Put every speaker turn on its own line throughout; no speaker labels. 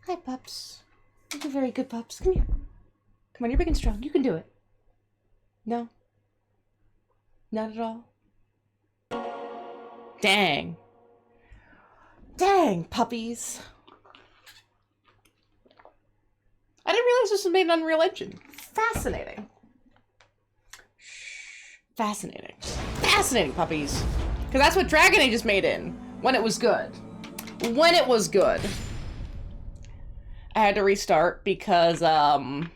Hi, pups. You're very good, pups. Come here. Come on, you're big and strong. You can do it. No? Not at all? Dang. Dang, puppies. I didn't realize this was made in Unreal Engine. Fascinating. Fascinating. Fascinating, puppies. Because that's what Dragon Age is made in. When it was good. When it was good. I had to restart because, the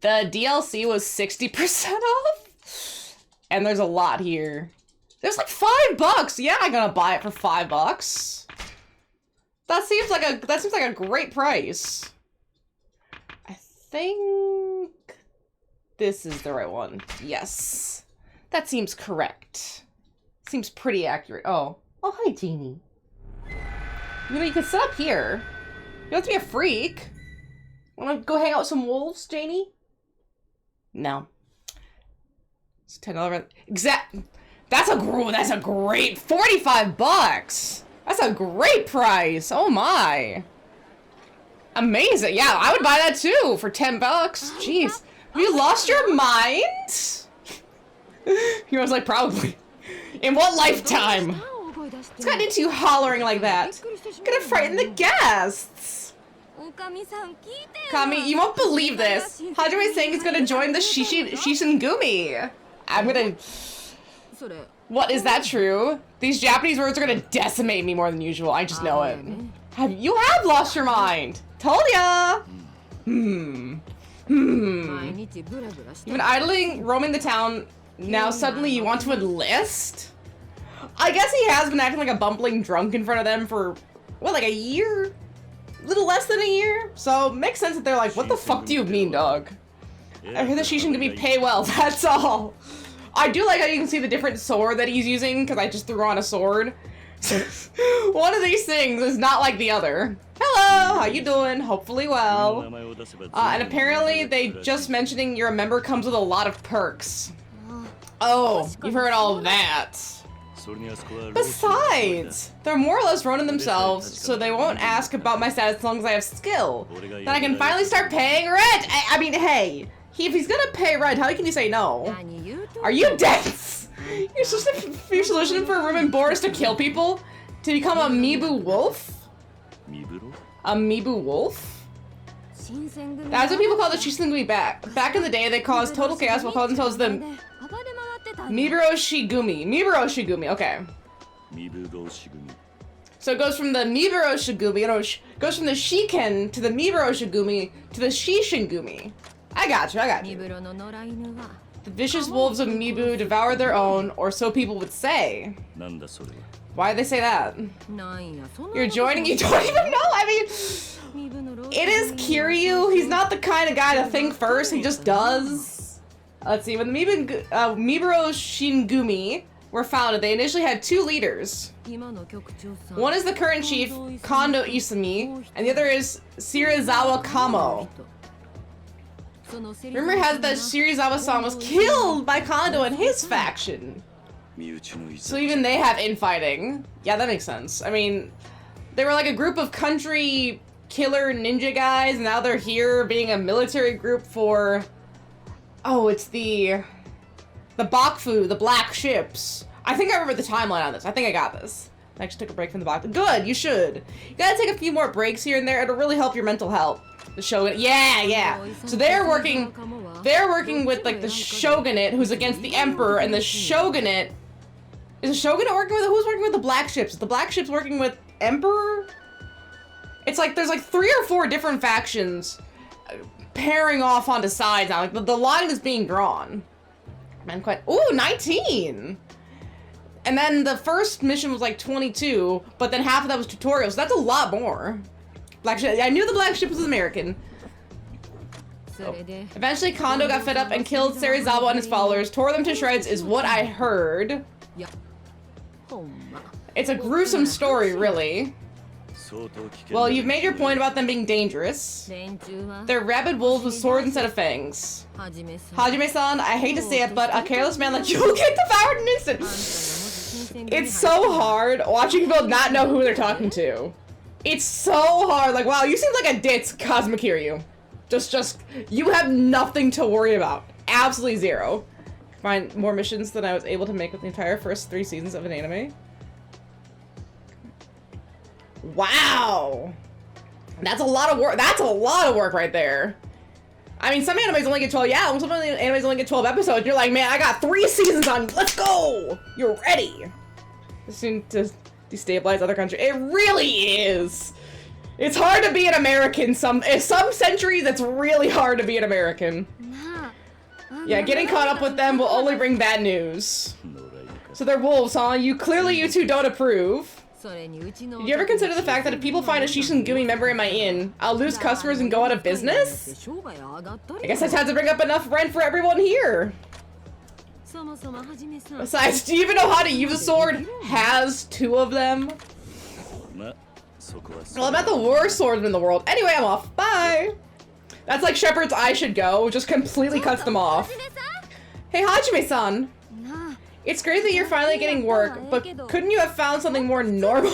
DLC was 60% off. And there's a lot here. There's like $5. Yeah, I'm gonna buy it for $5. That seems like a great price. I think this is the right one. Yes. That seems correct. Seems pretty accurate. Oh. Oh, hi, Jeannie. You know, you can sit up here. You don't have to be a freak. Wanna go hang out with some wolves, Janie? No. It's $10. That's a great $45. That's a great price. Oh my. Amazing. Yeah, I would buy that too for $10. Jeez. Have you lost your mind? He was like, probably. In what lifetime? What's gotten into you hollering like that? Gonna frighten the guests. Kami, you won't believe this. Hajime saying he's gonna join the Shishingumi. I'm gonna... What, is that true? These Japanese words are gonna decimate me more than usual. I just know it. You have lost your mind. Told ya. You've been idling, roaming the town. Now suddenly you want to enlist? I guess he has been acting like a bumbling drunk in front of them for, what, like a year? Little less than a year? So, makes sense that they're like, what the fuck do you mean, dog? I hear the Shishingumi pay well, that's all. I do like how you can see the different sword that he's using, because I just threw on a sword. One of these things is not like the other. Hello, how you doing? Hopefully well. And apparently they just mentioning you're a member comes with a lot of perks. Oh, you've heard all that. Besides, they're more or less Ronin themselves, so they won't ask about my status as long as I have skill. Then I can finally start paying rent! I mean, hey, if he's gonna pay rent, how can you say no? Are you dense? Your solution for room and board is to kill people? To become a Mibu wolf? A Mibu wolf? That's what people call the Shishingumi back. Back in the day, they caused total chaos while calling themselves the Miburo Shigumi, okay. So it goes from the Miburo Shigumi, goes from the Shiken to the Miburo Shigumi to the Shishingumi. I got you. The vicious wolves of Mibu devour their own, or so people would say. Why do they say that? You're joining, you don't even know? I mean, it is Kiryu. He's not the kind of guy to think first, he just does. Let's see, when the Miburo Shingumi were founded, they initially had two leaders. One is the current chief, Kondo Isumi, and the other is Shirazawa Kamo. Rumor has that Shirazawa-san was killed by Kondo and his faction. So even they have infighting. Yeah, that makes sense. I mean, they were like a group of country killer ninja guys, and now they're here being a military group for... Oh, it's the Bakufu, the black ships. I think I remember the timeline on this. I think I got this. I actually took a break from the Bakufu. Good, you should. You gotta take a few more breaks here and there. It'll really help your mental health. The Shogunate, yeah. So they're working with like the Shogunate, who's against the Emperor, and the Shogunate, is the Shogunate working with, who's working with the black ships? Is the black ships working with Emperor? It's like, there's like 3 or 4 different factions pairing off onto sides now. Like the line is being drawn. Man, quite, ooh, 19! And then the first mission was like 22, but then half of that was tutorials, so that's a lot more. Black ship, I knew the black ship was American. Oh. Eventually, Kondo got fed up and killed Serizawa and his followers, tore them to shreds, is what I heard. It's a gruesome story, really. Well, you've made your point about them being dangerous. They're rabid wolves with swords instead of fangs. Hajime-san, I hate to say it, but a careless man like you will get devoured in an instant. It's so hard watching people not know who they're talking to. It's so hard. Like, wow, you seem like a ditz, Cosmic Kiryu. Just, you have nothing to worry about. Absolutely zero. Find more missions than I was able to make with the entire first 3 seasons of an anime. Wow. That's a lot of work. That's a lot of work right there. I mean, some animes only get 12. Yeah, some animes only get 12 episodes. You're like, man, I got 3 seasons on. Let's go. You're ready. This seems to destabilize other countries. It really is. It's hard to be an American. Some centuries, it's really hard to be an American. Yeah, getting caught up with them will only bring bad news. So they're wolves, huh? You two don't approve. Did you ever consider the fact that if people find a Shishin Gumi member in my inn, I'll lose customers and go out of business? I guess I just had to bring up enough rent for everyone here. Besides, do you even know how to use a sword? Has 2 of them? Well, I'm not the worst swordsman in the world. Anyway, I'm off. Bye! That's like Shepard's I should go, just completely cuts them off. Hey, Hajime-san! It's great that you're finally getting work, but couldn't you have found something more normal?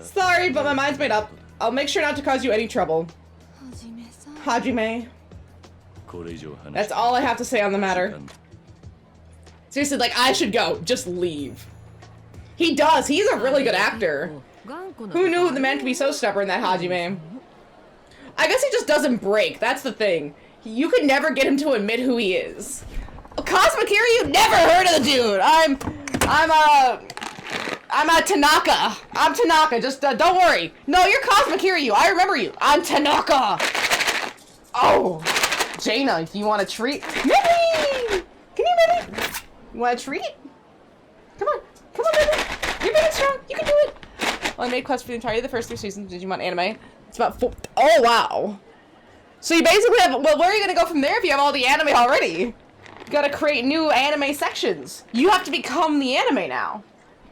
Sorry, but my mind's made up. I'll make sure not to cause you any trouble. Hajime. That's all I have to say on the matter. Seriously, like, I should go. Just leave. He does. He's a really good actor. Who knew the man could be so stubborn, that Hajime? I guess he just doesn't break. That's the thing. You could never get him to admit who he is. Cosmic Kiryu, never heard of the dude. I'm Tanaka. I'm Tanaka. Just don't worry. No, you're Cosmic Kiryu. I remember you. I'm Tanaka. Oh, Jaina, do you want a treat? Maybe. Can you maybe? You want a treat? Come on, baby. You're big and strong. You can do it. Well, I made quests for the entirety of the first 3 seasons of Digimon anime. It's about 4. Oh wow. So you basically have. Well, where are you gonna go from there if you have all the anime already? You gotta create new anime sections. You have to become the anime now.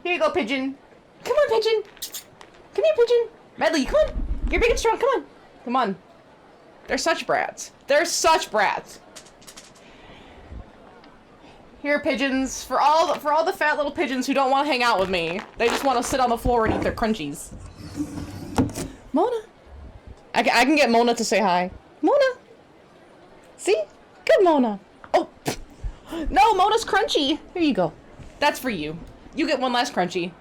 Here you go, Pigeon. Come on, Pigeon. Come here, Pigeon. Medley, come on. You're big and strong. Come on. Come on. They're such brats. They're such brats. Here, pigeons. For all the fat little pigeons who don't want to hang out with me. They just want to sit on the floor and eat their crunchies. Mona. I can get Mona to say hi. Mona. See? Good Mona. Oh. No, Mona's crunchy. Here you go. That's for you. You get one last crunchy.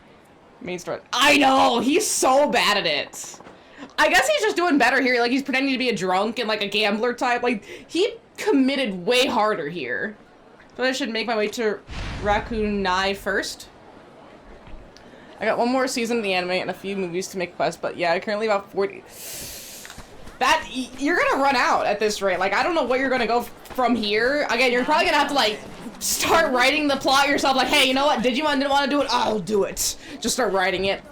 Main story. I know! He's so bad at it. I guess he's just doing better here. Like, he's pretending to be a drunk and, like, a gambler type. Like, he committed way harder here. So I should make my way to Rakunai first. I got 1 more season of the anime and a few movies to make quests, but yeah, currently about 40. You're gonna run out at this rate. Like, I don't know what you're gonna go from here. Again, you're probably gonna have to, like, start writing the plot yourself. Like, hey, you know what? Digimon didn't want to do it. I'll do it. Just start writing it.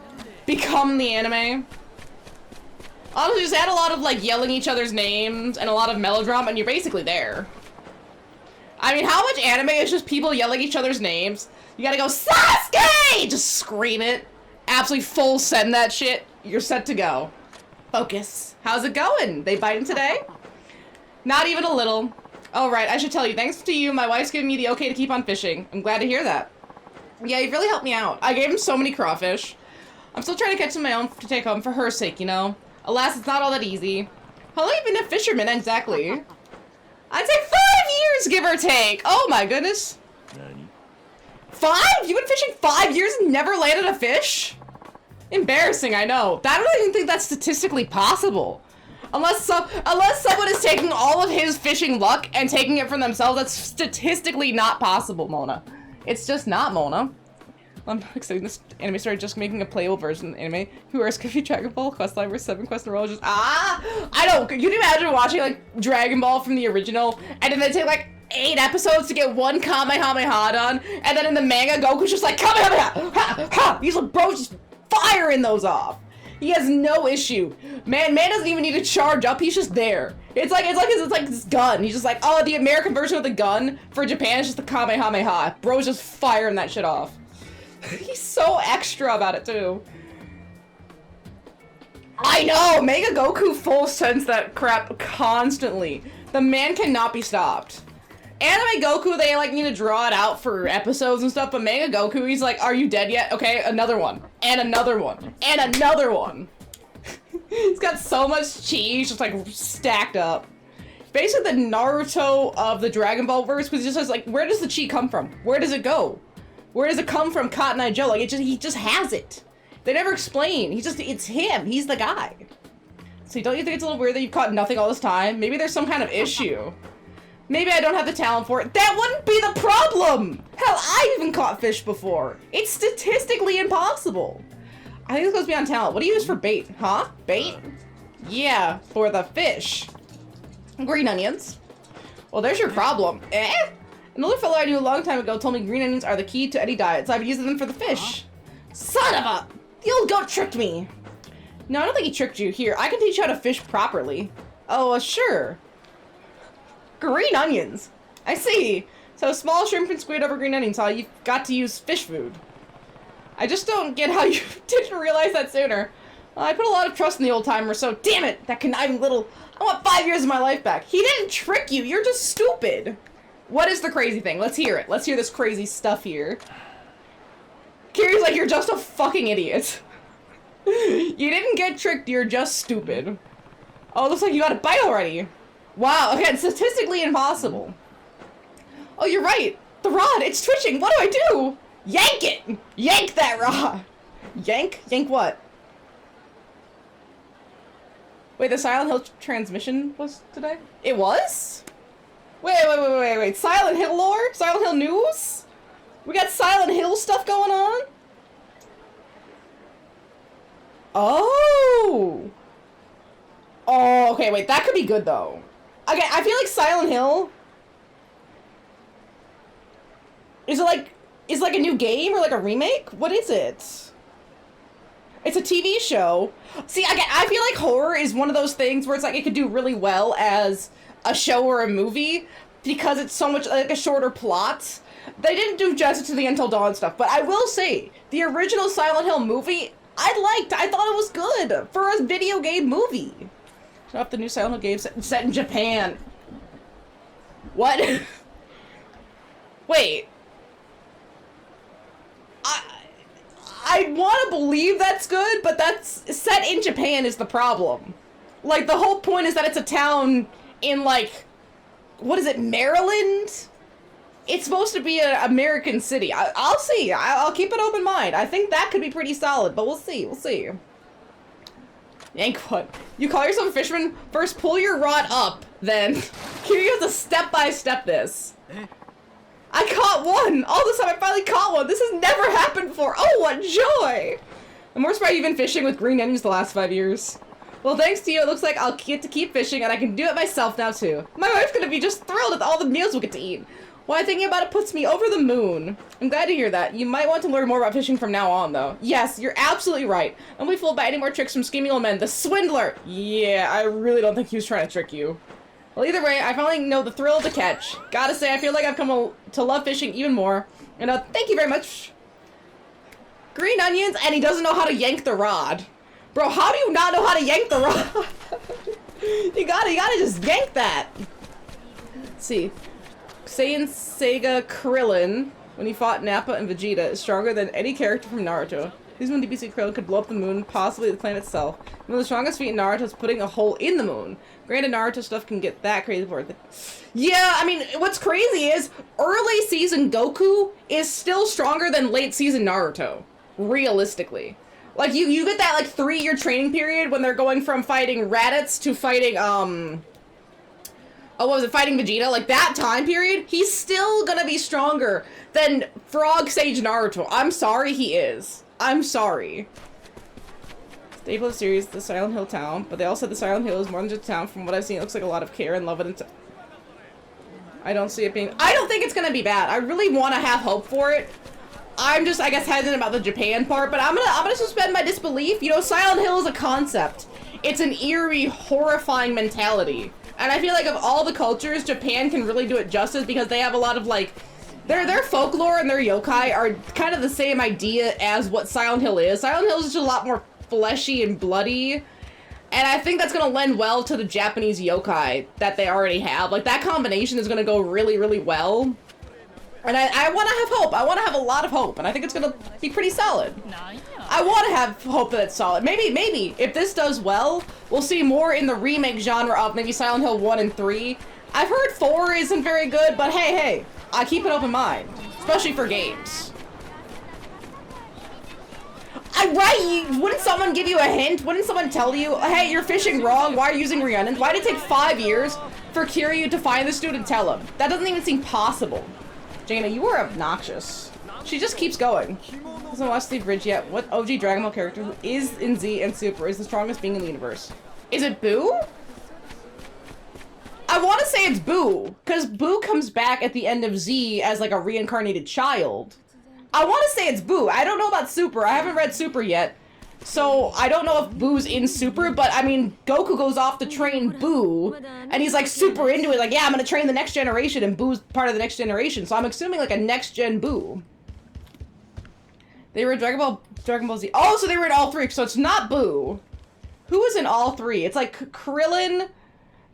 Become the anime. Honestly, just add a lot of, like, yelling each other's names and a lot of melodrama, and you're basically there. I mean, how much anime is just people yelling each other's names? You gotta go, Sasuke! Just scream it. Absolutely full send that shit. You're set to go. Focus. How's it going? They biting today? Not even a little. Oh, right, I should tell you, thanks to you, my wife's giving me the okay to keep on fishing. I'm glad to hear that. Yeah, you've really helped me out. I gave him so many crawfish. I'm still trying to catch some of my own to take home for her sake, you know? Alas, it's not all that easy. How long have you been a fisherman, exactly? I'd say 5 years, give or take. Oh my goodness. 5? You've been fishing 5 years and never landed a fish? Embarrassing, I know. I don't even think that's statistically possible. Unless someone is taking all of his fishing luck and taking it for themselves, that's statistically not possible, Mona. It's just not, Mona. I'm excited this anime started just making a playable version of the anime. Who are keep Dragon Ball quest line where 7 quests in a row just I don't. Can you imagine watching like Dragon Ball from the original and then they take like 8 episodes to get 1 Kamehameha done, and then in the manga Goku's just like Kamehameha, ha ha. He's like, bro, just firing those off. He has no issue. Man doesn't even need to charge up. He's just there. It's like this gun. He's just like, oh, the American version of the gun for Japan is just the Kamehameha. Bro's just firing that shit off. He's so extra about it too. I know! Mega Goku full sends that crap constantly. The man cannot be stopped. Anime Goku, they like need to draw it out for episodes and stuff, but Manga Goku, he's like, are you dead yet? Okay, another one. And another one. And another one. He's got so much cheese just like stacked up. Basically the Naruto of the Dragon Ball verse, because he just says like, where does the chi come from? Where does it go? Where does it come from, Cotton Eye Joe? Like he just has it. They never explain. It's him. He's the guy. See, don't you think it's a little weird that you've caught nothing all this time? Maybe there's some kind of issue. Maybe I don't have the talent for it. That wouldn't be the problem! Hell, I even caught fish before. It's statistically impossible. I think this goes beyond talent. What do you use for bait? Huh? Bait? Yeah, for the fish. Green onions. Well, there's your problem. Eh? Another fellow I knew a long time ago told me green onions are the key to any diet, so I've been using them for the fish. Son of a... The old goat tricked me. No, I don't think he tricked you. Here, I can teach you how to fish properly. Oh, sure. Green onions. I see. So small shrimp and squid over green onions, huh? You've got to use fish food. I just don't get how you didn't realize that sooner. I put a lot of trust in the old timer, so damn it, that conniving little... I want 5 years of my life back. He didn't trick you. You're just stupid. What is the crazy thing? Let's hear it. Let's hear this crazy stuff here. Kiryu's like, you're just a fucking idiot. You didn't get tricked, you're just stupid. Oh, it looks like you got a bite already. Wow, okay, it's statistically impossible. Oh, you're right. The rod, it's twitching. What do I do? Yank it! Yank that rod! Yank? Yank what? Wait, the Silent Hill transmission was today? It was? Wait. Silent Hill lore? Silent Hill news? We got Silent Hill stuff going on? Oh! Oh, okay, wait, that could be good, though. Okay, I feel like Silent Hill... Is it like a new game or like a remake? What is it? It's a TV show. See, I feel like horror is one of those things where it's like it could do really well as a show or a movie because it's so much like a shorter plot. They didn't do justice to the Until Dawn stuff, but I will say, the original Silent Hill movie, I thought it was good for a video game movie. Show off the new Silent Hill game set in Japan. What? Wait. I want to believe that's good, but that's set in Japan is the problem. Like, the whole point is that it's a town in, like, what is it, Maryland? It's supposed to be an American city. I'll see. I'll keep an open mind. I think that could be pretty solid, but we'll see. We'll see. Yank what? You call yourself a fisherman? First, pull your rod up, then... Here you have to step-by-step this. I caught one! All this time I finally caught one! This has never happened before! Oh, what joy! I'm more surprised you've been fishing with green onions the last 5 years. Well, thanks to you, it looks like I'll get to keep fishing, and I can do it myself now, too. My wife's gonna be just thrilled at all the meals we'll get to eat. Why, thinking about it puts me over the moon. I'm glad to hear that. You might want to learn more about fishing from now on, though. Yes, you're absolutely right. Don't be fooled by any more tricks from scheming old men. The swindler! Yeah, I really don't think he was trying to trick you. Well, either way, I finally know the thrill of the catch. Gotta say, I feel like I've come to love fishing even more. And thank you very much. Green onions, and he doesn't know how to yank the rod. Bro, how do you not know how to yank the rod? you gotta just yank that. Let's see. Saiyan Sega Krillin, when he fought Nappa and Vegeta, is stronger than any character from Naruto. These when DBC Krillin could blow up the moon, possibly the planet itself. One of the strongest feat in Naruto is putting a hole in the moon. Granted, Naruto stuff can get that crazy for it. Yeah, I mean, what's crazy is early season Goku is still stronger than late season Naruto. Realistically. Like, you get that, like, 3-year training period when they're going from fighting Raditz to fighting, what was it, fighting Vegeta? Like, that time period, he's still gonna be stronger than Frog Sage Naruto. I'm sorry, he is. I'm sorry. Staple of the series, the Silent Hill town, but they all said the Silent Hill is more than just a town. From what I've seen, it looks like a lot of care and love it. I don't see it being... I don't think it's gonna be bad. I really want to have hope for it. I'm just, I guess, hesitant about the Japan part, but I'm gonna suspend my disbelief. You know, Silent Hill is a concept. It's an eerie, horrifying mentality. And I feel like of all the cultures, Japan can really do it justice because they have a lot of, like, their folklore and their yokai are kind of the same idea as what Silent Hill is. Silent Hill is just a lot more fleshy and bloody. And I think that's gonna lend well to the Japanese yokai that they already have. Like, that combination is gonna go really, really well. And I want to have hope. I want to have a lot of hope, and I think it's gonna be pretty solid. I want to have hope that it's solid. Maybe, if this does well, we'll see more in the remake genre of maybe Silent Hill 1 and 3. I've heard 4 isn't very good, but hey, I keep an open mind. Especially for games. Wouldn't someone give you a hint? Wouldn't someone tell you, hey, you're fishing wrong, why are you using Rhiannon? Why did it take 5 years for Kiryu to find this dude and tell him? That doesn't even seem possible. Jaina, you are obnoxious. She just keeps going. Doesn't watch the bridge yet. What OG Dragon Ball character who is in Z and Super is the strongest being in the universe? Is it Boo? I want to say it's Boo, because Boo comes back at the end of Z as like a reincarnated child. I want to say it's Boo. I don't know about Super. I haven't read Super yet. So I don't know if Boo's in Super, but I mean, Goku goes off to train Boo, and he's like super into it, like, yeah, I'm gonna train the next generation, and Boo's part of the next generation, so I'm assuming like a next gen Boo. They were in Dragon Ball Z. Oh, so they were in all 3, so it's not Boo. Who was in all 3? It's like Krillin,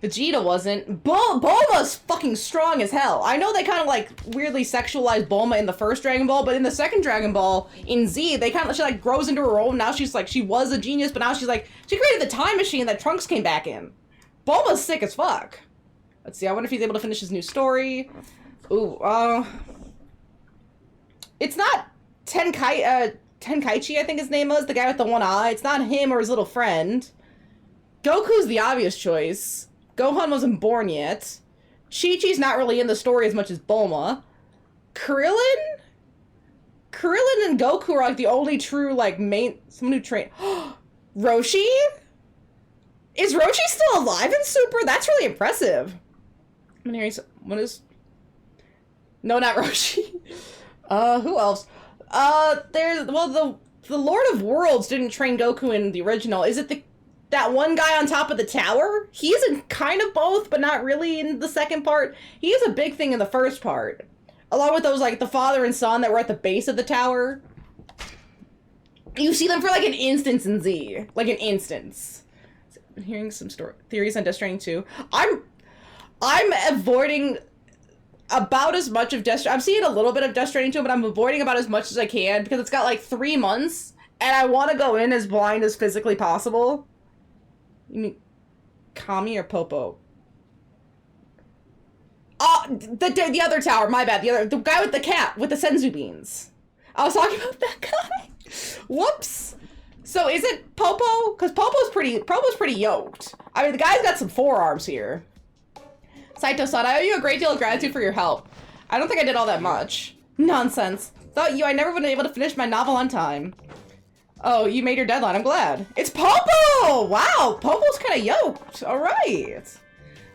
Vegeta wasn't. Bulma's fucking strong as hell. I know they kind of like weirdly sexualized Bulma in the first Dragon Ball, but in the second Dragon Ball, in Z, they kind of, she like grows into her own. Now she's like, she was a genius, but now she's like, she created the time machine that Trunks came back in. Bulma's sick as fuck. Let's see, I wonder if he's able to finish his new story. Ooh, it's not Tenkaichi, I think his name was, the guy with the one eye. It's not him or his little friend. Goku's the obvious choice. Gohan wasn't born yet. Chi-Chi's not really in the story as much as Bulma. Krillin and Goku are like the only true like someone who trained. Roshi? Is Roshi still alive in Super? That's really impressive. I'm hearing what is? No, not Roshi. Who else? There's the Lord of Worlds didn't train Goku in the original. Is it that one guy on top of the tower? He's in kind of both, but not really in the second part. He is a big thing in the first part. Along with those, like, the father and son that were at the base of the tower. You see them for, like, an instance in Z. Like, an instance. I'm hearing some theories on Death Stranding 2. I'm avoiding about as much of Death Stranding. I'm seeing a little bit of Death Stranding 2, but I'm avoiding about as much as I can, because it's got, like, 3 months, and I want to go in as blind as physically possible. You mean Kami or Popo? Oh, the other tower, my bad. The guy with the cat, with the senzu beans. I was talking about that guy. Whoops. So is it Popo? Because Popo's pretty yoked. I mean, the guy's got some forearms here. Saito-san, I owe you a great deal of gratitude for your help. I don't think I did all that much. Nonsense. Thought I never would have been able to finish my novel on time. Oh, you made your deadline. I'm glad. It's Popo! Wow, Popo's kind of yoked. All right.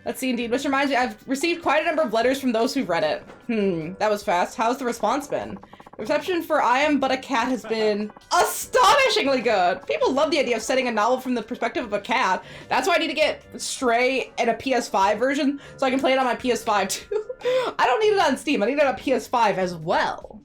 Let's see, indeed. Which reminds me, I've received quite a number of letters from those who've read it. That was fast. How's the response been? The reception for I Am But a Cat has been astonishingly good. People love the idea of setting a novel from the perspective of a cat. That's why I need to get Stray and a PS5 version so I can play it on my PS5 too. I don't need it on Steam. I need it on PS5 as well.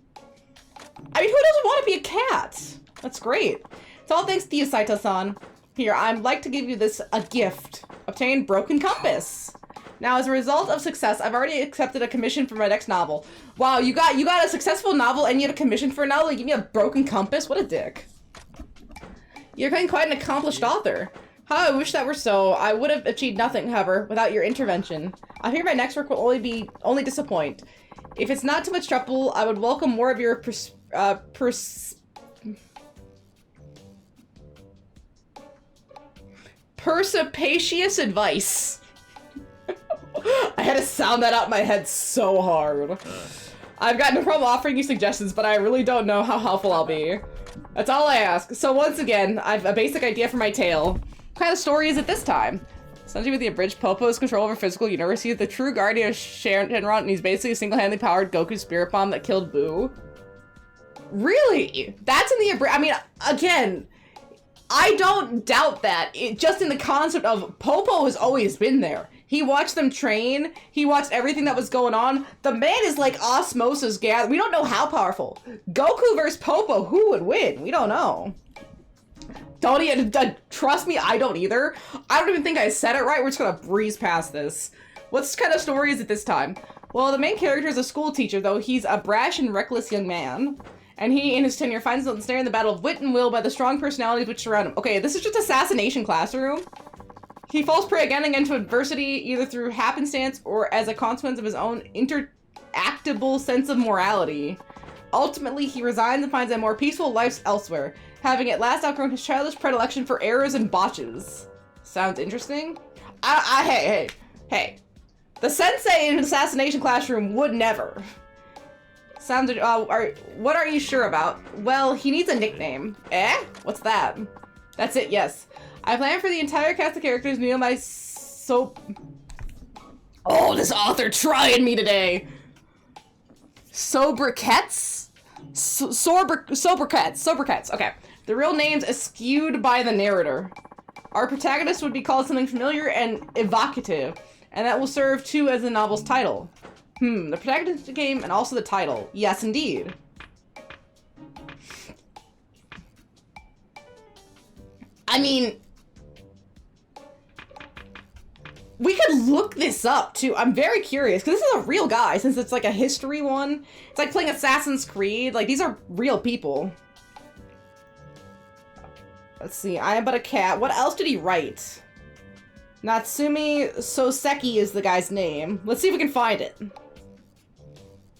I mean, who doesn't want to be a cat? That's great. It's all thanks to you, Saito-san. Here, I'd like to give you a gift. Obtain Broken Compass. Now, as a result of success, I've already accepted a commission for my next novel. Wow, you got a successful novel and you have a commission for a novel? You give me a Broken Compass? What a dick. You're becoming quite an accomplished author. How I wish that were so. I would have achieved nothing, however, without your intervention. I fear my next work will only disappoint. If it's not too much trouble, I would welcome more of your perspicacious advice. I had to sound that out in my head so hard. I've got no problem offering you suggestions, but I really don't know how helpful I'll be. That's all I ask. So once again, I've a basic idea for my tale. What kind of story is it this time? Sanji with the abridged Popo's control over physical universe. He's the true guardian of Shenron, and he's basically single-handedly powered Goku's spirit bomb that killed Boo. Really? That's in the abridged. I mean, again, I don't doubt that. Just in the concept of Popo has always been there. He watched them train. He watched everything that was going on. The man is like osmosis gather. We don't know how powerful. Goku versus Popo, who would win? We don't know. Don't even, trust me, I don't either. I don't even think I said it right. We're just gonna breeze past this. What kind of story is it this time? Well, the main character is a school teacher, though he's a brash and reckless young man. And he, in his tenure, finds himself ensnared in the battle of wit and will by the strong personalities which surround him. Okay, this is just assassination classroom. He falls prey again and again to adversity, either through happenstance or as a consequence of his own interactable sense of morality. Ultimately, he resigns and finds a more peaceful life elsewhere, having at last outgrown his childish predilection for errors and botches. Sounds interesting? Hey. The sensei in an assassination classroom would never. Sounds, what are you sure about? Well, he needs a nickname. Eh? What's that? That's it, yes. I plan for the entire cast of characters, me and my Oh, this author trying me today! Sobriquets? Sobriquets, okay. The real name's eschewed by the narrator. Our protagonist would be called something familiar and evocative, and that will serve too as the novel's title. The protagonist game and also the title. Yes, indeed. I mean, we could look this up too. I'm very curious because this is a real guy since it's like a history one. It's like playing Assassin's Creed. Like, these are real people. Let's see. I am but a cat. What else did he write? Natsumi Soseki is the guy's name. Let's see if we can find it.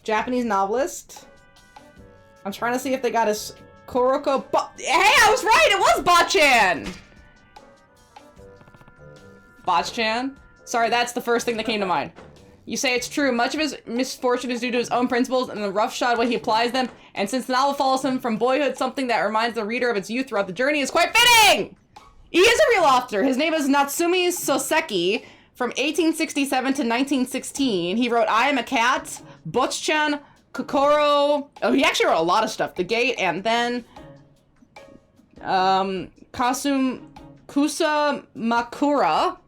Japanese novelist. I'm trying to see if they got his Kuroko Hey, I was right! It was Botchan! Botchan? Sorry, that's the first thing that came to mind. You say it's true. Much of his misfortune is due to his own principles and the roughshod way he applies them, and since the novel follows him from boyhood, something that reminds the reader of its youth throughout the journey is quite fitting! He is a real author. His name is Natsumi Soseki. From 1867 to 1916, he wrote I Am a Cat, Botchan, Kokoro. Oh, he actually wrote a lot of stuff. The Gate, and then Kusa Makura.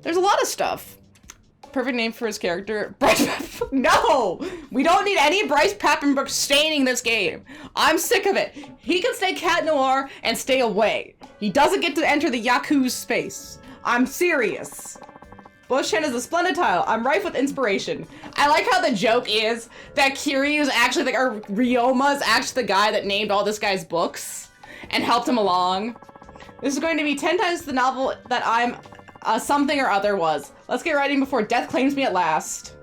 There's a lot of stuff. Perfect name for his character. Bryce No! We don't need any Bryce Papenbrook staining this game. I'm sick of it. He can stay Cat Noir and stay away. He doesn't get to enter the Yakuza space. I'm serious. Botchan is a splendid title. I'm rife with inspiration. I like how the joke is that Kiryu is actually or Ryoma is actually the guy that named all this guy's books and helped him along. This is going to be 10 times the novel that I'm something or other was. Let's get writing before death claims me at last.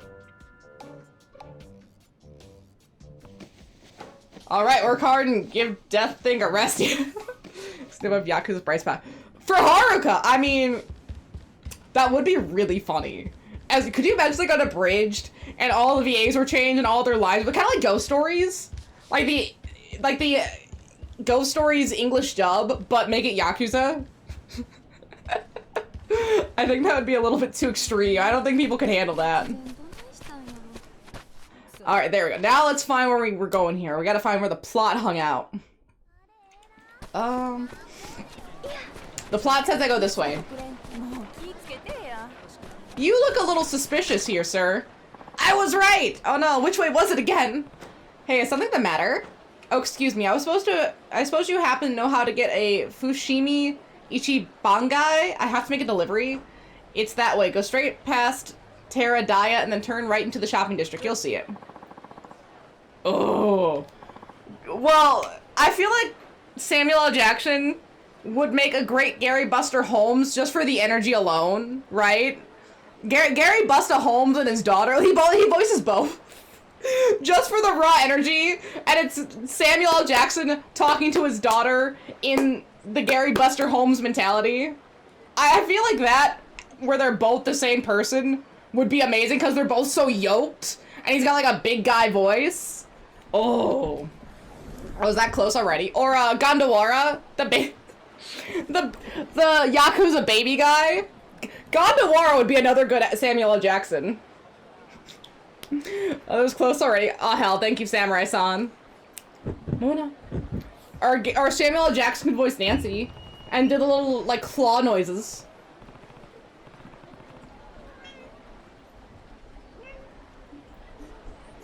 All right, work hard and give death thing a rest. Snip of Yakuza's Bryce Path. For Haruka, I mean, that would be really funny. Could you imagine like unabridged and all the VAs were changed and all their lives, but kind of like Ghost Stories, like the Ghost Stories English dub, but make it Yakuza. I think that would be a little bit too extreme. I don't think people could handle that. All right, there we go. Now let's find where we're going here. We gotta find where the plot hung out. The plot says I go this way. You look a little suspicious here, sir. I was right! Oh no, which way was it again? Hey, is something the matter? Oh, excuse me, I suppose you happen to know how to get a Fushimi Ichibangai? I have to make a delivery. It's that way. Go straight past Terra Daya and then turn right into the shopping district. You'll see it. Oh. Well, I feel like Samuel L. Jackson would make a great Gary Buster Holmes just for the energy alone, right? Gary Buster Holmes and his daughter, he voices both. Just for the raw energy, and it's Samuel L. Jackson talking to his daughter in the Gary Buster Holmes mentality. I feel like that, where they're both the same person, would be amazing because they're both so yoked, and he's got like a big guy voice. Oh. I was that close already. Or Gondawara, the Yakuza baby guy. Gondawara would be another good Samuel L. Jackson. Oh, that was close already. Oh hell, thank you, Samurai-san. Mona. Or Samuel L. Jackson could voice Nancy and did the little like claw noises.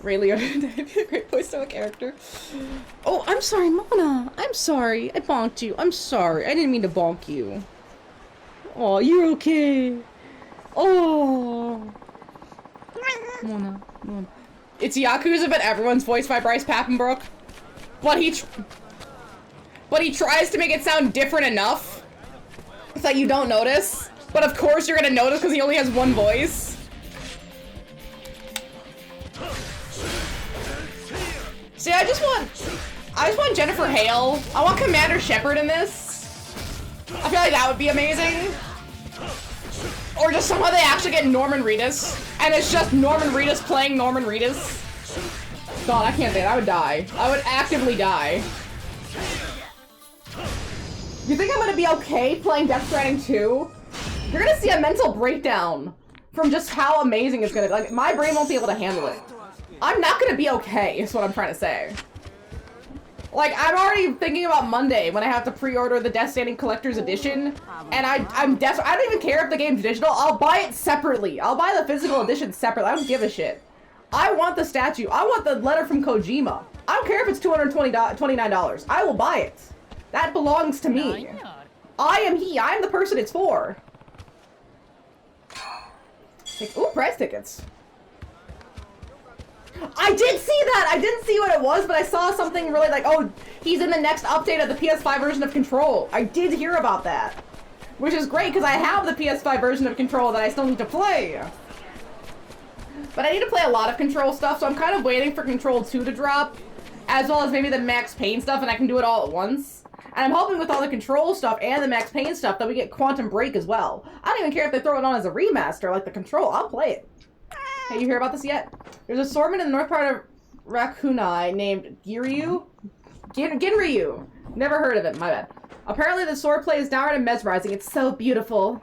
Ray Liotta, great voice of a character. Oh, I'm sorry, Mona. I'm sorry. I bonked you. I'm sorry. I didn't mean to bonk you. Oh, you're okay. Oh. Mona. It's Yakuza, but everyone's voiced by Bryce Papenbrook. But he tries to make it sound different enough so that you don't notice. But of course you're gonna notice because he only has one voice. See, I just want Jennifer Hale. I want Commander Shepard in this. I feel like that would be amazing. Or just somehow they actually get Norman Reedus, and it's just Norman Reedus playing Norman Reedus. God, I can't think. I would die. I would actively die. You think I'm gonna be okay playing Death Stranding 2? You're gonna see a mental breakdown from just how amazing it's gonna be. Like, my brain won't be able to handle it. I'm not gonna be okay, is what I'm trying to say. Like, I'm already thinking about Monday when I have to pre-order the Death Stranding Collector's Edition, and I'm desperate. I don't even care if the game's digital. I'll buy it separately. I'll buy the physical edition separately. I don't give a shit. I want the statue. I want the letter from Kojima. I don't care if it's $229. I will buy it. That belongs to me. I am he. I am the person it's for. Ooh, prize tickets. I did see that! I didn't see what it was, but I saw something really like, oh, he's in the next update of the PS5 version of Control. I did hear about that. Which is great, because I have the PS5 version of Control that I still need to play. But I need to play a lot of Control stuff, so I'm kind of waiting for Control 2 to drop, as well as maybe the Max Payne stuff, and I can do it all at once. And I'm hoping with all the Control stuff and the Max Payne stuff that we get Quantum Break as well. I don't even care if they throw it on as a remaster, like the Control. I'll play it. Hey, you hear about this yet? There's a swordman in the north part of Rakunai named Ginryu? Never heard of it, my bad. Apparently the swordplay is downright and mesmerizing. It's so beautiful.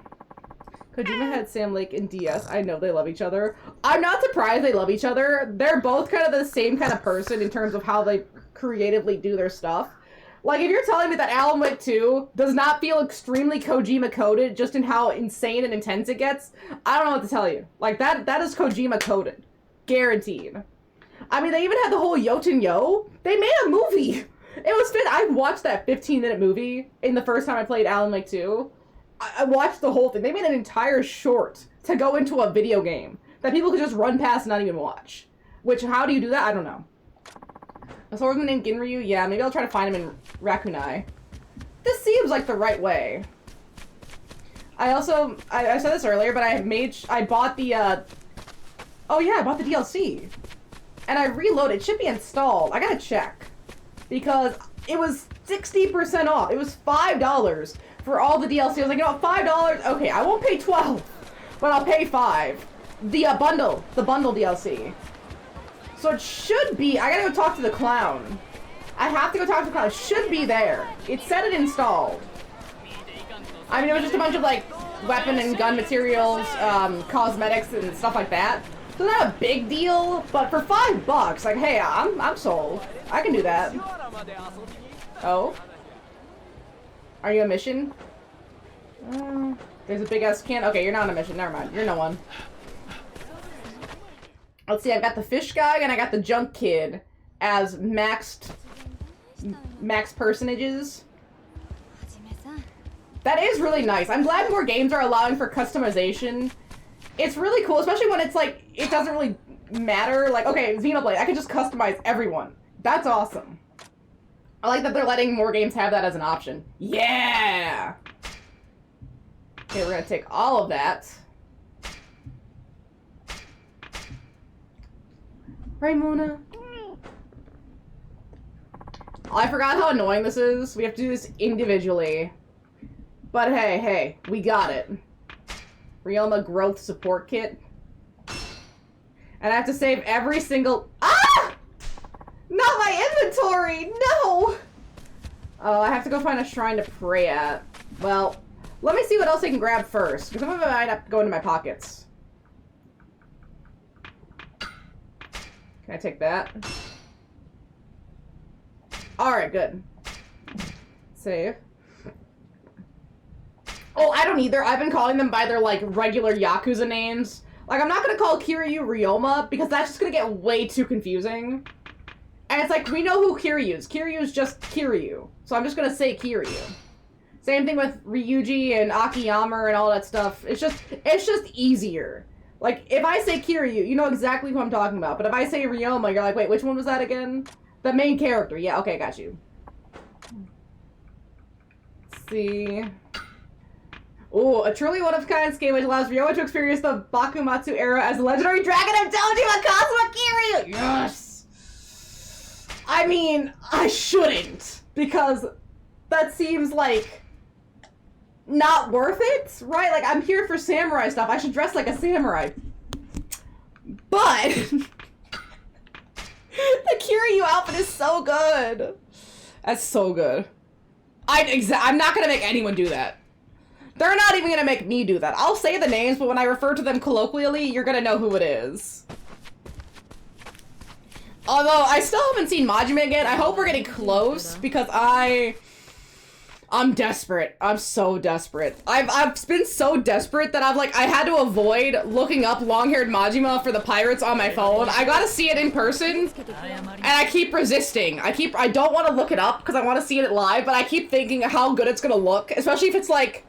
Kojima had Sam Lake and DS. I know they love each other. I'm not surprised they love each other. They're both kind of the same kind of person in terms of how they creatively do their stuff. Like, if you're telling me that Alan Wake 2 does not feel extremely Kojima-coded just in how insane and intense it gets, I don't know what to tell you. Like, that is Kojima-coded. Guaranteed. I mean, they even had the whole Yoten Yo. They made a movie. It was fit. I watched that 15-minute movie in the first time I played Alan Wake 2. I watched the whole thing. They made an entire short to go into a video game that people could just run past and not even watch. Which, how do you do that? I don't know. A swordsman named Ginryu? Yeah, maybe I'll try to find him in Rakunai. This seems like the right way. I also, I said this earlier, but I bought the, oh yeah, I bought the DLC. And I reloaded. It should be installed. I gotta check. Because it was 60% off. It was $5 for all the DLC. I was like, you know what, $5? Okay, I won't pay $12, but I'll pay $5. The bundle DLC. So it should be, I gotta go talk to the clown. I have to go talk to the clown. It should be there. It said it installed. I mean, it was just a bunch of, like, weapon and gun materials, cosmetics and stuff like that. So not a big deal, but for $5, like, hey, I'm sold. I can do that. Oh? Are you a mission? There's a big-ass can. Okay, you're not on a mission. Never mind. You're no one. Let's see, I've got the fish guy and I got the junk kid as max personages. That is really nice. I'm glad more games are allowing for customization. It's really cool, especially when it's like, it doesn't really matter. Like, okay, Xenoblade, I can just customize everyone. That's awesome. I like that they're letting more games have that as an option. Yeah! Okay, we're gonna take all of that. Right, Mona? Oh, I forgot how annoying this is. We have to do this individually. But hey, we got it. Realma Growth Support Kit. And I have to save every single... Ah! Not my inventory! No! Oh, I have to go find a shrine to pray at. Well, let me see what else I can grab first. Because some of it might have to go into my pockets. Can I take that? Alright, good. Save. Oh, I don't either. I've been calling them by their, like, regular Yakuza names. Like, I'm not gonna call Kiryu Ryoma, because that's just gonna get way too confusing. And it's like, we know who Kiryu is. Kiryu is just Kiryu. So I'm just gonna say Kiryu. Same thing with Ryuji and Akiyama and all that stuff. It's just easier. Like, if I say Kiryu, you know exactly who I'm talking about. But if I say Ryoma, you're like, wait, which one was that again? The main character. Yeah, okay, got you. Let's see. Oh, a truly one-of-a-kind game which allows Ryoma to experience the Bakumatsu era as the legendary dragon of Dojima Cosmo Kiryu! Yes! I mean, I shouldn't. Because that seems like not worth it, right? Like, I'm here for samurai stuff. I should dress like a samurai. But the Kiryu outfit is so good. That's so good. I'm not gonna make anyone do that. They're not even gonna make me do that. I'll say the names, but when I refer to them colloquially, you're gonna know who it is. Although, I still haven't seen Majime again. I hope we're getting close, because I'm desperate. I'm so desperate. I've been so desperate that I had to avoid looking up long-haired Majima for the pirates on my phone. I gotta see it in person, and I keep resisting. I don't want to look it up because I want to see it live, but I keep thinking how good it's gonna look, especially if it's like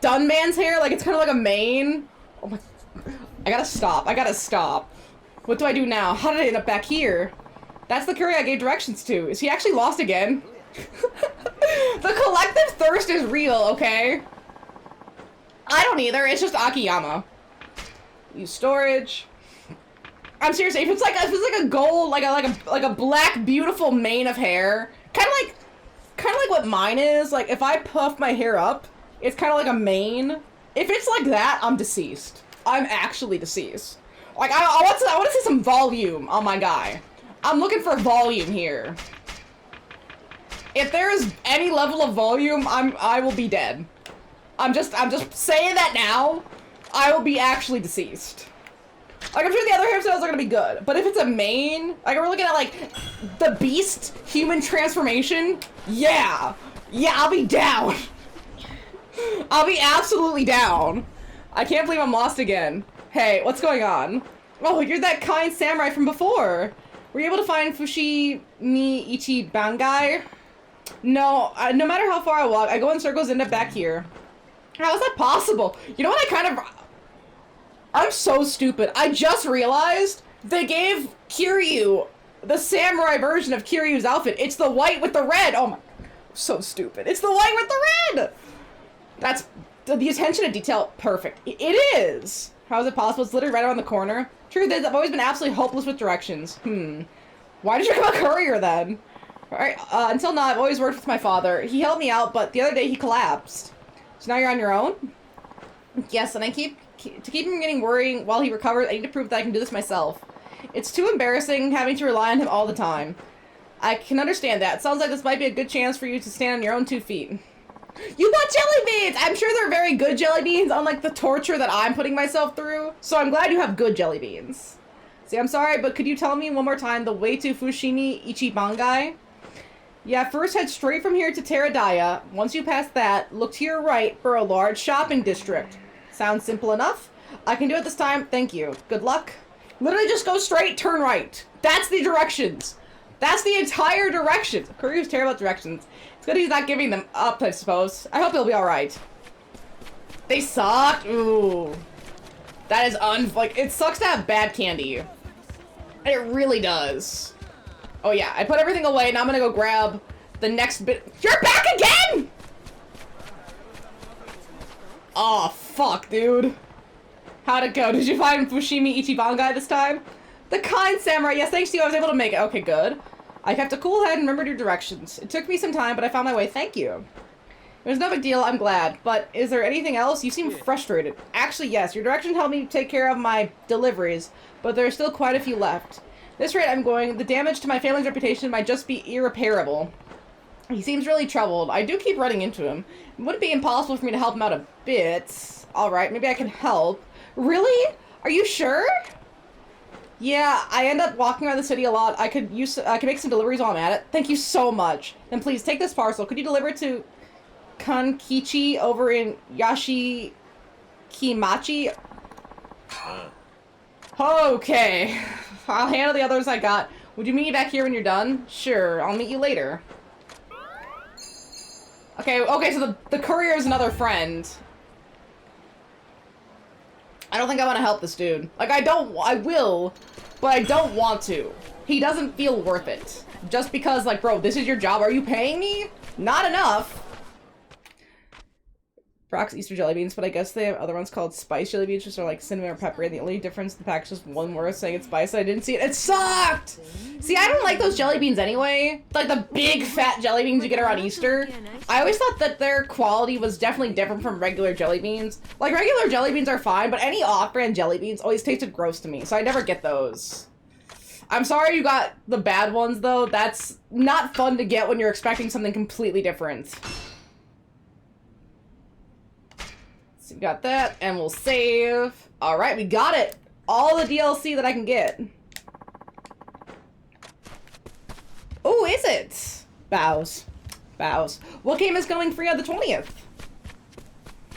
Dunman's hair, like it's kind of like a mane. Oh my, I gotta stop. What do I do now? How did I end up back here? That's the curry I gave directions to. Is he actually lost again? The collective thirst is real, okay? I don't either, it's just Akiyama. Use storage. I'm serious, if it's like a gold, like a black, beautiful mane of hair, kind of like what mine is, like if I puff my hair up, it's kind of like a mane. If it's like that, I'm deceased. I'm actually deceased. Like, I want to see some volume on my guy. I'm looking for volume here. If there is any level of volume, I will be dead. I'm just saying that now. I will be actually deceased. Like, I'm sure the other hairstyles are gonna be good, but if it's a mane, like we're looking at like the Beast human transformation, yeah, I'll be down. I'll be absolutely down. I can't believe I'm lost again. Hey, what's going on? Oh, you're that kind samurai from before. Were you able to find Fushimi Ichibangai? No, no matter how far I walk, I go in circles and end up back here. How is that possible? You know what I'm so stupid. I just realized they gave Kiryu the samurai version of Kiryu's outfit. It's the white with the red. Oh my, so stupid. It's the white with the red. That's the attention to detail, perfect. It is. How is it possible? It's literally right around the corner. Truth is, I've always been absolutely hopeless with directions. Why did you become a courier then? Alright, until now, I've always worked with my father. He helped me out, but the other day he collapsed. So now you're on your own? Yes, and to keep him getting worrying while he recovers, I need to prove that I can do this myself. It's too embarrassing having to rely on him all the time. I can understand that. It sounds like this might be a good chance for you to stand on your own 2 feet. You bought jelly beans! I'm sure they're very good jelly beans, unlike the torture that I'm putting myself through. So I'm glad you have good jelly beans. See, I'm sorry, but could you tell me one more time the way to Fushimi Ichibangai? Yeah, first head straight from here to Teradaya. Once you pass that, look to your right for a large shopping district. Sounds simple enough? I can do it this time, thank you. Good luck. Literally just go straight, turn right. That's the directions. That's the entire directions. Kuryu's terrible at directions. It's good he's not giving them up, I suppose. I hope he'll be alright. They suck? Ooh. That is like, it sucks to have bad candy. It really does. Oh yeah, I put everything away, now I'm gonna go grab the next bit. You're back again?! Oh, fuck, dude. How'd it go? Did you find Fushimi Ichibangai this time? The kind samurai, yes, thanks to you, I was able to make it. Okay, good. I kept a cool head and remembered your directions. It took me some time, but I found my way, thank you. It was no big deal, I'm glad. But is there anything else? You seem frustrated. Actually, yes, your directions helped me take care of my deliveries, but there are still quite a few left. This rate I'm going, the damage to my family's reputation might just be irreparable. He seems really troubled. I do keep running into him. It wouldn't be impossible for me to help him out a bit. Alright, maybe I can help. Really? Are you sure? Yeah, I end up walking around the city a lot. I could make some deliveries while I'm at it. Thank you so much. Then please, take this parcel. Could you deliver it to Kankichi over in Yashikimachi? Okay. I'll handle the others I got. Would you meet me back here when you're done? Sure, I'll meet you later. Okay, so the courier is another friend. I don't think I want to help this dude. Like, I will, but I don't want to. He doesn't feel worth it. Just because, like, bro, this is your job. Are you paying me? Not enough. Brock's Easter jelly beans, but I guess they have other ones called spice jelly beans, which are like cinnamon or pepper. And the only difference in the package is one word saying it's spice. I didn't see it. It sucked! See, I don't like those jelly beans anyway. Like the big fat jelly beans you get around Easter. I always thought that their quality was definitely different from regular jelly beans. Like regular jelly beans are fine, but any off-brand jelly beans always tasted gross to me, so I never get those. I'm sorry you got the bad ones though. That's not fun to get when you're expecting something completely different. So we got that, and we'll save. Alright, we got it! All the DLC that I can get. Oh, is it? Bows. Bows. What game is going free on the 20th?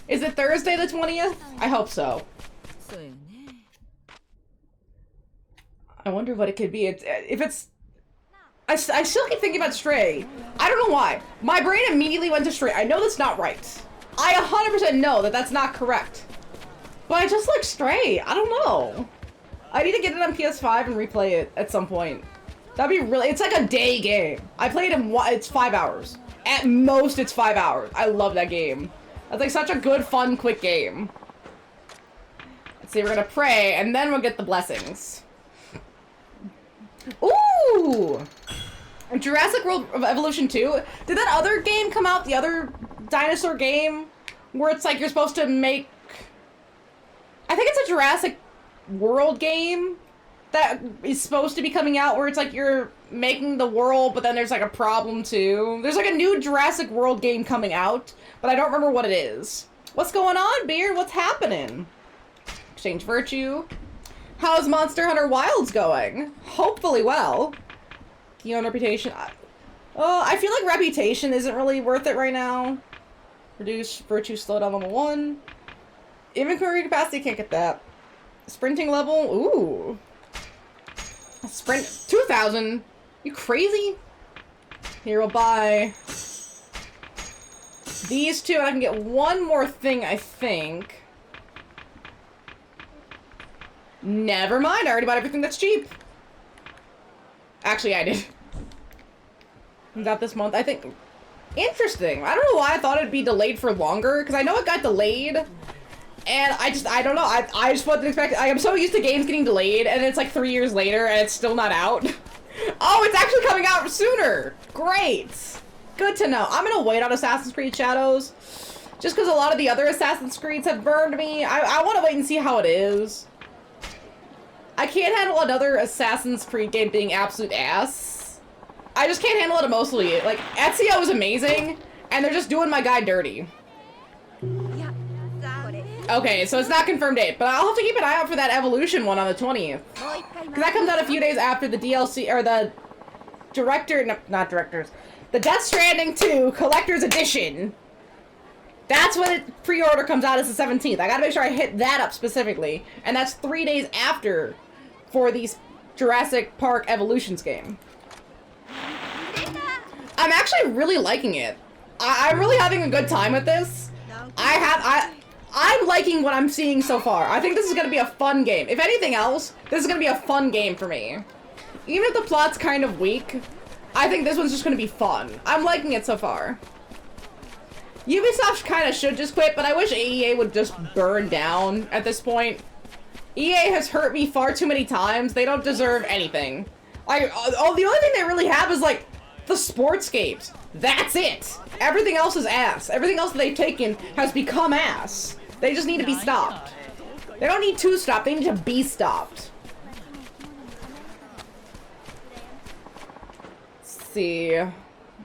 Is it Thursday the 20th? I hope so. I wonder what it could be. I still keep thinking about Stray. I don't know why. My brain immediately went to Stray. I know that's not right. I 100% know that that's not correct. But I just like Stray. I don't know. I need to get it on PS5 and replay it at some point. That'd be really... It's like a day game. I played it in... It's 5 hours. At most, it's 5 hours. I love that game. That's like such a good, fun, quick game. Let's see, we're gonna pray, and then we'll get the blessings. Ooh! Jurassic World Evolution 2? Did that other game come out? The other dinosaur game? Where it's like you're supposed to make... I think it's a Jurassic World game that is supposed to be coming out where it's like you're making the world, but then there's like a problem too. There's like a new Jurassic World game coming out, but I don't remember what it is. What's going on, Beard? What's happening? Exchange Virtue. How's Monster Hunter Wilds going? Hopefully well. Keon Reputation. I feel like Reputation isn't really worth it right now. Reduce Virtue Slowdown level 1. Inventory capacity, can't get that. Sprinting level, ooh. Sprint, 2,000. You crazy? Here, we'll buy these two, and I can get one more thing, I think. Never mind, I already bought everything that's cheap. Actually, I did. Got this month, I think. Interesting. I don't know why I thought it'd be delayed for longer, because I know it got delayed. And I don't know, I just wasn't expecting, I'm so used to games getting delayed, and it's like 3 years later, and it's still not out. Oh, it's actually coming out sooner! Great! Good to know. I'm gonna wait on Assassin's Creed Shadows, just because a lot of the other Assassin's Creeds have burned me. I want to wait and see how it is. I can't handle another Assassin's Creed game being absolute ass. I just can't handle it emotionally. Like, Ezio is amazing, and they're just doing my guy dirty. Okay, so it's not confirmed date, but I'll have to keep an eye out for that Evolution one on the 20th. Because that comes out a few days after the DLC, or the not directors, the Death Stranding 2 Collector's Edition. That's when it pre-order comes out, is the 17th. I gotta make sure I hit that up specifically. And that's 3 days after for the Jurassic Park Evolutions game. I'm actually really liking it. I'm really having a good time with this. I'm liking what I'm seeing so far. I think this is going to be a fun game. If anything else, this is going to be a fun game for me. Even if the plot's kind of weak, I think this one's just going to be fun. I'm liking it so far. Ubisoft kind of should just quit, but I wish EA would just burn down at this point. EA has hurt me far too many times. They don't deserve anything. The only thing they really have is, like, the sportscapes. That's it. Everything else is ass. Everything else that they've taken has become ass. They just need to be stopped. They don't need to stop, they need to be stopped. Let's see.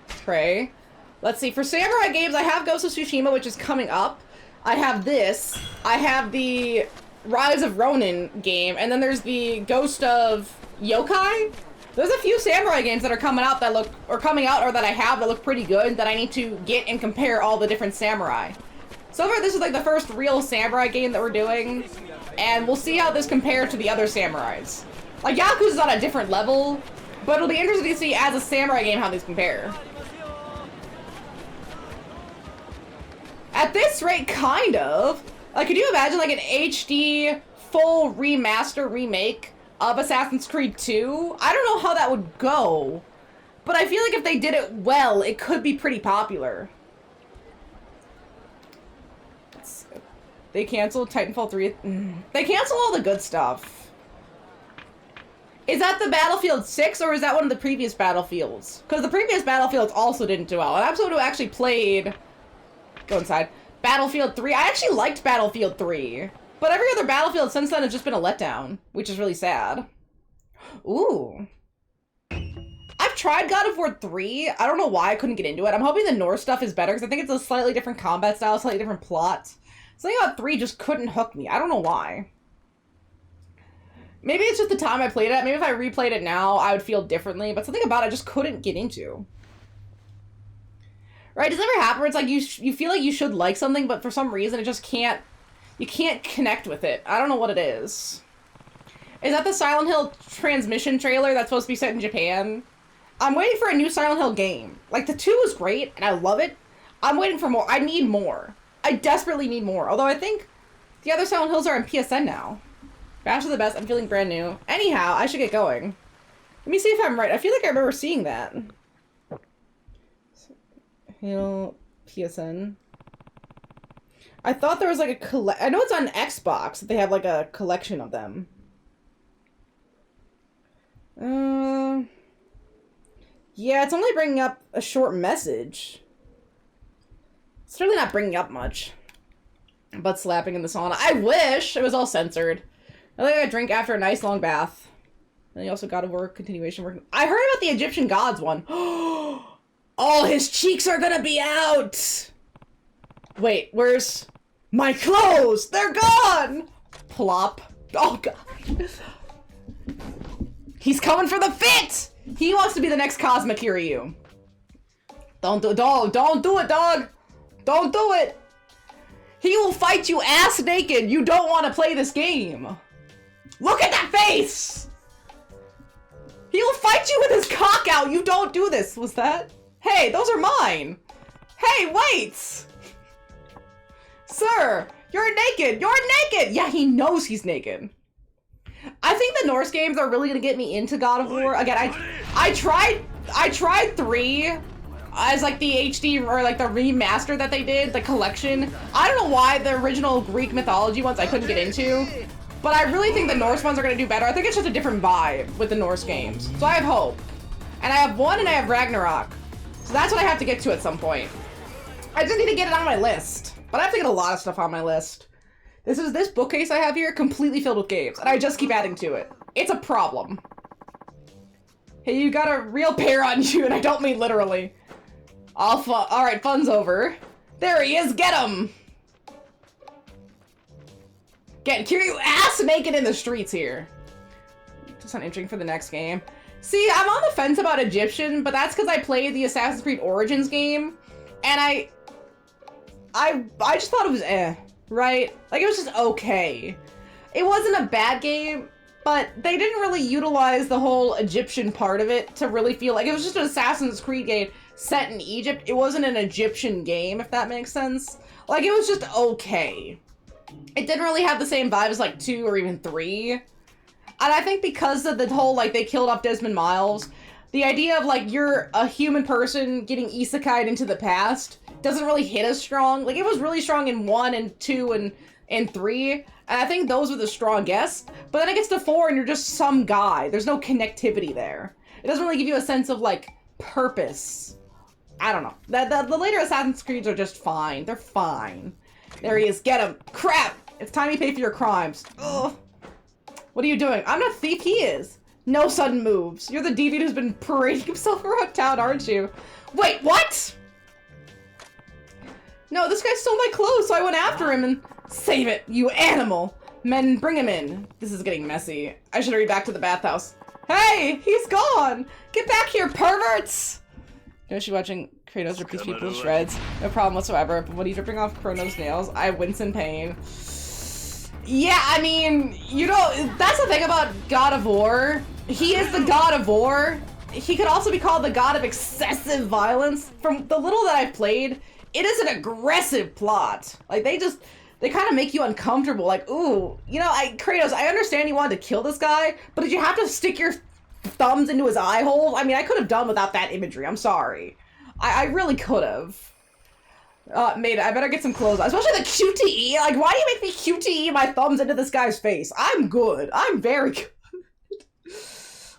Pray. Let's see, for Samurai games, I have Ghost of Tsushima, which is coming up. I have this. I have the Rise of Ronin game, and then there's the Ghost of Yokai. There's a few Samurai games that are coming out that look, or coming out, or that I have that look pretty good, that I need to get and compare all the different Samurai. So far, this is like the first real Samurai game that we're doing, and we'll see how this compares to the other samurais. Like, Yakuza's on a different level, but it'll be interesting to see as a samurai game how these compare. At this rate, kind of. Like, could you imagine like an HD full remaster remake of Assassin's Creed 2? I don't know how that would go, but I feel like if they did it well, it could be pretty popular. They canceled Titanfall 3. They canceled all the good stuff. Is that the Battlefield 6 or is that one of the previous Battlefields? Because the previous Battlefields also didn't do well. And I'm someone who actually played... Go inside. Battlefield 3. I actually liked Battlefield 3. But every other Battlefield since then has just been a letdown. Which is really sad. Ooh. I've tried God of War 3. I don't know why I couldn't get into it. I'm hoping the Norse stuff is better because I think it's a slightly different combat style, slightly different plot. Something about 3 just couldn't hook me. I don't know why. Maybe it's just the time I played it. Maybe if I replayed it now, I would feel differently. But something about it I just couldn't get into. Right? Does it ever happen where it's like you feel like you should like something, but for some reason it just can't... You can't connect with it. I don't know what it is. Is that the Silent Hill transmission trailer that's supposed to be set in Japan? I'm waiting for a new Silent Hill game. Like, the 2 was great, and I love it. I'm waiting for more. I need more. I desperately need more. Although I think the other Silent Hills are on PSN now. Bash is the best. I'm feeling brand new. Anyhow, I should get going. Let me see if I'm right. I feel like I remember seeing that. Hill PSN. I thought there was like a I know it's on Xbox that they have like a collection of them. Yeah, it's only bringing up a short message. It's really not bringing up much. But slapping in the sauna. I wish it was all censored. I think I drink after a nice long bath. And you also got to work, continuation work. I heard about the Egyptian gods one. Oh, his cheeks are gonna be out! Wait, where's my clothes? They're gone! Plop. Oh, God. He's coming for the fit! He wants to be the next Cosmic Kiryu. Don't do it, dog. Don't do it, dog. Don't do it. He will fight you ass naked. You don't want to play this game. Look at that face! He will fight you with his cock out. You don't do this. Was that? Hey, those are mine. Hey, wait. Sir, you're naked. You're naked. Yeah, he knows he's naked. I think the Norse games are really gonna get me into God of War. Again, I tried 3 as like the HD or like the remaster that they did, the collection. I don't know why the original Greek mythology ones I couldn't get into, but I really think the Norse ones are gonna do better. I think it's just a different vibe with the Norse games. So I have hope. And I have 1 and I have Ragnarok. So that's what I have to get to at some point. I just need to get it on my list. But I have to get a lot of stuff on my list. This bookcase I have here completely filled with games, and I just keep adding to it. It's a problem. Hey, you got a real pair on you, and I don't mean literally. Alright, fun's over. There he is, get him! Getting Kiryu ass naked in the streets here. Just not interesting for the next game. See, I'm on the fence about Egyptian, but that's because I played the Assassin's Creed Origins game, and I just thought it was right? Like, it was just okay. It wasn't a bad game, but they didn't really utilize the whole Egyptian part of it to really feel like it was just an Assassin's Creed game set in Egypt. It wasn't an Egyptian game, if that makes sense. Like, it was just okay. It didn't really have the same vibe as, like, 2 or even 3. And I think because of the whole, like, they killed off Desmond Miles, the idea of, like, you're a human person getting isekai'd into the past doesn't really hit as strong. Like, it was really strong in 1 and 2 and 3, and I think those were the strongest. But then it gets to 4 and you're just some guy. There's no connectivity there. It doesn't really give you a sense of, like, purpose. I don't know. The later Assassin's Creeds are just fine. They're fine. There he is. Get him. Crap! It's time you pay for your crimes. Ugh. What are you doing? I'm not a thief. He is. No sudden moves. You're the deviant who's been parading himself around town, aren't you? Wait, what? No, this guy stole my clothes, so I went after him and... Save it, you animal! Men, bring him in. This is getting messy. I should hurry back to the bathhouse. Hey, he's gone! Get back here, perverts! Is she watching Kratos rip these people to shreds? No problem whatsoever, but when he's ripping off Chronos' nails, I wince in pain. Yeah, I mean, you know, that's the thing about God of War. He is the God of War. He could also be called the God of excessive violence. From the little that I've played, it is an aggressive plot. Like, they kind of make you uncomfortable. Like, ooh, you know, Kratos, I understand you wanted to kill this guy, but did you have to stick your thumbs into his eye hole? I mean, I could have done without that imagery. I'm sorry. I really could have. Mate, I better get some clothes on. Especially the QTE. Like, why do you make me QTE my thumbs into this guy's face? I'm good. I'm very good.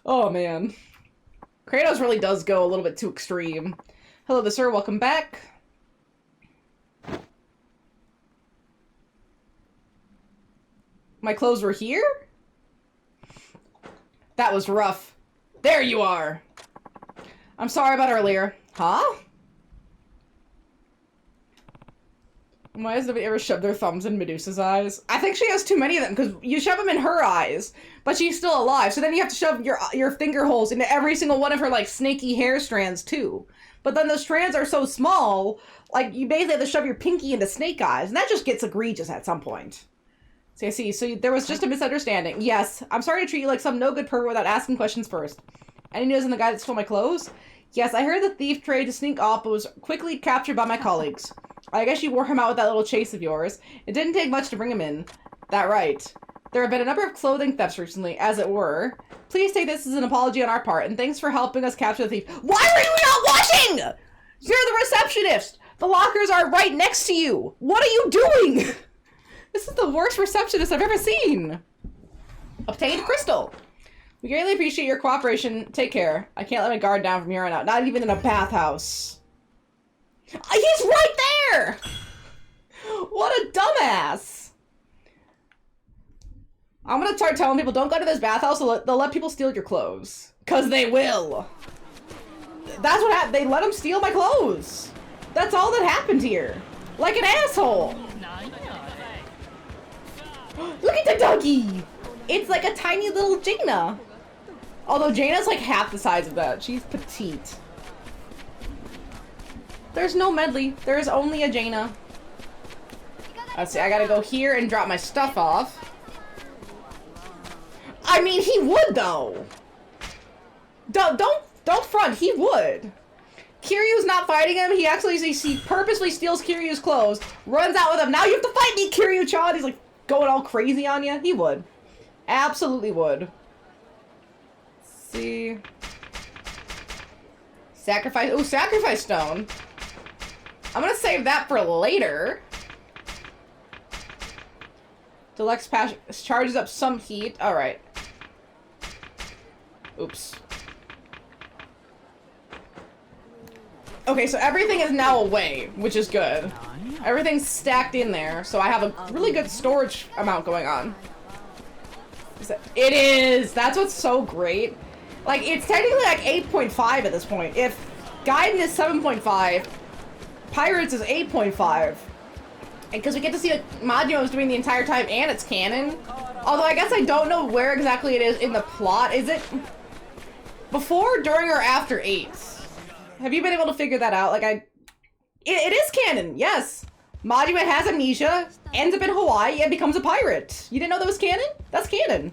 Oh, man. Kratos really does go a little bit too extreme. Hello there, sir. Welcome back. My clothes were here? That was rough. There you are. I'm sorry about earlier. Huh? Why has nobody ever shoved their thumbs in Medusa's eyes? I think she has too many of them, because you shove them in her eyes, but she's still alive, so then you have to shove your finger holes into every single one of her, like, snaky hair strands, too. But then the strands are so small, like, you basically have to shove your pinky into snake eyes, and that just gets egregious at some point. So I see, so there was just a misunderstanding. Yes, I'm sorry to treat you like some no-good pervert without asking questions first. Any news on the guy that stole my clothes? Yes, I heard the thief tried to sneak off, but was quickly captured by my colleagues. I guess you wore him out with that little chase of yours. It didn't take much to bring him in. That right. There have been a number of clothing thefts recently, as it were. Please take this as an apology on our part, and thanks for helping us capture the thief. Why were you not watching? You're the receptionist! The lockers are right next to you! What are you doing? This is the worst receptionist I've ever seen. Obtained crystal. We greatly appreciate your cooperation. Take care. I can't let my guard down from here on out. Not even in a bathhouse. He's right there! What a dumbass! I'm gonna start telling people, don't go to this bathhouse, they'll let people steal your clothes. Cause they will. That's what happened. They let them steal my clothes. That's all that happened here. Like an asshole. Look at the doggy! It's like a tiny little Jaina. Although Jaina's like half the size of that. She's petite. There's no medley. There's only a Jaina. Let's see, I gotta go here and drop my stuff off. I mean, he would though. Don't front, he would. Kiryu's not fighting him. He actually, he purposely steals Kiryu's clothes, runs out with him. Now you have to fight me, Kiryu-chan. He's like going all crazy on you. He would. Absolutely would. Let's see. Sacrifice. Oh, sacrifice stone. I'm gonna save that for later. Deluxe patch charges up some heat. All right. Oops. Okay, so everything is now away, which is good. Everything's stacked in there, so I have a really good storage amount going on. It is! That's what's so great. Like, it's technically like 8.5 at this point. If Gaiden is 7.5, Pirates is 8.5. Because we get to see what Majima is doing the entire time, and it's canon. Although I guess I don't know where exactly it is in the plot. Is it before, during, or after 8? Have you been able to figure that out? Like, it is canon, yes. Majima has amnesia, ends up in Hawaii, and becomes a pirate. You didn't know that was canon? That's canon.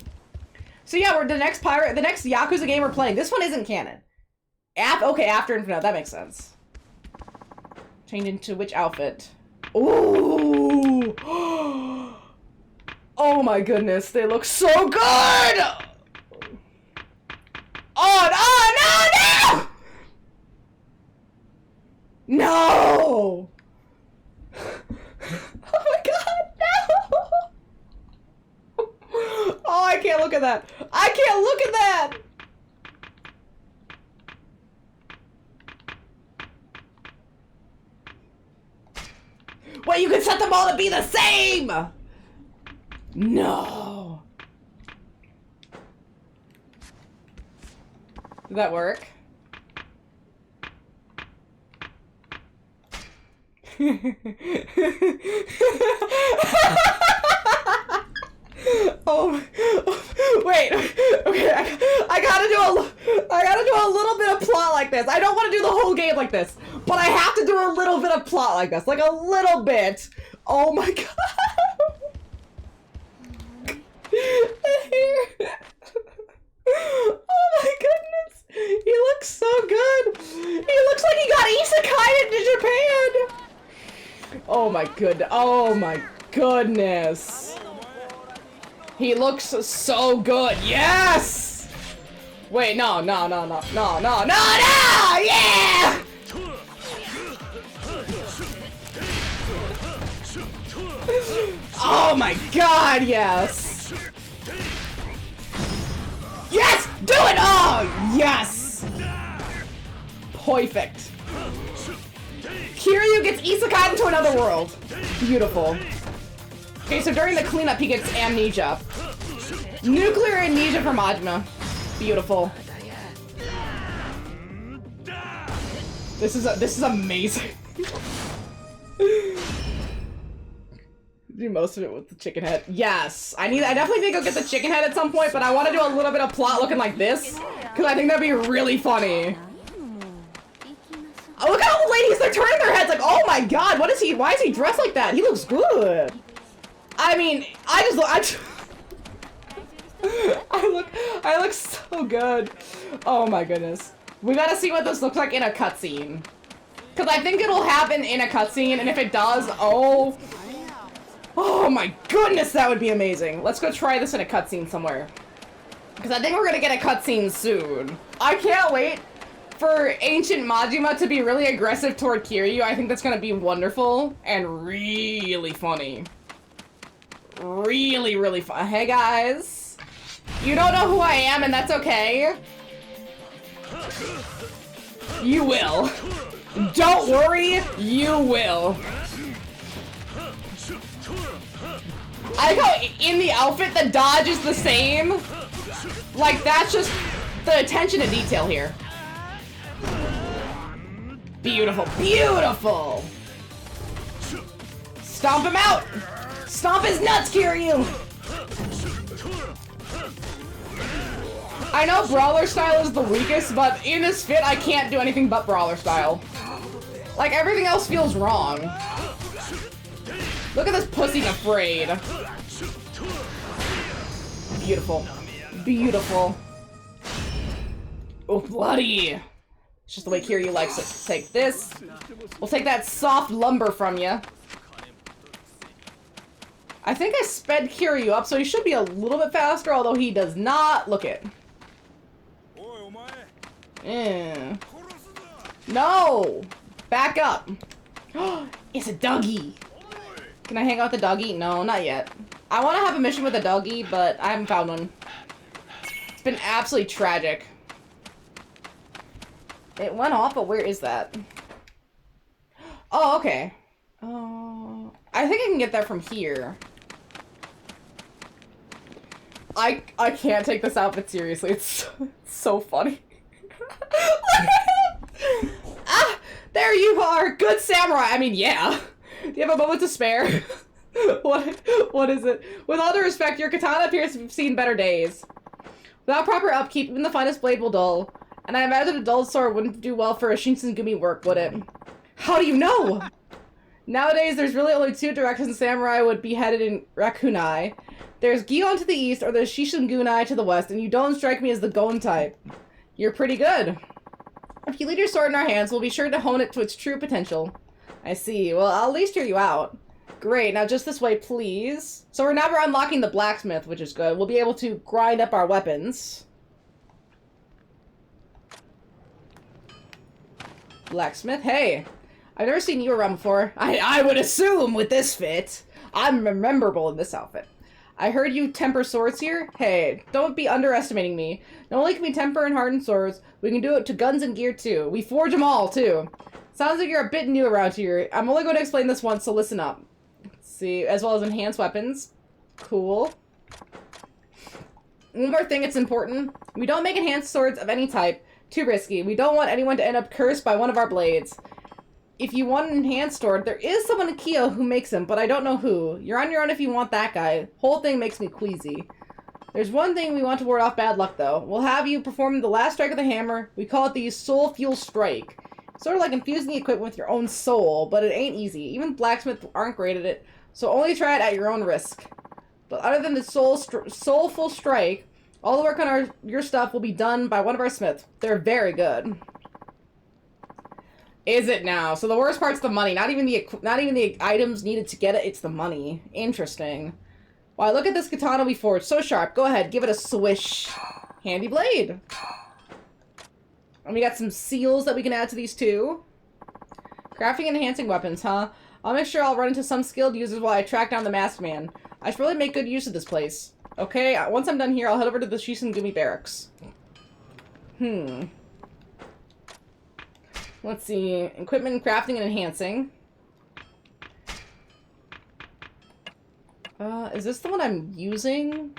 So yeah, the next Yakuza game we're playing. This one isn't canon. Okay, after Infinite, that makes sense. Change into which outfit? Ooh! Oh my goodness, they look so good! Oh, no, no, no! No! Oh my god, no! Oh, I can't look at that. I can't look at that! Wait, you can set them all to be the same! No. Did that work? Oh, wait. Okay, I gotta do a little bit of plot like this. I don't want to do the whole game like this, but I have to do a little bit of plot like this, like a little bit. Oh my god. Oh my goodness! He looks so good! He looks like he got isekai into Japan! Oh my goodness! He looks so good! Yes! Wait, no! Yeah! Oh my god, yes! Yes! Do it! Oh, yes! Perfect. Kiryu gets isekai into another world. Beautiful. Okay, so during the cleanup, he gets amnesia. Nuclear amnesia from Majima. Beautiful. This is amazing. Do most of it with the chicken head. Yes, I definitely think I'll get the chicken head at some point, but I want to do a little bit of plot looking like this, because I think that'd be really funny. Oh, look at all the ladies, they're turning their heads like, oh my god, why is he dressed like that? He looks good. I mean, I look so good. Oh my goodness. We gotta see what this looks like in a cutscene. Because I think it'll happen in a cutscene, and if it does, oh my goodness, that would be amazing. Let's go try this in a cutscene somewhere. Because I think we're gonna get a cutscene soon. I can't wait for Ancient Majima to be really aggressive toward Kiryu. I think that's gonna be wonderful and really funny. Really, really fun. Hey guys. You don't know who I am, and that's okay. You will. Don't worry, you will. I like how in the outfit, the dodge is the same. Like, that's just the attention to detail here. Beautiful, beautiful. Stomp him out. Stomp his nuts, Kiryu. I know Brawler style is the weakest, but in this fit, I can't do anything but Brawler style. Like, everything else feels wrong. Look at this pussy afraid. Beautiful. Beautiful. Oh, bloody. It's just the way Kiryu likes it. Take this. We'll take that soft lumber from you. I think I sped Kiryu up, so he should be a little bit faster, although he does not. Look it. Yeah. No! Back up. It's a doggy. Can I hang out with the doggy? No, not yet. I want to have a mission with a doggy, but I haven't found one. It's been absolutely tragic. It went off, but where is that? Oh, okay. I think I can get that from here. I can't take this outfit seriously. It's so funny. Ah, there you are. Good samurai. I mean, yeah. Do you have a moment to spare? What is it? With all due respect, your katana appears to have seen better days. Without proper upkeep, even the finest blade will dull. And I imagine a dull sword wouldn't do well for a Shinsengumi work, would it? How do you know? Nowadays, there's really only two directions samurai would be headed in Rakunai. There's Gion to the east, or there's Shishigunai to the west, and you don't strike me as the Gon type. You're pretty good. If you leave your sword in our hands, we'll be sure to hone it to its true potential. I see. Well, I'll at least hear you out. Great. Now just this way, please. So we're unlocking the blacksmith, which is good. We'll be able to grind up our weapons. Blacksmith, hey. I've never seen you around before. I would assume with this fit. I'm memorable in this outfit. I heard you temper swords here? Hey, don't be underestimating me. Not only can we temper and harden swords, we can do it to guns and gear too. We forge them all too. Sounds like you're a bit new around here. I'm only going to explain this once, so listen up. Let's see, as well as enhanced weapons. Cool. One more thing, it's important. We don't make enhanced swords of any type. Too risky. We don't want anyone to end up cursed by one of our blades. If you want an enhanced sword, there is someone in Kyo who makes them, but I don't know who. You're on your own if you want that guy. Whole thing makes me queasy. There's one thing we want to ward off bad luck, though. We'll have you perform the last strike of the hammer. We call it the Soul Fuel Strike. Sort of like infusing the equipment with your own soul, but it ain't easy. Even blacksmiths aren't great at it, so only try it at your own risk. But other than the soulful strike, all the work on your stuff will be done by one of our smiths. They're very good. Is it now? So the worst part's the money. Not even the items needed to get it. It's the money. Interesting. Wow, look at this katana we forged. So sharp. Go ahead, give it a swish. Handy blade. And we got some seals that we can add to these too. Crafting and enhancing weapons, huh? I'll make sure I'll run into some skilled users while I track down the masked man. I should really make good use of this place. Okay, once I'm done here, I'll head over to the Shisengumi barracks. Let's see. Equipment, crafting, and enhancing. Is this the one I'm using?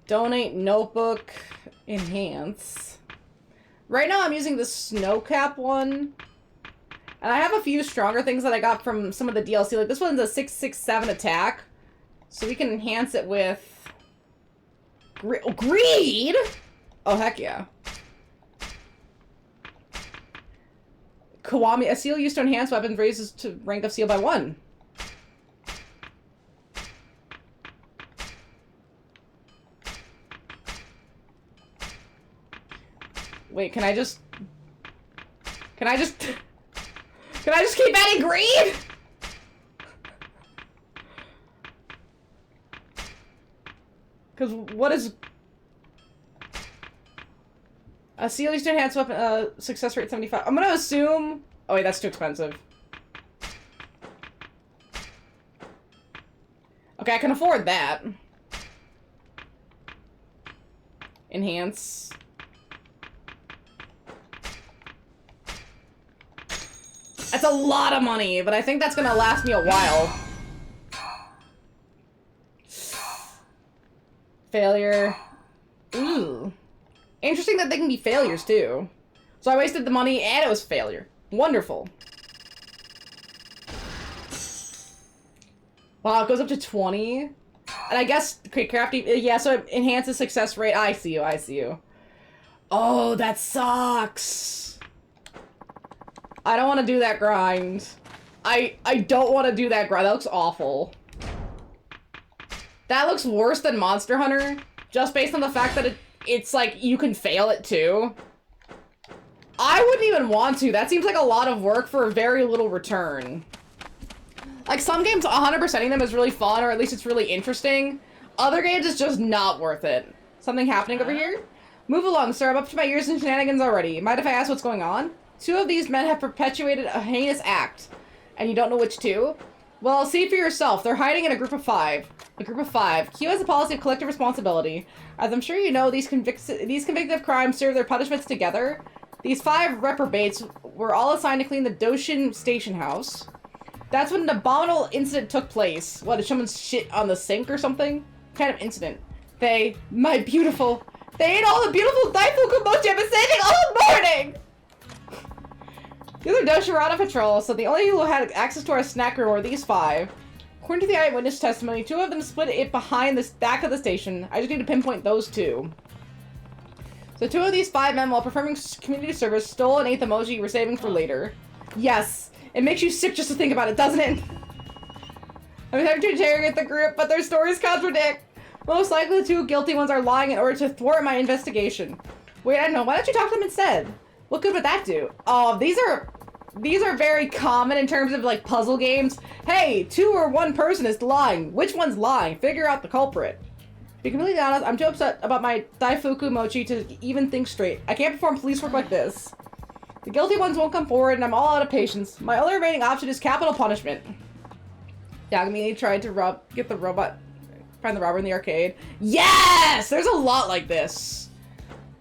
Donate, notebook, enhance. Right now I'm using the snowcap one. And I have a few stronger things that I got from some of the DLC. Like this one's a 667 attack. So we can enhance it with... Greed? Oh, heck yeah. Kiwami, a seal used to enhance weapons raises to rank of seal by 1. Wait, can I just keep adding greed? Because what is... A seal used to enhance weapon, success rate 75. I'm gonna assume... Oh wait, that's too expensive. Okay, I can afford that. Enhance. That's a lot of money, but I think that's gonna last me a while. Failure. Ooh. Interesting that they can be failures, too. So I wasted the money, and it was failure. Wonderful. Wow, it goes up to 20. And I guess, okay, crafty, yeah, so it enhances success rate. I see you, I see you. Oh, that sucks. I don't want to do that grind. I don't want to do that grind. That looks awful. That looks worse than Monster Hunter, just based on the fact that it's like, you can fail it too. I wouldn't even want to. That seems like a lot of work for a very little return. Like, some games, 100%ing them is really fun, or at least it's really interesting. Other games, it's just not worth it. Something happening over here? Move along, sir. I'm up to my ears in shenanigans already. Mind if I ask what's going on? 2 of these men have perpetuated a heinous act. And you don't know which 2? Well, see for yourself. They're hiding in a group of 5. A group of 5. Q has a policy of collective responsibility. As I'm sure you know, these convicted of crimes serve their punishments together. These 5 reprobates were all assigned to clean the Doshin station house. That's when an abominable incident took place. What, did someone shit on the sink or something? What kind of incident? They ate all the beautiful Daifuku mochi I've been saving all morning! The other Doshin were on a patrol, so the only people who had access to our snack room were these 5. According to the eyewitness testimony, 2 of them split it behind the back of the station. I just need to pinpoint those 2. So 2 of these 5 men, while performing community service, stole and ate the emoji you were saving for later. Yes, it makes you sick just to think about it, doesn't it? I'm attempting to interrogate the group, but their stories contradict. Most likely the 2 guilty ones are lying in order to thwart my investigation. Wait, I don't know. Why don't you talk to them instead? What good would that do? Oh, these are very common in terms of, like, puzzle games. Hey, 2 or 1 person is lying. Which one's lying? Figure out the culprit. To be completely honest, I'm too upset about my Daifuku mochi to even think straight. I can't perform police work like this. The guilty ones won't come forward, and I'm all out of patience. My only remaining option is capital punishment. Yagami tried to find the robber in the arcade. Yes! There's a lot like this.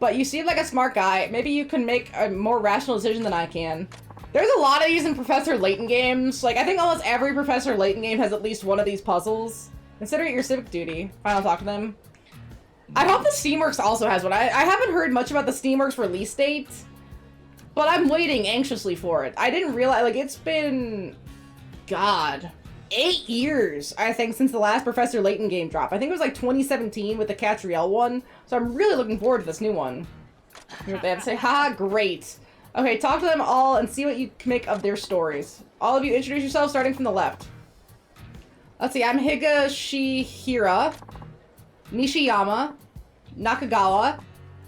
But you seem like a smart guy. Maybe you can make a more rational decision than I can. There's a lot of these in Professor Layton games. Like, I think almost every Professor Layton game has at least one of these puzzles. Consider it your civic duty. Final talk to them. I hope the Steamworks also has one. I haven't heard much about the Steamworks release date, but I'm waiting anxiously for it. I didn't realize, like, it's been, God, 8 years, I think, since the last Professor Layton game dropped. I think it was like 2017 with the Catriel one, so I'm really looking forward to this new one. Hear what they have to say. Haha, great. Okay, talk to them all and see what you can make of their stories. All of you introduce yourselves, starting from the left. Let's see, I'm Higashihira, Nishiyama, Nakagawa,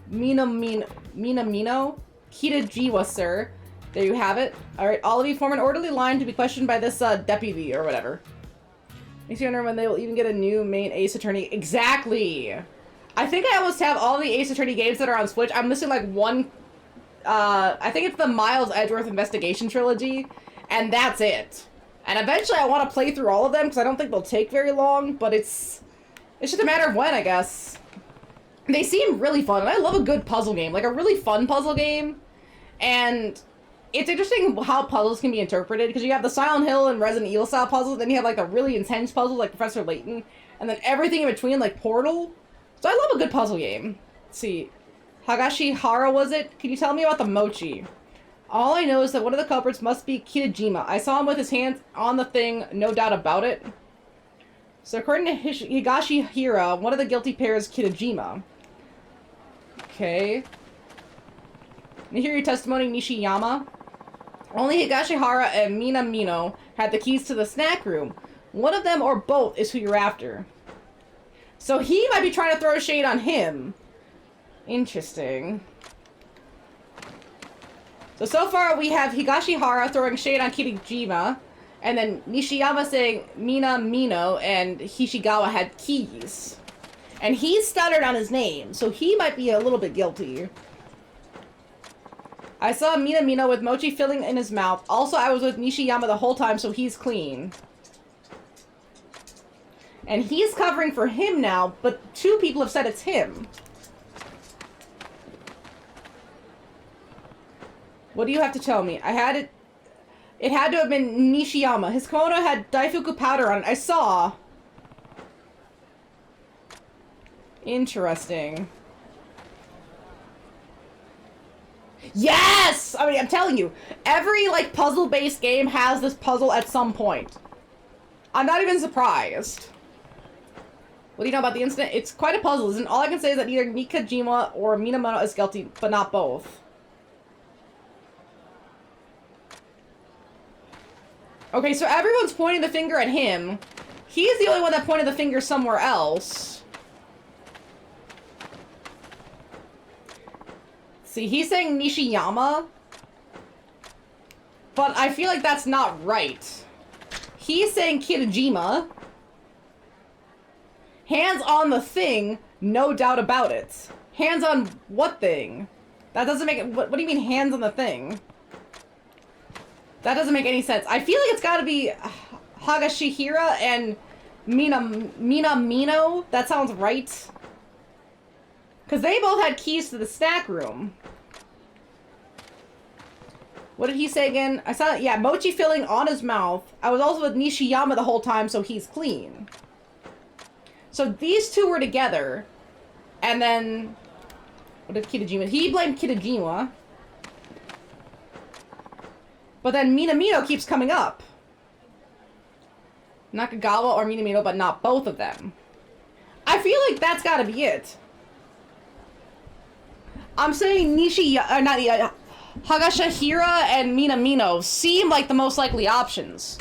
Minamino, Kitajiwa, sir. There you have it. Alright, all of you form an orderly line to be questioned by this deputy or whatever. Makes you wonder when they will even get a new main Ace Attorney. Exactly! I think I almost have all the Ace Attorney games that are on Switch. I'm missing like one, I think it's the Miles Edgeworth Investigation Trilogy, and that's it. And eventually I want to play through all of them, because I don't think they'll take very long, but it's just a matter of when, I guess. They seem really fun, and I love a good puzzle game, like a really fun puzzle game. And it's interesting how puzzles can be interpreted, because you have the Silent Hill and Resident Evil style puzzles, then you have like the really intense puzzles like Professor Layton, and then everything in between like Portal. So I love a good puzzle game. Let's see. Higashihara, was it? Can you tell me about the mochi? All I know is that one of the culprits must be Kitajima. I saw him with his hands on the thing, no doubt about it. So according to Higashihira, one of the guilty pair is Kitajima. Okay. Let me hear your testimony, Nishiyama. Only Higashihara and Minamino had the keys to the snack room. One of them or both is who you're after. So he might be trying to throw shade on him. Interesting. So far we have Higashihara throwing shade on Kitajima, and then Nishiyama saying Minamino and Hishigawa had keys. And he stuttered on his name, so he might be a little bit guilty. I saw Minamino with mochi filling in his mouth. Also, I was with Nishiyama the whole time, so he's clean. And he's covering for him now, but two people have said it's him. What do you have to tell me? It had to have been Nishiyama. His kimono had Daifuku powder on it. I saw. Interesting. Yes! I mean, I'm telling you, every, like, puzzle-based game has this puzzle at some point. I'm not even surprised. What do you know about the incident? It's quite a puzzle, isn't it? All I can say is that either Nikajima or Minamoto is guilty, but not both. Okay, so everyone's pointing the finger at him. He's the only one that pointed the finger somewhere else. See, he's saying Nishiyama. But I feel like that's not right. He's saying Kitajima. Hands on the thing, no doubt about it. Hands on what thing? That doesn't make it... What do you mean, hands on the thing? That doesn't make any sense. I feel like it's gotta be Higashihira and Minamino. That sounds right. Because they both had keys to the snack room. What did he say again? I saw, yeah, mochi filling on his mouth. I was also with Nishiyama the whole time, so he's clean. So these two were together. And then... What did Kitajima... He blamed Kitajima. But then Minamino keeps coming up. Nakagawa or Minamino, but not both of them. I feel like that's gotta be it. I'm saying Higashihira and Minamino seem like the most likely options.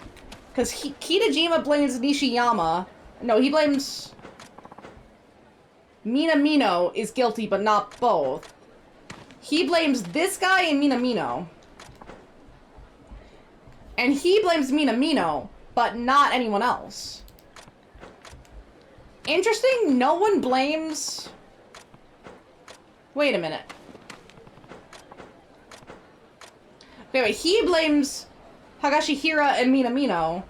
Because Kitajima blames Nishiyama. No, he blames... Minamino is guilty, but not both. He blames this guy and Minamino. And he blames Minamino, but not anyone else. Interesting, no one blames... Wait a minute. Wait, he blames Higashihira and Minamino.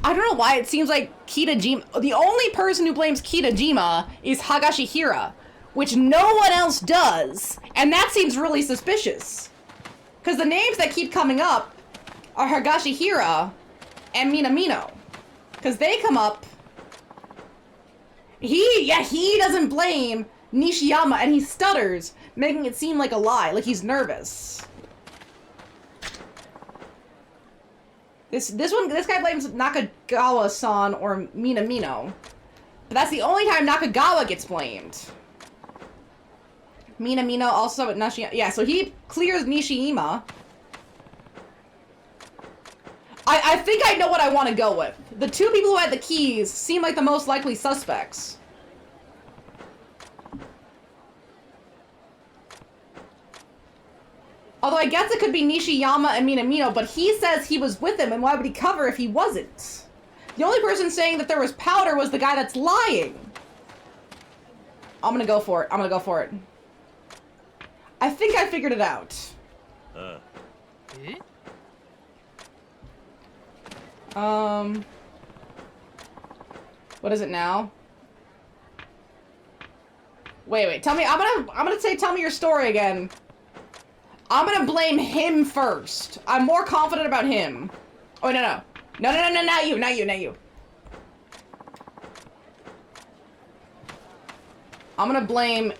I don't know why it seems like Kitajima... The only person who blames Kitajima is Higashihira, which no one else does. And that seems really suspicious. Because the names that keep coming up are Higashihira and Minamino. Because they come up... He doesn't blame Nishiyama, and he stutters, making it seem like a lie, like he's nervous. This guy blames Nakagawa-san or Minamino. But that's the only time Nakagawa gets blamed. Minamino also Nishiyama. Yeah, so he clears Nishiyama. I think I know what I want to go with. The two people who had the keys seem like the most likely suspects. Although I guess it could be Nishiyama and Minamino, but he says he was with him, and why would he cover if he wasn't? The only person saying that there was powder was the guy that's lying. I'm gonna go for it. I'm gonna go for it. I think I figured it out. What is it now? Wait, tell me, I'm gonna say tell me your story again. I'm gonna blame him first. I'm more confident about him. Oh, no, not you. I'm gonna blame,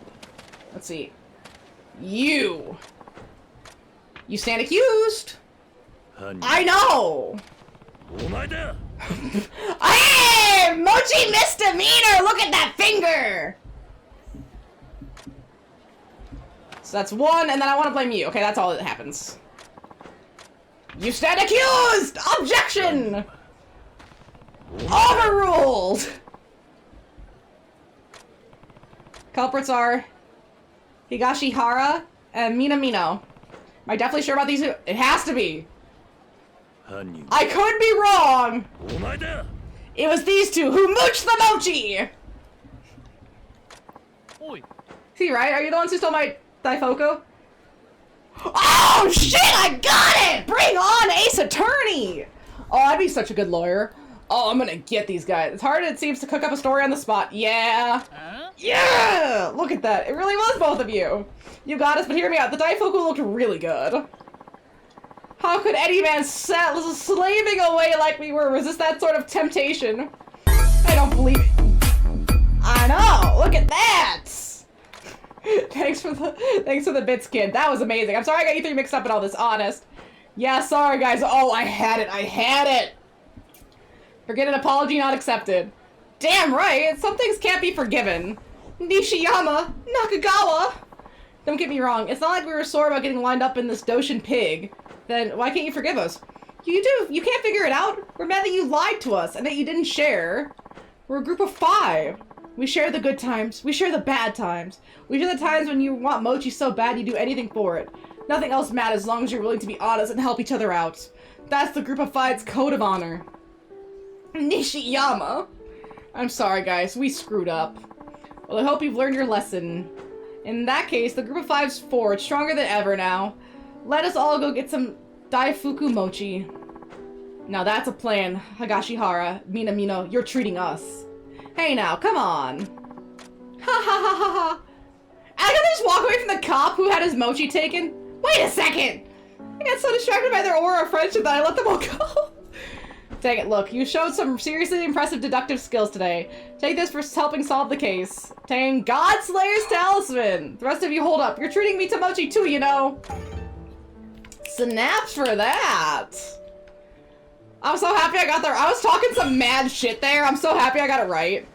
let's see, you. You stand accused. I know. Hey, Mochi misdemeanor, look at that finger. So that's one, and then I want to blame you. Okay, that's all that happens. You stand accused! Objection! Overruled! Culprits are Higashihara and Minamino. Am I definitely sure about these two? It has to be. I could be wrong! It was these two who mooched the mochi! See, right? Are you the ones who stole my Daifoku? Oh shit, I got it! Bring on Ace Attorney! Oh, I'd be such a good lawyer. Oh, I'm gonna get these guys. It's hard, it seems, to cook up a story on the spot. Yeah! Yeah! Look at that. It really was both of you. You got us, but hear me out. The Daifoku looked really good. How could any man slaving away like we were resist that sort of temptation? I don't believe it. I know! Look at that! Thanks for the bits, kid. That was amazing. I'm sorry I got you three mixed up in all this, honest. Yeah, sorry, guys. Oh, I had it. Forget an apology not accepted. Damn right. Some things can't be forgiven. Nishiyama, Nakagawa. Don't get me wrong. It's not like we were sore about getting lined up in this Doshin pig. Then why can't you forgive us? You do. You can't figure it out. We're mad that you lied to us and that you didn't share. We're a group of 5. We share the good times. We share the bad times. We share the times when you want mochi so bad you do anything for it. Nothing else matters as long as you're willing to be honest and help each other out. That's the group of 5's code of honor. Nishiyama. I'm sorry, guys. We screwed up. Well, I hope you've learned your lesson. In that case, the group of 5's forward, stronger than ever now. Let us all go get some Daifuku mochi. Now that's a plan, Higashihara, Minamino. You're treating us. Hey now, come on. Ha ha ha ha ha. I gotta just walk away from the cop who had his mochi taken. Wait a second. I got so distracted by their aura of friendship that I let them all go. Dang it, look, you showed some seriously impressive deductive skills today. Take this for helping solve the case. Obtain Godslayer's talisman. The rest of you hold up. You're treating me to mochi too, you know. Snaps for that. I'm so happy I got there. I was talking some mad shit there. I'm so happy I got it right.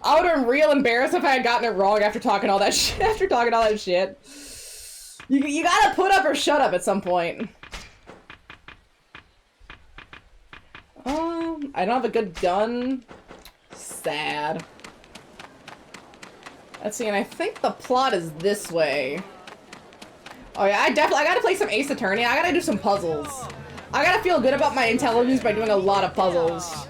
I would have been real embarrassed if I had gotten it wrong after talking all that shit. You gotta put up or shut up at some point. I don't have a good gun. Sad. Let's see, and I think the plot is this way. Oh yeah, I gotta play some Ace Attorney. I gotta do some puzzles. I gotta feel good about my intelligence by doing a lot of puzzles.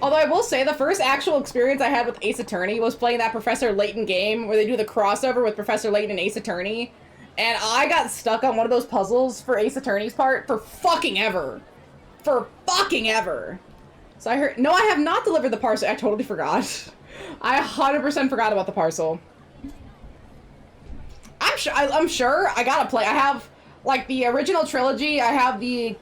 Although I will say, the first actual experience I had with Ace Attorney was playing that Professor Layton game where they do the crossover with Professor Layton and Ace Attorney. And I got stuck on one of those puzzles for Ace Attorney's part for fucking ever. For fucking ever. So I heard- no, I have not delivered the parcel. I totally forgot. I 100% forgot about the parcel. I'm sure I gotta play. I have, like, the original trilogy. I have the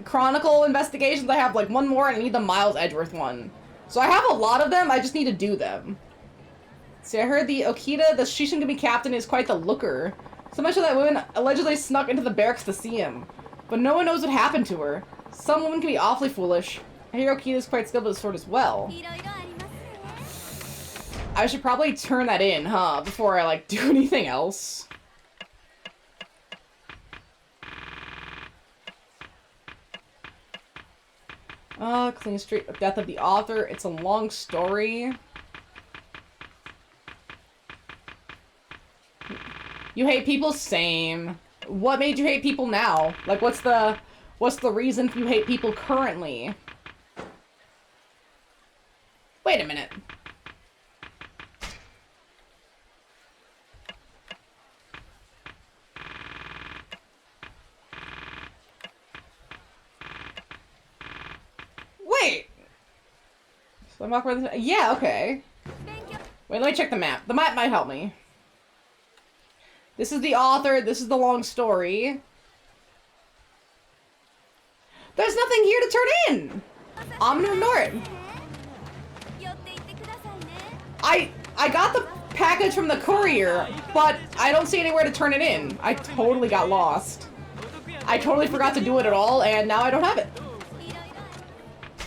Chronicle investigations. I have, like, one more, and I need the Miles Edgeworth one. So I have a lot of them. I just need to do them. See, I heard the Okita, the Shishigami captain, is quite the looker. So much so that women allegedly snuck into the barracks to see him. But no one knows what happened to her. Some women can be awfully foolish. I hear Okita is quite skilled with the sword as well. I should probably turn that in, huh? Before I, like, do anything else. Clean Street, Death of the Author. It's a long story. You hate people? Same. What made you hate people now? Like, what's the reason you hate people currently? Wait a minute. Wait. So I'm walking around this. Yeah, okay. Wait, let me check the map. The map might help me. This is the author. This is the long story. There's nothing here to turn in. I'm gonna ignore it. I got the package from the courier, but I don't see anywhere to turn it in. I totally got lost. I totally forgot to do it at all, and now I don't have it.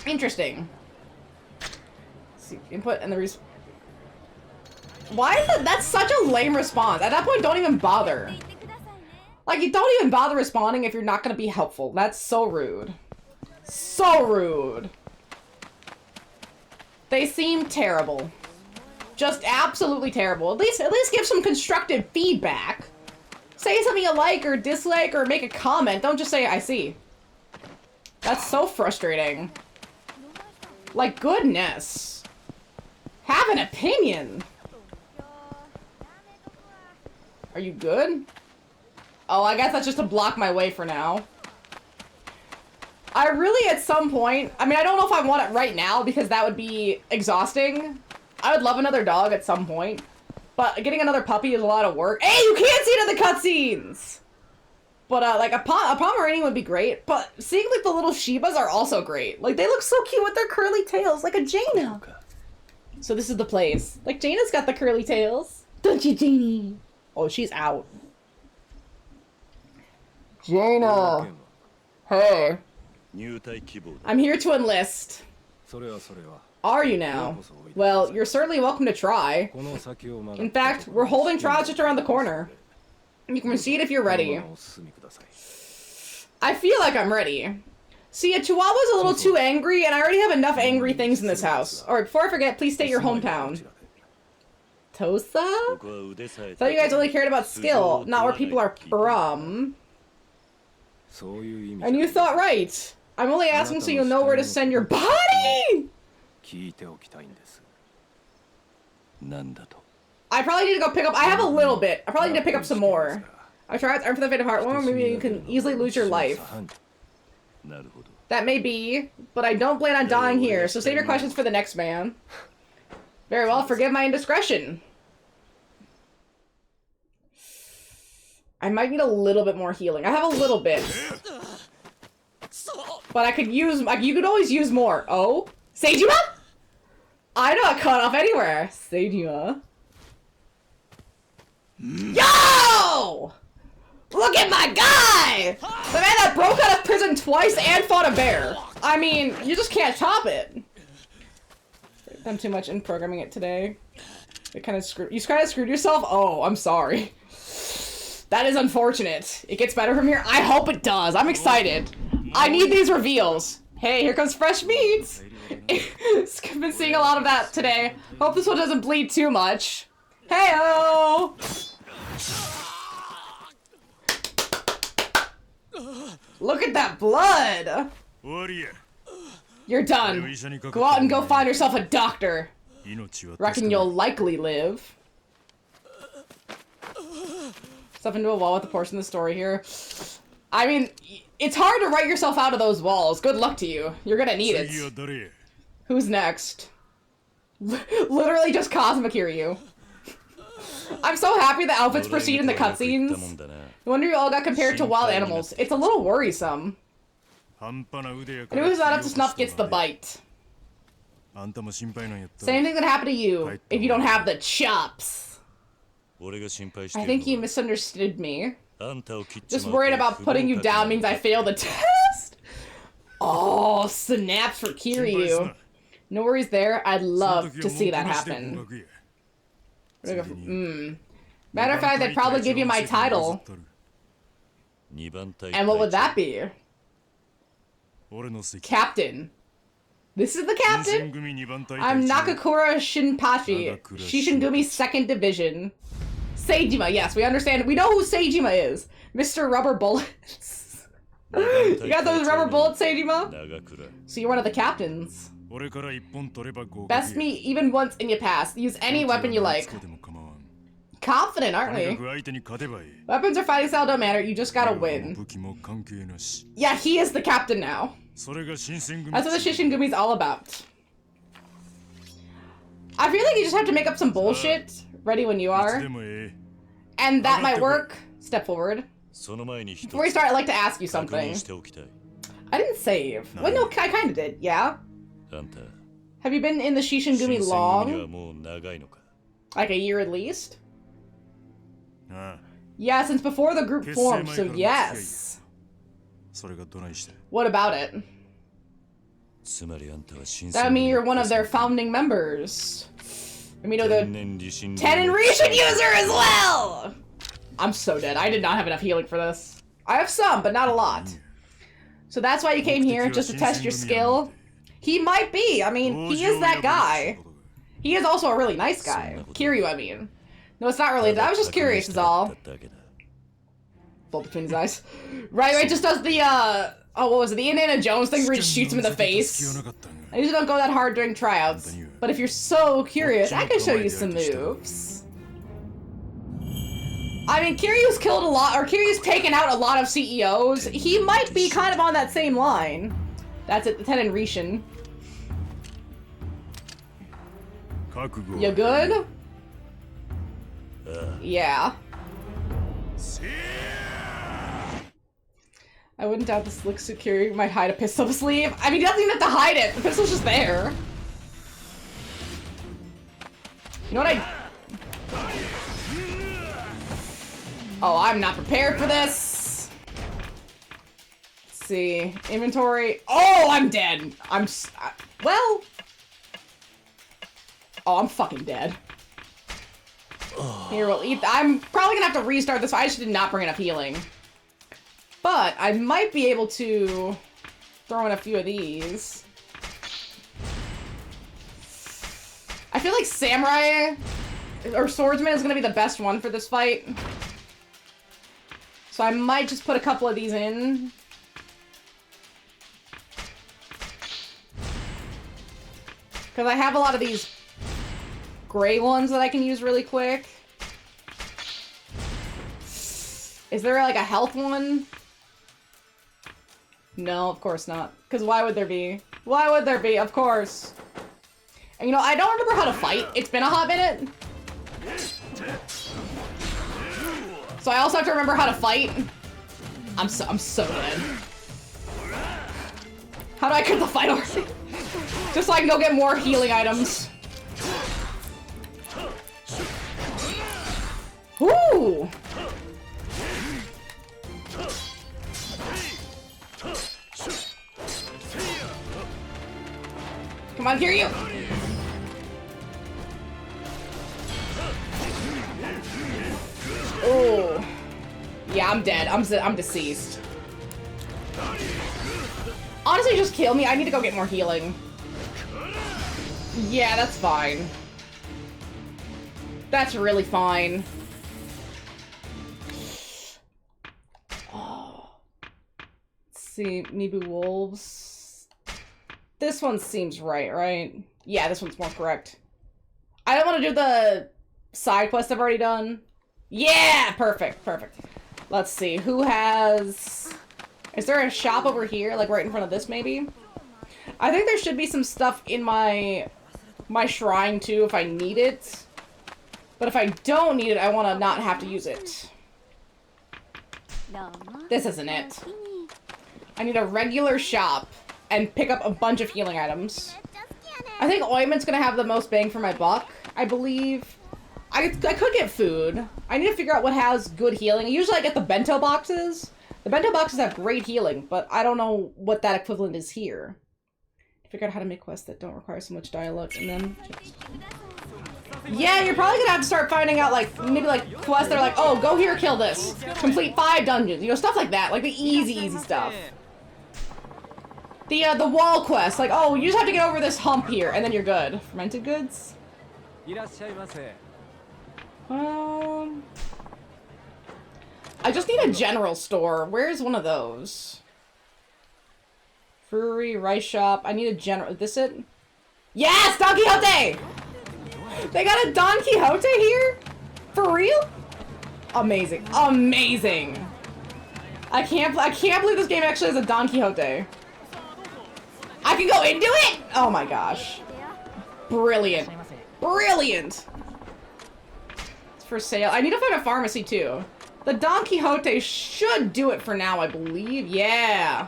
Interesting. Let's see, input and the Why is that's such a lame response? At that point, don't even bother. Like, you don't even bother responding if you're not gonna be helpful. That's so rude. So rude. They seem terrible. Just absolutely terrible. At least give some constructive feedback. Say something you like or dislike or make a comment. Don't just say, I see. That's so frustrating. Like, goodness. Have an opinion. Are you good? Oh, I guess that's just to block my way for now. I really, at some point, I mean, I don't know if I want it right now because that would be exhausting. I would love another dog at some point, but getting another puppy is a lot of work. Hey, you can't see it in the cutscenes! But, like, a Pomeranian would be great, but seeing, like, the little Shibas are also great. Like, they look so cute with their curly tails, like a Jaina. So this is the place. Like, Jaina's got the curly tails. Don't you, Janie? Oh, she's out. Jaina. Hey. I'm here to enlist. Are you now? Well, you're certainly welcome to try. In fact, we're holding trials just around the corner. You can proceed if you're ready. I feel like I'm ready. See, a Chihuahua's a little too angry, and I already have enough angry things in this house. Alright, before I forget, please state your hometown. Tosa? Thought you guys only cared about skill, not where people are from. And you thought right. I'm only asking so you'll know where to send your body! I probably need to go pick up. I have a little bit. I probably need to pick up some more. I tried Arm for the Fate of Heartworm. Maybe you can easily lose your life. That may be, but I don't plan on dying here, so save your questions for the next man. Very well, forgive my indiscretion. I might need a little bit more healing. I have a little bit. But I could use, you could always use more. Oh? Seijima? I not cut off anywhere. Seijima. Yo! Look at my guy! The man that broke out of prison twice and fought a bear. I mean, you just can't top it. I'm too much in programming it today. It kind of screwed. You kind of screwed yourself? Oh, I'm sorry. That is unfortunate. It gets better from here? I hope it does. I'm excited. I need these reveals. Hey, here comes fresh meat. Been seeing a lot of that today. Hope this one doesn't bleed too much. Hey-o! Look at that blood! You're done. Go out and go find yourself a doctor. Reckon you'll likely live. Stuff into a wall with a portion of the story here. I mean, it's hard to write yourself out of those walls. Good luck to you. You're gonna need it. Who's next? Literally just Cosmic Kiryu. I'm so happy the outfits proceed in the cutscenes. No wonder you all got compared to wild animals. It's a little worrisome. Anyone who's not up to snuff gets the bite. Same thing that happened to you, if you don't have the chops. I think you misunderstood me. Just worried about putting you down means I failed the test. Oh, snaps for Kiryu. No worries there. I'd love to see that happen. Matter of fact, they'd probably give you my title. And what would that be? Captain. This is the captain? I'm Nakakura Shinpachi, Shishingumi 2nd Division. Seijima, yes, we understand. We know who Seijima is. Mr. Rubber Bullets. You got those rubber bullets, Seijima? So you're one of the captains. Best me even once in your past. Use any weapon you like. Confident, aren't we? Weapons or fighting style don't matter, you just gotta win. Yeah, he is the captain now. That's what the Shishingumi's all about. I feel like you just have to make up some bullshit. Ready when you are. And that might work. Step forward. Before we start, I'd like to ask you something. I didn't save. Well, no, I kinda did, yeah? Have you been in the Shishingumi long? Like a year at least? Yeah, since before the group formed, so yes. What about it? That would mean you're one of their founding members. I mean, the Tenon Rishin user as well! I'm so dead. I did not have enough healing for this. I have some, but not a lot. So that's why you came here, just to test your skill? He might be. I mean, he is that guy. He is also a really nice guy. Kiryu, I mean. No, it's not related. I was just curious is all. Bolt between his eyes. Right, just does the, oh, what was it? The Indiana Jones thing where he just shoots him in the face. I usually don't go that hard during tryouts. But if you're so curious, I can show you some moves. I mean, Kiryu's killed a lot, or Kiryu's taken out a lot of CEOs. He might be kind of on that same line. That's it, the Tenon Rishin. You good? Yeah. I wouldn't doubt the slick Kiryu might hide a pistol up his sleeve. I mean, he doesn't even have to hide it. The pistol's just there. You know what Oh, I'm not prepared for this. Let's see. Inventory. Oh, I'm dead. Well. Oh, I'm fucking dead. Here, we'll eat. I'm probably gonna have to restart this. I just did not bring enough healing. But I might be able to throw in a few of these. I feel like Samurai or Swordsman is gonna be the best one for this fight. So I might just put a couple of these in. Because I have a lot of these gray ones that I can use really quick. Is there like a health one? No, of course not. Because why would there be? Why would there be? Of course. And you know, I don't remember how to fight. It's been a hot minute. So I also have to remember how to fight. I'm so dead. How do I quit the fight already? Just so I can go get more healing items. Ooh! Come on, Kiryu! Oh. Yeah, I'm dead. I'm deceased. Honestly, just kill me. I need to go get more healing. Yeah, that's fine. That's really fine. Oh. Let's see, Mibu Wolves. This one seems right? Yeah, this one's more correct. I don't want to do the side quest I've already done. Yeah! Perfect. Let's see, who has... Is there a shop over here, like right in front of this, maybe? I think there should be some stuff in my shrine, too, if I need it. But if I don't need it, I want to not have to use it. This isn't it. I need a regular shop and pick up a bunch of healing items. I think ointment's gonna have the most bang for my buck, I believe. I could get food. I need to figure out what has good healing. Usually I get the bento boxes. The bento boxes have great healing, but I don't know what that equivalent is here. Figure out how to make quests that don't require so much dialogue, and then... Yeah, you're probably gonna have to start finding out, like, maybe, like, quests that are like, oh, go here, kill this. Complete 5 dungeons. You know, stuff like that. Like, the easy stuff. The wall quest. Like, oh, you just have to get over this hump here, and then you're good. Fermented goods? I just need a general store. Where's one of those? Brewery, rice shop. I need a general. Is this it? Yes! Don Quixote! They got a Don Quixote here? For real? Amazing. Amazing. I can't believe this game actually has a Don Quixote. I can go into it? Oh my gosh. Brilliant. Brilliant. It's for sale. I need to find a pharmacy too. The Don Quixote should do it for now, I believe. Yeah.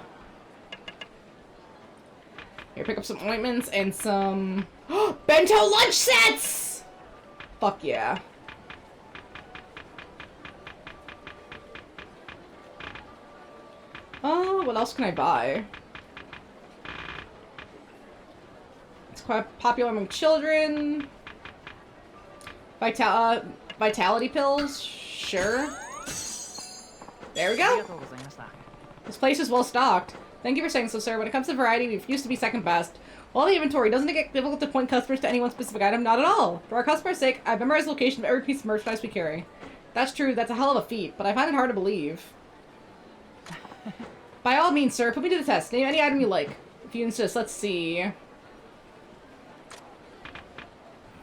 Here, pick up some ointments and some bento lunch sets! Fuck yeah. Oh, what else can I buy? It's quite popular among children. Vitality pills? Sure. There we go. This place is well stocked. Thank you for saying so, sir. When it comes to variety, we used to be second best. While the inventory doesn't get difficult to point customers to any one specific item, not at all. For our customers' sake, I've memorized the location of every piece of merchandise we carry. That's true, that's a hell of a feat, but I find it hard to believe. By all means, sir, put me to the test. Name any item you like. If you insist, let's see.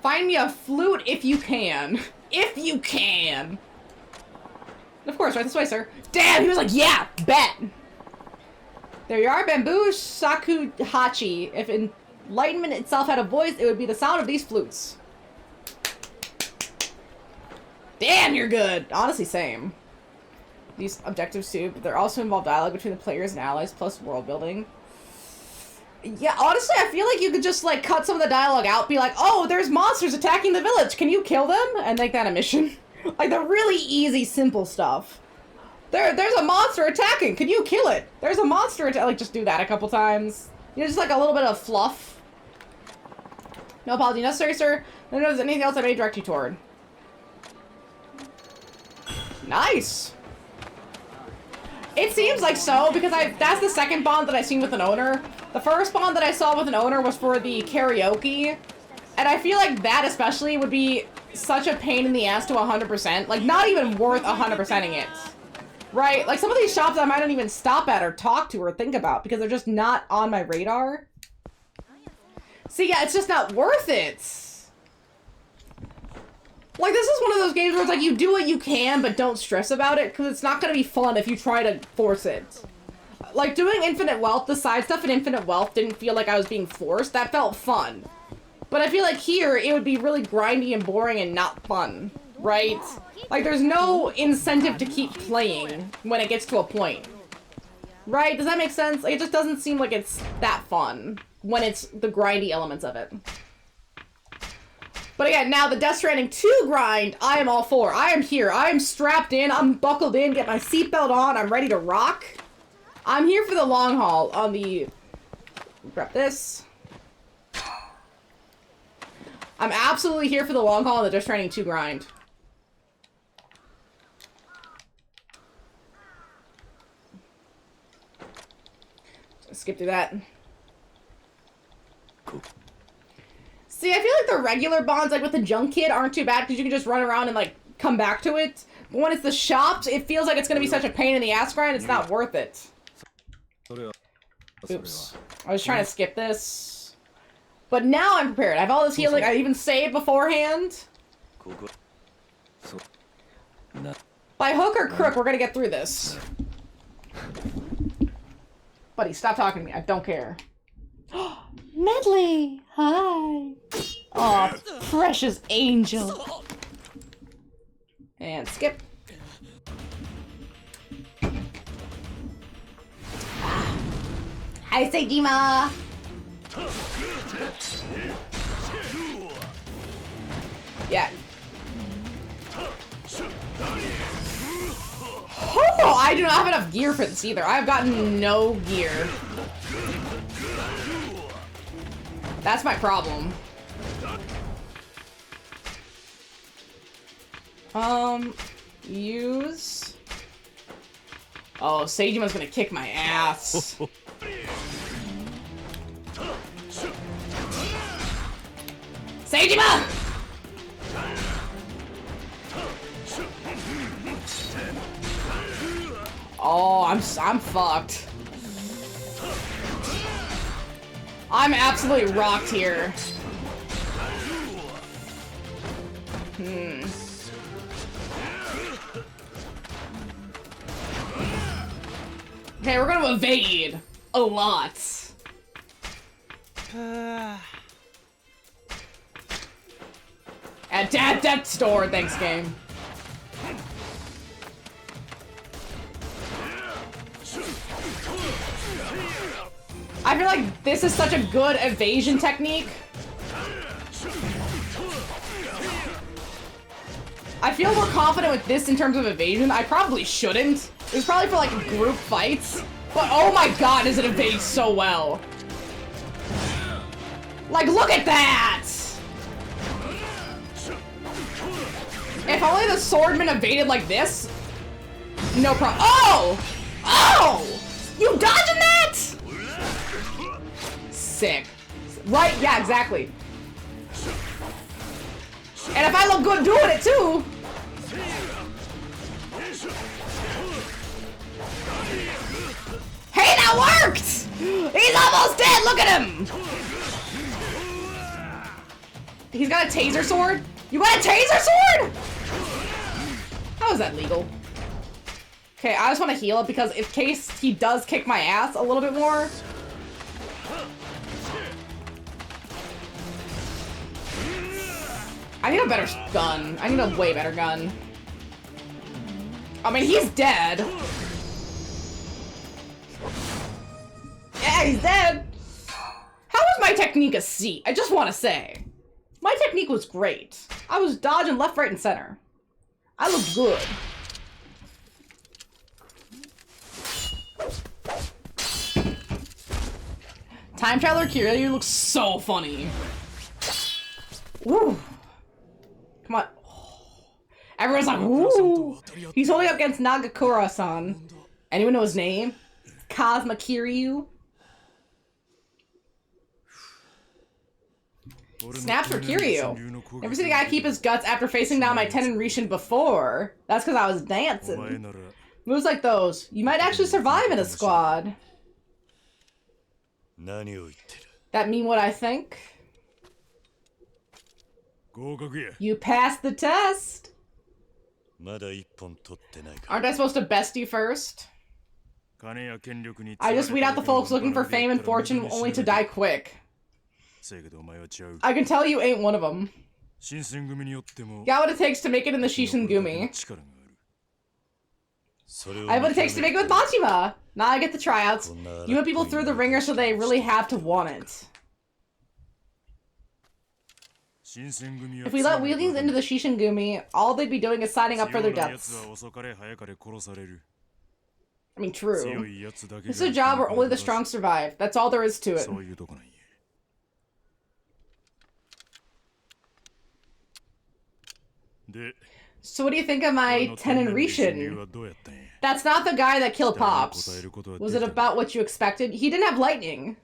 Find me a flute if you can. If you can! Of course, right this way, sir. Damn, he was like, yeah, bet! There you are, bamboo shakuhachi. If enlightenment itself had a voice, it would be the sound of these flutes. Damn, you're good! Honestly, same. These objectives too, but they're also involve dialogue between the players and allies, plus world building. Yeah, honestly, I feel like you could just, like, cut some of the dialogue out, be like, oh, there's monsters attacking the village, can you kill them? And make that a mission. Like, the really easy, simple stuff. There's a monster attacking, can you kill it? There's a monster like, just do that a couple times. You know, just like a little bit of fluff. No apology necessary, sir. No, there's anything else I may direct you toward. Nice! It seems like so, because that's the second bond that I've seen with an owner. The first bond that I saw with an owner was for the karaoke. And I feel like that especially would be such a pain in the ass to 100%. Like, not even worth 100%ing it. Right? Like, some of these shops I might not even stop at or talk to or think about because they're just not on my radar. See, yeah, it's just not worth it. Like, this is one of those games where it's like, you do what you can, but don't stress about it, because it's not going to be fun if you try to force it. Like, doing Infinite Wealth, the side stuff in Infinite Wealth didn't feel like I was being forced. That felt fun. But I feel like here, it would be really grindy and boring and not fun. Right? Like, there's no incentive to keep playing when it gets to a point. Right? Does that make sense? Like, it just doesn't seem like it's that fun when it's the grindy elements of it. But again, now the Death Stranding 2 grind, I am all for. I am here. I am strapped in. I'm buckled in. Get my seatbelt on. I'm ready to rock. I'm here for the long haul on the... Grab this. I'm absolutely here for the long haul on the Death Stranding 2 grind. Skip through that.
Cool.
See, I feel like the regular bonds, like with the junk kid, aren't too bad because you can just run around and, like, come back to it. But when it's the shops, it feels like it's going to be such a pain in the ass grind, it's not worth it. Oops. I was trying to skip this. But now I'm prepared. I have all this healing. I even saved beforehand. By hook or crook, we're going to get through this. Buddy, stop talking to me. I don't care. Medley! Hi! Aw, precious angel. And skip. Hi, Sejima! Yeah. Oh, I do not have enough gear for this either. I've gotten no gear. That's my problem. Use... Oh, Seijima's gonna kick my ass. Seijima! Oh, I'm fucked. I'm absolutely rocked here. Okay, we're gonna evade a lot. At Death Store, thanks game. I feel like this is such a good evasion technique. I feel more confident with this in terms of evasion. I probably shouldn't. It's probably for like group fights. But oh my god, does it evade so well. Like, look at that! If only the swordman evaded like this. No problem. Oh! Oh! You dodging that? Sick. Right, yeah, exactly. And if I look good doing it too. Hey, that worked! He's almost dead, look at him! He's got a taser sword? You got a taser sword?! How is that legal? Okay, I just want to heal it because in case he does kick my ass a little bit more. I need a better gun. I need a way better gun. I mean, he's dead. Yeah, he's dead. How was my technique a C? I just want to say. My technique was great. I was dodging left, right, and center. I looked good. Time Traveler Kiryu looks so funny. Woo. Come on. Everyone's like, woo. He's holding up against Nagakura-san. Anyone know his name? Kazuma Kiryu. Snaps for Kiryu. Never seen a guy keep his guts after facing down my Tenin Rishin before. That's because I was dancing. Moves like those. You might actually survive in a squad. That mean what I think? You passed the test. Aren't I supposed to best you first? I just weed out the folks looking for fame and fortune only to die quick. I can tell you ain't one of them. Got what it takes to make it in the Shishingumi. I have what it takes to make it with Majima. Now I get the tryouts. You put people through the ringer so they really have to want it. If we let wheelings into the Shishingumi, all they'd be doing is signing up for their deaths. I mean, true. This is a job where only the strong survive. That's all there is to it. So what do you think of my Tenin Rishin? That's not the guy that killed Pops. Was it about what you expected? He didn't have lightning.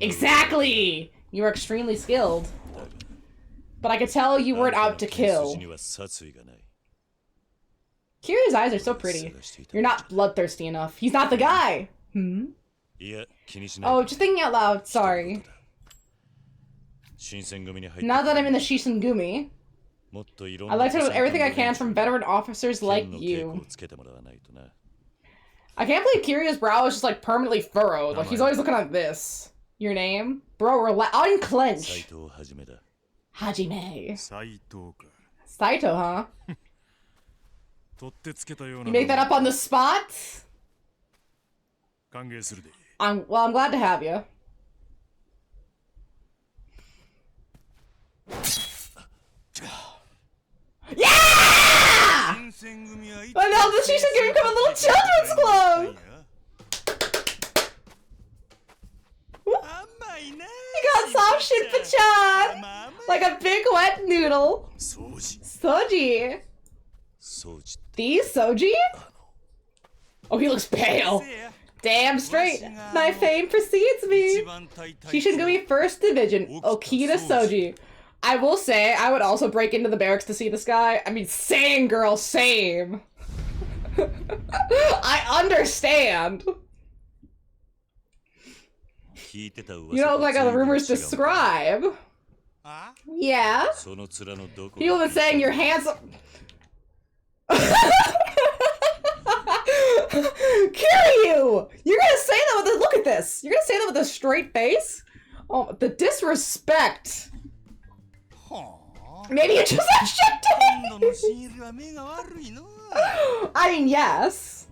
Exactly! You were extremely skilled. But I could tell you weren't out to kill. Kiryu's eyes are so pretty. You're not bloodthirsty enough. He's not the guy! Hmm? Oh, just thinking out loud. Sorry. Now that I'm in the Shishingumi, I'd like to know everything I can from veteran officers like you. I can't believe Kiryu's brow is just like permanently furrowed. Like he's always looking like this. Your name? Bro, relax. Unclench. Hajime. Saito, huh? You make that up on the spot? I'm glad to have you. Yeah! I know, the Shishingumi become a little children's club! You got soft shit for Chan! Like a big wet noodle. Soji. The Soji? Oh, he looks pale. Damn straight. My fame precedes me. Shishigumi First Division, Okita Soji. I will say, I would also break into the barracks to see this guy. I mean, same, girl, same. I understand. You don't look like how the rumors describe. Yeah. People have been saying you're handsome. Kiryu! You're gonna say that with a look at this. You're gonna say that with a straight face? Oh, the disrespect. Maybe you just have shit I mean, yes.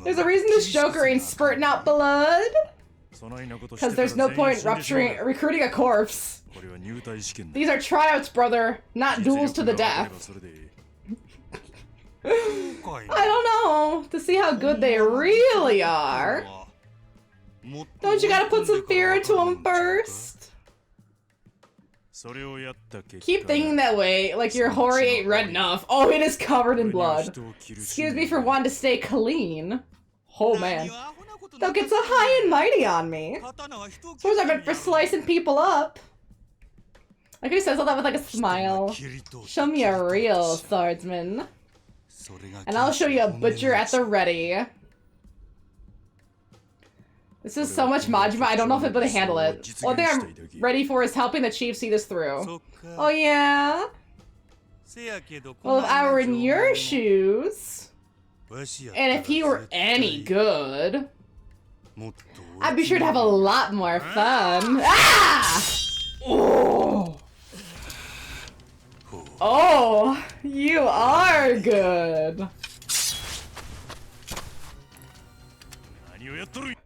There's a reason this Joker ain't spurting out blood. Because there's no point recruiting a corpse. These are tryouts, brother, not duels to the death. I don't know. To see how good they really are. Don't you gotta put some fear into them first? Keep thinking that way, like your Hori ain't red enough. Oh, it is covered in blood. Excuse me for wanting to stay clean. Oh man. Don't get so high and mighty on me. Swords are meant for slicing people up. I could have said all that with like a smile. Show me a real swordsman. And I'll show you a butcher at the ready. This is so much Majima, I don't know if I'm able to handle it. One thing I'm ready for is helping the chief see this through. Oh yeah? Well, if I were in your shoes, and if he were any good, I'd be sure to have a lot more fun. Ah! Oh! Oh, you are good.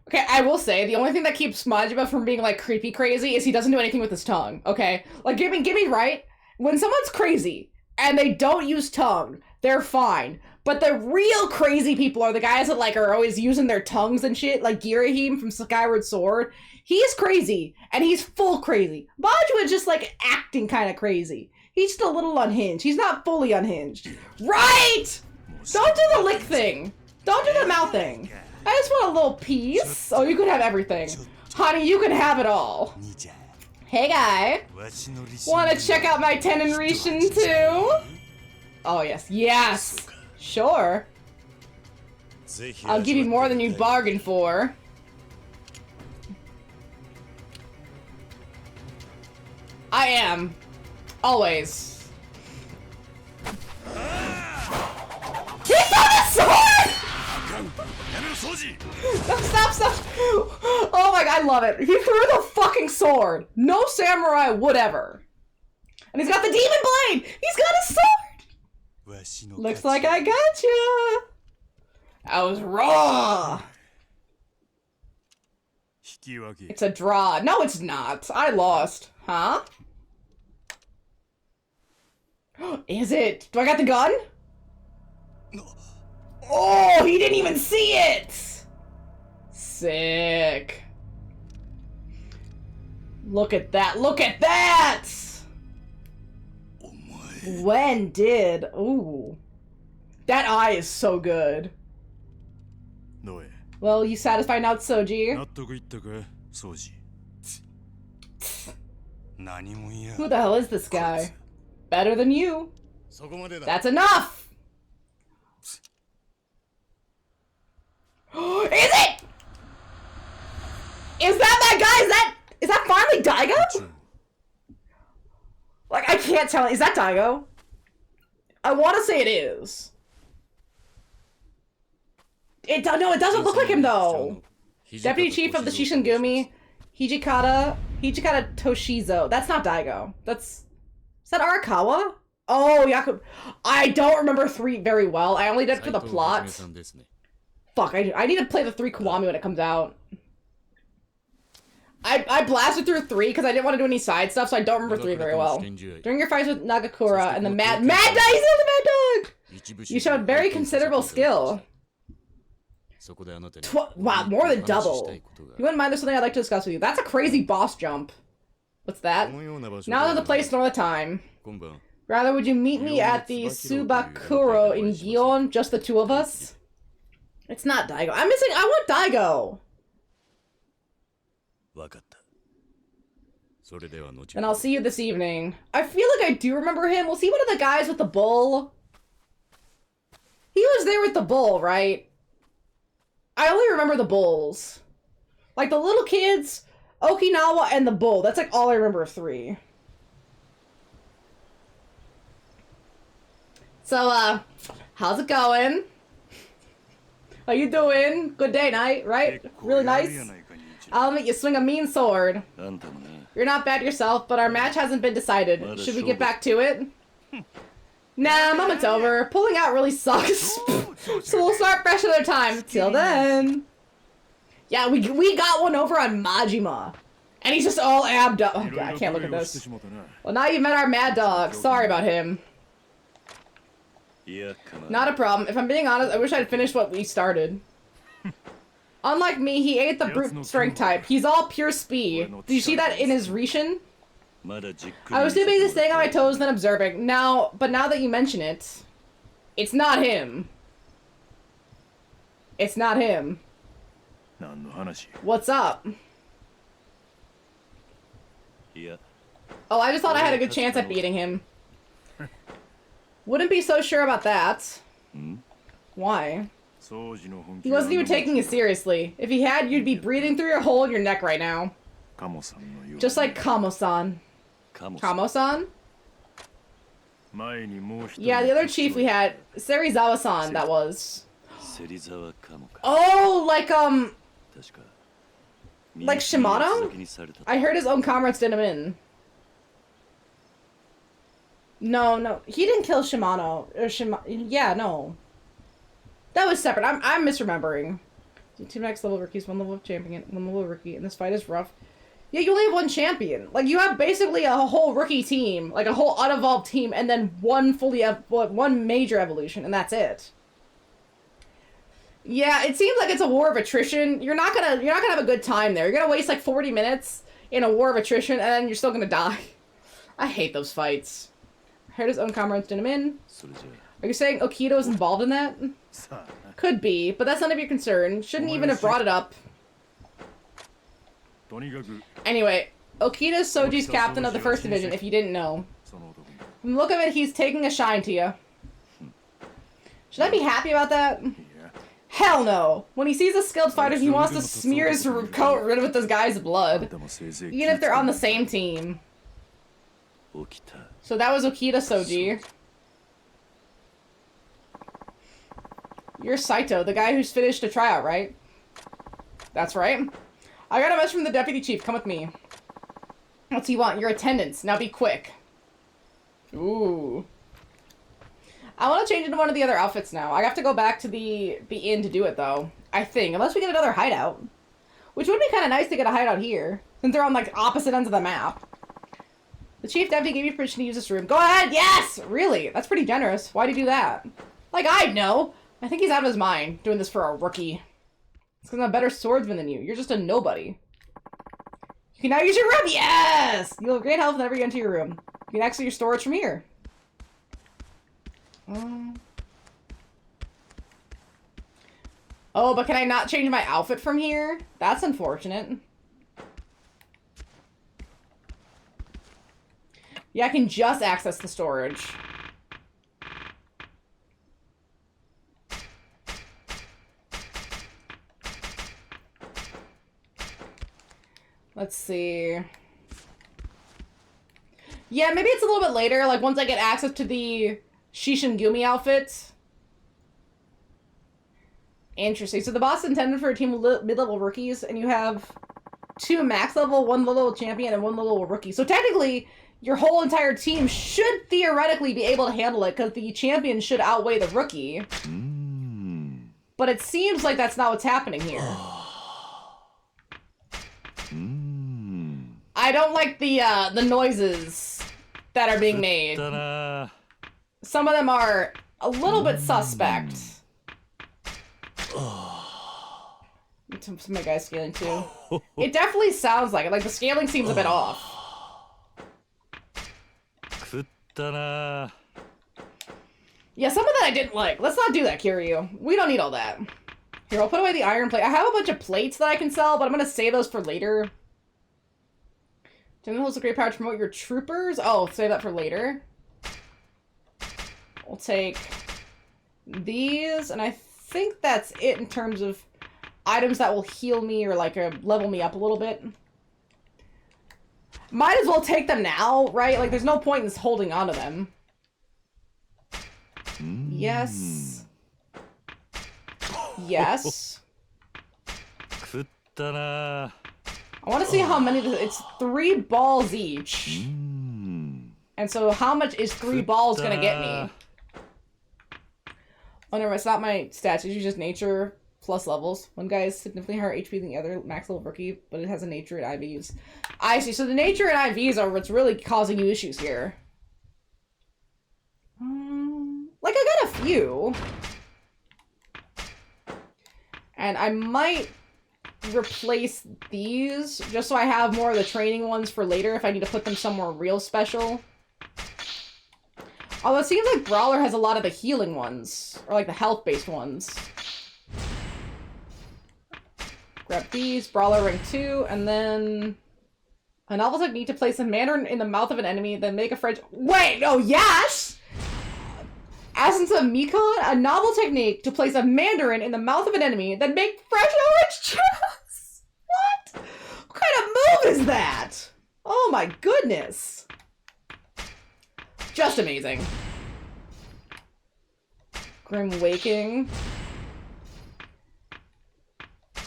Okay, I will say, the only thing that keeps Majima from being, like, creepy crazy is he doesn't do anything with his tongue, okay? Like, get me right, when someone's crazy, and they don't use tongue, they're fine. But the real crazy people are the guys that, like, are always using their tongues and shit, like Girahim from Skyward Sword. He's crazy, and he's full crazy. Majima's just, like, acting kind of crazy. He's just a little unhinged. He's not fully unhinged. Right! Don't do the lick thing. Don't do the mouth thing. I just want a little piece. Oh, you could have everything. Honey, you can have it all. Hey, guy. Want to check out my Tenon Rishin, too? Oh, yes. Yes. Sure. I'll give you more than you bargained for. I am. Always. He found a sword! No, stop. Oh my god, I love it. He threw the fucking sword. No samurai would ever. And he's got the demon blade! He's got a sword! Looks like I gotcha. I was raw. It's a draw. No, it's not. I lost. Huh? Is it? Do I got the gun? Oh, he didn't even see it! Sick. Look at that. Look at that! When did? Ooh. That eye is so good. Well, you satisfied now, Soji? Who the hell is this guy? Better than you. That's enough! Is it? Is that guy? Is that finally Daigo? Like, I can't tell. Is that Daigo? I want to say it is. No, it doesn't look like him though. Deputy Chief of the Shishigumi, Hijikata Toshizo. That's not Daigo. Is that Arakawa? Oh, Yakuza. I don't remember 3 very well. I only did it for the plot. Fuck, I need to play the 3 Kiwami when it comes out. I blasted through 3 because I didn't want to do any side stuff, so I don't remember 3 very well. During your fights with Nagakura and the Mad Dog, he's the Mad Dog! You showed very considerable skill. Wow, more than double. You wouldn't mind there's something I'd like to discuss with you. That's a crazy boss jump. What's that? Now the place nor the time. Rather, would you meet me at the Subakuro in Gion, just the 2 of us? It's not Daigo. I'm missing. I want Daigo. And I'll see you this evening. I feel like I do remember him. Was he one of the guys with the bull? He was there with the bull, right? I only remember the bulls. Like the little kids, Okinawa, and the bull. That's like all I remember of 3. So, how's it going? How you doing? Good day, night, right? Really nice. I'll make you swing a mean sword. You're not bad yourself, but our match hasn't been decided. Should we get back to it? Nah, moment's over. Pulling out really sucks. So we'll start fresh another time. Till then. Yeah, we got one over on Majima. And he's just all abbed up. Oh god, I can't look at this. Well, now you've met our mad dog. Sorry about him. Not a problem. If I'm being honest, I wish I'd finished what we started. Unlike me, he ate the brute strength type. He's all pure speed. Did you see that in his Rishin? I was too busy staying on my toes than observing. But now that you mention it, it's not him. It's not him. What's up? Oh, I just thought I had a good chance at beating him. Wouldn't be so sure about that. Why? He wasn't even taking you seriously. If he had, you'd be breathing through your hole in your neck right now. Just like Kamo-san. Kamo-san? Yeah, the other chief we had, Serizawa-san, that was. Oh, like Shimano? I heard his own comrades did him in. No, he didn't kill Shimano. Yeah, no. That was separate. I'm misremembering. 2 max level rookies, 1 level champion, 1 level rookie, and this fight is rough. Yeah, you only have 1 champion. Like, you have basically a whole rookie team, like a whole unevolved team, and then one major evolution, and that's it. Yeah, it seems like it's a war of attrition. You're not gonna have a good time there. You're gonna waste like 40 minutes in a war of attrition, and then you're still gonna die. I hate those fights. I heard his own comrades did him in. Are you saying Okito's involved in that? Could be, but that's none of your concern. Shouldn't even have brought it up. Anyway, Okita's Soji's captain of the 1st Division, if you didn't know. From the look of it, he's taking a shine to you. Should I be happy about that? Hell no! When he sees a skilled fighter, he wants to smear his coat rid with this guy's blood. Even if they're on the same team. So that was Okita Soji. You're Saito, the guy who's finished a tryout, right? That's right. I got a message from the deputy chief. Come with me. What's he want? Your attendance. Now be quick. Ooh. I want to change into one of the other outfits now. I have to go back to the inn to do it, though. I think. Unless we get another hideout. Which would be kind of nice to get a hideout here. Since they're on, like, opposite ends of the map. The chief deputy gave you permission to use this room. Go ahead! Yes! Really? That's pretty generous. Why'd he do that? Like, I'd know. I think he's out of his mind doing this for a rookie. It's because I'm a better swordsman than you. You're just a nobody. You can now use your room! Yes! You'll have great health whenever you enter your room. You can access your storage from here. Oh, but can I not change my outfit from here? That's unfortunate. Yeah, I can just access the storage. Let's see. Yeah, maybe it's a little bit later, like once I get access to the Shishingumi outfit. Interesting. So the boss intended for a team of mid-level rookies, and you have 2 max level, 1 low-level champion, and 1 low-level rookie. So technically, your whole entire team should theoretically be able to handle it, because the champion should outweigh the rookie. But it seems like that's not what's happening here. I don't like the noises that are being made. Some of them are a little bit suspect. Some of my guys scaling too. It definitely sounds like it. Like the scaling seems a bit off. Yeah, some of that I didn't like. Let's not do that, Kiryu. We don't need all that. Here, I'll put away the iron plate. I have a bunch of plates that I can sell, but I'm gonna save those for later. General holds a great power to promote your troopers. Oh, save that for later. We'll take these, and I think that's it in terms of items that will heal me or like level me up a little bit. Might as well take them now, right? Like, there's no point in holding on to them. Yes. Yes. I want to see how many... It's 3 balls each. And so how much is 3 balls gonna get me? Oh, no, it's not my stats. It's just nature plus levels. One guy is significantly higher HP than the other max level rookie, but it has a nature and IVs. I see. So the nature and IVs are what's really causing you issues here. Like, I got a few. And I might replace these just so I have more of the training ones for later if I need to put them somewhere real special. Although it seems like Brawler has a lot of the healing ones, or like the health-based ones. Grab these, Brawler rank 2, and then a novel technique to place a mandarin in the mouth of an enemy, then make a French. Wait, oh yes! Essence of Mekon, a novel technique to place a mandarin in the mouth of an enemy, then make fresh orange juice! What? What kind of move is that? Oh my goodness. Just amazing. Grim Waking.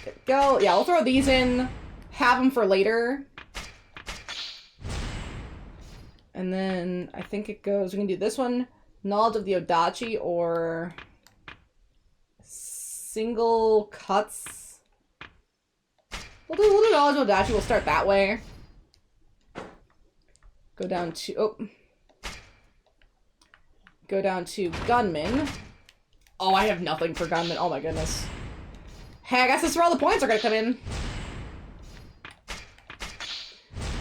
There we go. Yeah, we'll throw these in. Have them for later. And then I think it goes... We can do this one. Knowledge of the Odachi or... Single cuts. We'll do Knowledge of Odachi. We'll start that way. Go down to... Oh. Go down to Gunman. Oh, I have nothing for Gunman. Oh my goodness. Hey, I guess this is where all the points are gonna come in.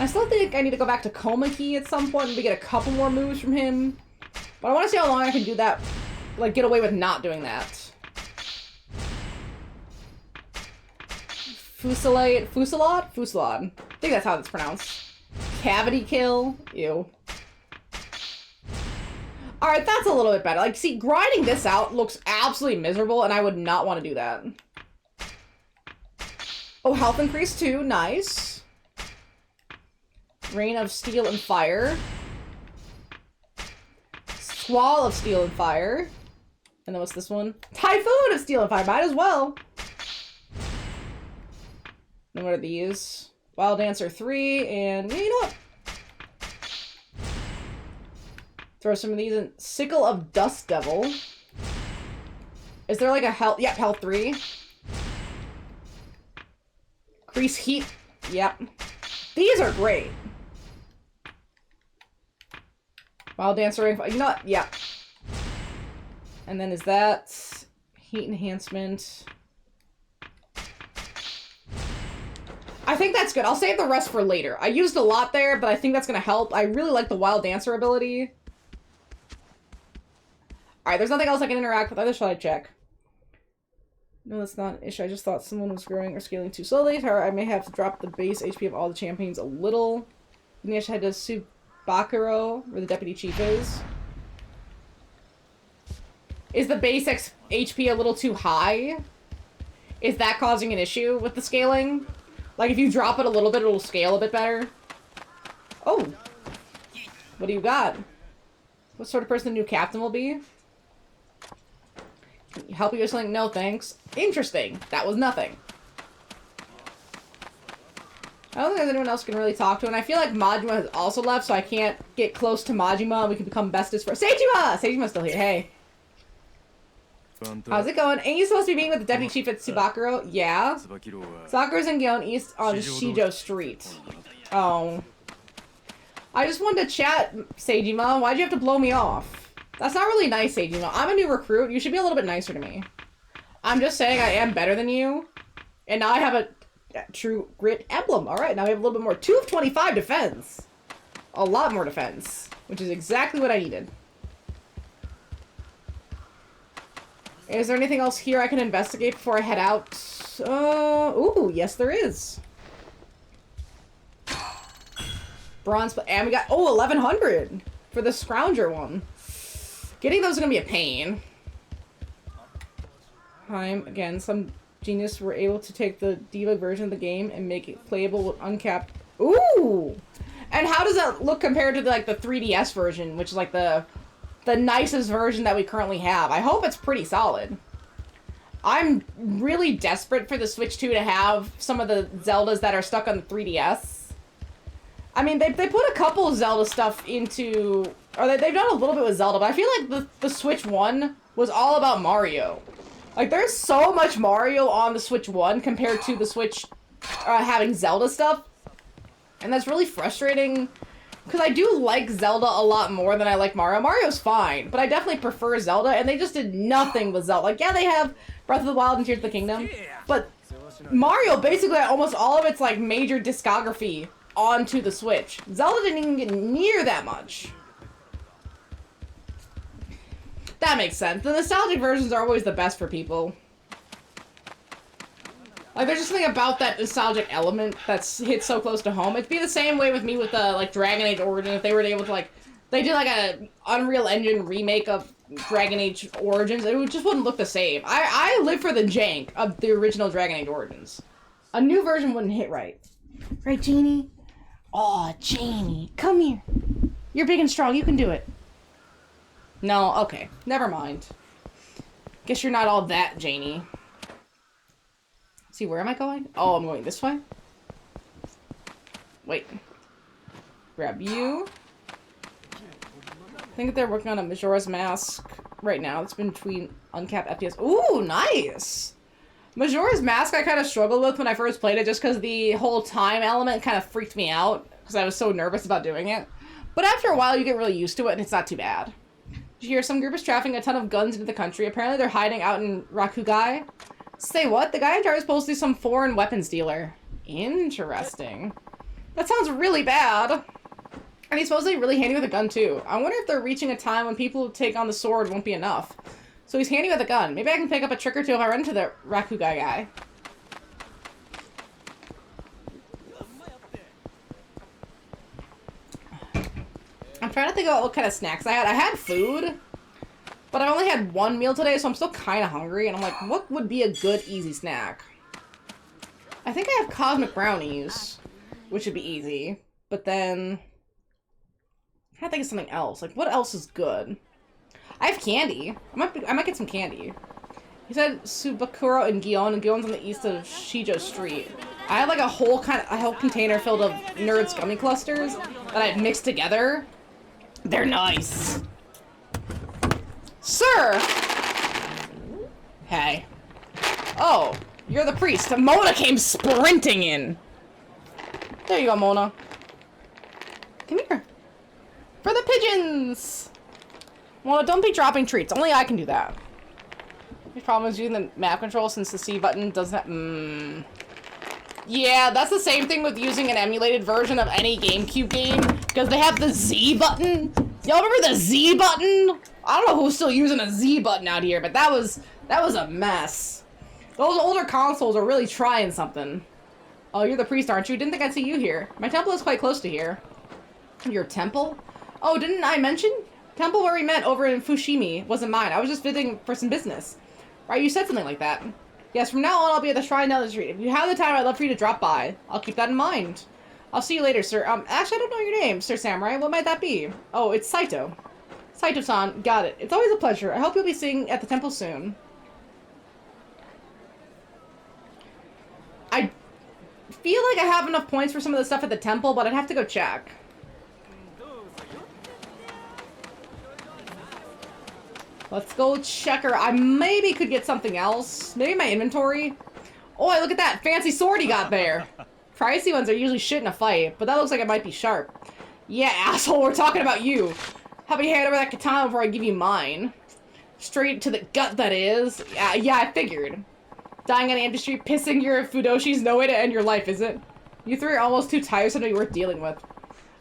I still think I need to go back to Coma Key at some point and we get a couple more moves from him. But I want to see how long I can do that. Like, get away with not doing that. Fusillade? Fusillade? Fusillade. I think that's how it's pronounced. Cavity kill? Ew. Alright, that's a little bit better. Like, see, grinding this out looks absolutely miserable, and I would not want to do that. Oh, health increase too. Nice. Rain of Steel and Fire. Squall of Steel and Fire. And then what's this one? Typhoon of Steel and Fire. Might as well. Then what are these? Wild Dancer 3, and... Yeah, you know what? Throw some of these in. Sickle of Dust Devil. Is there like a health? Yep, health 3. Increase heat. Yep. These are great. Wild Dancer. You know what? Yep. And then is that heat enhancement? I think that's good. I'll save the rest for later. I used a lot there, but I think that's going to help. I really like the Wild Dancer ability. Alright, there's nothing else I can interact with. Either should I check? No, that's not an issue. I just thought someone was growing or scaling too slowly. However, I may have to drop the base HP of all the champions a little. Then I should head to Subakuro, where the deputy chief is. Is the base HP a little too high? Is that causing an issue with the scaling? Like, if you drop it a little bit, it'll scale a bit better? Oh! What do you got? What sort of person the new captain will be? Can you help you with something? No, thanks. Interesting. That was nothing. I don't think there's anyone else who can really talk to, and I feel like Majima has also left, so I can't get close to Majima, and we can become bestest friends. Sejima! Sejima's still here. Hey. How's it going? Ain't you supposed to be meeting with the deputy chief at Subakuro? Yeah. Sakuro's in Gion East on Shijo Street. Oh. I just wanted to chat, Sejima. Why'd you have to blow me off? That's not really nice, Sejima. I'm a new recruit. You should be a little bit nicer to me. I'm just saying I am better than you. And now I have a true grit emblem. Alright, now we have a little bit more. 2 of 25 defense. A lot more defense. Which is exactly what I needed. Is there anything else here I can investigate before I head out? Ooh, yes there is. Bronze, and we got, oh, 1100 for the Scrounger one. Getting those is gonna be a pain. Again, some genius were able to take the Diva version of the game and make it playable with uncapped. Ooh! And how does that look compared to like the 3DS version, which is like the nicest version that we currently have? I hope it's pretty solid. I'm really desperate for the Switch 2 to have some of the Zeldas that are stuck on the 3DS. I mean, they put a couple Zelda stuff into... Or they've done a little bit with Zelda, but I feel like the Switch 1 was all about Mario. Like, there's so much Mario on the Switch 1 compared to the Switch having Zelda stuff. And that's really frustrating. Because I do like Zelda a lot more than I like Mario. Mario's fine, but I definitely prefer Zelda, and they just did nothing with Zelda. Like, yeah, they have Breath of the Wild and Tears of the Kingdom, but Mario basically had almost all of its, like, major discography onto the Switch. Zelda didn't even get near that much. That makes sense. The nostalgic versions are always the best for people. Like, there's just something about that nostalgic element that's hit so close to home. It'd be the same way with me with, like, Dragon Age Origin, if they were able to, like... They did, like, a Unreal Engine remake of Dragon Age Origins. It just wouldn't look the same. I live for the jank of the original Dragon Age Origins. A new version wouldn't hit right. Right, Genie? Aw, Janie, come here. You're big and strong, you can do it. No, okay. Never mind. Guess you're not all that, Janie. Let's see, where am I going? Oh, I'm going this way? Wait. Grab you. I think that they're working on a Majora's Mask right now. It's been between uncapped FPS. Ooh, nice! Majora's Mask I kind of struggled with when I first played it just because the whole time element kind of freaked me out because I was so nervous about doing it. But after a while, you get really used to it and it's not too bad. Did you hear some group is trafficking a ton of guns into the country? Apparently they're hiding out in Rakugai. Say what? The guy in charge is supposed to be some foreign weapons dealer. Interesting. That sounds really bad. And he's supposed to be really handy with a gun too. I wonder if they're reaching a time when people who take on the sword won't be enough. So he's handy with a gun. Maybe I can pick up a trick or two if I run into the Rakugai guy. I'm trying to think about what kind of snacks I had. I had food, but I only had one meal today, so I'm still kind of hungry. And I'm like, what would be a good, easy snack? I think I have cosmic brownies, which would be easy. But then, I'm trying to think of something else. Like, what else is good? I have candy. I might get some candy. He said Subakuro and Gion, and Gion's on the east of Shijo Street. I have like a whole container filled of Nerds gummy clusters that I've mixed together. They're nice. Sir! Hey. Oh, you're the priest. Mona came sprinting in. There you go, Mona. Come here. For the pigeons! Well, don't be dropping treats. Only I can do that. The problem is using the map control since the C button doesn't... Yeah, that's the same thing with using an emulated version of any GameCube game, because they have the Z button. Y'all remember the Z button? I don't know who's still using a Z button out here, but that was a mess. Those older consoles are really trying something. Oh, you're the priest, aren't you? Didn't think I'd see you here. My temple is quite close to here. Your temple? Oh, didn't I mention? Temple where we met over in Fushimi wasn't mine. I was just visiting for some business. Right, you said something like that. Yes, from now on I'll be at the shrine down the street. If you have the time, I'd love for you to drop by. I'll keep that in mind. I'll see you later, sir. Actually, I don't know your name, Sir Samurai. What might that be? Oh, it's Saito. Saito-san, got it. It's always a pleasure. I hope you'll be seeing at the temple soon. I feel like I have enough points for some of the stuff at the temple, but I'd have to go check. Let's go check her. I maybe could get something else. Maybe my inventory. Oh, look at that fancy sword he got there. Pricey ones are usually shit in a fight, but that looks like it might be sharp. Yeah, asshole, we're talking about you. How about you hand over that katana before I give you mine? Straight to the gut, that is. Yeah, I figured. Dying on an empty street, pissing your Fudoshi's no way to end your life, is it? You three are almost too tiresome to be worth dealing with.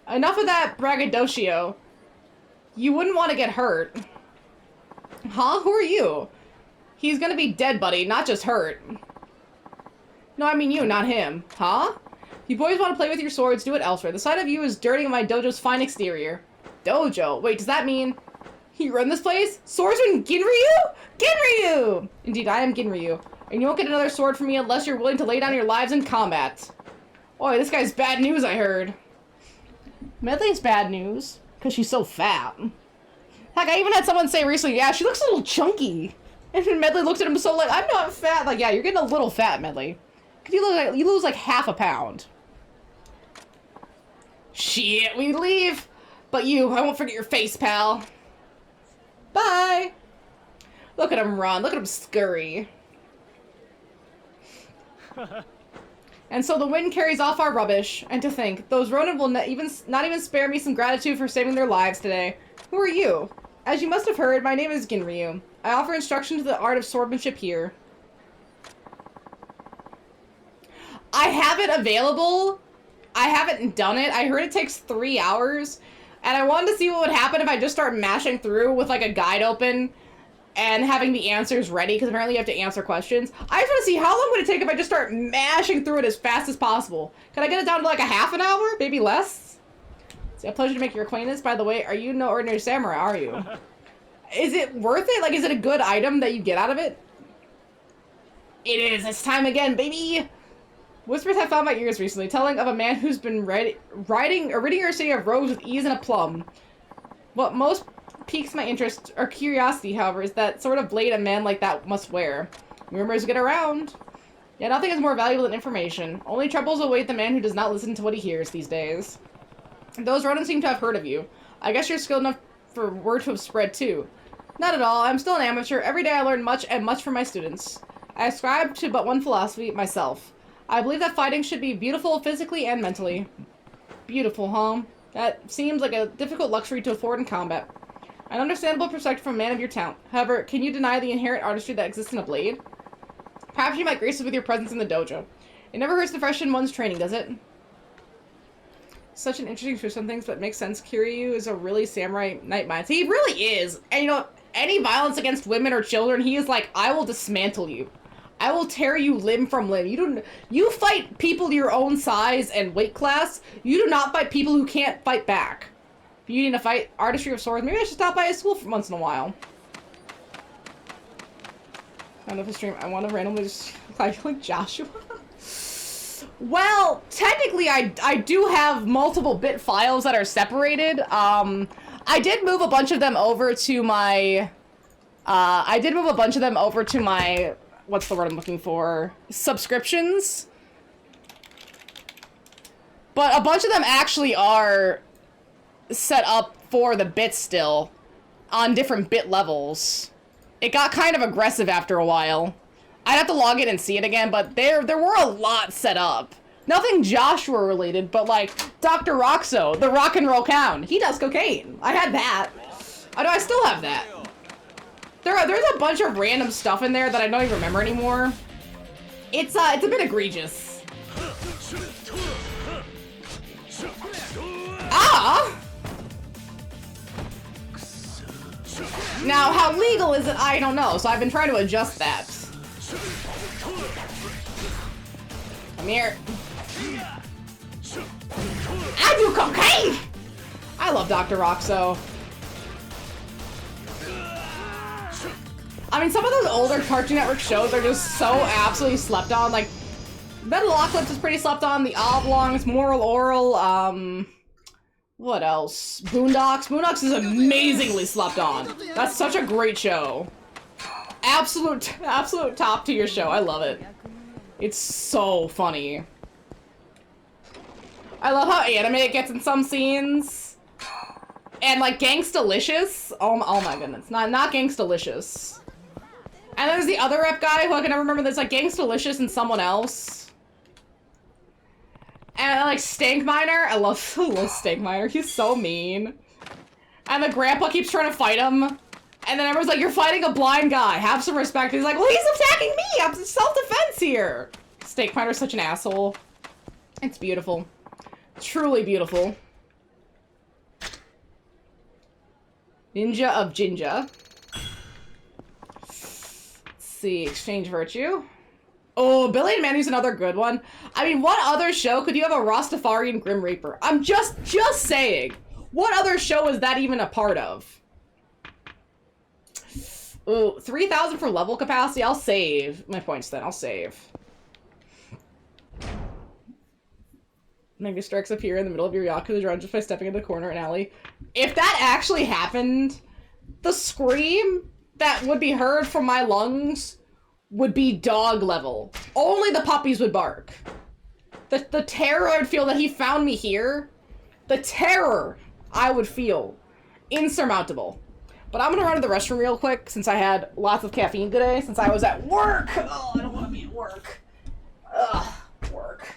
Enough of that braggadocio. You wouldn't want to get hurt. Huh? Who are you? He's gonna be dead, buddy, not just hurt. No, I mean you, not him. Huh? You boys want to play with your swords, do it elsewhere. The sight of you is dirtying my dojo's fine exterior. Dojo? Wait, does that mean you run this place? Swordsman Ginryu? Ginryu! Indeed, I am Ginryu. And you won't get another sword from me unless you're willing to lay down your lives in combat. Boy, this guy's bad news, I heard. Medley's bad news. Because she's so fat. Heck, I even had someone say recently, yeah, she looks a little chunky. And then Medley looked at him so like, I'm not fat. Like, yeah, you're getting a little fat, Medley. Because you lose like half a pound. Shit, we leave. But you, I won't forget your face, pal. Bye. Look at him run. Look at him scurry. And so the wind carries off our rubbish. And to think, those Ronin will not even spare me some gratitude for saving their lives today. Who are you? As you must have heard, my name is Ginryu. I offer instruction to the art of swordsmanship here. I have it available. I haven't done it. I heard it takes 3 hours. And I wanted to see what would happen if I just start mashing through with like a guide open and having the answers ready, because apparently you have to answer questions. I just want to see how long would it take if I just start mashing through it as fast as possible. Can I get it down to like a half an hour? Maybe less? It's a pleasure to make your acquaintance. By the way, are you no ordinary samurai, are you? Is it worth it? Like, is it a good item that you get out of it? It is. It's time again, baby. Whispers have found my ears recently, telling of a man who's been ridding your city of rogues with ease and aplomb. What most piques my interest or curiosity, however, is that sort of blade a man like that must wear. Rumors get around. Yeah, nothing is more valuable than information. Only troubles await the man who does not listen to what he hears these days. Those rodents seem to have heard of you. I guess you're skilled enough for word to have spread too. Not at all. I'm still an amateur. Every day I learn much and much from my students. I ascribe to but one philosophy, myself. I believe that fighting should be beautiful physically and mentally. Beautiful, huh? That seems like a difficult luxury to afford in combat. An understandable perspective from a man of your talent. However, can you deny the inherent artistry that exists in a blade? Perhaps you might grace us with your presence in the dojo. It never hurts to freshen one's training, does it? Such an interesting twist on things, but it makes sense. Kiryu is a really samurai knight mind. He really is. And you know, any violence against women or children, he is like, I will dismantle you. I will tear you limb from limb. You fight people your own size and weight class. You do not fight people who can't fight back. If you need to fight artistry of swords, maybe I should stop by a school for once in a while. I don't know if I stream. I want to randomly just like Joshua. Well, technically, I do have multiple bit files that are separated. I did move a bunch of them over to my. What's the word I'm looking for? Subscriptions. But a bunch of them actually are set up for the bits still on different bit levels. It got kind of aggressive after a while. I'd have to log in and see it again, but there were a lot set up. Nothing Joshua related, but like Dr. Roxo, the rock and roll clown. He does cocaine. I had that. I know I still have that. There's a bunch of random stuff in there that I don't even remember anymore. It's a bit egregious. Ah! Now, how legal is it? I don't know, so I've been trying to adjust that. Come here. I do cocaine! I love Dr. Roxo. I mean, some of those older Cartoon Network shows are just so absolutely slept on. Like, Metalocalypse is pretty slept on. The Oblongs, Moral Oral, what else? Boondocks. Boondocks is amazingly slept on. That's such a great show. Absolute top tier show. I love it. It's so funny. I love how anime it gets in some scenes. And like Gangstalicious. Oh my goodness. Not Gangstalicious. And there's the other rep guy who I can never remember. There's like Gangstalicious and someone else. And like Stankminer. I love Stankminer. He's so mean. And the grandpa keeps trying to fight him. And then everyone's like, you're fighting a blind guy. Have some respect. He's like, well, he's attacking me. I'm self-defense here. Stankminer's such an asshole. It's beautiful. Truly beautiful. Ninja of Jinja. see, exchange virtue. Oh, Billy and Mandy's another good one. I mean, what other show could you have a Rastafarian Grim Reaper? I'm just saying. What other show is that even a part of? Ooh, 3,000 for level capacity? I'll save my points then. I'll save. Maybe strikes appear in the middle of your Yakuza run just by stepping into the corner and alley. If that actually happened, the scream that would be heard from my lungs would be dog level. Only the puppies would bark. The terror I would feel that he found me here, the terror I would feel, insurmountable. But I'm gonna run to the restroom real quick since I had lots of caffeine today, since I was at work. Oh, I don't want to be at work. Ugh, work.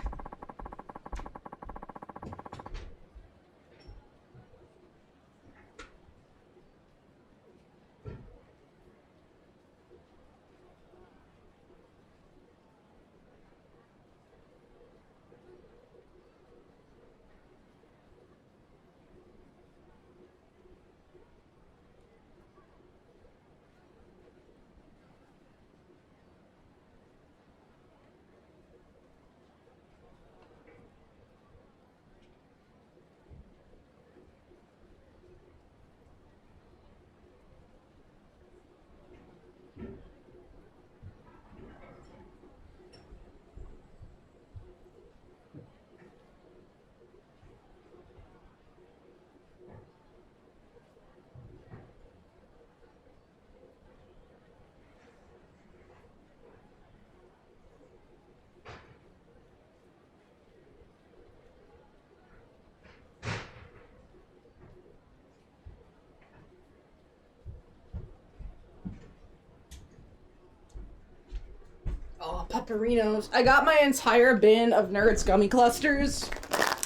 Oh, Pepperinos. I got my entire bin of Nerds gummy clusters.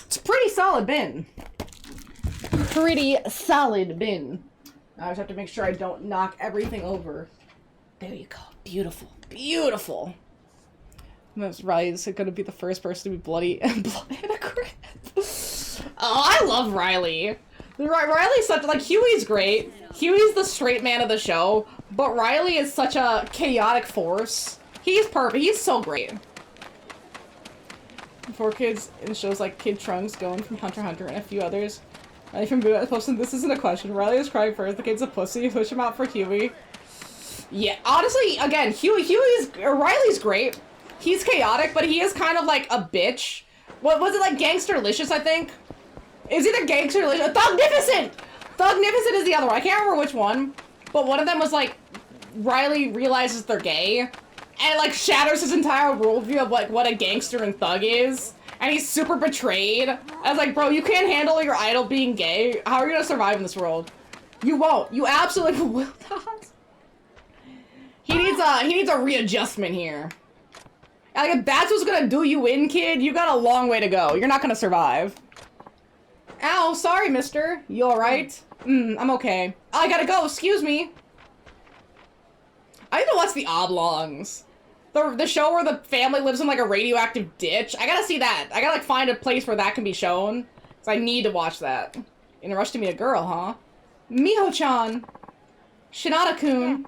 It's a pretty solid bin. Pretty solid bin. I just have to make sure I don't knock everything over. There you go. Beautiful. Beautiful. That's Riley's gonna be the first person to be bloody and blood in a grip. Oh, I love Riley. Riley's such, like, Huey's great. Huey's the straight man of the show, but Riley is such a chaotic force. He's perfect. He's so great. 4 kids in shows like Kid Trunks, Going from Hunter x Hunter, and a few others. Riley from Buddha posted, "This isn't a question. Riley is crying first. The kid's a pussy. Push him out for Huey." Yeah, honestly, again, Riley's great. He's chaotic, but he is kind of like a bitch. What was it, like Gangsterlicious, I think? Is either Gangsterlicious, Thugnificent! Thugnificent is the other one. I can't remember which one, but one of them was like, Riley realizes they're gay, and it, like, shatters his entire worldview of, like, what a gangster and thug is. And he's super betrayed. I was like, bro, you can't handle your idol being gay. How are you gonna survive in this world? You won't. You absolutely will not. He needs a readjustment here. Like, if that's what's gonna do you in, kid, you got a long way to go. You're not gonna survive. Ow, sorry, mister. You alright? I'm okay. I gotta go, excuse me. I need to watch The Oblongs. The show where the family lives in, like, a radioactive ditch. I gotta see that. I gotta, like, find a place where that can be shown. So I need to watch that. In a rush to meet a girl, huh? Miho-chan. Shinada-kun.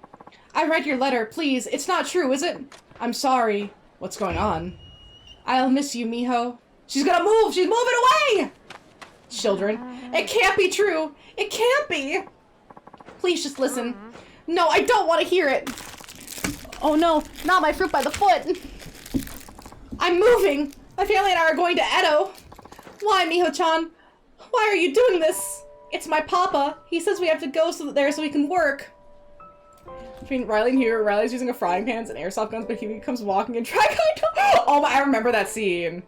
I read your letter, please. It's not true, is it? I'm sorry. What's going on? I'll miss you, Miho. She's gonna move! She's moving away! Children. It can't be true. It can't be. Please just listen. No, I don't want to hear it. Oh no, not my fruit by the foot. I'm moving. My family and I are going to Edo. Why, Miho-chan? Why are you doing this? It's my papa. He says we have to go there so we can work. Between Riley and here, Riley's using a frying pans and airsoft guns, but he comes walking and track. Oh my, I remember that scene.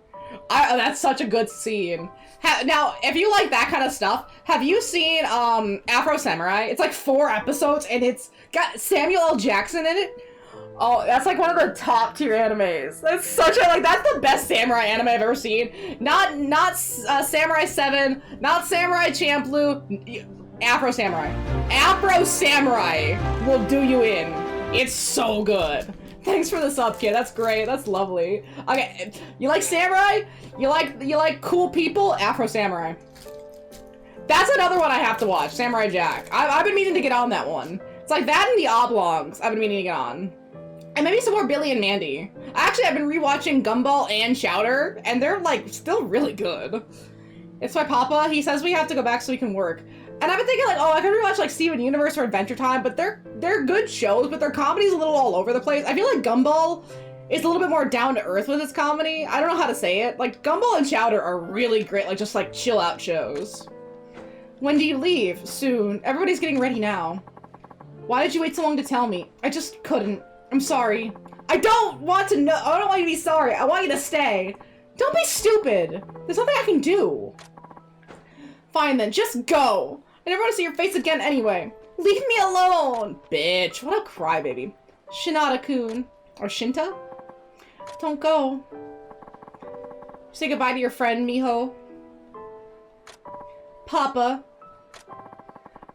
That's such a good scene. Now, if you like that kind of stuff, have you seen Afro Samurai? It's like 4 episodes and it's got Samuel L. Jackson in it. Oh, that's like one of the top tier animes. That's such a, like, that's the best samurai anime I've ever seen. Not Samurai 7, not Samurai Champloo, Afro Samurai. Afro Samurai will do you in. It's so good. Thanks for the sub, kid. That's great. That's lovely. Okay, you like samurai? You like cool people? Afro Samurai. That's another one I have to watch. Samurai Jack. I've been meaning to get on that one. It's like that and The Oblongs. I've been meaning to get on. And maybe some more Billy and Mandy. Actually, I've been rewatching Gumball and Chowder, and they're, like, still really good. It's my papa. He says we have to go back so we can work. And I've been thinking, like, oh, I could rewatch, like, Steven Universe or Adventure Time, but they're good shows, but their comedy's a little all over the place. I feel like Gumball is a little bit more down-to-earth with its comedy. I don't know how to say it. Like, Gumball and Chowder are really great, like, just, like, chill-out shows. When do you leave? Soon. Everybody's getting ready now. Why did you wait so long to tell me? I just couldn't. I'm sorry. I don't want to know. I don't want you to be sorry. I want you to stay. Don't be stupid. There's nothing I can do. Fine then, just go. I never want to see your face again anyway. Leave me alone. Bitch, what a crybaby. Shinada-kun. Or Shinta? Don't go. Say goodbye to your friend, Miho. Papa.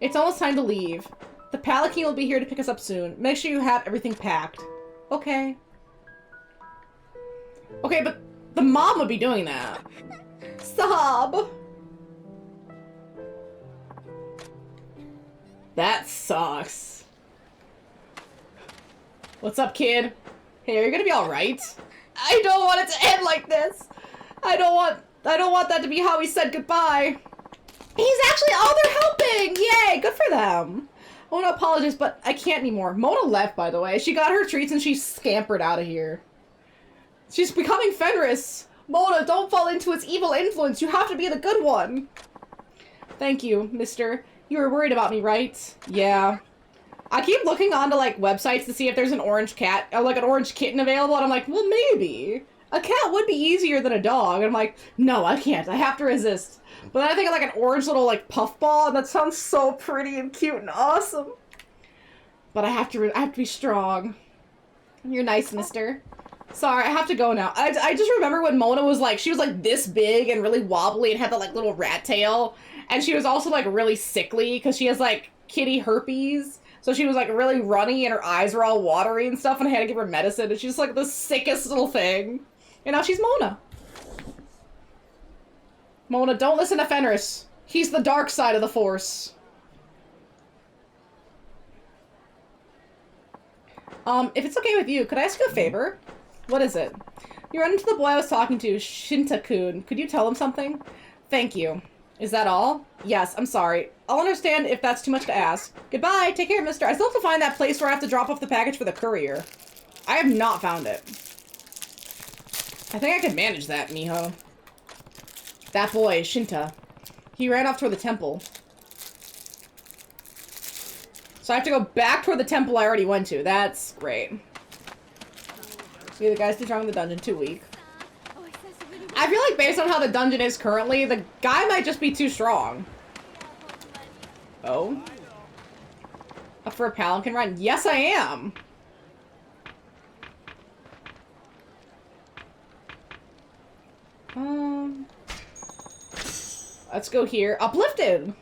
It's almost time to leave. The Palanquin will be here to pick us up soon. Make sure you have everything packed. Okay. Okay, but the mom would be doing that. Sob. That sucks. What's up, kid? Hey, are you gonna be alright? I don't want it to end like this. I don't want that to be how we said goodbye. He's actually, oh, they're helping! Yay, good for them. I want to apologize, but I can't anymore. Mona left, by the way. She got her treats and she scampered out of here. She's becoming Fenris. Mona, don't fall into its evil influence. You have to be the good one. Thank you, mister. You were worried about me, right? Yeah. I keep looking onto, like, websites to see if there's an orange cat, or, like, an orange kitten available, and I'm like, well, maybe. A cat would be easier than a dog. And I'm like, no, I can't. I have to resist. But then I think of, like, an orange little, like, puffball, and that sounds so pretty and cute and awesome. But I have to be strong. You're nice, mister. Sorry, I have to go now. I just remember when Mona was, like, she was, like, this big and really wobbly and had the, like, little rat tail. And she was also, like, really sickly because she has, like, kitty herpes. So she was, like, really runny and her eyes were all watery and stuff, and I had to give her medicine, and she's, like, the sickest little thing. And now she's Mona. Mona, don't listen to Fenris. He's the dark side of the Force. If it's okay with you, could I ask you a favor? What is it? You run into the boy I was talking to, Shinta-kun. Could you tell him something? Thank you. Is that all? Yes, I'm sorry. I'll understand if that's too much to ask. Goodbye, take care, mister. I still have to find that place where I have to drop off the package for the courier. I have not found it. I think I can manage that, Miho. That boy, Shinta. He ran off toward the temple. So I have to go back toward the temple I already went to. That's great. See, the guy's too strong in the dungeon, too weak. I feel like based on how the dungeon is currently, the guy might just be too strong. Oh? Up for a palanquin ride? Yes, I am! Let's go here. Uplifted!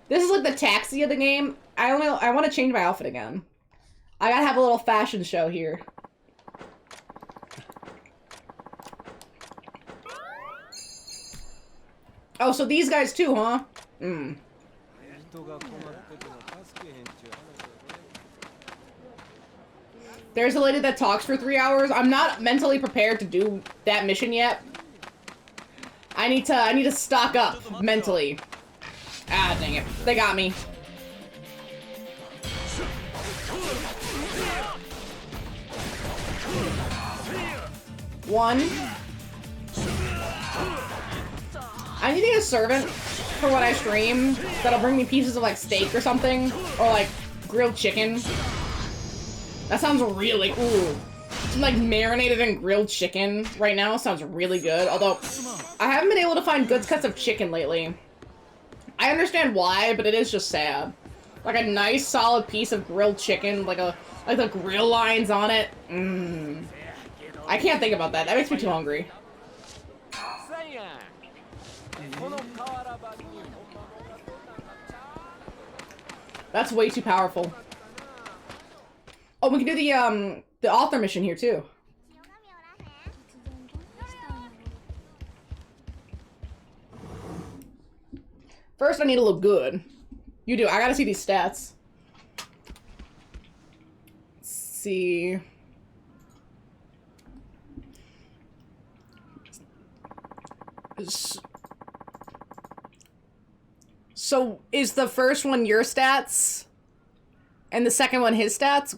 This is like the taxi of the game. I want to change my outfit again. I gotta have a little fashion show here. Oh, so these guys too, huh? Hmm. There's a lady that talks for 3 hours. I'm not mentally prepared to do that mission yet. I need to stock up mentally. Ah, dang it. They got me. One. I need to get a servant for when I stream that'll bring me pieces of like steak or something, or like grilled chicken. That sounds really, ooh. Some like marinated and grilled chicken right now sounds really good, although I haven't been able to find good cuts of chicken lately. I understand why, but it is just sad. Like a nice solid piece of grilled chicken, like the grill lines on it. Mmm. I can't think about that. That makes me too hungry. That's way too powerful. Oh, we can do the author mission here too. First, I need to look good. You do. I gotta see these stats. Let's see. So is the first one your stats? And the second one his stats?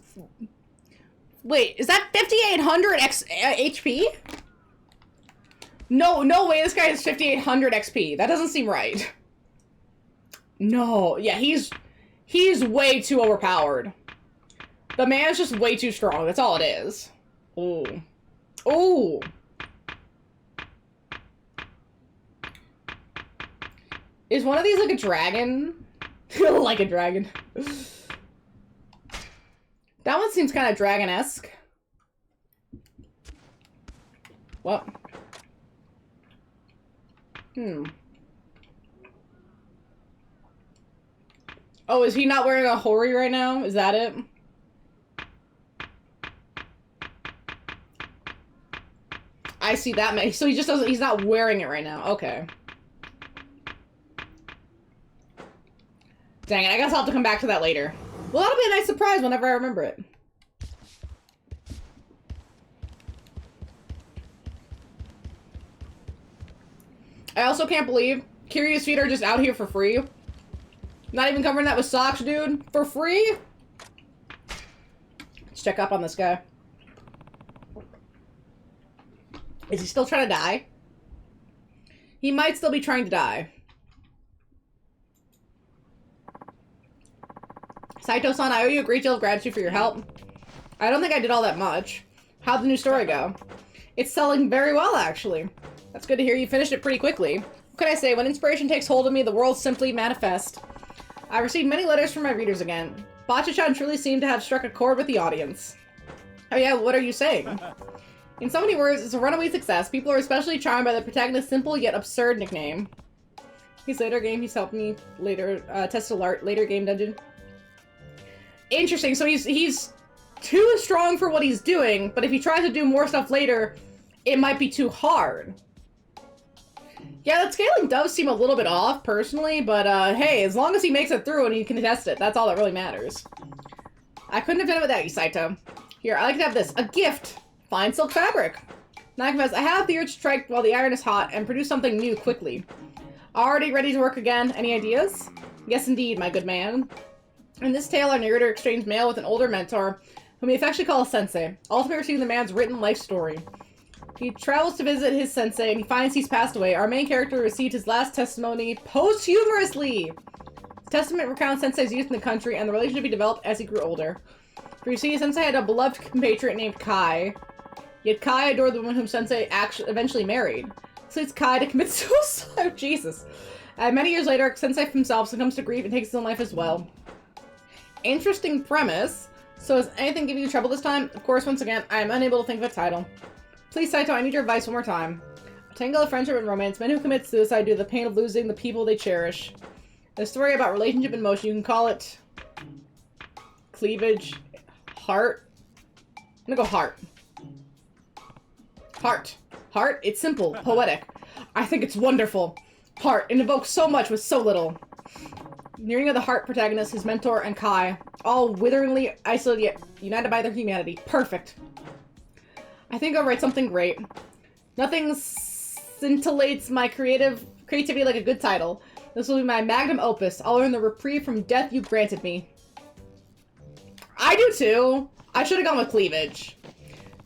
Wait, is that 5800 HP? No way, this guy has 5800 XP. That doesn't seem right. No, yeah, he's way too overpowered. The man's just way too strong, that's all it is. Ooh. Ooh. Is one of these like a dragon? Like a dragon. That one seems kind of dragon-esque. What? Oh, is he not wearing a hori right now? Is that it? I see that. So he just doesn't, he's not wearing it right now. Okay. Dang it, I guess I'll have to come back to that later. Well, that'll be a nice surprise whenever I remember it. I also can't believe Curious Feet are just out here for free. Not even covering that with socks, dude. For free? Let's check up on this guy. Is he still trying to die? He might still be trying to die. Saito-san, I owe you a great deal of gratitude for your help. I don't think I did all that much. How'd the new story go? It's selling very well, actually. That's good to hear. You finished it pretty quickly. What can I say? When inspiration takes hold of me, the world simply manifests. I received many letters from my readers again. Bacha-chan truly seemed to have struck a chord with the audience. Oh yeah, what are you saying? In so many words, it's a runaway success. People are especially charmed by the protagonist's simple yet absurd nickname. His later game, he's helped me later, test alert, later game dungeon. Interesting, so he's too strong for what he's doing, but if he tries to do more stuff later, it might be too hard. Yeah, that scaling does seem a little bit off, personally, but hey, as long as he makes it through and he can test it, that's all that really matters. I couldn't have done it without you, Saito. Here, I like to have this. A gift! Fine silk fabric. Now I confess, I have the urge to strike while the iron is hot and produce something new quickly. Already ready to work again? Any ideas? Yes, indeed, my good man. In this tale, our narrator exchanged mail with an older mentor, whom he affectionately calls Sensei, ultimately receiving the man's written life story. He travels to visit his sensei, and he finds he's passed away. Our main character received his last testimony posthumously. His testament recounts Sensei's youth in the country and the relationship he developed as he grew older. For you see, Sensei had a beloved compatriot named Kai. Yet Kai adored the woman whom Sensei eventually married. So leads Kai to commit suicide. Jesus. Many years later, Sensei himself succumbs to grief and takes his own life as well. Interesting premise. So is anything giving you trouble this time? Of course, once again, I am unable to think of a title. Please, Saito, I need your advice one more time. A tangle of friendship and romance. Men who commit suicide due to the pain of losing the people they cherish. A story about relationship and emotion. You can call it cleavage. Heart. I'm gonna go heart. Heart. Heart? It's simple. Poetic. I think it's wonderful. Heart. It evokes so much with so little. Nearing of the heart protagonist, his mentor, and Kai. All witheringly isolated yet united by their humanity. Perfect. I think I'll write something great. Nothing scintillates my creativity like a good title. This will be my magnum opus. I'll earn the reprieve from death you granted me. I do too. I should have gone with cleavage.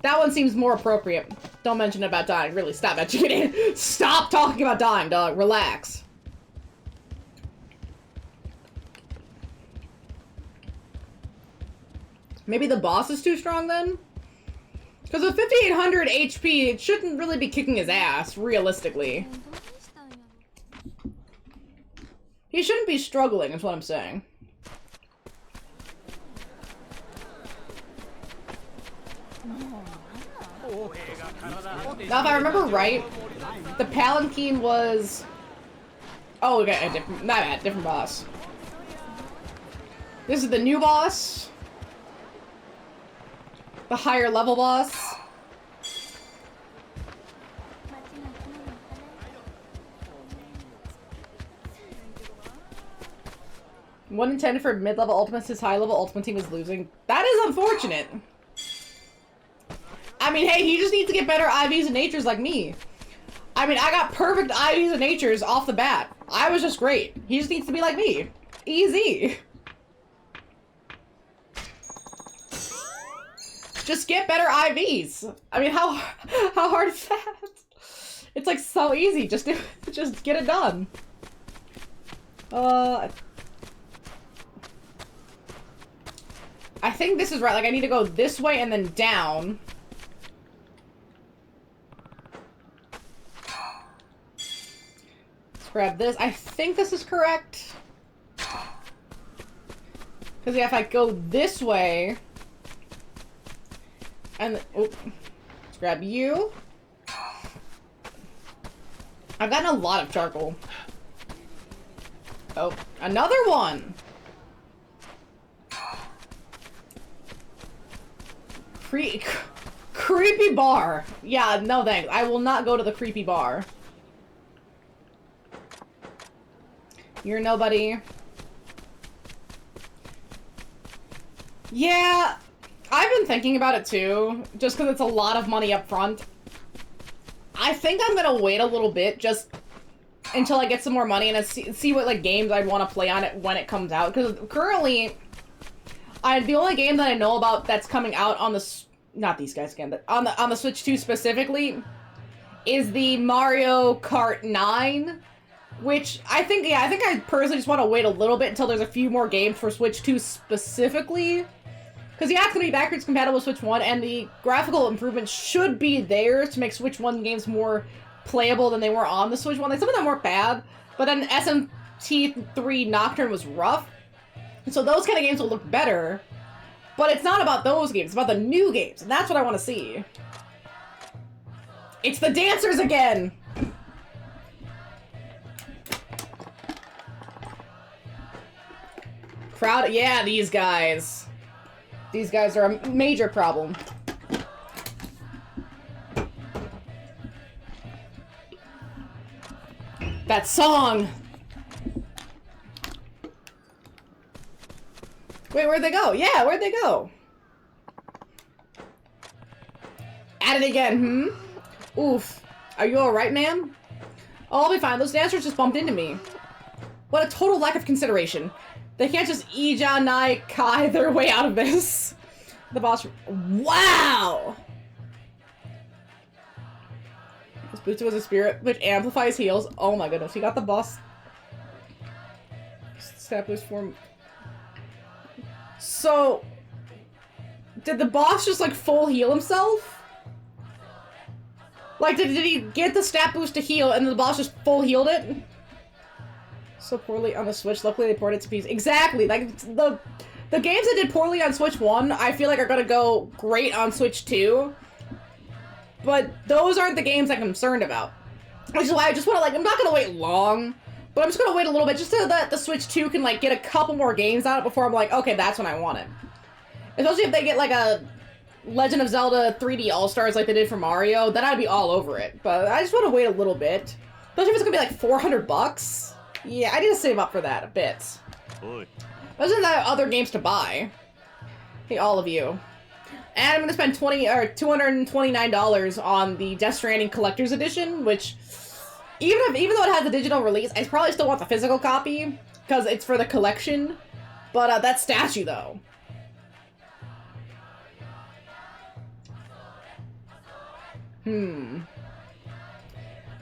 That one seems more appropriate. Don't mention about dying. Really, stop educating. Stop talking about dying, dog. Relax. Maybe the boss is too strong then? Because with 5800 HP, it shouldn't really be kicking his ass, realistically. He shouldn't be struggling, is what I'm saying. Now, if I remember right, the Palanquin was... Oh, okay, my bad, different boss. This is the new boss. The higher level boss. One intended for mid-level ultimates, his high-level ultimate team is losing. That is unfortunate. I mean, hey, he just needs to get better IVs and natures like me. I mean, I got perfect IVs and natures off the bat. I was just great. He just needs to be like me. Easy. Just get better IVs. I mean, how hard is that? It's like so easy. Just get it done. I think this is right. Like, I need to go this way and then down. Let's grab this. I think this is correct. Because, yeah, if I go this way... And, oh, let's grab you. I've gotten a lot of charcoal. Oh, another one! Creepy bar. Yeah, no thanks. I will not go to the creepy bar. You're nobody. Yeah, I've been thinking about it too, just because it's a lot of money up front. I think I'm gonna wait a little bit, just until I get some more money and see what like games I'd want to play on it when it comes out. Because currently, the only game that I know about that's coming out on the not these guys again, but on the Switch 2 specifically, is the Mario Kart 9. Which, I think I personally just want to wait a little bit until there's a few more games for Switch 2 specifically. Because, yeah, it's going to be backwards compatible with Switch 1, and the graphical improvements should be there to make Switch 1 games more playable than they were on the Switch 1. Like, some of them weren't bad, but then SMT3 Nocturne was rough. And so those kind of games will look better. But it's not about those games, it's about the new games, and that's what I want to see. It's the dancers again! Crowd, yeah, these guys. These guys are a major problem. That song! Wait, where'd they go? Yeah, where'd they go? At it again, Oof. Are you alright, ma'am? Oh, I'll be fine. Those dancers just bumped into me. What a total lack of consideration. They can't just Ija Nai Kai their way out of this. The boss... Wow! This boosted was a spirit which amplifies heals. Oh my goodness, he got the boss... Stat boost form... So... Did the boss just, like, full heal himself? Like, did he get the stat boost to heal and the boss just full healed it? So poorly on the Switch. Luckily they ported it to PC. Exactly. Like the games that did poorly on Switch 1, I feel like are gonna go great on Switch 2. But those aren't the games I'm concerned about. Which is why I just want to like. I'm not gonna wait long, but I'm just gonna wait a little bit just so that the Switch 2 can like get a couple more games out before I'm like, okay, that's when I want it. Especially if they get like a Legend of Zelda 3D All-Stars like they did for Mario, then I'd be all over it. But I just want to wait a little bit. Especially if it's gonna be like $400. Yeah, I need to save up for that a bit. Especially that other games to buy. Hey, all of you. And I'm gonna spend $229 on the Death Stranding Collector's Edition, which even though it has a digital release, I probably still want the physical copy because it's for the collection. But that statue though.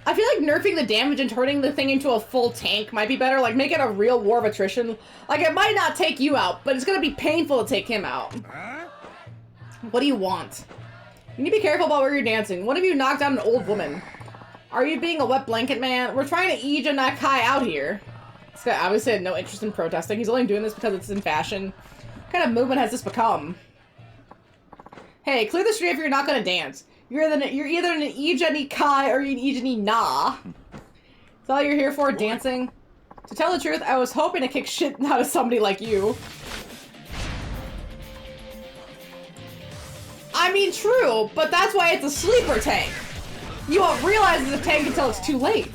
I feel like nerfing the damage and turning the thing into a full tank might be better. Like, make it a real war of attrition. Like, it might not take you out, but it's gonna be painful to take him out. What do you want? You need to be careful about where you're dancing. One of you knocked out an old woman. Are you being a wet blanket man? We're trying to Ija Nakai out here. This guy obviously had no interest in protesting. He's only doing this because it's in fashion. What kind of movement has this become? Hey, clear the street if you're not gonna dance. You're either an Ija Kai or an Ija Na. That's all you're here for, dancing? To tell the truth, I was hoping to kick shit out of somebody like you. I mean, true, but that's why it's a sleeper tank. You won't realize it's a tank until it's too late.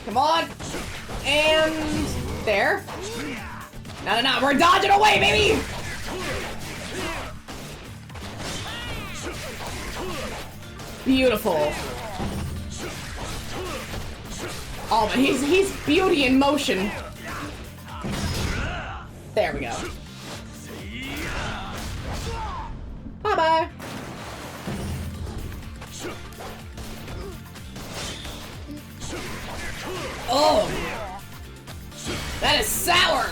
Come on. And... there. No, we're dodging away, baby! Beautiful. Oh, but he's beauty in motion. There we go. Bye-bye. Oh! That is sour!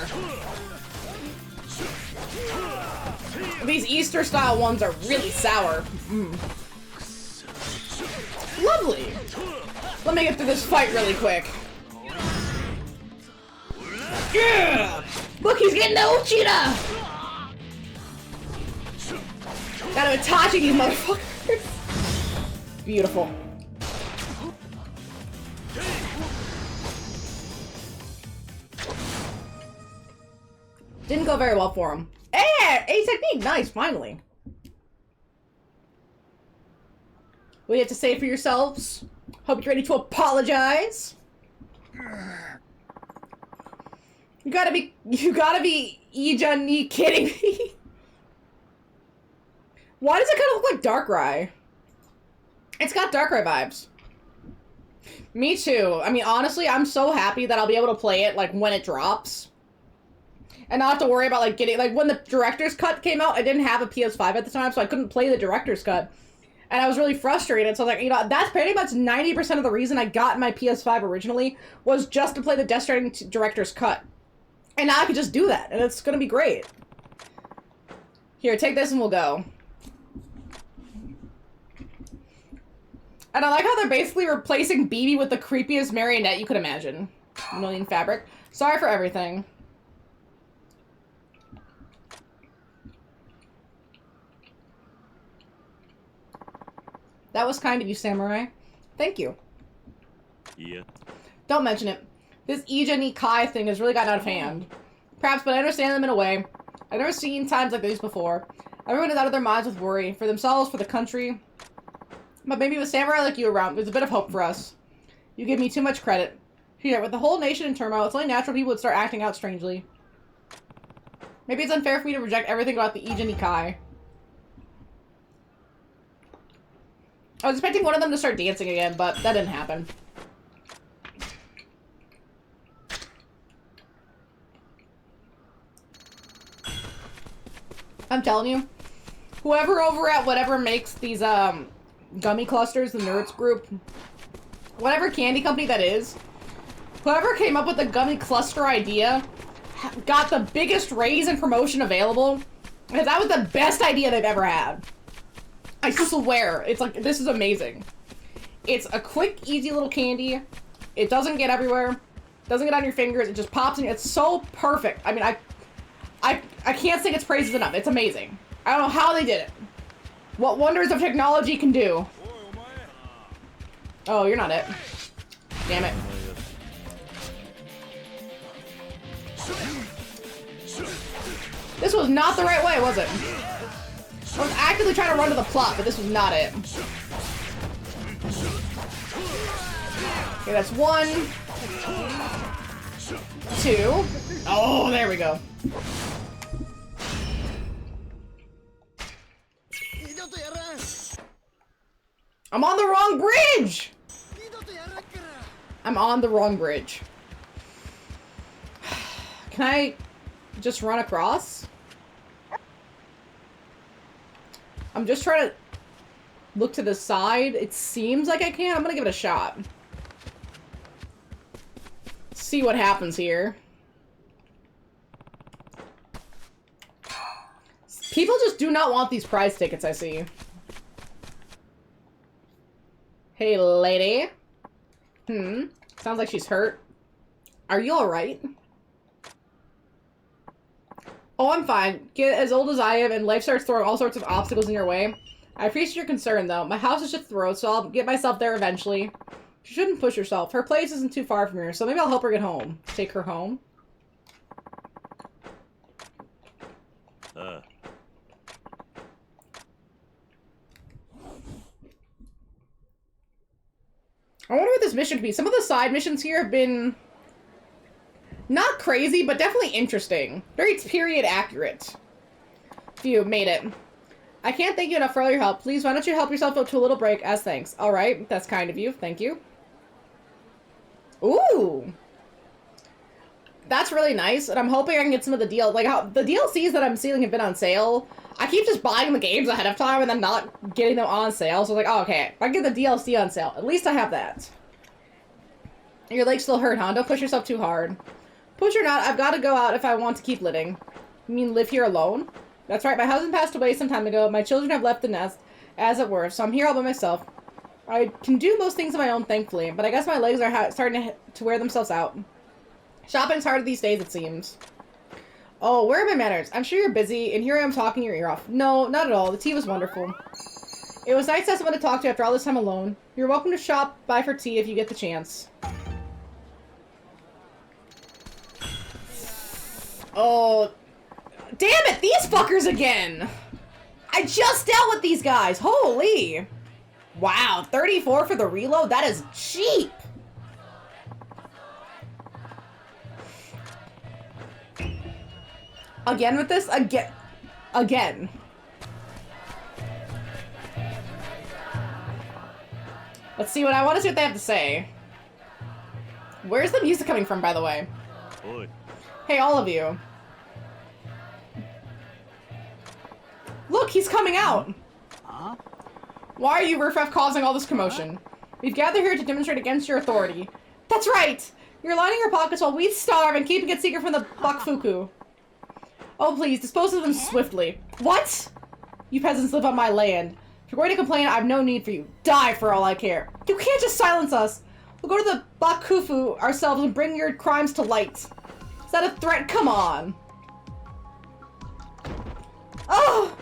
These Easter-style ones are really sour. Mm. Lovely! Let me get through this fight really quick. Yeah! Look, he's getting the Uchida! Gotta Itachi these motherfuckers. Beautiful. Didn't go very well for him. Hey, A technique, nice, finally. What do you have to say for yourselves? Hope you're ready to apologize. You gotta be Ijani kidding me? Why does it kind of look like Darkrai? It's got Darkrai vibes. Me too. I mean, honestly, I'm so happy that I'll be able to play it, like, when it drops. And not have to worry about, like, getting... Like, when the Director's Cut came out, I didn't have a PS5 at the time, so I couldn't play the Director's Cut. And I was really frustrated, so I was like, you know, that's pretty much 90% of the reason I got my PS5 originally, was just to play the Death Stranding Director's Cut. And now I can just do that, and it's gonna be great. Here, take this and we'll go. And I like how they're basically replacing BB with the creepiest marionette you could imagine. Million fabric. Sorry for everything. That was kind of you, Samurai. Thank you.
Yeah.
Don't mention it. This Ijani Kai thing has really gotten out of hand. Perhaps, but I understand them in a way. I've never seen times like these before. Everyone is out of their minds with worry. For themselves, for the country. But maybe with samurai like you around, there's a bit of hope for us. You give me too much credit. Here, with the whole nation in turmoil, it's only natural people would start acting out strangely. Maybe it's unfair for me to reject everything about the Ijani Kai. I was expecting one of them to start dancing again, but that didn't happen. I'm telling you, whoever over at whatever makes these, gummy clusters, the Nerds group, whatever candy company that is, whoever came up with the gummy cluster idea got the biggest raise and promotion available, because that was the best idea they've ever had. I swear, it's like, this is amazing. It's a quick, easy little candy. It doesn't get everywhere. Doesn't get on your fingers. It just pops in. It's so perfect. I mean, I can't sing its praises enough. It's amazing. I don't know how they did it. What wonders of technology can do. Oh, you're not it. Damn it. This was not the right way, was it? I was actively trying to run to the plot, but this was not it. Okay, that's 1, 2. Oh, there we go. I'm on the wrong bridge! I'm on the wrong bridge. Can I just run across? I'm just trying to look to the side. It seems like I can. I'm gonna give it a shot. See what happens here. People just do not want these prize tickets, I see. Hey, lady. Sounds like she's hurt. Are you alright? Oh, I'm fine. Get as old as I am and life starts throwing all sorts of obstacles in your way. I appreciate your concern, though. My house is just the road, so I'll get myself there eventually. She shouldn't push herself. Her place isn't too far from here, so maybe I'll help her get home. Take her home. I wonder what this mission could be. Some of the side missions here have been not crazy, but definitely interesting. Very period accurate. Phew, made it. I can't thank you enough for all your help. Please, why don't you help yourself to a little break as thanks? Alright, that's kind of you. Thank you. Ooh! That's really nice, and I'm hoping I can get some of the deal. Like, how the DLCs that I'm seeing have been on sale. I keep just buying the games ahead of time and then not getting them on sale. So, like, oh, okay. If I get the DLC on sale, at least I have that. Your legs still hurt, huh? Don't push yourself too hard. Push or not, I've got to go out if I want to keep living. You mean live here alone? That's right, my husband passed away some time ago. My children have left the nest, as it were, so I'm here all by myself. I can do most things on my own, thankfully, but I guess my legs are starting to wear themselves out. Shopping's harder these days, it seems. Oh, where are my manners? I'm sure you're busy, and here I am talking your ear off. No, not at all. The tea was wonderful. It was nice to have someone to talk to after all this time alone. You're welcome to shop by for tea if you get the chance. Oh, damn it! These fuckers again! I just dealt with these guys! Holy! Wow, 34 for the reload? That is cheap! Again with this? Again. Let's see I want to see what they have to say. Where's the music coming from, by the way? Oi. Hey, all of you. Look, he's coming out! Huh? Why are you, Riffraff, causing all this commotion? We've gathered here to demonstrate against your authority. That's right! You're lining your pockets while we starve and keeping it secret from the Bakufuku. Oh, please, dispose of them swiftly. What? You peasants live on my land. If you're going to complain, I've no need for you. Die for all I care. You can't just silence us. We'll go to the Bakufu ourselves and bring your crimes to light. Is that a threat? Come on. Oh!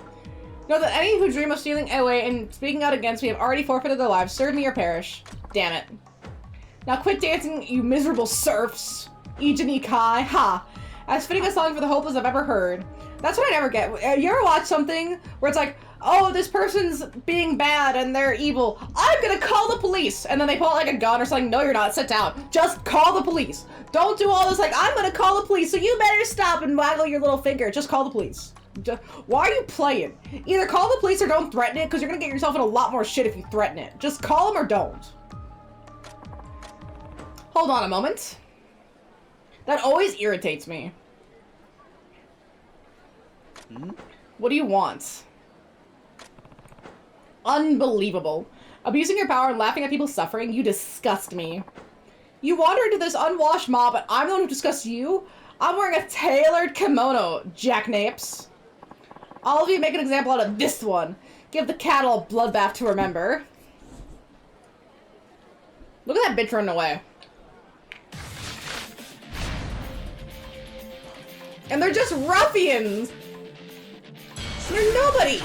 Know that any who dream of stealing away and speaking out against me have already forfeited their lives. Serve me or perish. Damn it. Now quit dancing, you miserable serfs. Ijin Ikai. Ha! As fitting a song for the hopeless I've ever heard. That's what I never get. You ever watch something where it's like, oh, this person's being bad and they're evil. I'm gonna call the police. And then they pull out like a gun or something. No, you're not. Sit down. Just call the police. Don't do all this like, I'm gonna call the police, so you better stop and waggle your little finger. Just call the police. Why are you playing? Either call the police or don't threaten it, because you're gonna get yourself in a lot more shit if you threaten it. Just call them or don't. Hold on a moment. That always irritates me. What do you want? Unbelievable. Abusing your power and laughing at people's suffering, you disgust me. You wander into this unwashed mob, but I'm the one who disgusts you? I'm wearing a tailored kimono, jackanapes. All of you make an example out of this one. Give the cattle a bloodbath to remember. Look at that bitch running away. And they're just ruffians! They're nobody!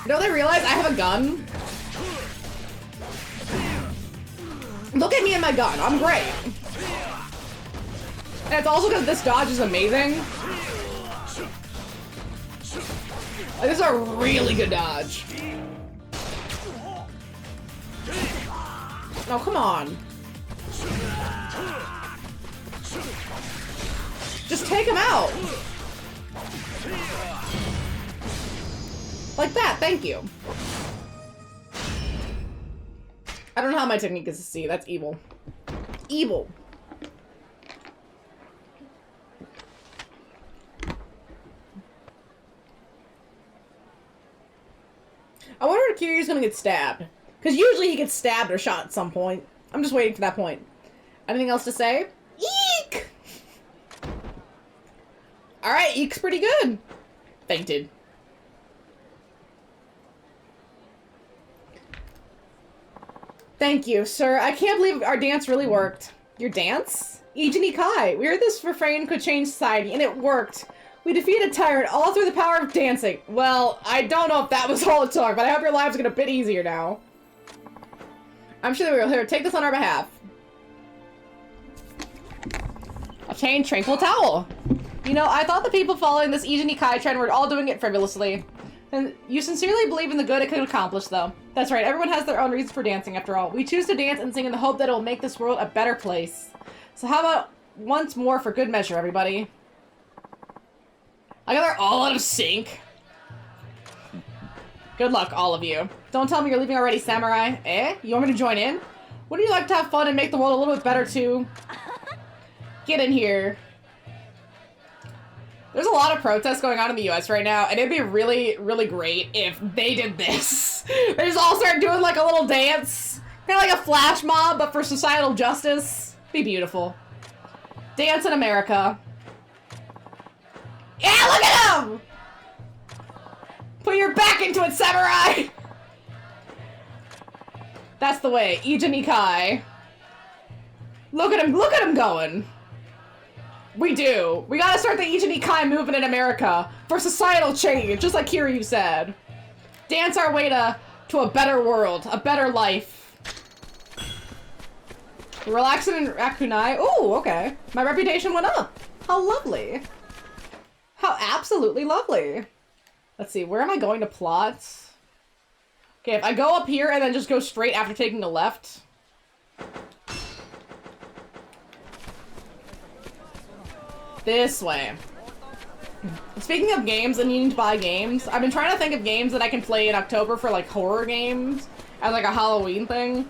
Don't they realize I have a gun? Look at me and my gun. I'm great. And it's also because this dodge is amazing. Like, this is a really good dodge. No, come on. Just take him out. Like that, thank you. I don't know how my technique is to see. That's evil. Evil. I wonder if Kiryu's gonna get stabbed. Because usually he gets stabbed or shot at some point. I'm just waiting for that point. Anything else to say? Eek! Alright, Eek's pretty good. Fainted. Thank you, sir. I can't believe our dance really worked. Your dance? Ijin Ikai. We heard this refrain could change society, and it worked. We defeated a tyrant all through the power of dancing. Well, I don't know if that was all it took, but I hope your lives get a bit easier now. I'm sure they will. Here, take this on our behalf. A chain tranquil towel. You know, I thought the people following this Ijin Ikai trend were all doing it frivolously. And you sincerely believe in the good it could accomplish, though. That's right, everyone has their own reasons for dancing, after all. We choose to dance and sing in the hope that it will make this world a better place. So how about once more for good measure, everybody. I got they're all out of sync. Good luck, all of you. Don't tell me you're leaving already, Samurai. Eh? You want me to join in? Wouldn't you like to have fun and make the world a little bit better, too? Get in here. There's a lot of protests going on in the US right now, and it'd be really, really great if they did this. They just all start doing like a little dance. Kind of like a flash mob, but for societal justice. Be beautiful. Dance in America. Yeah, look at him! Put your back into it, Samurai! That's the way. Ija Nikai. Look at him going. We do. We gotta start the Ija Nikai movement in America for societal change, just like Kiryu said. Dance our way to a better world, a better life. Relaxing in Rakunai. Ooh, okay. My reputation went up. How lovely. How absolutely lovely. Let's see, where am I going to plot? Okay, if I go up here and then just go straight after taking a left. This way. Speaking of games and needing to buy games, I've been trying to think of games that I can play in October for like horror games as like a Halloween thing.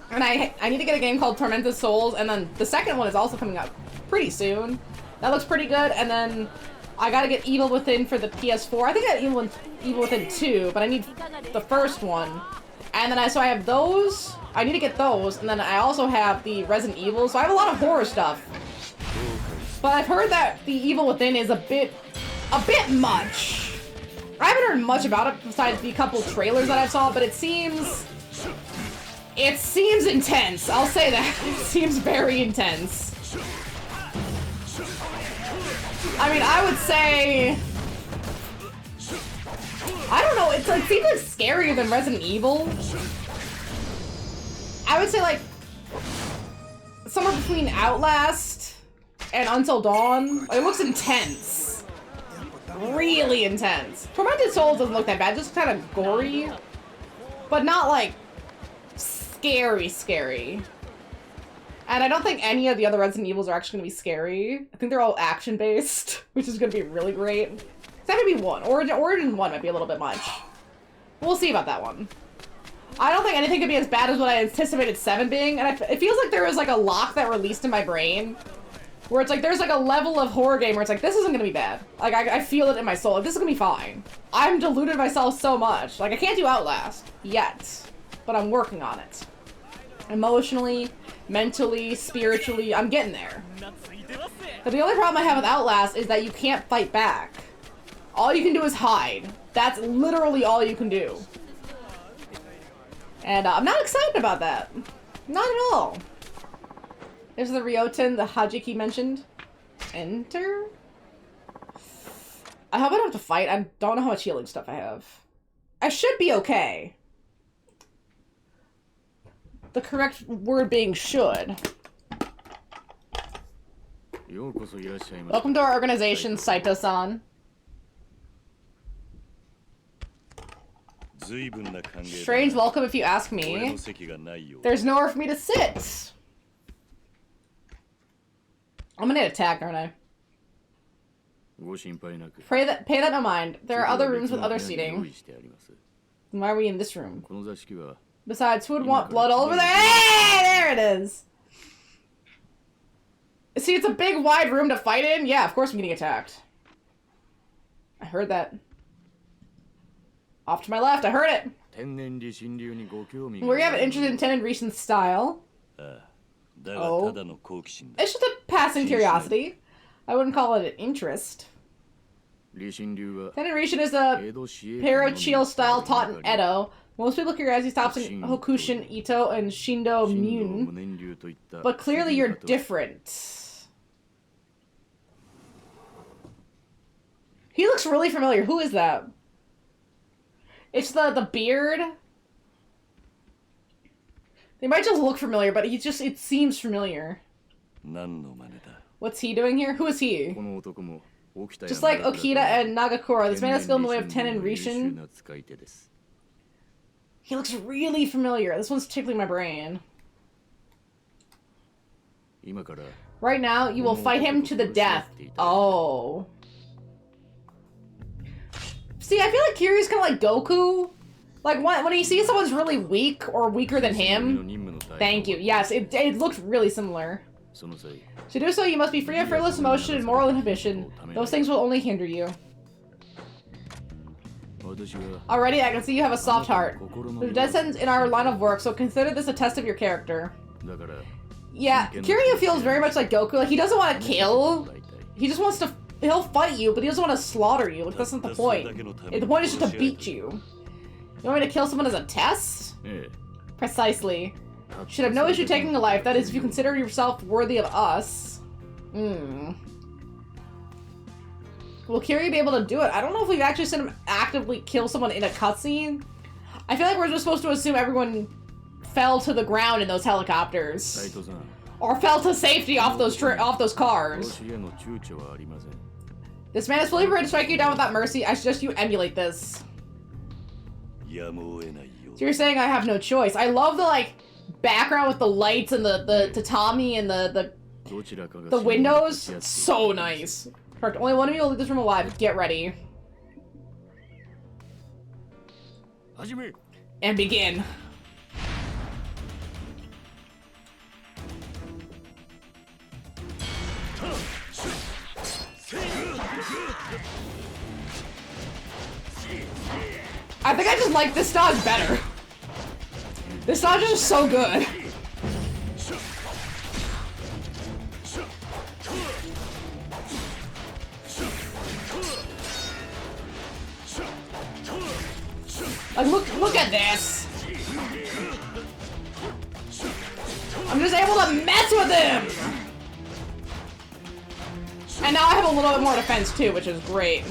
And I need to get a game called Tormented Souls, and then the second one is also coming up pretty soon. That looks pretty good, and then I gotta get Evil Within for the PS4. I think I got Evil Within 2, but I need the first one. And then I have those. I need to get those, and then I also have the Resident Evil, so I have a lot of horror stuff. But I've heard that the Evil Within is a bit much. I haven't heard much about it besides the couple trailers that I saw, but it seems intense. I'll say that. It seems very intense. I mean, I would say, I don't know, it seems like scarier than Resident Evil. I would say like somewhere between Outlast and Until Dawn. It looks intense. Really intense. Tormented Souls doesn't look that bad, just kind of gory. But not like scary. And I don't think any of the other Resident Evils are actually going to be scary. I think they're all action-based, which is going to be really great. Except maybe one. Origin 1 might be a little bit much. We'll see about that one. I don't think anything could be as bad as what I anticipated 7 being, and it feels like there was like a lock that released in my brain, where it's like there's like a level of horror game where it's like, this isn't going to be bad. Like, I feel it in my soul. Like, this is going to be fine. I'm deluded myself so much. Like, I can't do Outlast. Yet. But I'm working on it. Emotionally, mentally, spiritually, I'm getting there. But the only problem I have with Outlast is that you can't fight back. All you can do is hide. That's literally all you can do. And I'm not excited about that. Not at all. There's the Ryoten, the Hajiki mentioned. Enter? I hope I don't have to fight. I don't know how much healing stuff I have. I should be okay. The correct word being should. Welcome to our organization, Saito-san. Strange welcome if you ask me. There's nowhere for me to sit. I'm gonna get attacked, aren't I? Pay that no mind. There are other rooms with other seating. Then why are we in this room? Besides, who would want blood all over there? Hey, there it is. See, it's a big, wide room to fight in. Yeah, of course I'm getting attacked. I heard that. Off to my left, I heard it. Where you have an interest in Tenon Rishin's style. Oh. It's just a passing curiosity. I wouldn't call it an interest. Tenon Rishin is a parachiel style taught in Edo. Most people curiosity stops in Hokushin Ito and Shindo Myun. But clearly you're different. He looks really familiar. Who is that? It's the beard. They might just look familiar, but it seems familiar. What's he doing here? Who is he? Just like Okita and Nagakura, this man has skill in the way of Tenon Rishin. He looks really familiar. This one's tickling my brain. Right now, you will fight him to the death. Oh. See, I feel like Kiryu's kind of like Goku. Like, when he sees someone's really weak or weaker than him... Thank you. Yes, it looks really similar. To do so, you must be free of frivolous emotion and moral inhibition. Those things will only hinder you. Already, I can see you have a soft heart. There's death sentence in our line of work, so consider this a test of your character. Yeah, Kiryu feels very much like Goku. Like, he doesn't want to kill. He just wants to... He'll fight you, but he doesn't want to slaughter you. Like, that's not the point. The point is just to beat you. You want me to kill someone as a test? Precisely. You should have no issue taking a life. That is, if you consider yourself worthy of us. Will Kiryu be able to do it? I don't know if we've actually seen him actively kill someone in a cutscene. I feel like we're just supposed to assume everyone fell to the ground in those helicopters. Or fell to safety off those cars. This man is fully prepared to strike you down without mercy. I suggest you emulate this. So you're saying I have no choice. I love the, like, background with the lights and the tatami and the windows. It's so nice. Perfect. Only one of you will leave this room alive. Get ready. And begin. I think I just like this dodge better. This dodge is just so good. Like, look at this. I'm just able to mess with him. And now I have a little bit more defense too, which is great.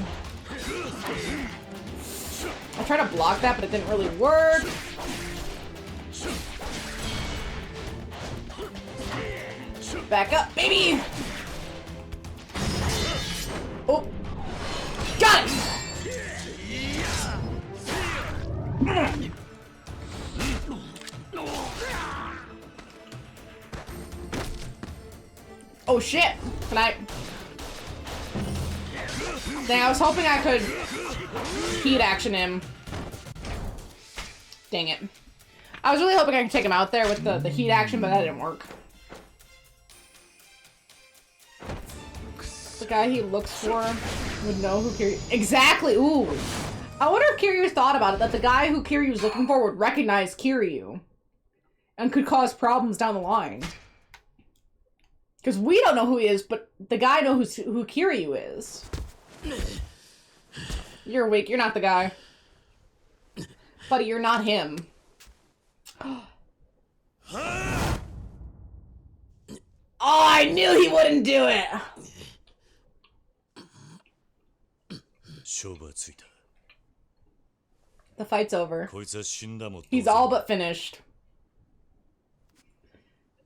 I tried to block that, but it didn't really work. Back up, baby! Oh. Got it! Oh shit! Can I... Dang, I was hoping I could heat action him. Dang it. I was really hoping I could take him out there with the heat action, but that didn't work. The guy he looks for would know who Kiryu... Exactly! Ooh! I wonder if Kiryu thought about it, that the guy who Kiryu was looking for would recognize Kiryu. And could cause problems down the line. Because we don't know who he is, but the guy knows who Kiryu is. You're weak. You're not the guy. Buddy, you're not him. Oh, I knew he wouldn't do it! The fight's over. He's all but finished.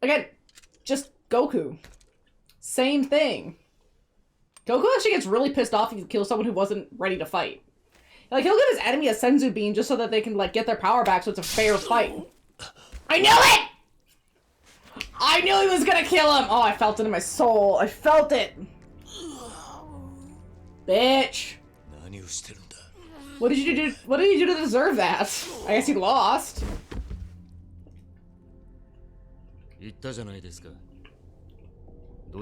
Again, just Goku. Same thing. Goku actually gets really pissed off if you kill someone who wasn't ready to fight. Like, he'll give his enemy a Senzu Bean just so that they can, like, get their power back so it's a fair fight. I knew it! I knew he was gonna kill him! Oh, I felt it in my soul. I felt it! Bitch! What did you do? What did he do to deserve that? I guess he lost. I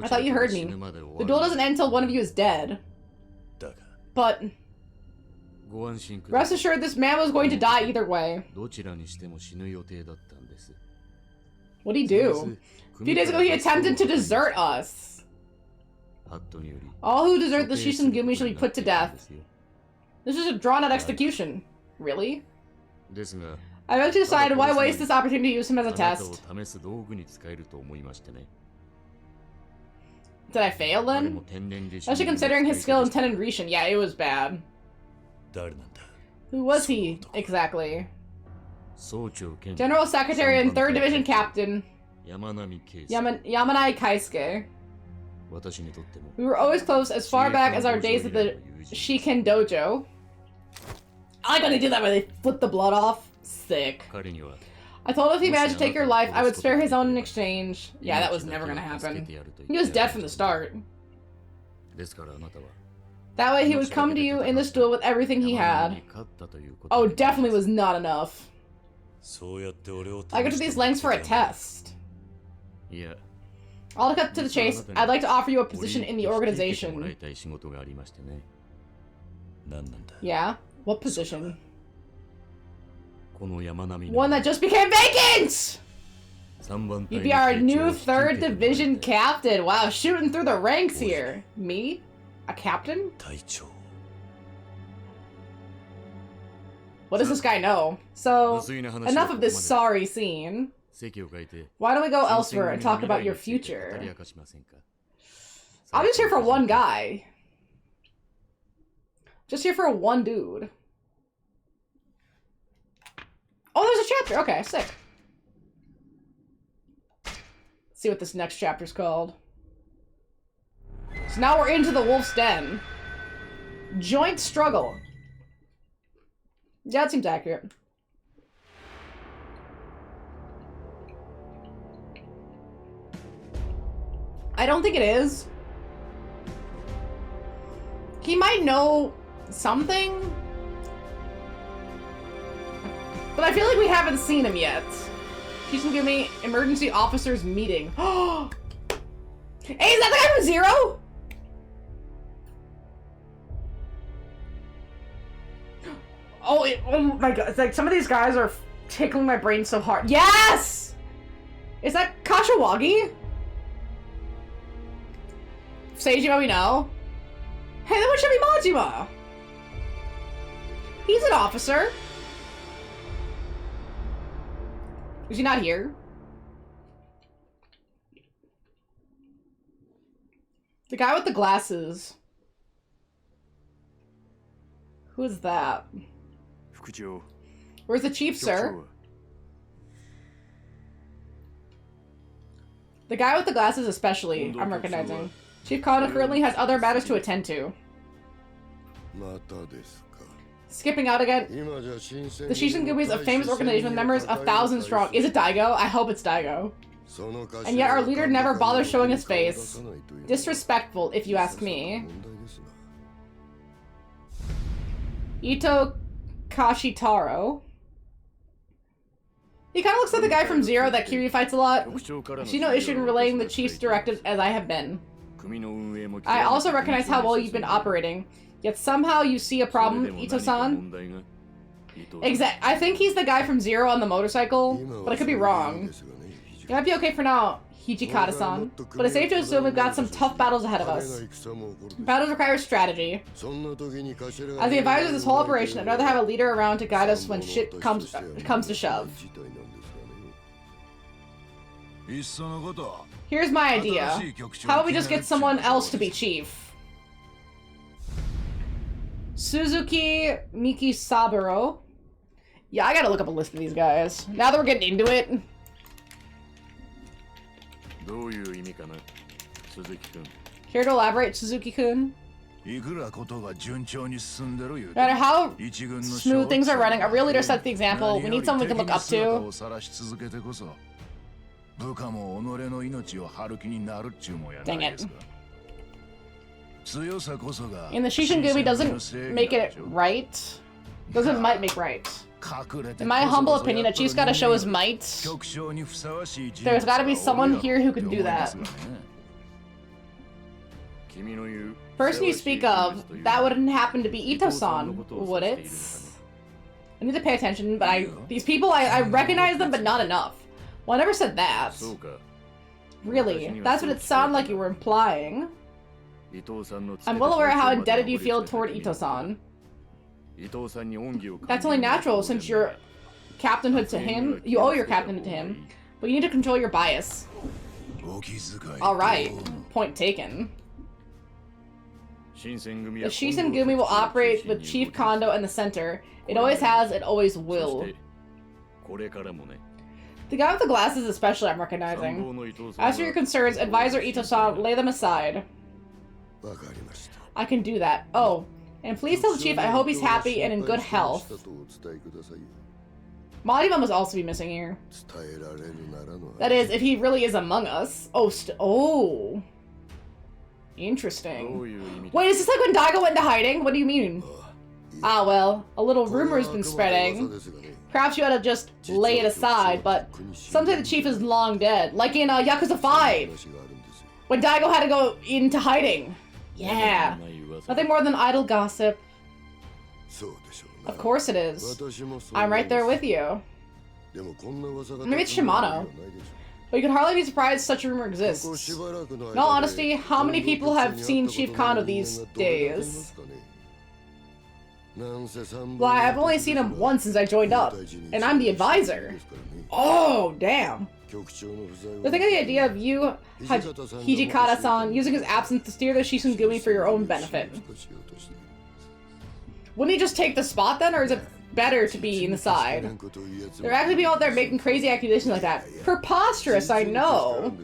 thought you heard me. The duel doesn't end until one of you is dead. But... rest assured, this man was going to die either way. What'd he do? A few days ago, he attempted to desert us. All who desert the Shisengumi shall be put to death. This is a drawn-out execution. Really? I eventually decided, why waste this opportunity to use him as a test? Did I fail then? Especially considering his skill in Tenon Rishin. Yeah, it was bad. Who was he, exactly? General Secretary and 3rd Division Captain Yamanai Kaisuke. We were always close as far back as our days at the Shiken Dojo. I like when they do that, where they flip the blood off. Sick. I told him if he managed to take your life, I would spare his own in exchange. Yeah, that was never gonna happen. He was dead from the start. That way he would come to you in this duel with everything he had. Oh, definitely was not enough. I go to these lengths for a test. I'll cut to the chase. I'd like to offer you a position in the organization. Yeah? What position? One that just became vacant! You'd be our new 3rd Division captain. Wow, shooting through the ranks here. Me? A captain? What does this guy know? So, enough of this sorry scene. Why don't we go elsewhere and talk about your future? I'm just here for one guy. Just here for one dude. Oh, there's a chapter! Okay, sick. Let's see what this next chapter's called. So now we're into the Wolf's Den. Joint struggle. Yeah, that seems accurate. I don't think it is. He might know something. But I feel like we haven't seen him yet. He's gonna give me emergency officers meeting. Oh! Hey, is that the guy from Zero? Oh my god, it's like some of these guys are tickling my brain so hard. Yes! Is that Kashiwagi? Seijima we know. Hey, that should be Majima! He's an officer. Is he not here? The guy with the glasses. Who is that? Where's the chief, sir? The guy with the glasses especially, I'm recognizing. Chief Kano currently has other matters to attend to. Skipping out again. The Shishingumi is a famous organization with members 1,000 strong. Is it Daigo? I hope it's Daigo. And yet our leader never bothers showing his face. Disrespectful, if you ask me. Ito Kashitaro. He kind of looks like the guy from Zero that Kiryu fights a lot. I see no issue in relaying the chief's directives as I have been. I also recognize how well you've been operating, yet somehow you see a problem, Ito-san. I think he's the guy from Zero on the motorcycle, but I could be wrong. It might be okay for now, Hijikata-san, but it's safe to assume we've got some tough battles ahead of us. Battles require strategy. As the advisor of this whole operation, I'd rather have a leader around to guide us when shit comes to shove. Here's my idea. How about we just get someone else to be chief? Suzuki Mikisaburo. Yeah, I gotta look up a list of these guys. Now that we're getting into it. Care to elaborate, Suzuki-kun? No matter how smooth things are running, a real leader sets the example. We need someone we can look up to. Dang it. And the Shishingumi doesn't make it right. Might make right. In my humble opinion, a chief's gotta show his might. There's gotta be someone here who can do that. Person you speak of, that wouldn't happen to be Ito-san, would it? I need to pay attention, but these people, I recognize them, but not enough. Well, I never said that. Really? That's what it sounded like you were implying. I'm well aware how indebted you feel toward Ito-san. That's only natural since your captainhood to him. You owe your captainhood to him. But you need to control your bias. Alright. Point taken. The Shishingumi will operate with Chief Kondo in the center. It always has, it always will. The guy with the glasses especially I'm recognizing. As for your concerns, Advisor Ito-san, lay them aside. I can do that. Oh, and please tell the chief I hope he's happy and in good health. Majima must also be missing here. That is, if he really is among us. Oh, oh. Interesting. Wait, is this like when Daigo went into hiding? What do you mean? Ah, well, a little rumor's been spreading. Perhaps you ought to just lay it aside, but some say the chief is long dead. Like in Yakuza 5. When Daigo had to go into hiding. Yeah. Nothing more than idle gossip. Of course it is. I'm right there with you. Maybe it's Shimano. But you could hardly be surprised such a rumor exists. In all honesty, how many people have seen Chief Kondo these days? Well, I've only seen him once since I joined up, and I'm the advisor. Oh, damn. They're thinking the idea of you, Hijikata-san, using his absence to steer the Shisengumi for your own benefit. Wouldn't he just take the spot then, or is it better to be inside? There are actually people out there making crazy accusations like that. Preposterous, I know.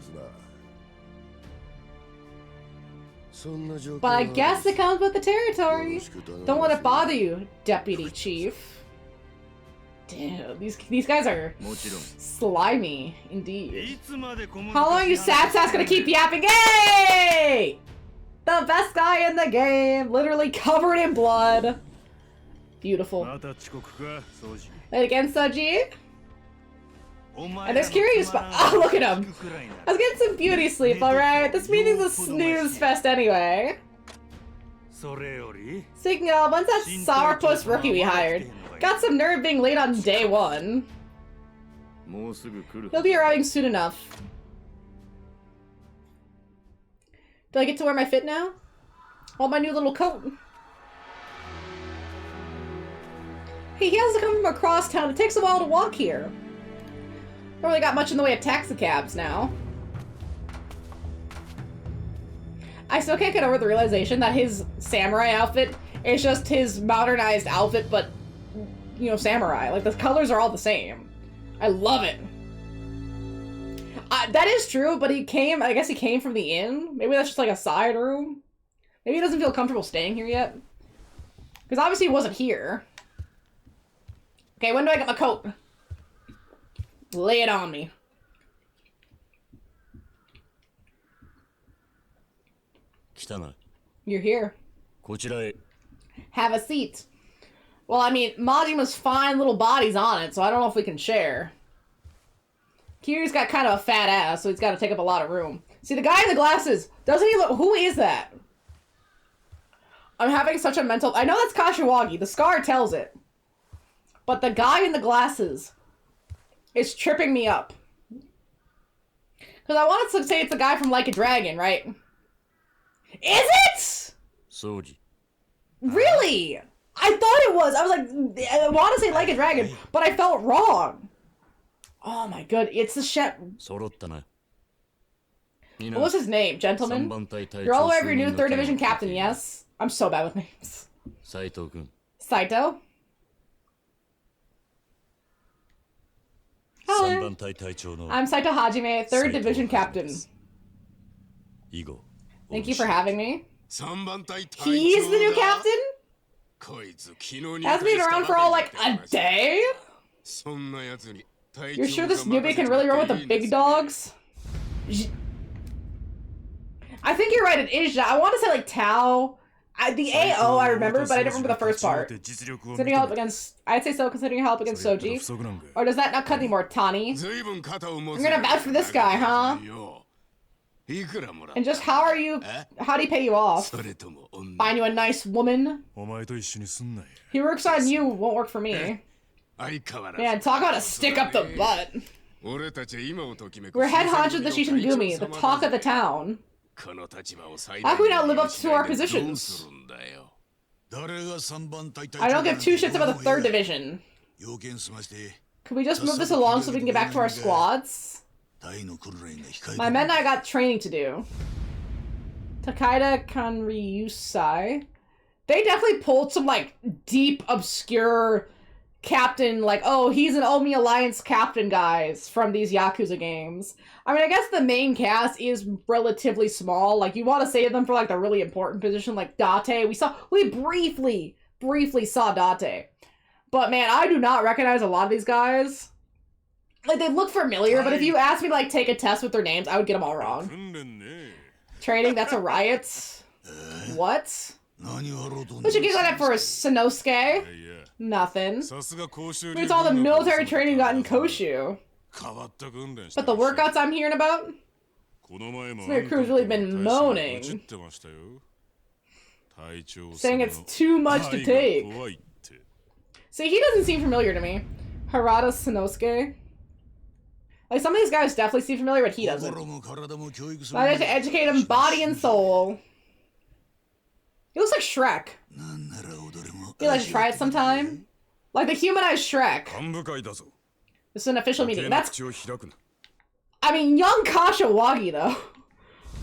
But I guess it comes with the territory. Don't let it bother you, Deputy Chief. Damn, these guys are slimy, indeed. How long are you Satsas gonna keep yapping? Hey! The best guy in the game, literally covered in blood. Beautiful. Wait again, Soji? And there's curious oh, look at him! I was getting some beauty sleep, alright? This meeting's a snooze fest anyway. Speaking of, when's that sourpuss rookie we hired? Got some nerve being late on day one. He'll be arriving soon enough. Do I get to wear my fit now? Oh, my new little coat. Hey, he has to come from across town. It takes a while to walk here. Don't really got much in the way of taxi cabs now. I still can't get over the realization that his samurai outfit is just his modernized outfit, but, you know, samurai. Like, the colors are all the same. I love it. That is true, but I guess he came from the inn. Maybe that's just like a side room. Maybe he doesn't feel comfortable staying here yet. Because obviously he wasn't here. Okay, when do I get my coat? Lay it on me. You're here. Have a seat. Well, I mean, Majima's fine little body's on it, so I don't know if we can share. Kiryu's got kind of a fat ass, so he's got to take up a lot of room. See, the guy in the glasses, doesn't he look... Who is that? I'm having such a mental... I know that's Kashiwagi. The scar tells it. But the guy in the glasses is tripping me up. Because I wanted to say it's the guy from Like a Dragon, right? Is it?
Soji.
Really? I thought it was. I was like, I want to say Like a Dragon, but I felt wrong. Oh my god, it's the chef. What was his name, gentleman? You're all aware of your new 3rd Division captain, yes? I'm so bad with names.
Saito-kun.
Saito? Hi. I'm Saito Hajime, 3rd Division captain. Thank you for having me. He's the new captain? Has been around for all like a day? You're sure this newbie can really run with the big dogs? I think you're right, it is. I want to say like Tao. The AO I remember, but I didn't remember the first part. Considering help against... I'd say so, considering help against Soji. Or does that not cut anymore, Tani? I'm gonna vouch for this guy, huh? And just how do you pay you off? Find you a nice woman? He works on you, won't work for me. Man, talk about a stick up the butt. We're head honcho of the Shishengumi, the talk of the town. How can we not live up to our positions? I don't give 2 shits about the 3rd Division. Can we just move this along so we can get back to our squads? My men and I got training to do. Takeda Kanryusai. They definitely pulled some, like, deep, obscure captain, like, oh, he's an Omi Alliance captain, guys, from these Yakuza games. I mean, I guess the main cast is relatively small. Like, you want to save them for, like, the really important position, like Date. We briefly saw Date. But man, I do not recognize a lot of these guys. Like, they look familiar, but if you asked me to, like, take a test with their names, I would get them all wrong. Training, that's a riot. What? What you get that for, Sanosuke? Nothing. It's all the military training you got in Koshu. But the workouts I'm hearing about? Their crew's really been moaning. Saying it's too much to take. See, he doesn't seem familiar to me. Harada Sanosuke. Like, some of these guys definitely seem familiar, but he doesn't. I have to educate him body and soul. He looks like Shrek. You'd like to try it sometime? Like the humanized Shrek. This is an official meeting. That's... I mean, young Kashiwagi, though.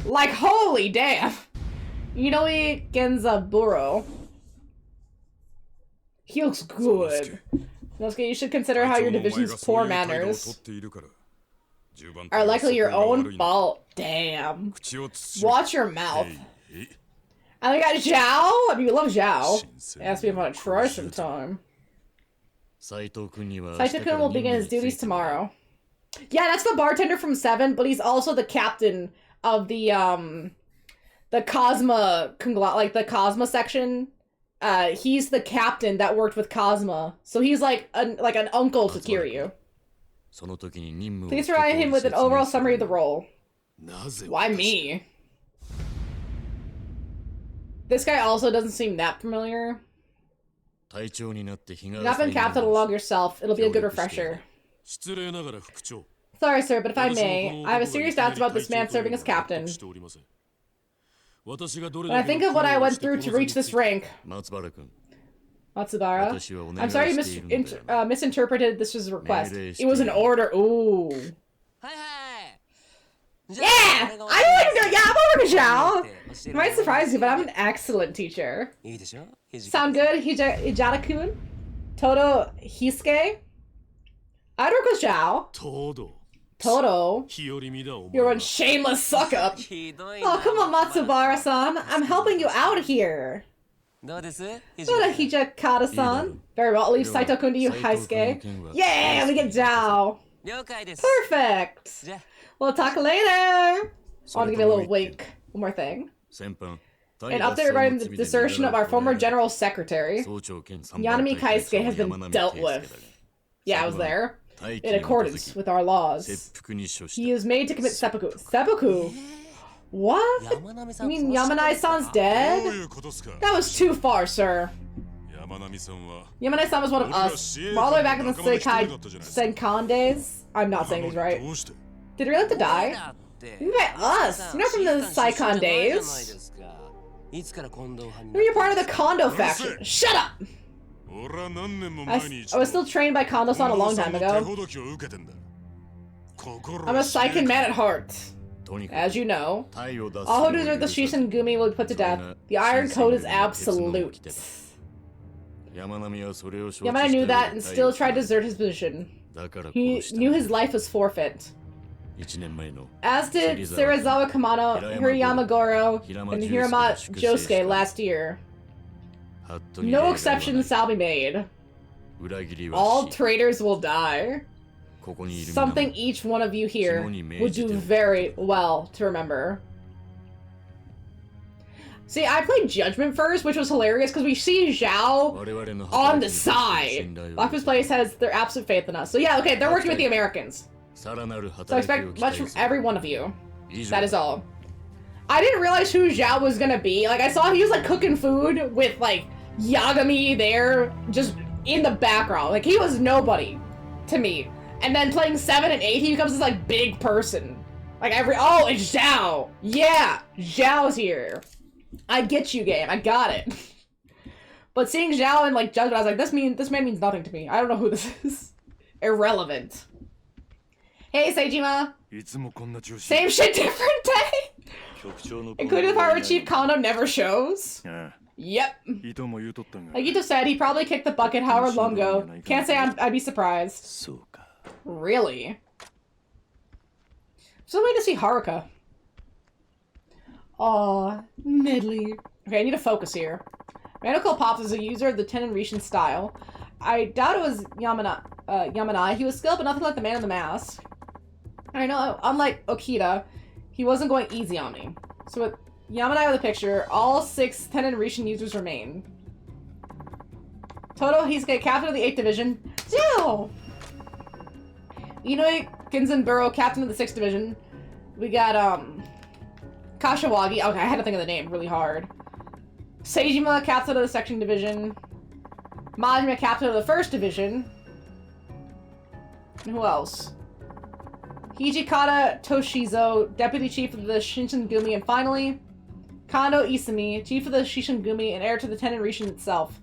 Like, holy damn. Inoue Genzaburo. He looks good. Nosuke, you should consider how your division's poor manners are likely your own fault. Damn. Watch your mouth. And we got Zhao. I mean, we love Zhao. Ask me if I want to try sometime. Saito-kun will begin his duties tomorrow. Yeah, that's the bartender from 7, but he's also the captain of the Cosma like the Cosma section. He's the captain that worked with Cosma, so he's like an uncle to Kiryu. Please provide him with an overall summary of the role. Why me? This guy also doesn't seem that familiar. You've not been captain along yourself. It'll be a good refresher. Sorry, sir, but if I may, I have a serious doubt about this man serving as captain. When I think of what I went through to reach this rank... Matsubara? I'm sorry you misinterpreted this as a request. It was an order. Ooh. Yeah! I'm over to Zhao! It might surprise you, but I'm an excellent teacher. Sound good, Hijada-kun? Todo Hisuke? I'd work with Zhao. Toto? You're one shameless suck-up. Oh, come on, Matsubara-san. I'm helping you out here. Hijada-san. Very well, I'll leave Saito-kun to you, Heisuke. Yeah, we get Zhao. Perfect. We'll talk later. I want to give you a little wink. One more thing. An update regarding the desertion of our former general secretary. Yanami Kaisuke has been dealt with. Yeah, I was there. In accordance with our laws. He is made to commit seppuku. Seppuku? What? You mean Yamanai-san's dead? That was too far, sir. Yamanai-san was one of us. We're all the way back in the Senkan days. I'm not saying these right. Did he really have to die? Even by us! You're not from the Saikan days. You're part of the Kondo faction. Shut up! I was still trained by Kondo-san a long time ago. I'm a Saiken man at heart. As you know, all who desert the Shisengumi will be put to death. The Iron Code is absolute. Yamana knew that and still tried to desert his position. He knew his life was forfeit. As did Serizawa Kamano, Hirayama Goro, and Hirama Josuke last year. No exceptions shall be made. All traitors will die. Something each one of you here would do very well to remember. See, I played Judgment first, which was hilarious because we see Zhao on the side. Blackfist Place has their absolute faith in us. So yeah, okay, they're working with the Americans. So I expect much from every one of you. That is all. I didn't realize who Zhao was gonna be. Like, I saw he was like cooking food with like Yagami there, just in the background. Like, he was nobody to me. And then playing 7 and 8, he becomes this like big person. Like oh, it's Zhao. Yeah, Zhao's here. I get you, game. I got it. But seeing Zhao in like Judgment, I was like, this man means nothing to me. I don't know who this is. Irrelevant. Hey, Seijima. Same shit, different day. Including the part where Chief Kondo never shows. Yep. Like Ito said, he probably kicked the bucket however long ago. Can't say I'd be surprised. Really? Just wait to see Haruka. Aw, Medley. Okay, I need to focus here. Medical Pops is a user of the Tenon Rishin style. I doubt it was Yamanai. He was skilled, but nothing like the man in the mask. I know, unlike Okita, he wasn't going easy on me. So with Yamanai with the picture, all 6 Tenon Rishin users remain. Todo Hisuke, captain of the 8th division. Zero! Inoi Ginzenburo, captain of the 6th division. We got, Kashiwagi. Okay, I had to think of the name really hard. Seijima, captain of the section division. Majima, captain of the 1st division. And who else? Hijikata Toshizo, deputy chief of the Shinsengumi, and finally, Kondo Isami, chief of the Shishengumi and heir to the Tenon Rishin itself.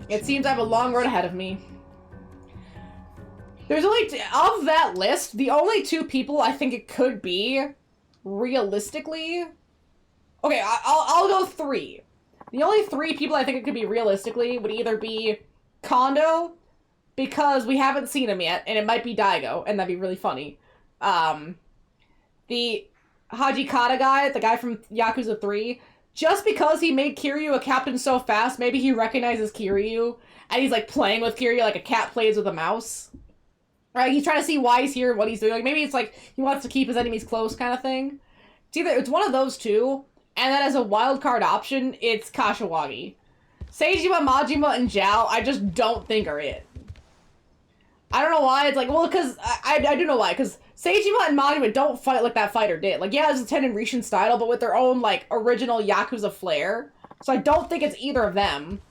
It seems I have a long road ahead of me. There's only, of that list, the only 2 people I think it could be, realistically... Okay, I'll go 3. The only 3 people I think it could be realistically would either be Kondo, because we haven't seen him yet, and it might be Daigo, and that'd be really funny. The Hajikata guy, the guy from Yakuza 3, just because he made Kiryu a captain so fast, maybe he recognizes Kiryu, and he's, like, playing with Kiryu like a cat plays with a mouse. Right? He's trying to see why he's here and what he's doing. Like, maybe it's like, he wants to keep his enemies close kind of thing. It's one of those 2, and then as a wild card option, it's Kashiwagi. Seijima, Majima, and Zhao, I just don't think are it. I don't know why. It's like, well, because I do know why. Because Seijima and Majima don't fight like that fighter did. Like, yeah, it's a Tenon Rishin style, but with their own, like, original Yakuza flair. So I don't think it's either of them.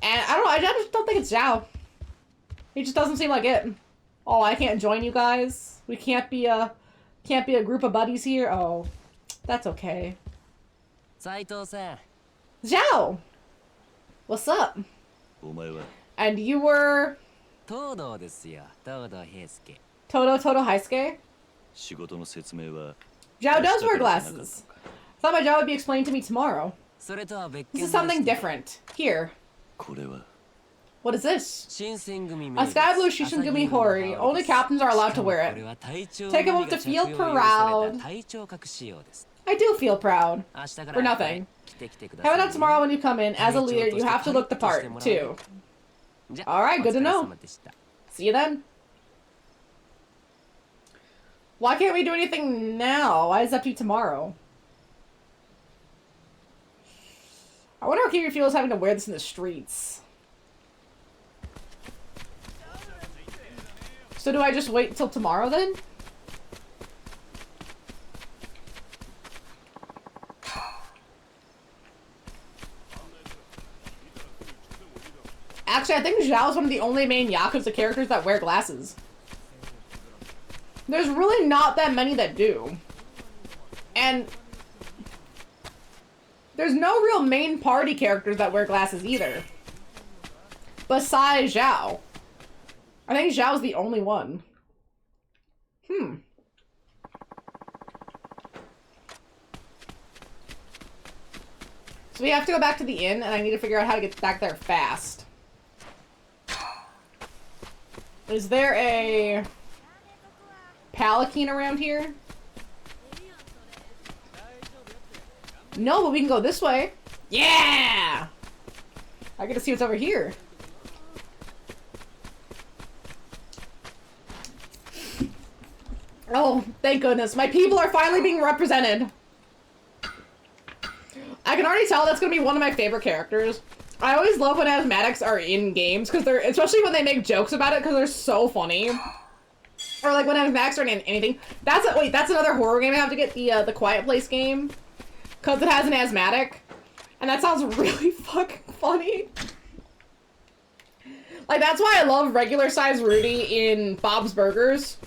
And I don't know, I just don't think it's Zhao. He just doesn't seem like it. Oh, I can't join you guys? We can't be a group of buddies here? Oh, that's okay. Zhao! What's up? And you were... Todo Heisuke. Zhao does wear glasses. I thought my job would be explained to me tomorrow. This is something different. Here. What is this? A sky blue Shishengumi Hori. Only captains are allowed to wear it. Take a moment to feel proud. I do feel proud. For nothing. Have it out tomorrow when you come in. As a leader, you have to look the part, too. Alright, good to know. See you then. Why can't we do anything now? Why does that be tomorrow? I wonder how Kiryu feels having to wear this in the streets. So do I just wait until tomorrow then? Actually, I think Zhao is one of the only main Yakuza characters that wear glasses. There's really not that many that do. And there's no real main party characters that wear glasses either. Besides Zhao. I think Zhao's the only one. So we have to go back to the inn, and I need to figure out how to get back there fast. Is there a palanquin around here? No, but we can go this way. Yeah! I get to see what's over here. Oh, thank goodness. My people are finally being represented. I can already tell that's going to be one of my favorite characters. I always love when asthmatics are in games, because they're, especially when they make jokes about it, because they're so funny. Or like when asthmatics are in anything. Wait, that's another horror game I have to get, the Quiet Place game. Because it has an asthmatic. And that sounds really fucking funny. Like, that's why I love regular size Rudy in Bob's Burgers.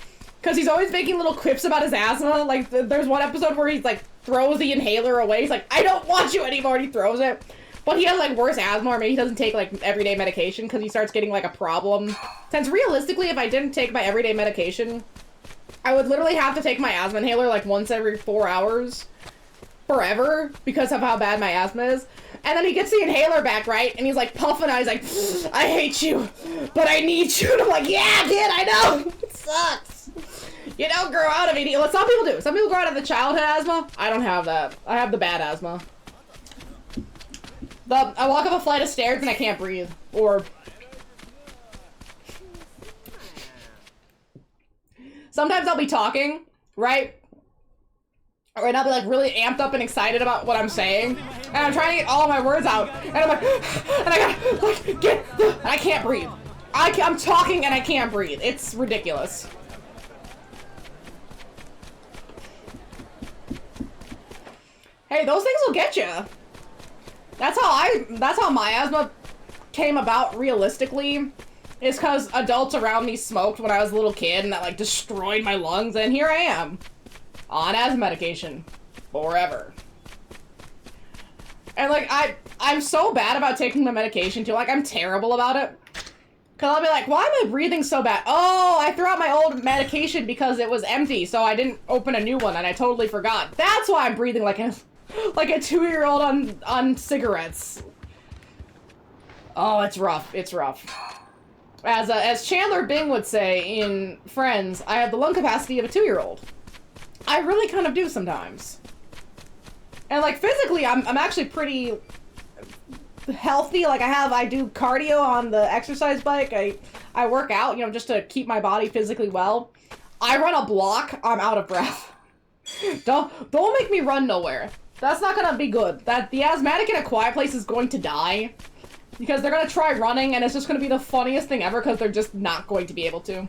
Because he's always making little quips about his asthma. Like, there's one episode where he's like, throws the inhaler away. He's like, I don't want you anymore, and he throws it. But he has, like, worse asthma, or maybe he doesn't take, like, everyday medication because he starts getting, like, a problem. Since, realistically, if I didn't take my everyday medication, I would literally have to take my asthma inhaler, like, once every 4 hours. Forever, because of how bad my asthma is. And then he gets the inhaler back, right? And he's, like, puffing out. He's like, I hate you, but I need you. And I'm like, yeah, kid, I know. It sucks. You don't grow out of it. Well, some people do. Some people grow out of the childhood asthma. I don't have that. I have the bad asthma. I walk up a flight of stairs and I can't breathe. Or... Sometimes I'll be talking, right? And I'll be like really amped up and excited about what I'm saying. And I'm trying to get all of my words out. And I'm like, and I gotta like get, and I can't breathe. I'm talking and I can't breathe. It's ridiculous. Hey, those things will get you. That's how my asthma came about realistically. Is because adults around me smoked when I was a little kid and that like destroyed my lungs, and here I am. On asthma medication. Forever. And like, I'm so bad about taking the medication too. Like, I'm terrible about it. Cause I'll be like, why am I breathing so bad? Oh, I threw out my old medication because it was empty, so I didn't open a new one and I totally forgot. That's why I'm breathing like a 2-year-old on cigarettes. Oh, it's rough. It's rough. As Chandler Bing would say in Friends, I have the lung capacity of a 2-year-old. I really kind of do sometimes. And like physically, I'm actually pretty healthy. Like I do cardio on the exercise bike. I work out, you know, just to keep my body physically well. I run a block, I'm out of breath. Don't make me run nowhere. That's not gonna be good. The asthmatic in a quiet place is going to die. Because they're gonna try running and it's just gonna be the funniest thing ever because they're just not going to be able to.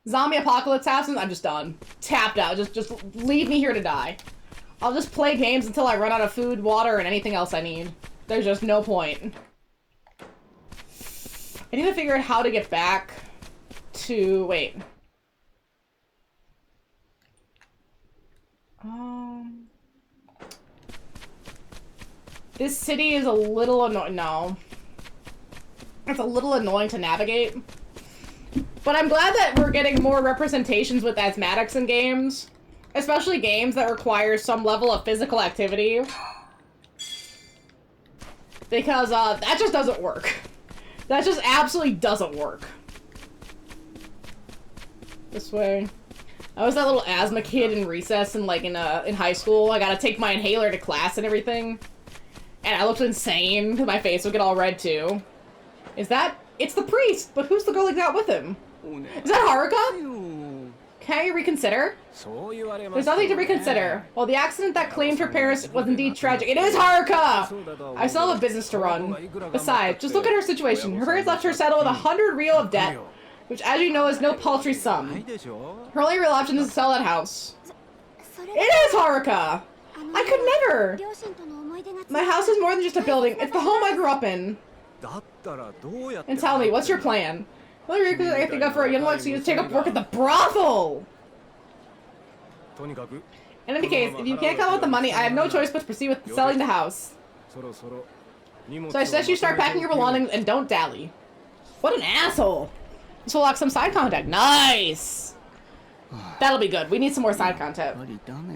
Zombie apocalypse happens, I'm just done. Tapped out. Just leave me here to die. I'll just play games until I run out of food, water, and anything else I need. There's just no point. I need to figure out how to get back to... Wait. This city is a little annoying. No. It's a little annoying to navigate. But I'm glad that we're getting more representations with asthmatics in games. Especially games that require some level of physical activity. Because, that just doesn't work. That just absolutely doesn't work. This way. I was that little asthma kid in recess and, like, in high school. I gotta take my inhaler to class and everything. And I looked insane, because my face would get all red, too. Is that... It's the priest! But who's the girl like that with him? Is that Haruka? Can you reconsider? There's nothing to reconsider. Well, the accident that claimed her parents was indeed tragic. It is Haruka! I still have a business to run. Besides, just look at her situation. Her parents left her settled with 100 real of debt, which, as you know, is no paltry sum. Her only real option is to sell that house. It is Haruka! I could never! My house is more than just a building. It's the home I grew up in. And tell me, what's your plan? Well, you're good at anything up for a young one, so you just take up work at the brothel! In any case, if you can't come up with the money, I have no choice but to proceed with selling the house. So I suggest you start packing your belongings and don't dally. What an asshole! This will lock some side contact. Nice! That'll be good. We need some more side content.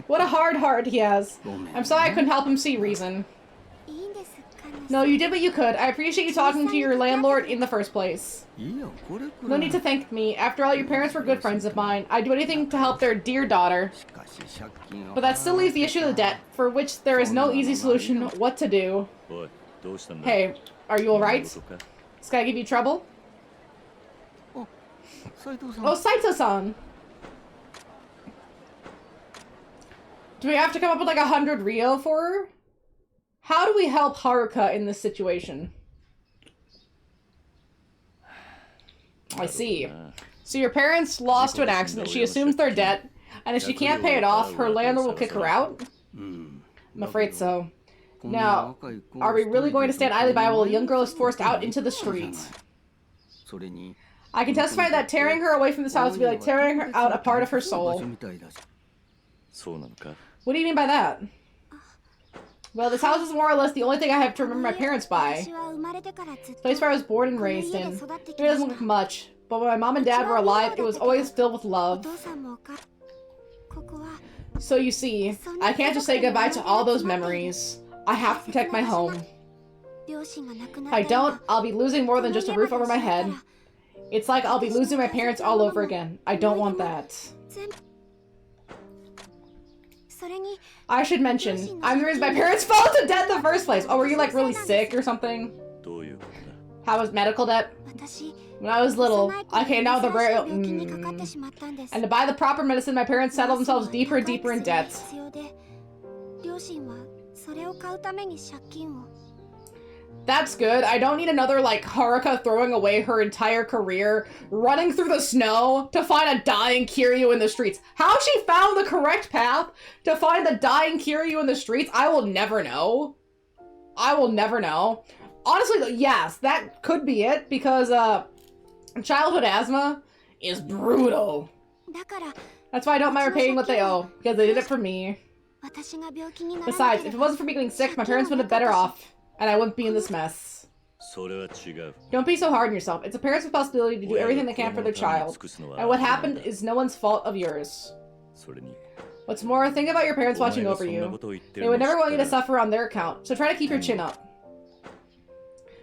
What a hard heart he has. I'm sorry I couldn't help him see reason. No, you did what you could. I appreciate you talking to your landlord in the first place. No need to thank me. After all, your parents were good friends of mine. I'd do anything to help their dear daughter. But that still leaves the issue of the debt, for which there is no easy solution. What to do? Hey, are you alright? This guy give you trouble? Oh, Saito-san! Do we have to come up with like 100 Rio for her? How do we help Haruka in this situation? I see. So your parents lost to an accident. She assumes their debt, and if she can't pay it off, her landlord will kick her out? I'm afraid so. Now, are we really going to stand idly by while a young girl is forced out into the streets? I can testify that tearing her away from this house would be like tearing her out a part of her soul. What do you mean by that? Well, this house is more or less the only thing I have to remember my parents by. The place where I was born and raised in. It doesn't look much, but when my mom and dad were alive, it was always filled with love. So you see, I can't just say goodbye to all those memories. I have to protect my home. If I don't, I'll be losing more than just a roof over my head. It's like I'll be losing my parents all over again. I don't want that. I should mention, I'm the reason my parents fell into debt in the first place. Oh, were you like really sick or something? How was medical debt? When I was little, I came down with a very... And to buy the proper medicine, my parents settled themselves deeper and deeper in debt. That's good. I don't need another, like, Haruka throwing away her entire career, running through the snow to find a dying Kiryu in the streets. How she found the correct path to find the dying Kiryu in the streets, I will never know. I will never know. Honestly, yes, that could be it, because, childhood asthma is brutal. That's why I don't mind repaying what they owe, because they did it for me. Besides, if it wasn't for me getting sick, my parents would have been better off, and I wouldn't be in this mess. Don't be so hard on yourself. It's a parent's responsibility to do everything they can for their child, and what happened is no one's fault of yours. What's more, think about your parents watching over you. They would never want you to suffer on their account, so try to keep your chin up.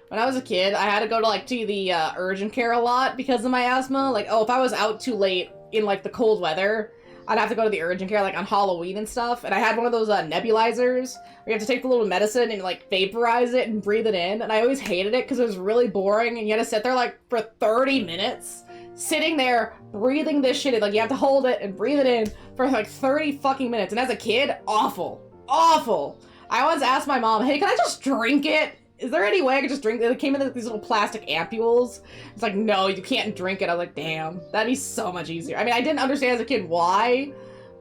When I was a kid, I had to go to the urgent care a lot because of my asthma. Like, oh, if I was out too late in like the cold weather, I'd have to go to the urgent care like on Halloween and stuff. And I had one of those nebulizers where you have to take the little medicine and like vaporize it and breathe it in. And I always hated it because it was really boring and you had to sit there like for 30 minutes, sitting there breathing this shit in. Like you have to hold it and breathe it in for like 30 fucking minutes. And as a kid, awful, awful. I once asked my mom, hey, can I just drink it? Is there any way I could just drink it? It came in these little plastic ampules. It's like, no, you can't drink it. I was like, damn, that'd be so much easier. I mean, I didn't understand as a kid why,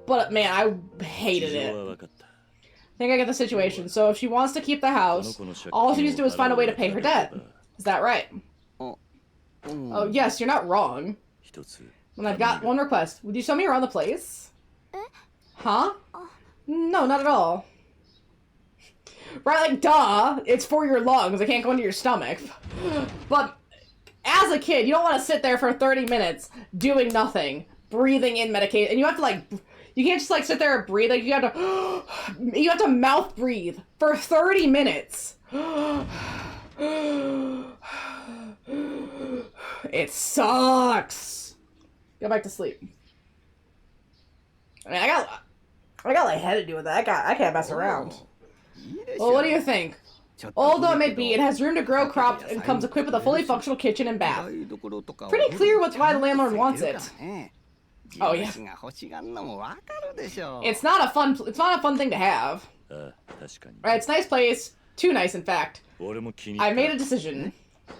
but man, I hated it. I think I get the situation. So if she wants to keep the house, all she needs to do is find a way to pay her debt. Is that right? Oh, yes, you're not wrong. And I've got one request. Would you show me around the place? Huh? No, not at all. Right, like, duh, it's for your lungs, it can't go into your stomach. But, as a kid, you don't want to sit there for 30 minutes doing nothing, breathing in medication, and you have to, like, you can't just, like, sit there and breathe, like, you have to mouth breathe for 30 minutes. It sucks. Go back to sleep. I mean, I got, like, head to do with that, I can't mess around. Well, what do you think? Although it may be, it has room to grow crops and comes equipped with a fully functional kitchen and bath. Pretty clear why the landlord wants it. Oh yeah. It's not a fun thing to have. Right, it's a nice place. Too nice, in fact. I made a decision.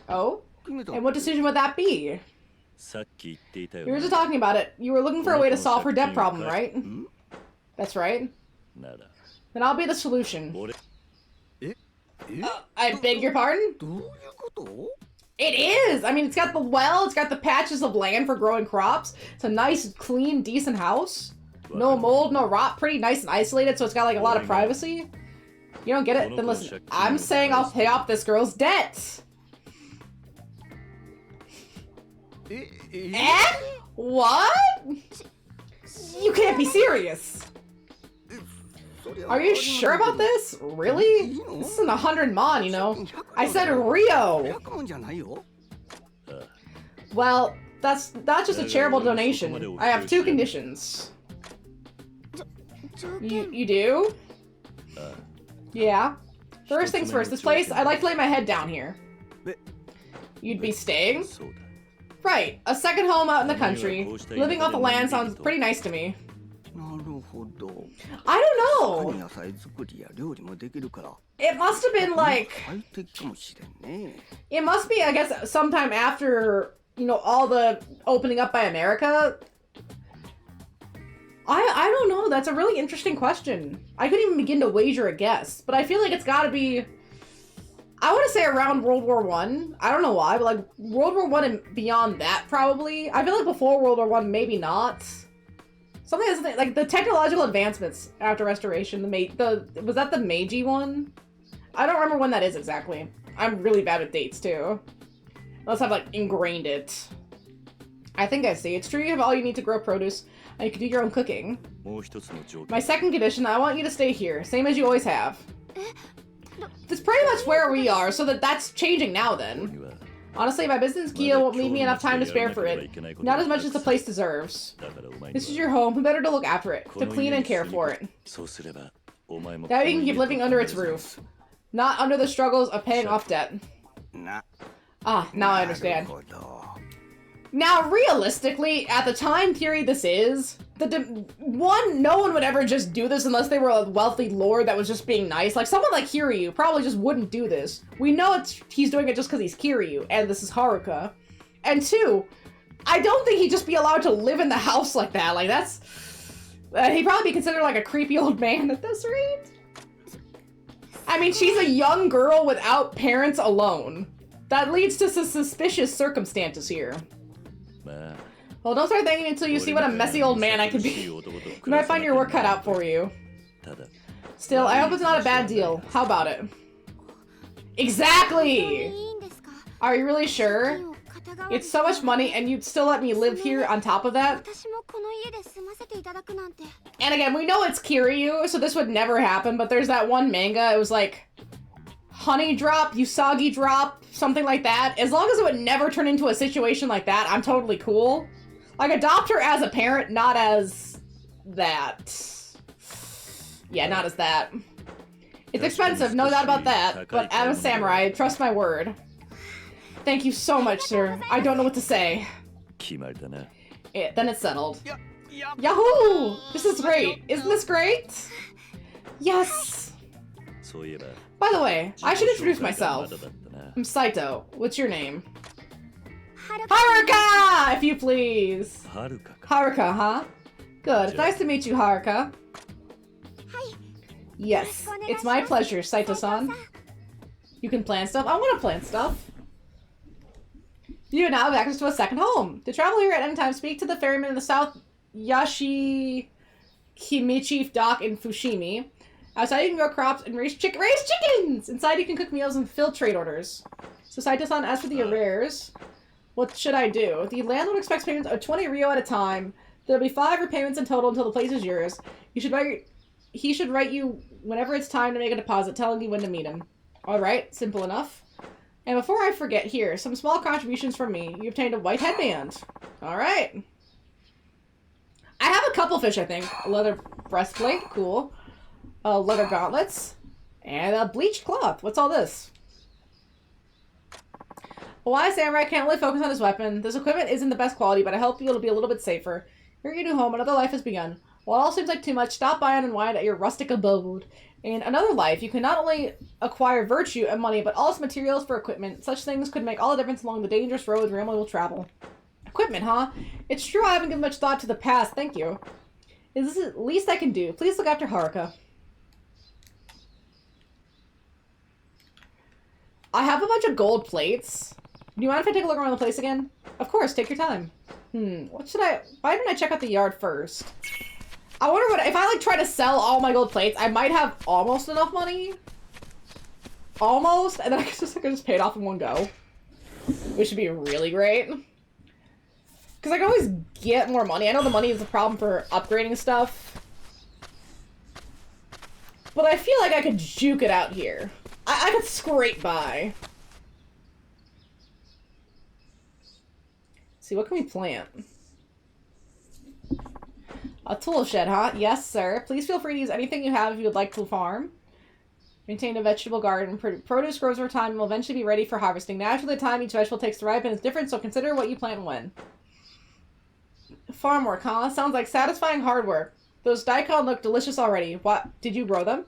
Oh? And what decision would that be? You were just talking about it. You were looking for a way to solve her debt problem, right? That's right. Then I'll be the solution. I beg your pardon? It is! I mean, it's got the well, it's got the patches of land for growing crops. It's a nice, clean, decent house. No mold, no rot, pretty nice and isolated, so it's got like a lot of privacy. You don't get it? Then listen, I'm saying I'll pay off this girl's debts. Eh? What? You can't be serious. Are you sure about this? Really? This isn't 100 mon, you know. I said Rio. Well, that's just a charitable donation. I have two conditions. You do? Yeah. First things first, this place, I'd like to lay my head down here. You'd be staying? Right. A second home out in the country. Living off the land sounds pretty nice to me. I don't know. It must have been like... It must be, I guess, sometime after, you know, all the opening up by America. I don't know. That's a really interesting question. I couldn't even begin to wager a guess, but I feel like it's gotta be... I want to say around World War I. I don't know why, but like World War I and beyond that, probably. I feel like before World War I, maybe not. Something that's like the technological advancements after Restoration. Was that the Meiji one? I don't remember when that is exactly. I'm really bad with dates too. Unless I've like ingrained it. I think I see. It's true you have all you need to grow produce, and you can do your own cooking. My second condition, I want you to stay here, same as you always have. That's pretty much where we are, so that's changing now then. Honestly, my business deal won't leave me enough time to spare for it. Not as much as the place deserves. This is your home. Who better to look after it, to clean and care for it? Now you can keep living under its roof. Not under the struggles of paying off debt. Ah, now I understand. Now, realistically, at the time period this is, no one would ever just do this unless they were a wealthy lord that was just being nice. Like, someone like Kiryu probably just wouldn't do this. We know he's doing it just because he's Kiryu, and this is Haruka. And two, I don't think he'd just be allowed to live in the house like that. Like, that's... he'd probably be considered like a creepy old man at this rate. I mean, she's a young girl without parents alone. That leads to some suspicious circumstances here. Well, don't start thinking until you see what a messy old man I can be. You might find your work cut out for you. Still, I hope it's not a bad deal. How about it? Exactly! Are you really sure? It's so much money, and you'd still let me live here on top of that? And again, we know it's Kiryu, so this would never happen, but there's that one manga, it was like... Honey drop, Usagi drop, something like that. As long as it would never turn into a situation like that, I'm totally cool. Like, adopt her as a parent, not as... that. Yeah, not as that. It's expensive, no doubt about that, but I'm a samurai, trust my word. Thank you so much, sir. I don't know what to say. Then it's settled. Yahoo! This is great. Isn't this great? Yes! By the way, I should introduce myself. I'm Saito. What's your name? Haruka! If you please. Haruka, huh? Good. It's nice to meet you, Haruka. Yes, it's my pleasure, Saito-san. You can plan stuff? I want to plan stuff. You now have access to a second home. To travel here at any time, speak to the ferryman in the South Yashi Kimichi dock in Fushimi. Outside you can grow crops and raise chickens! Inside you can cook meals and fill trade orders. So Saito-san, as for the arrears, what should I do? The landlord expects payments of 20 ryo at a time. There'll be 5 repayments in total until the place is yours. He should write you whenever it's time to make a deposit, telling you when to meet him. Alright, simple enough. And before I forget, here, some small contributions from me. You obtained a white headband. Alright. I have a couple fish, I think. A leather breastplate, cool. Leather gauntlets, and a bleached cloth. What's all this? A wise samurai can't really focus on his weapon. This equipment isn't the best quality, but I hope you'll be a little bit safer. Here at your new home, another life has begun. While it all seems like too much, stop by and unwind at your rustic abode. In another life, you can not only acquire virtue and money, but also materials for equipment. Such things could make all the difference along the dangerous roads Ramon will travel. Equipment, huh? It's true I haven't given much thought to the past, thank you. Is this the least I can do? Please look after Haruka. I have a bunch of gold plates. Do you mind if I take a look around the place again? Of course, take your time. Why didn't I check out the yard first? I wonder what, if I like try to sell all my gold plates, I might have almost enough money. Almost, and then I could just pay it off in one go. Which would be really great. Because I can always get more money. I know the money is a problem for upgrading stuff. But I feel like I could juke it out here. I could scrape by. Let's see, what can we plant? A tool shed, huh? Yes, sir. Please feel free to use anything you have if you would like to farm. Maintain a vegetable garden. Produce grows over time and will eventually be ready for harvesting. Naturally, the time each vegetable takes to ripen is different, so consider what you plant when. Farm work, huh? Sounds like satisfying hard work. Those daikon look delicious already. What? Did you grow them?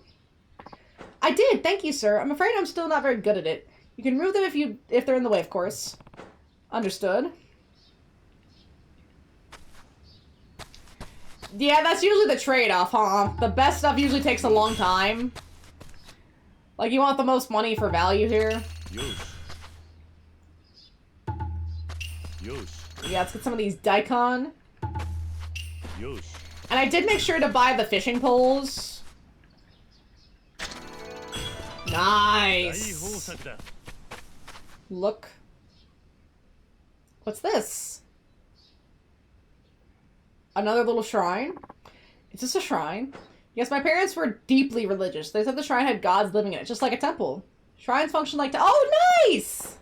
I did, thank you, sir. I'm afraid I'm still not very good at it. You can remove them if they're in the way, of course. Understood. Yeah, that's usually the trade-off, huh? The best stuff usually takes a long time. Like, you want the most money for value here. Yeah, let's get some of these daikon. And I did make sure to buy the fishing poles. Nice. Look. What's this? Another little shrine? Is this a shrine? Yes, my parents were deeply religious. They said the shrine had gods living in it, just like a temple. Shrines function like oh, nice!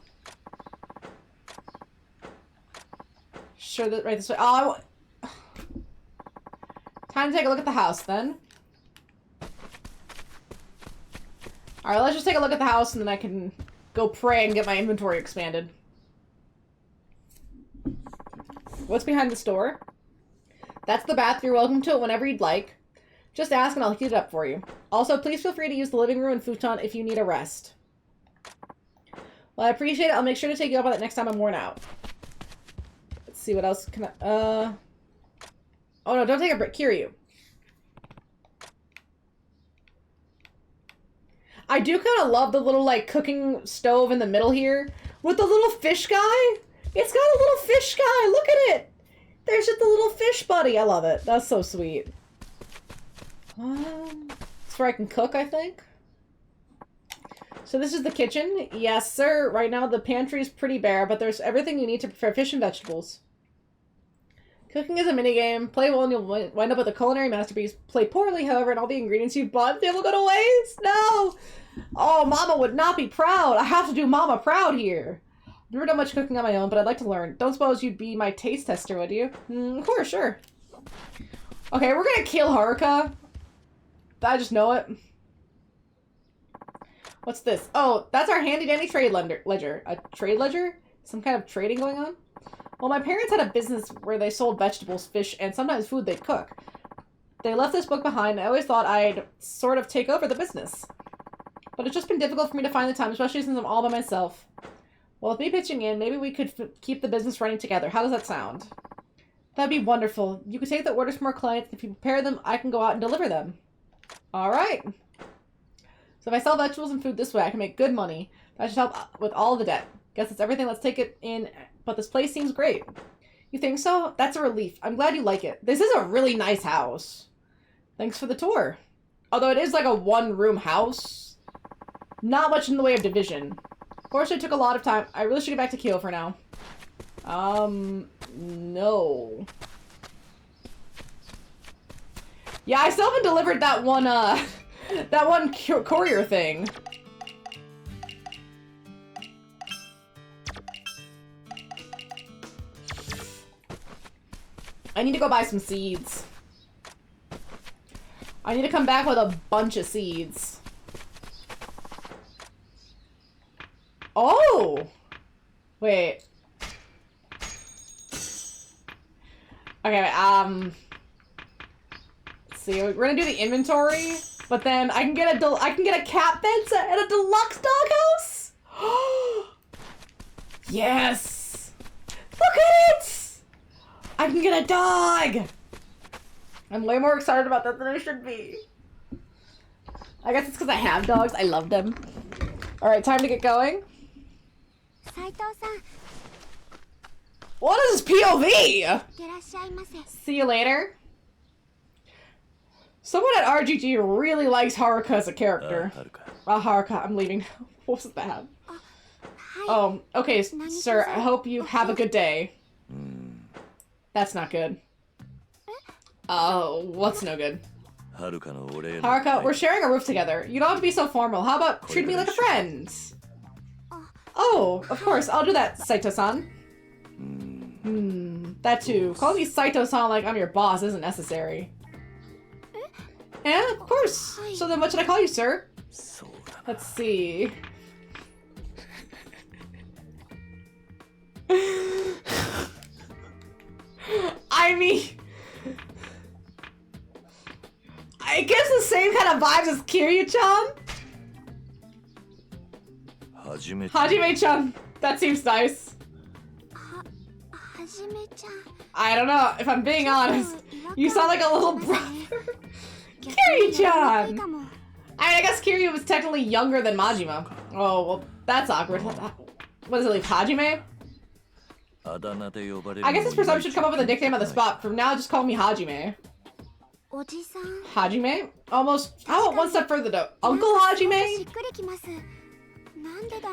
Sure, that right this way. Oh, time to take a look at the house then. Alright, let's just take a look at the house and then I can go pray and get my inventory expanded. What's behind this door? That's the bath. You're welcome to it whenever you'd like. Just ask and I'll heat it up for you. Also, please feel free to use the living room and futon if you need a rest. Well, I appreciate it. I'll make sure to take you up on it next time I'm worn out. Let's see, what else can I... Oh no, don't take a break. Kiryu. I do kind of love the little, like, cooking stove in the middle here. With the little fish guy. It's got a little fish guy. Look at it. There's just a little fish buddy. I love it. That's so sweet. It's where I can cook, I think. So this is the kitchen. Yes, sir. Right now the pantry is pretty bare, but there's everything you need to prepare fish and vegetables. Cooking is a minigame. Play well and you'll wind up with a culinary masterpiece. Play poorly, however, and all the ingredients you've bought, they will go to waste. No! Oh, Mama would not be proud. I have to do Mama proud here. I've never done much cooking on my own, but I'd like to learn. Don't suppose you'd be my taste tester, would you? Of course, sure. Okay, we're gonna kill Haruka. I just know it. What's this? Oh, that's our handy-dandy trade ledger. A trade ledger? Some kind of trading going on? Well, my parents had a business where they sold vegetables, fish, and sometimes food they'd cook. They left this book behind. I always thought I'd sort of take over the business. But it's just been difficult for me to find the time, especially since I'm all by myself. Well, with me pitching in, maybe we could keep the business running together. How does that sound? That'd be wonderful. You could take the orders from our clients. If you prepare them, I can go out and deliver them. All right. So if I sell vegetables and food this way, I can make good money. That should help with all the debt. Guess that's everything. Let's take it in. But this place seems great. You think so? That's a relief. I'm glad you like it. This is a really nice house. Thanks for the tour. Although it is like a one-room house. Not much in the way of division. Of course, it took a lot of time. I really should get back to Kyo for now. No. Yeah, I still haven't delivered that one, that one courier thing. I need to go buy some seeds. I need to come back with a bunch of seeds. Oh! Wait. Okay, let's see. We're gonna do the inventory, but then I can get a cat bed set and a deluxe doghouse. Yes! Look at it! I can get a dog! I'm way more excited about that than I should be. I guess it's because I have dogs. I love them. Alright, time to get going. What is this POV? See you later. Someone at RGG really likes Haruka as a character. Haruka, I'm leaving. What was that? Oh, okay, sir. I hope you have a good day. That's not good. Oh, what's no good? Haruka, we're sharing a roof together. You don't have to be so formal. How about treat me like a friend? Oh, of course. I'll do that, Saito-san. That too. Calling me Saito-san like I'm your boss isn't necessary. Yeah, of course. So then what should I call you, sir? Let's see. I mean... It gives the same kind of vibes as Kiryu-chan. Hajime-chan. That seems nice. I don't know, if I'm being honest. You sound like a little brother. Kiryu-chan! I mean, I guess Kiryu was technically younger than Majima. Oh, well, that's awkward. What does it leave, Hajime? I guess this person should come up with a nickname on the spot. From now, just call me Hajime. Hajime? Almost. How about one step further though? Uncle Hajime?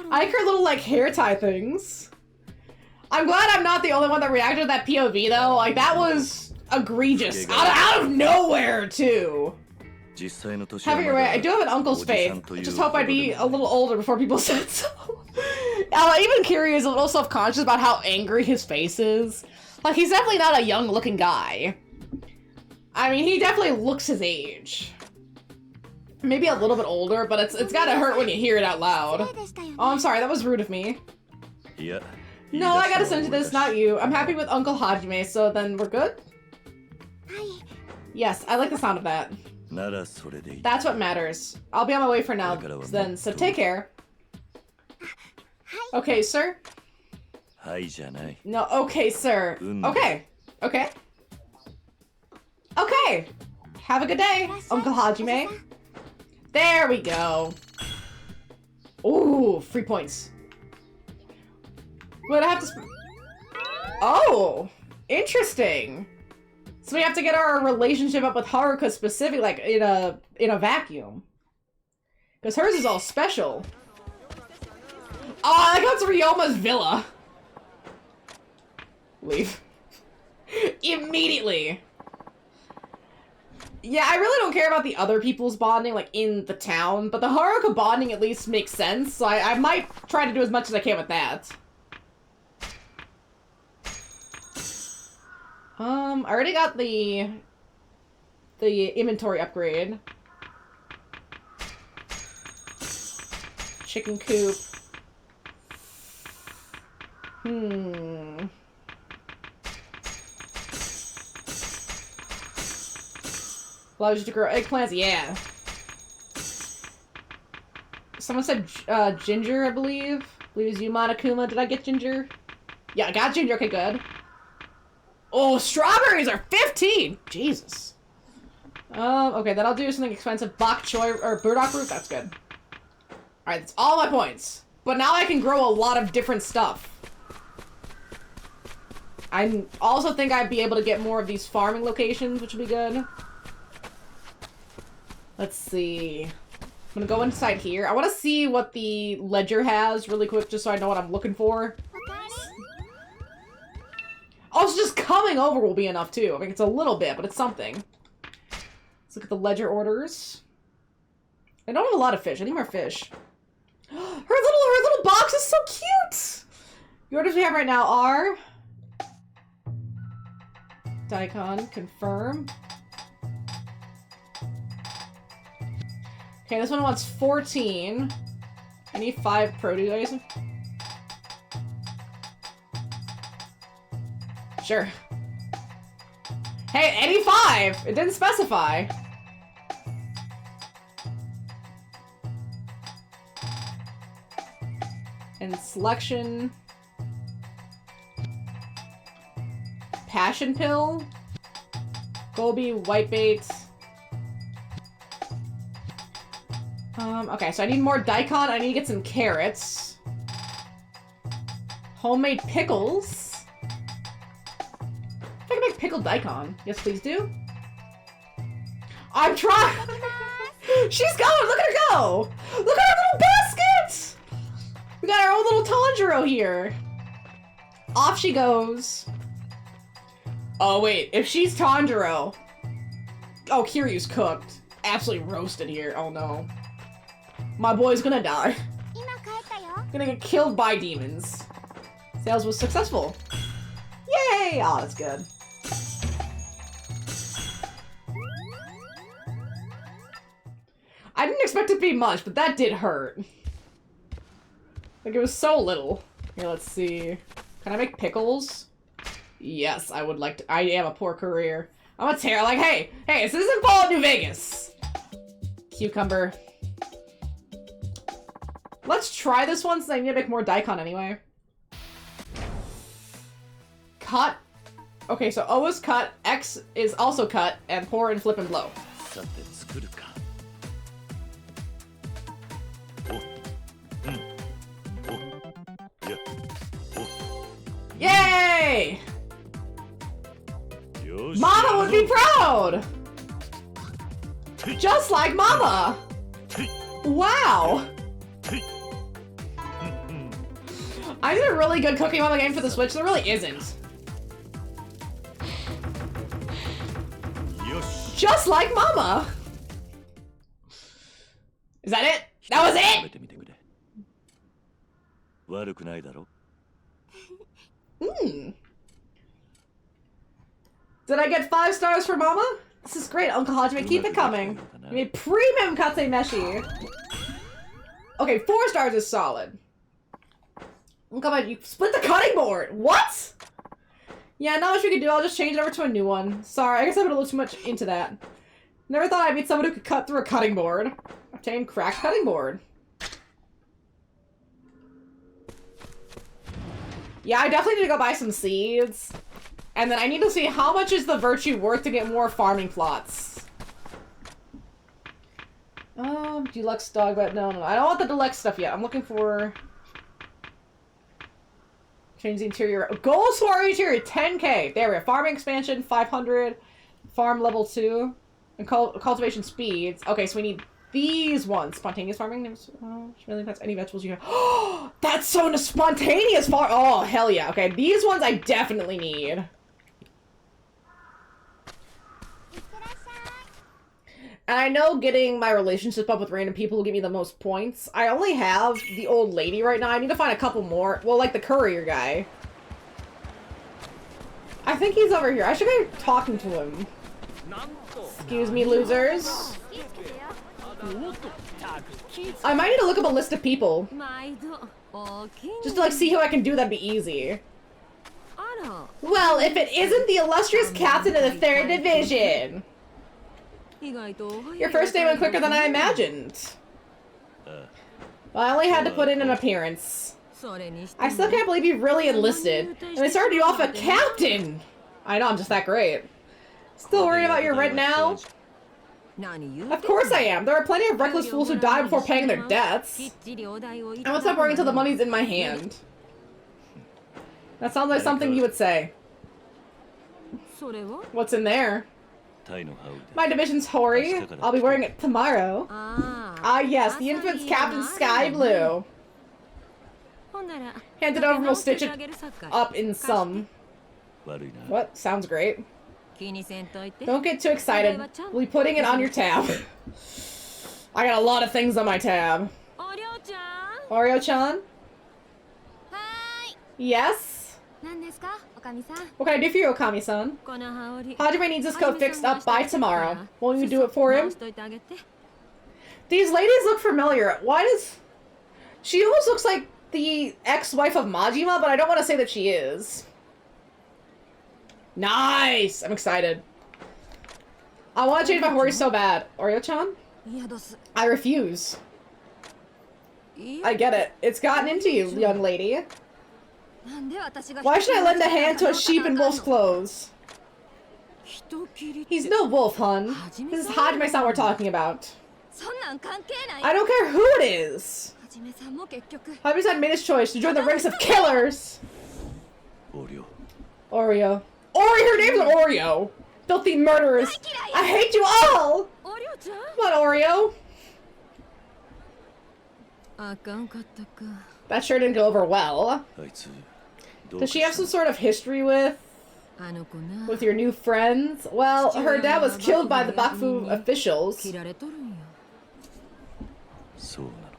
I like her little like hair tie things. I'm glad I'm not the only one that reacted to that POV though. Like that was egregious. Out of nowhere too. Having your way, I do have an uncle's face. I just hope I'd be a little older before people said so. Even Kiryu is a little self-conscious about how angry his face is. Like, he's definitely not a young-looking guy. I mean, he definitely looks his age. Maybe a little bit older, but it's gotta hurt when you hear it out loud. Oh, I'm sorry, that was rude of me.
Yeah.
No, I gotta send you this, not you. I'm happy with Uncle Hajime, so then we're good? Yes, I like the sound of that. That's what matters. I'll be on my way for now, then, so take care. Okay, sir? No, okay, sir. Okay. Okay. Okay. Have a good day, Uncle Hajime. There we go. Ooh, free points. Would I have to Oh, interesting. So we have to get our relationship up with Haruka specific, like in a vacuum. Because hers is all special. Oh, I got to Ryoma's villa. Leave. Immediately. Yeah, I really don't care about the other people's bonding, like, in the town, but the Haruka bonding at least makes sense, so I might try to do as much as I can with that. I already got the inventory upgrade. Chicken coop. Allows you to grow eggplants, yeah. Someone said ginger, I believe. I believe it was you, Monokuma. Did I get ginger? Yeah, I got ginger. Okay, good. Oh, strawberries are 15! Jesus. Okay, then I'll do something expensive. Bok choy, or burdock root, that's good. Alright, that's all my points. But now I can grow a lot of different stuff. I also think I'd be able to get more of these farming locations, which would be good. Let's see. I'm gonna go inside here. I want to see what the ledger has really quick, just so I know what I'm looking for. Also, just coming over will be enough, too. I mean, it's a little bit, but it's something. Let's look at the ledger orders. I don't have a lot of fish. I need more fish. Her little box is so cute! The orders we have right now are... Daikon, confirm. Okay, this one wants 14. I need 5 produce. Sure. Hey, any 5! It didn't specify. And selection. Passion pill. Gobi, whitebait. Okay, so I need more daikon. I need to get some carrots. Homemade pickles. If I can make pickled daikon. Yes, please do. I'm trying. She's going. Look at her go. Look at her little basket. We got our own little Tanjiro here. Off she goes. Oh, wait. If she's Tanjiro. Oh, Kiryu's cooked. Absolutely roasted here. Oh, no. My boy's gonna die. Gonna get killed by demons. Sales was successful. Yay! Oh, that's good. I didn't expect it to be much, but that did hurt. Like, it was so little. Here, let's see. Can I make pickles? Yes, I would like to. I am a poor career. I'm a terror. Like, hey, this isn't Fallout New Vegas. Cucumber. Let's try this one since I need to make more daikon anyway. Cut. Okay, so O is cut, X is also cut, and pour and flip and blow. Yay! Mama would be proud! Just like Mama! Wow! I did a really good Cooking Mama game for the Switch. There really isn't. Just like Mama! Is that it? That was it! Did I get 5 stars for Mama? This is great, Uncle Hajime. Keep it coming. You made premium Katse Meshi. Okay, 4 stars is solid. Come on, you split the cutting board. What? Yeah, not much we can do. I'll just change it over to a new one. Sorry, I guess I put a little too much into that. Never thought I'd meet someone who could cut through a cutting board. Obtain cracked cutting board. Yeah, I definitely need to go buy some seeds. And then I need to see how much is the virtue worth to get more farming plots. Deluxe dog, but no. I don't want the deluxe stuff yet. I'm looking for... Change the interior. Goals for our interior, 10k. There we go. Farming expansion, 500. Farm level 2. And cultivation speeds. Okay, so we need these ones. Spontaneous farming. Really depends any vegetables you have. Oh, that's so spontaneous farm. Oh, hell yeah. Okay, these ones I definitely need. And I know getting my relationship up with random people will give me the most points. I only have the old lady right now. I need to find a couple more. Well, like the courier guy. I think he's over here. I should go talking to him. Excuse me, losers. I might need to look up a list of people. Just to like see who I can do, that'd be easy. Well, if it isn't the illustrious captain of the 3rd Division. Your first day went quicker than I imagined. Well, I only had to put in an appearance. I still can't believe you really enlisted. And they started you off a captain! I know, I'm just that great. Still worried about your rent now? Of course I am. There are plenty of reckless fools who die before paying their debts. I won't stop worrying until the money's in my hand. That sounds like something you would say. What's in there? My division's Hori. I'll be wearing it tomorrow. Ah yes, the infant's captain Sky Blue. Hand it over and we'll stitch it up in some. What? Sounds great. Don't get too excited. We'll be putting it on your tab. I got a lot of things on my tab. Oreo-chan? Yes? What can I do for you, Okami-san? Hajime needs this coat fixed up by tomorrow. Won't you do it for him? These ladies look familiar. Why does... She almost looks like the ex-wife of Majima, but I don't want to say that she is. Nice! I'm excited. I want to change my Hori so bad. Oreo-chan? I refuse. I get it. It's gotten into you, young lady. Why should I lend a hand to a sheep in wolf's clothes? He's no wolf, hun. This is Hajime-san we're talking about. I don't care who it is. Hajime-san made his choice to join the ranks of killers. Oreo. Her name's Oreo. Filthy murderers. I hate you all. Come on, Oreo. That sure didn't go over well. Does she have some sort of history with your new friends? Well, her dad was killed by the Bakufu officials.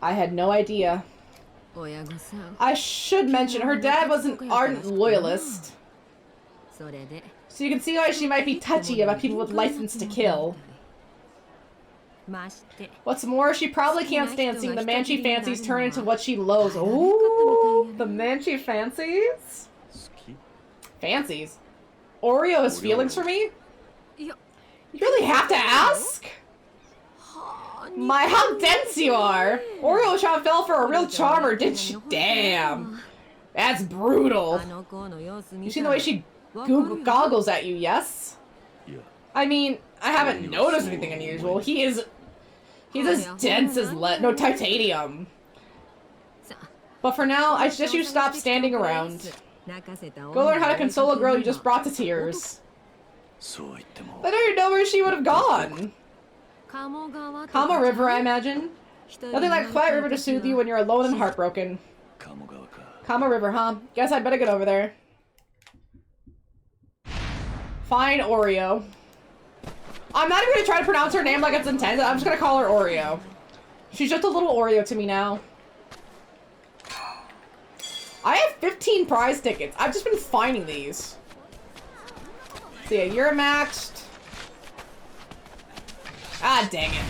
I had no idea. I should mention, her dad was an ardent loyalist. So you can see why she might be touchy about people with license to kill. What's more, she probably can't stand seeing the man she fancies turn into what she loathes. Ooh, the man she fancies? Fancies? Oreo has feelings for me? You really have to ask? My, how dense you are! Oreo-chan fell for a real charmer, didn't she? Damn. That's brutal. You seen the way she goggles at you, yes? I mean, I haven't noticed anything unusual. He's as dense as no, titanium. But for now, I suggest you stop standing around. Go learn how to console a girl you just brought to tears. I don't even know where she would have gone. Kamo River, I imagine. Nothing like a quiet river to soothe you when you're alone and heartbroken. Kamo River, huh? Guess I'd better get over there. Fine, Oreo. I'm not even gonna try to pronounce her name like it's intended. I'm just gonna call her Oreo. She's just a little Oreo to me now. I have 15 prize tickets. I've just been finding these. So yeah, you're maxed. Ah, dang it.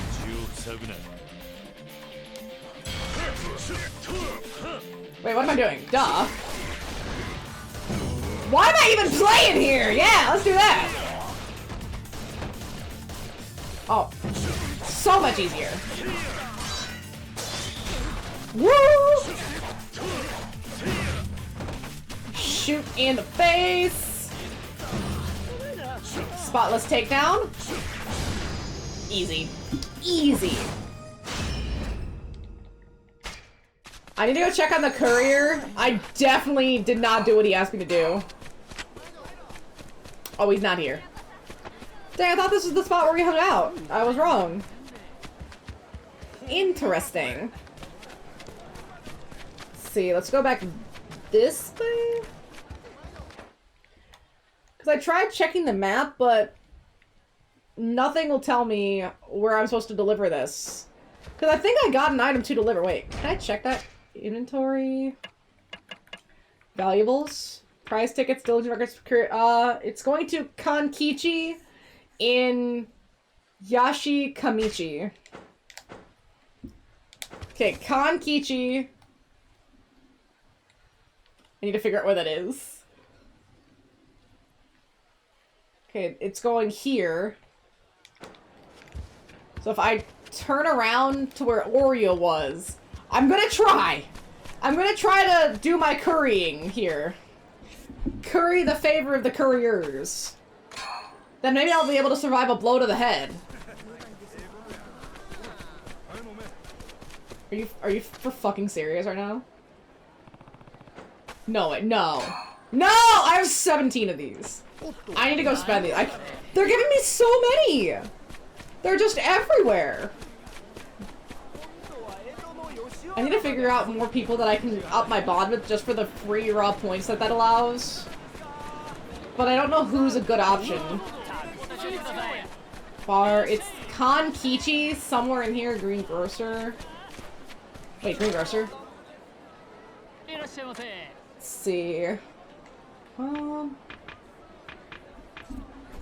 Wait, what am I doing? Duh. Why am I even playing here? Yeah, let's do that. Oh, so much easier. Woo! Shoot in the face. Spotless takedown. Easy. Easy. I need to go check on the courier. I definitely did not do what he asked me to do. Oh, he's not here. Dang, I thought this was the spot where we hung out. I was wrong. Interesting. Let's see, let's go back this way. Because I tried checking the map, but nothing will tell me where I'm supposed to deliver this. Because I think I got an item to deliver. Wait, can I check that? Inventory. Valuables. Prize tickets, diligent records. It's going to Kankichi in Yashikamichi. Okay, Kankichi. I need to figure out where that is. Okay, it's going here. So if I turn around to where Oreo was, I'm gonna try. I'm gonna try to do my currying here. Curry the favor of the couriers. Then maybe I'll be able to survive a blow to the head. Are you for fucking serious right now? No, wait, no. No! I have 17 of these. I need to go spend these. They're giving me so many! They're just everywhere. I need to figure out more people that I can up my bond with just for the free raw points that allows. But I don't know who's a good option. Bar, it's Kankichi, somewhere in here, Green Grocer. Wait, Green Grocer? Let's see.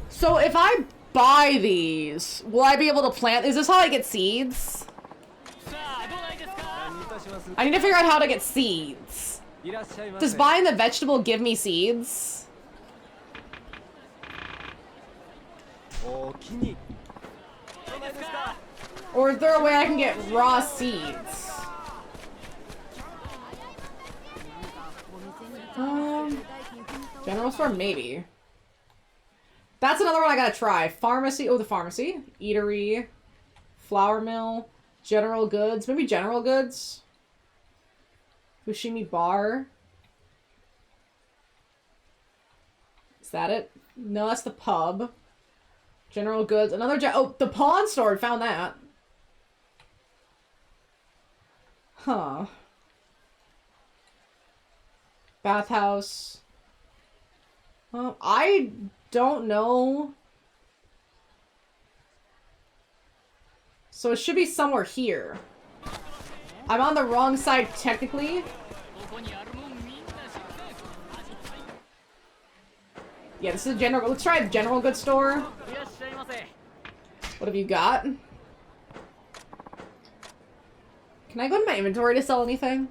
So if I buy these, will I be able to plant? Is this how I get seeds? I need to figure out how to get seeds. Does buying the vegetable give me seeds? Or is there a way I can get raw seeds? General store, maybe. That's another one I gotta try. Pharmacy, oh, the pharmacy. Eatery. Flour mill. General goods, maybe general goods. Fushimi bar. Is that it? No, that's the pub. General goods, another oh, the pawn store, found that. Huh. Bathhouse. I don't know. So it should be somewhere here. I'm on the wrong side technically. Yeah, this is a general. Let's try a general goods store. What have you got? Can I go to my inventory to sell anything?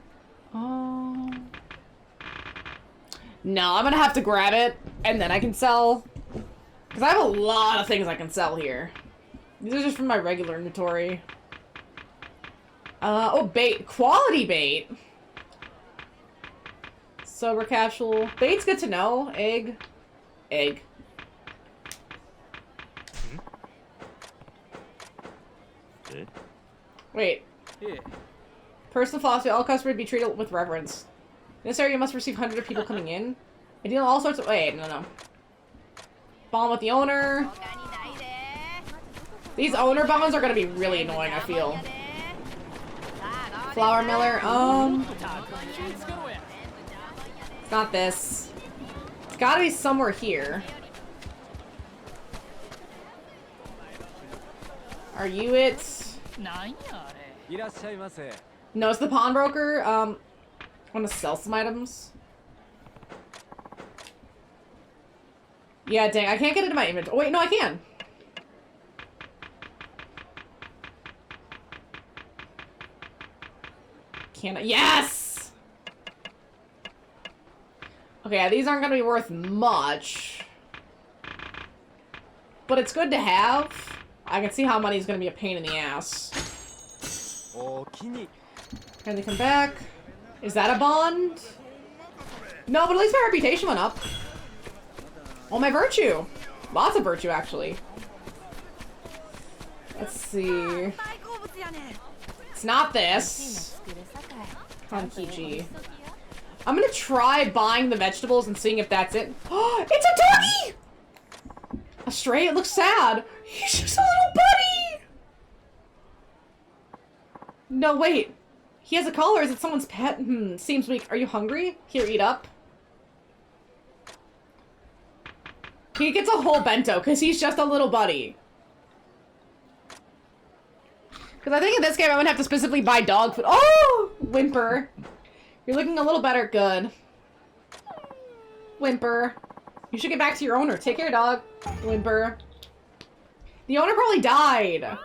No, I'm gonna have to grab it and then I can sell. Because I have a lot of things I can sell here. These are just from my regular inventory. Oh, bait. Quality bait. Sober capsule. Bait's good to know. Egg. Egg. Wait. Personal philosophy. All customers be treated with reverence. In this area, you must receive hundreds of people coming in. I deal all sorts of... Wait, no. Bond with the owner. These owner bonds are gonna be really annoying, I feel. Flour miller, it's not this. It's gotta be somewhere here. Are you it? No, it's the pawnbroker. I wanna sell some items. Yeah, dang, I can't get into my inventory. Oh, wait, no, I can. Can I? Yes! Okay, yeah, these aren't gonna be worth much. But it's good to have. I can see how money's gonna be a pain in the ass. Can they come back? Is that a bond? No, but at least my reputation went up. Oh, my virtue. Lots of virtue, actually. Let's see. It's not this. Kankichi. I'm gonna try buying the vegetables and seeing if that's it. Oh, it's a doggy! A stray? It looks sad. He's just a little buddy! No, wait. He has a collar. Is it someone's pet? Seems weak. Are you hungry? Here, eat up. He gets a whole bento because he's just a little buddy. Because I think in this game I would have to specifically buy dog food. Oh! Whimper. You're looking a little better. Good. Whimper. You should get back to your owner. Take care, dog. Whimper. The owner probably died.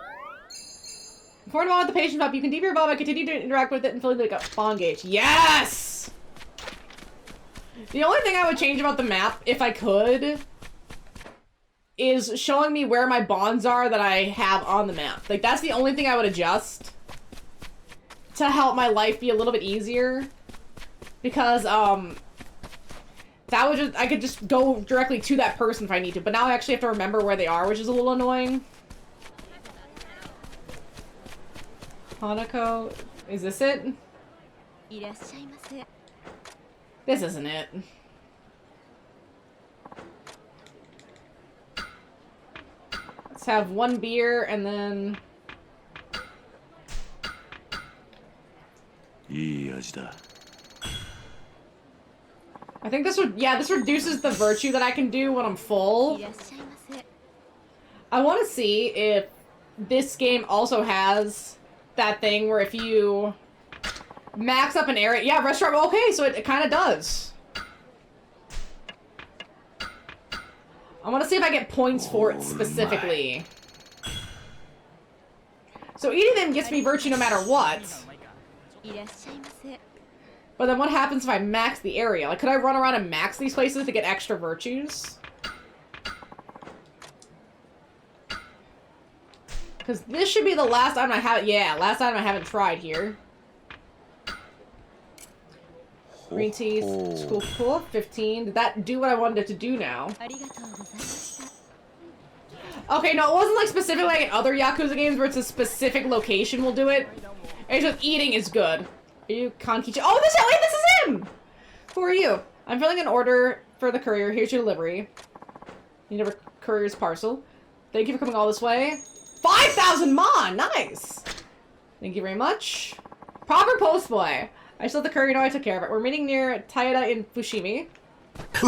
Inform about the patient up. You can deep your ball and continue to interact with it until you like a bond gauge. Yes! The only thing I would change about the map, if I could, is showing me where my bonds are that I have on the map. Like, that's the only thing I would adjust to help my life be a little bit easier. Because, that would just, I could just go directly to that person if I need to. But now I actually have to remember where they are, which is a little annoying. Hanako, is this it? This isn't it. Let's have one beer and then... I think this would, yeah, this reduces the virtue that I can do when I'm full. I want to see if this game also has that thing where if you max up an area, yeah, restaurant, okay, so it kind of does. I want to see if I get points for it specifically. So eating them gets me virtue no matter what. But then what happens if I max the area? Like, could I run around and max these places to get extra virtues? Because this should be the last time I haven't... Yeah, last time I haven't tried here. Green tea, cool. 15. Did that do what I wanted it to do now? Okay, no, it wasn't like specifically like in other Yakuza games where it's a specific location will do it. It's just eating is good. Are you Kankichi? Oh, this is him! Who are you? I'm filling an order for the courier. Here's your delivery. You need a courier's parcel. Thank you for coming all this way. 5,000 mon! Nice! Thank you very much. Proper postboy. I just let the courier know I took care of it. We're meeting near Taeda in Fushimi.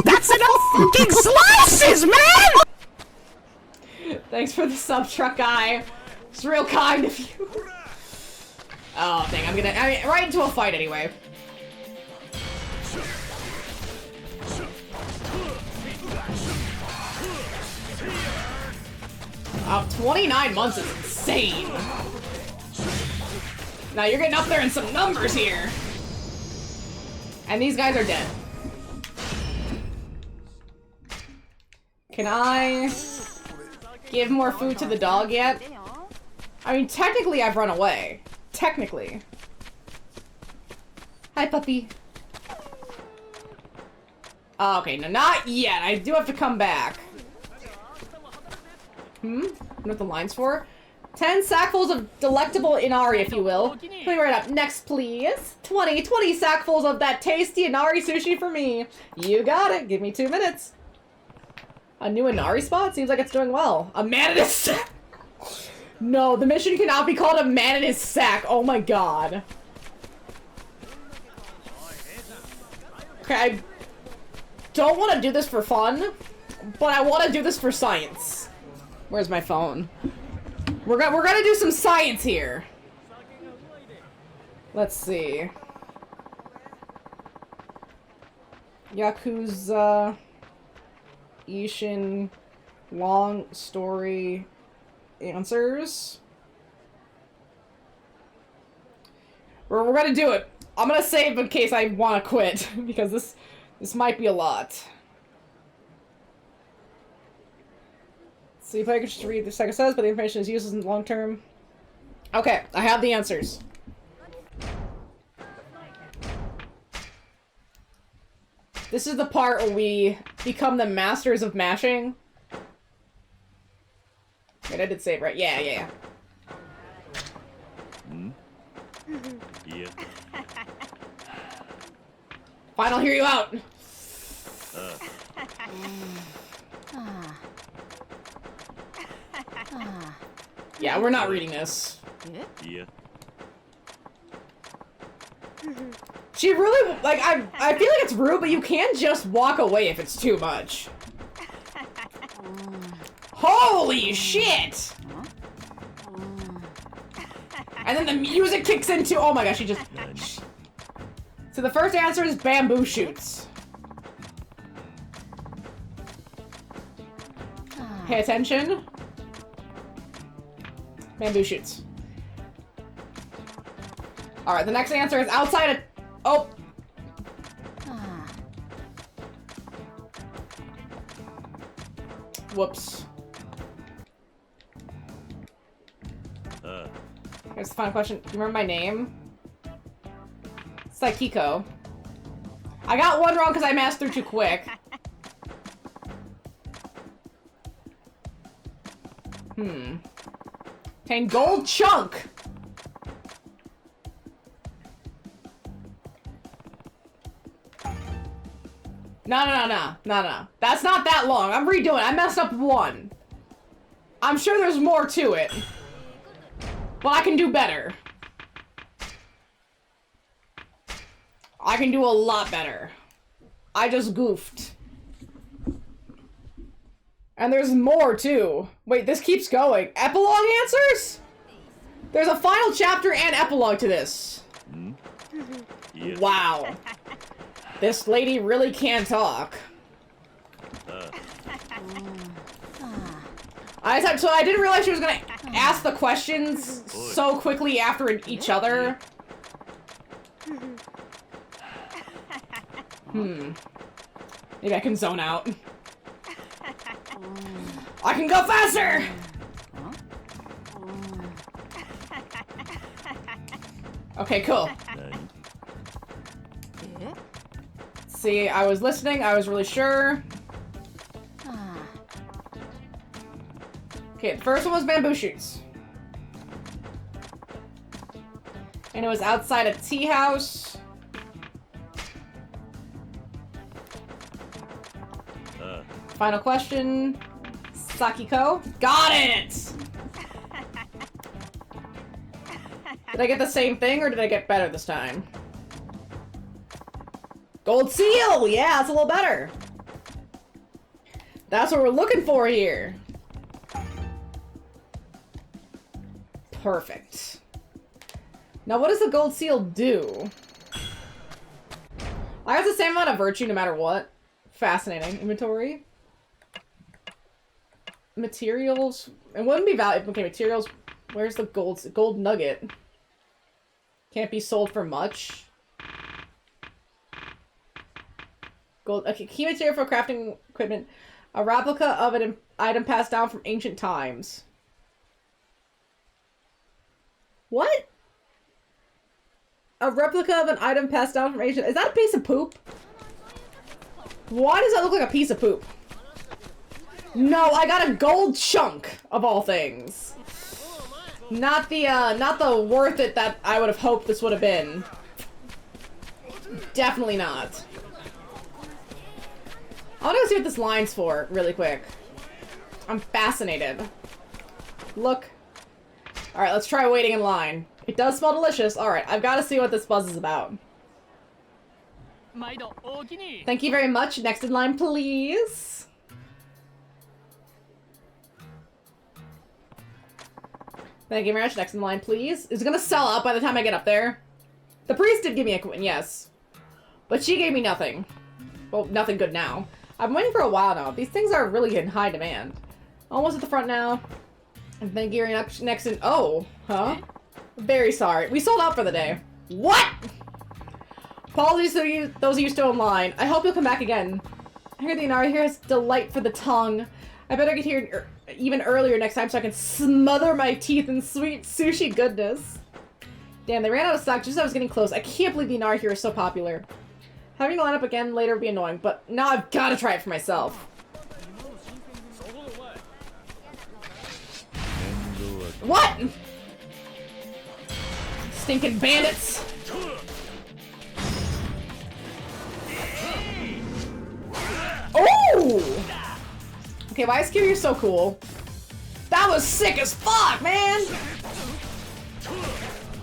That's enough fucking slices, man!
Thanks for the sub, truck guy. It's real kind of you. Oh, dang, I mean, right into a fight anyway. 29 months is insane. Now you're getting up there in some numbers here. And these guys are dead. Can I give more food to the dog yet? I mean, technically I've run away. Technically. Hi, puppy. Oh, okay, no, not yet. I do have to come back. I know what the line's for. 10 sackfuls of delectable inari, if you will. Coming right up. Next, please. 20 sackfuls of that tasty inari sushi for me. You got it. Give me 2 minutes. A new inari spot? Seems like it's doing well. A man in his sack. No, the mission cannot be called a man in his sack. Oh my god. Okay, I don't want to do this for fun, but I want to do this for science. Where's my phone? We're gonna do some science here. Let's see. Yakuza Ishin long story answers. We're gonna do it. I'm gonna save in case I want to quit because this might be a lot. So you play just read the second says, but the information is useless in the long term. Okay, I have the answers. This is the part where we become the masters of mashing. Wait, I did save, right? Yeah. Yeah. Fine, I'll hear you out. Yeah, we're not reading this. Yeah. She really, like, I feel like it's rude, but you can't just walk away if it's too much. Holy shit! And then the music kicks in too. Oh my gosh, she just... So the first answer is bamboo shoots. Pay attention. Bamboo shoots. Alright, the next answer is outside of... Oh! Whoops. Here's the final question. Do you remember my name? Psychico. I got one wrong because I masked through too quick. Obtain gold chunk! No. That's not that long. I'm redoing it. I messed up one. I'm sure there's more to it. But I can do better. I can do a lot better. I just goofed. And there's more, too. Wait, this keeps going. Epilogue answers? There's a final chapter and epilogue to this. Yeah. Wow. This lady really can't talk. So I didn't realize she was gonna ask the questions so quickly after each other. Maybe I can zone out. I can go faster! Okay, cool. See, I was listening, I was really sure. Okay, the first one was bamboo shoots. And it was outside a tea house. Final question. Sakiko. Got it! Did I get the same thing or did I get better this time? Gold seal! Yeah, that's a little better. That's what we're looking for here. Perfect. Now, what does the gold seal do? I have the same amount of virtue no matter what. Fascinating. Inventory. Materials. It wouldn't be valuable. Okay, materials. Where's the gold? Gold nugget. Can't be sold for much. Gold. Okay, key material for crafting equipment. A replica of an item passed down from ancient times. What? A replica of an item passed down from ancient... Is that a piece of poop? Why does that look like a piece of poop? No, I got a gold chunk, of all things. Not the worth it that I would have hoped this would have been. Definitely not. I want to see what this line's for, really quick. I'm fascinated. Look. Alright, let's try waiting in line. It does smell delicious. Alright, I've got to see what this buzz is about. Thank you very much. Next in line, please. Thank you very much. Next in line, please. Is it gonna sell out by the time I get up there? The priest did give me a coin, yes. But she gave me nothing. Well, nothing good now. I've been waiting for a while now. These things are really in high demand. Almost at the front now. And then gearing up next in- oh, huh? Very sorry. We sold out for the day. What? Apologies to those of you still in line. I hope you'll come back again. I hear the Inari here has delight for the tongue. I better get here even earlier next time so I can smother my teeth in sweet sushi goodness. Damn, they ran out of stock just as I was getting close. I can't believe the Inari here is so popular. Having to line up again later would be annoying, but now I've got to try it for myself. What? Stinking bandits! Oh! Okay, why is Kiryu so cool? That was sick as fuck, man!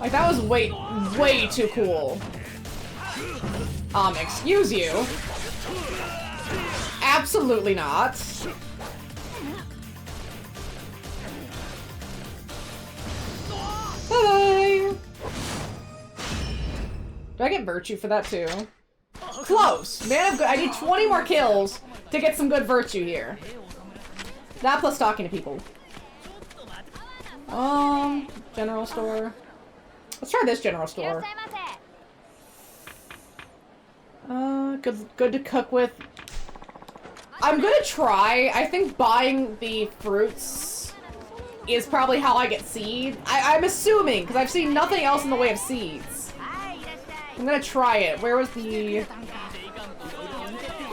Like, that was way too cool. Excuse you. Absolutely not. Bye! Do I get virtue for that too? Close! Man of good. I need 20 more kills to get some good virtue here. That plus talking to people. General store. Let's try this general store. Good to cook with. I'm gonna try. I think buying the fruits is probably how I get seed. I'm assuming, because I've seen nothing else in the way of seeds. I'm gonna try it. Where was the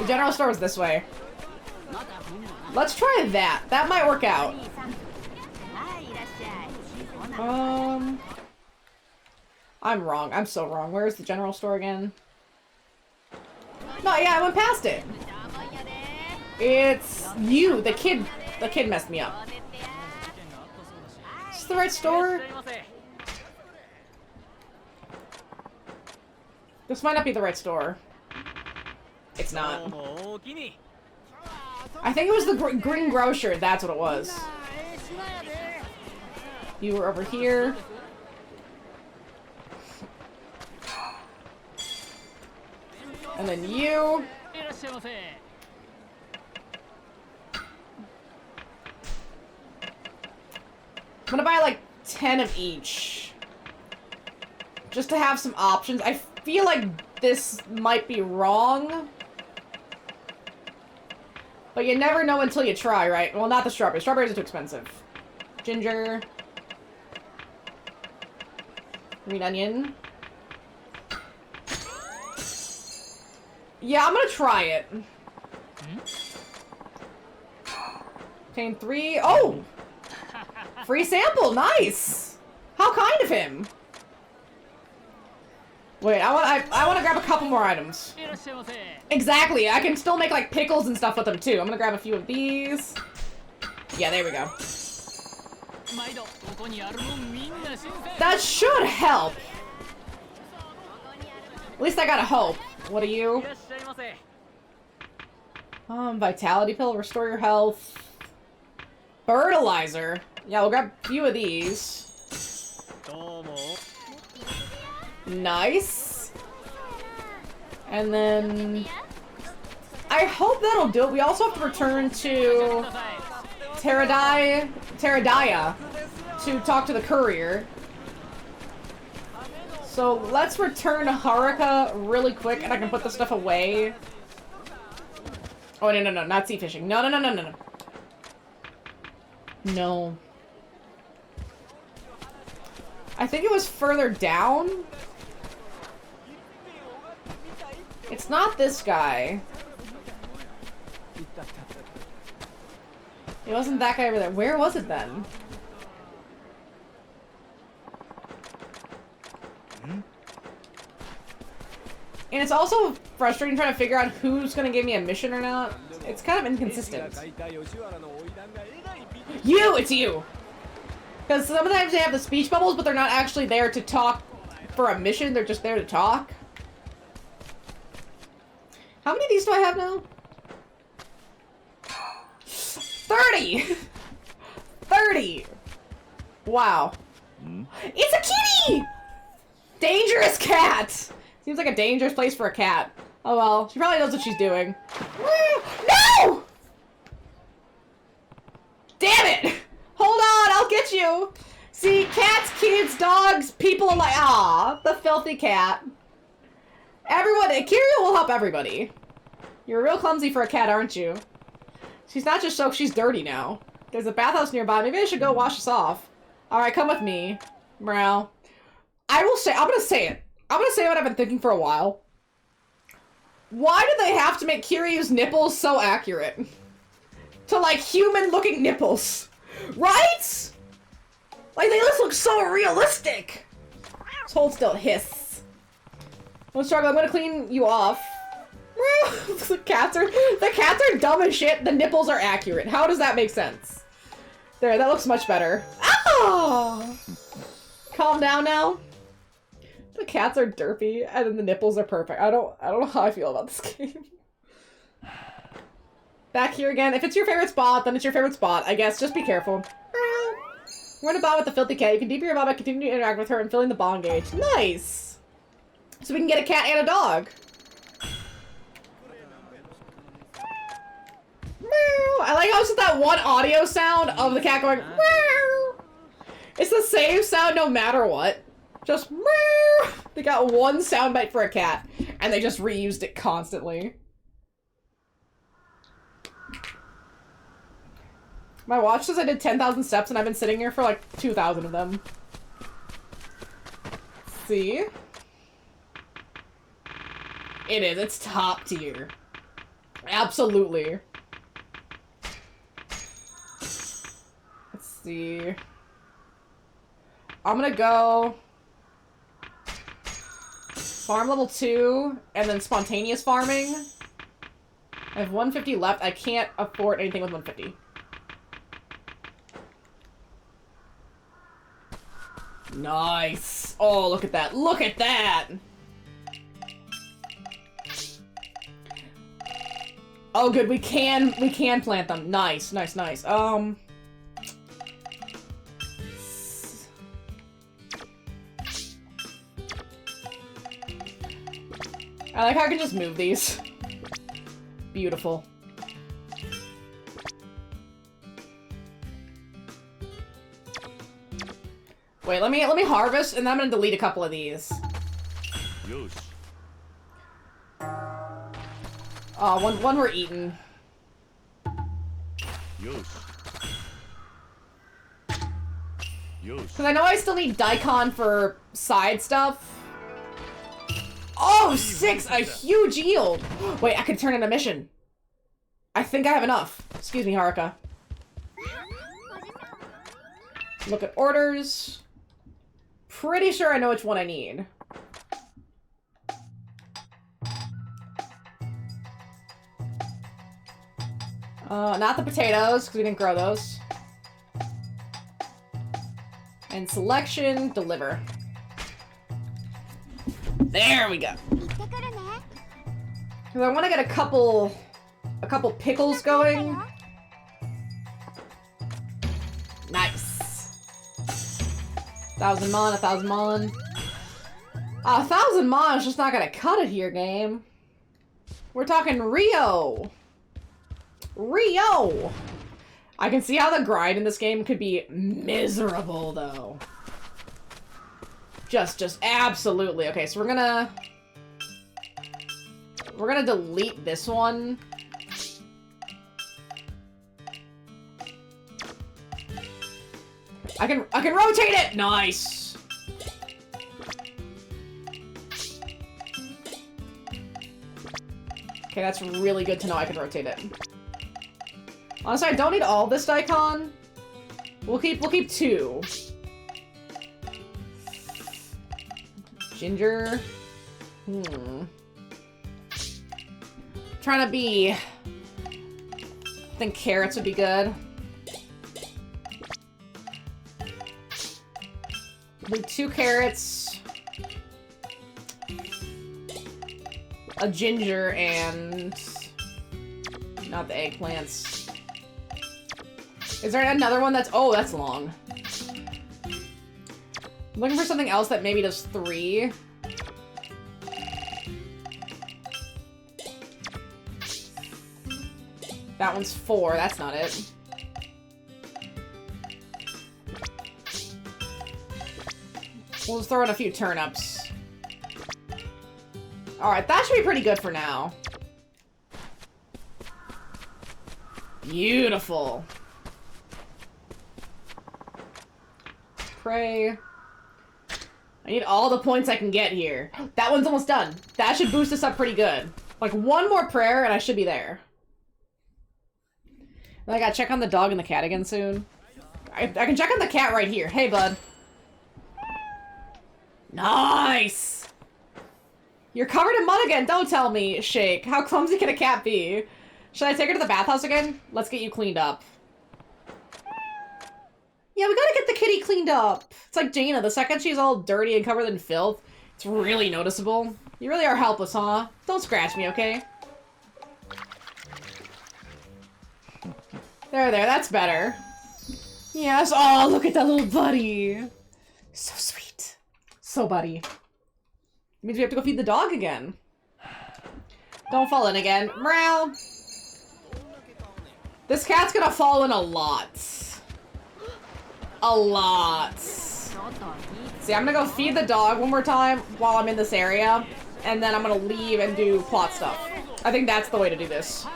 general store was this way. Let's try that. That might work out. I'm wrong. I'm so wrong. Where is the general store again? No, yeah, I went past it. It's you, the kid. The kid messed me up. Is this the right store? This might not be the right store. It's not. I think it was the green grocer. That's what it was. You were over here. And then you. I'm gonna buy like 10 of each. Just to have some options. I feel like this might be wrong. But you never know until you try, right? Well, not the strawberries. Strawberries are too expensive. Ginger. Green onion. Yeah, I'm gonna try it. Obtain 3. Oh! Free sample! Nice! How kind of him! Wait, I want to grab a couple more items. Exactly, I can still make like pickles and stuff with them too. I'm gonna grab a few of these. Yeah, there we go. That should help. At least I gotta hope. What are you? Vitality pill, restore your health. Fertilizer. Yeah, we'll grab a few of these. Nice. And then I hope that'll do it. We also have to return to Teradaya to talk to the courier. So let's return to Haruka really quick and I can put the stuff away. Oh, no, not sea fishing. No. No. I think it was further down. It's not this guy. It wasn't that guy over there. Where was it then? And it's also frustrating trying to figure out who's gonna give me a mission or not. It's kind of inconsistent. You! It's you! Because sometimes they have the speech bubbles, but they're not actually there to talk for a mission. They're just there to talk. How many of these do I have now? 30! 30! Wow. It's a kitty! Dangerous cat! Seems like a dangerous place for a cat. Oh well, she probably knows what she's doing. No! Damn it! Hold on, I'll get you! See, cats, kids, dogs, people are like, ah, the filthy cat. Everyone, Kiryu will help everybody. You're real clumsy for a cat, aren't you? She's not just soaked, she's dirty now. There's a bathhouse nearby. Maybe I should go wash this off. Alright, come with me. Meow. I will say, I'm gonna say it. I'm gonna say what I've been thinking for a while. Why do they have to make Kiryu's nipples so accurate? To, like, human-looking nipples. Right? Like, they just look so realistic. Just hold still, hiss. Don't struggle, I'm gonna clean you off. the cats are dumb as shit, the nipples are accurate. How does that make sense? There, that looks much better. Oh! Calm down now. The cats are derpy, and then the nipples are perfect. I don't know how I feel about this game. Back here again. If it's your favorite spot, then it's your favorite spot. I guess just be careful. Run about with the filthy cat. You can deepen your bond by continuing to interact with her and filling the bond gauge. Nice! So we can get a cat and a dog. I like how it's just that one audio sound of the cat going meow. It's the same sound no matter what. Just meow. They got one soundbite for a cat, and they just reused it constantly. My watch says I did 10,000 steps, and I've been sitting here for like 2,000 of them. See? It is. It's top tier. Absolutely. Let's see. I'm gonna go farm level 2 and then spontaneous farming. I have 150 left. I can't afford anything with 150. Nice. Oh, look at that. Look at that. Oh, good. We can plant them. Nice, nice, nice. I like how I can just move these. Beautiful. Wait, let me harvest, and then I'm gonna delete a couple of these. One we're eating. Because I know I still need daikon for side stuff. Oh, 6! A huge yield! Wait, I could turn in a mission. I think I have enough. Excuse me, Haruka. Look at orders. Pretty sure I know which one I need. Not the potatoes, because we didn't grow those. And selection, deliver. There we go. Because I want to get a couple pickles going. Nice. 1,000 mon, 1,000 mon. 1,000 mon is just not gonna cut it here, game. We're talking Rio. Rio! I can see how the grind in this game could be miserable, though. Just absolutely. Okay, so we're gonna delete this one. I can rotate it! Nice! Okay, that's really good to know I can rotate it. Honestly, I don't need all this daikon. We'll keep 2. Ginger. Trying to be... I think carrots would be good. Do 2 carrots. A ginger and... not the eggplants. Is there another one that's... oh, that's long. I'm looking for something else that maybe does 3. That one's 4. That's not it. We'll just throw in a few turnips. Alright, that should be pretty good for now. Beautiful. Pray. I need all the points I can get here. That one's almost done. That should boost us up pretty good. Like, one more prayer and I should be there. Then I gotta check on the dog and the cat again soon. I can check on the cat right here. Hey, bud. Nice! You're covered in mud again, don't tell me, Shake. How clumsy can a cat be? Should I take her to the bathhouse again? Let's get you cleaned up. Yeah, we gotta get the kitty cleaned up. It's like Jaina. The second she's all dirty and covered in filth, it's really noticeable. You really are helpless, huh? Don't scratch me, okay? There, that's better. Yes, oh, look at that little buddy. So sweet. So buddy. It means we have to go feed the dog again. Don't fall in again. Meow. This cat's gonna fall in a lot. A lot. See, I'm gonna go feed the dog one more time while I'm in this area, and then I'm gonna leave and do plot stuff. I think that's the way to do this.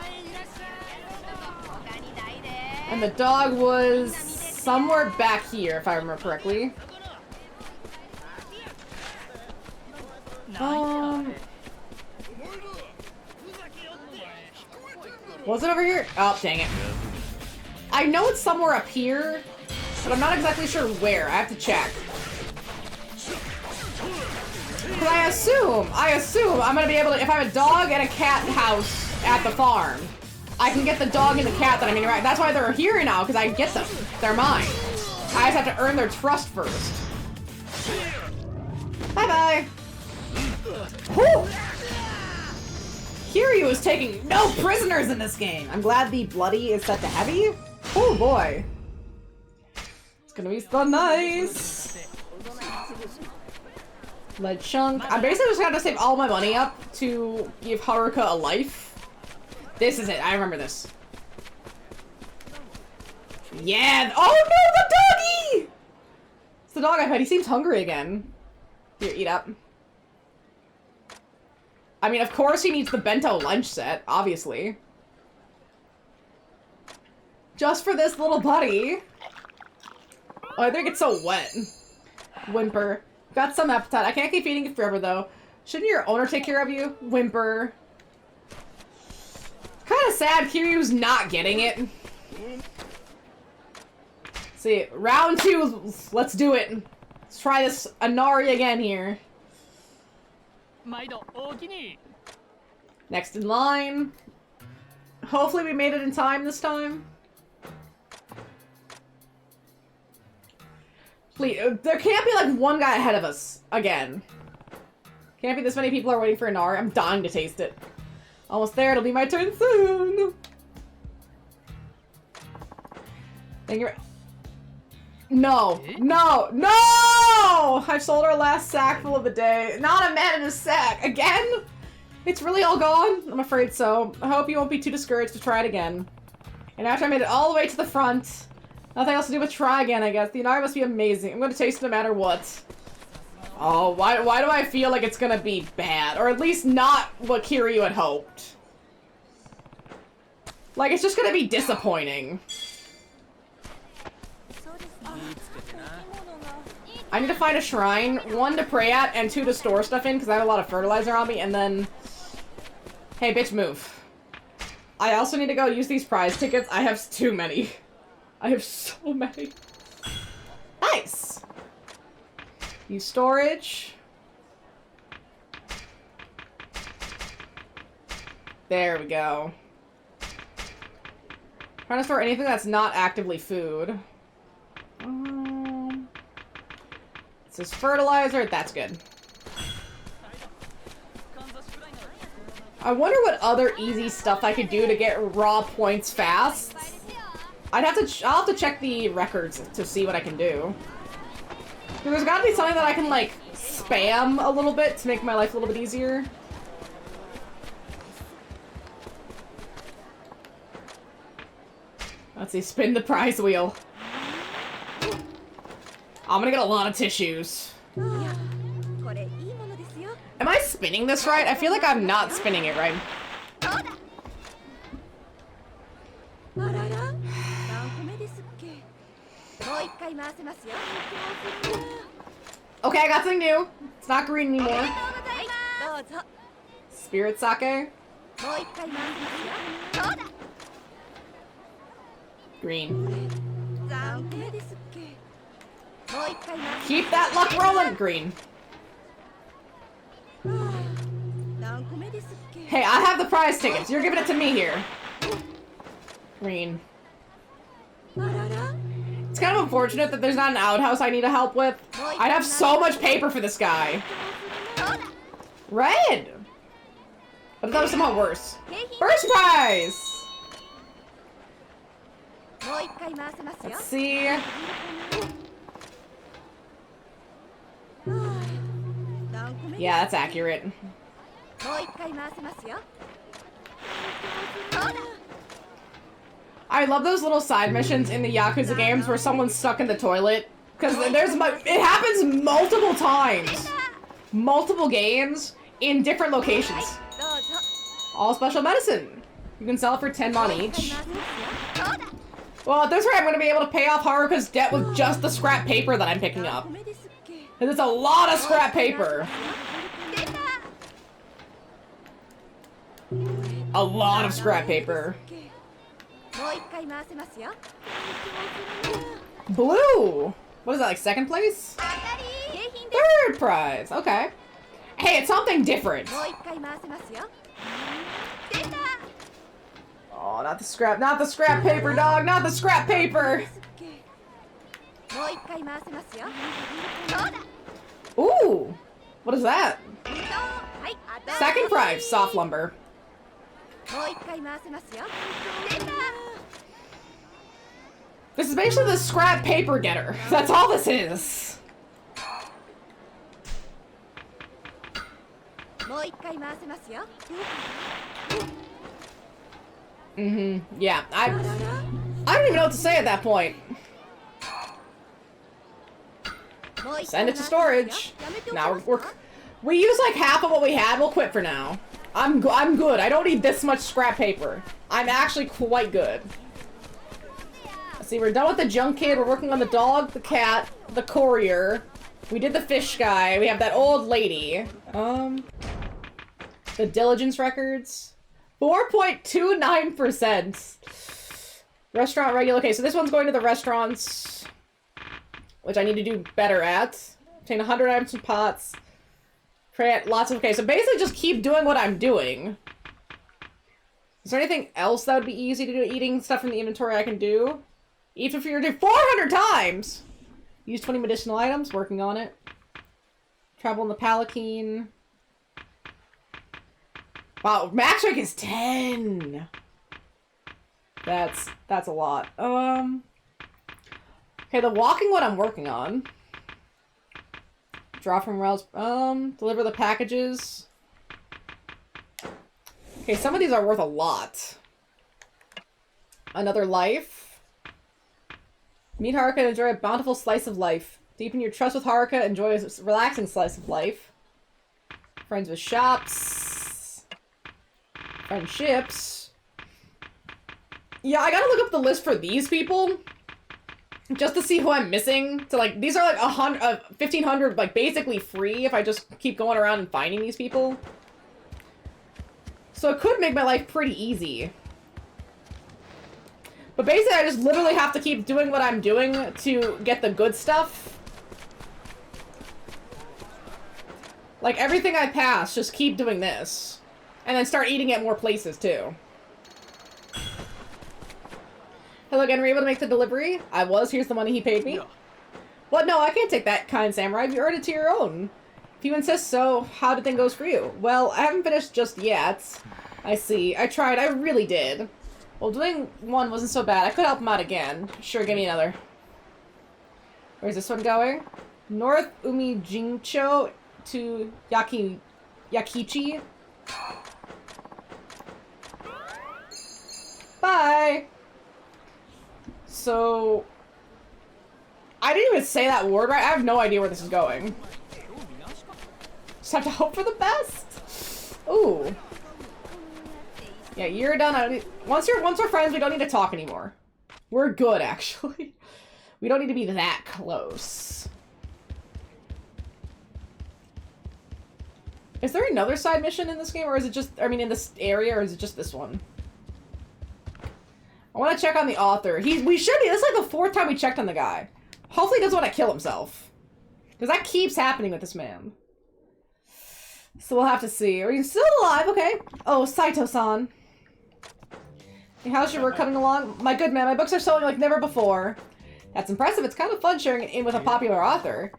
And the dog was somewhere back here, if I remember correctly. Was it over here? Oh, dang it. I know it's somewhere up here, but I'm not exactly sure where. I have to check. But I assume I'm gonna be able to, if I have a dog and a cat house at the farm, I can get the dog and the cat that I'm interacting. That's why they're here now, because I can get them. They're mine. I just have to earn their trust first. Bye-bye. Whew. Kiryu is taking no prisoners in this game. I'm glad the bloody is set to heavy. Oh boy. It's gonna be so nice. Lead chunk. I'm basically just gonna save all my money up to give Haruka a life. This is it. I remember this. Yeah. Oh no, the doggy! It's the dog I fed. He seems hungry again. Here, eat up. I mean, of course he needs the bento lunch set, obviously. Just for this little buddy. Oh, I think it's so wet. Whimper. Got some appetite. I can't keep eating it forever, though. Shouldn't your owner take care of you? Whimper. Kind of sad Kiryu's not getting it. See, round 2. Let's do it. Let's try this Inari again here. Next in line. Hopefully we made it in time this time. Please, there can't be like one guy ahead of us again. Can't be this many people are waiting for Inari. I'm dying to taste it. Almost there, it'll be my turn soon. Thank you. No, no, no! I've sold our last sackful of the day. Not a man in a sack. Again? It's really all gone? I'm afraid so. I hope you won't be too discouraged to try it again. And after I made it all the way to the front, nothing else to do but try again, I guess. The Inari must be amazing. I'm gonna taste it no matter what. Oh, why do I feel like it's gonna be bad? Or at least not what Kiryu had hoped. Like, it's just gonna be disappointing. I need to find a shrine, 1 to pray at, and 2 to store stuff in, because I have a lot of fertilizer on me, and then... Hey, bitch, move. I also need to go use these prize tickets. I have too many. I have so many. Nice! Use storage. There we go. Trying to store anything that's not actively food. This is fertilizer. That's good. I wonder what other easy stuff I could do to get raw points fast. I'll have to check the records to see what I can do. There's gotta be something that I can, like, spam a little bit to make my life a little bit easier. Let's see, spin the prize wheel. I'm gonna get a lot of tissues. Am I spinning this right? I feel like I'm not spinning it right. Okay, I got something new. It's not green anymore. Spirit sake. Green. Keep that luck rolling. Green. Hey, I have the prize tickets. You're giving it to me here. Green. It's kind of unfortunate that there's not an outhouse I need to help with. I'd have so much paper for this guy. Red! But that was somehow worse. First prize! Let's see. Yeah, that's accurate. I love those little side missions in the Yakuza games where someone's stuck in the toilet. Because it happens multiple times. Multiple games in different locations. All special medicine. You can sell it for 10 mon each. Well, at this rate, I'm going to be able to pay off Haruka's debt with just the scrap paper that I'm picking up. Because it's a lot of scrap paper. A lot of scrap paper. Blue! What is that, like second place? Third prize! Okay. Hey, it's something different. Oh, not the scrap paper, dog, not the scrap paper! Ooh! What is that? Second prize, soft lumber. This is basically the scrap paper getter. That's all this is. Yeah, I don't even know what to say at that point. Send it to storage. Now we use like half of what we had. We'll quit for now. I'm good. I don't need this much scrap paper. I'm actually quite good. Let's see, we're done with the junk kid. We're working on the dog, the cat, the courier. We did the fish guy. We have that old lady. The diligence records. 4.29%. Restaurant regular. Okay, so this one's going to the restaurants, which I need to do better at. Obtain 100 items from pots. Create lots of... Okay, so basically just keep doing what I'm doing. Is there anything else that would be easy to do? Eating stuff from the inventory I can do? Eat for fear to 400 times! Use 20 medicinal items. Working on it. Travel in the Palanquin. Wow, max rank is 10! That's a lot. Okay, the walking one I'm working on. Draw from rails. Deliver the packages. Okay, some of these are worth a lot. Another life. Meet Haruka and enjoy a bountiful slice of life. Deepen your trust with Haruka. Enjoy a relaxing slice of life. Friends with shops. Friendships. Yeah, I gotta look up the list for these people. Just to see who I'm missing. So, like, these are like 1,500, like, basically free if I just keep going around and finding these people. So it could make my life pretty easy. But basically, I just literally have to keep doing what I'm doing to get the good stuff. Like, everything I pass, just keep doing this. And then start eating at more places, too. Hello again, were you able to make the delivery? I was. Here's the money he paid me. What? No, I can't take that, kind samurai. You earned it to your own. If you insist so, how did things go for you? Well, I haven't finished just yet. I see. I tried. I really did. Well, doing one wasn't so bad. I could help him out again. Sure, give me another. Where's this one going? North Umijincho to Yakichi. Bye! So... I didn't even say that word right. I have no idea where this is going. Just have to hope for the best. Ooh. Yeah, you're done. Once we're friends, we don't need to talk anymore. We're good, actually. We don't need to be that close. Is there another side mission in this game, or is it just, I mean, in this area, or is it just this one? I want to check on the author. We should be. This is like the 4th time we checked on the guy. Hopefully he doesn't want to kill himself. Because that keeps happening with this man. So we'll have to see. Are you still alive? Okay. Oh, Saito-san. Hey, how's your work coming along? My good man, my books are selling like never before. That's impressive. It's kind of fun sharing it in with a popular author.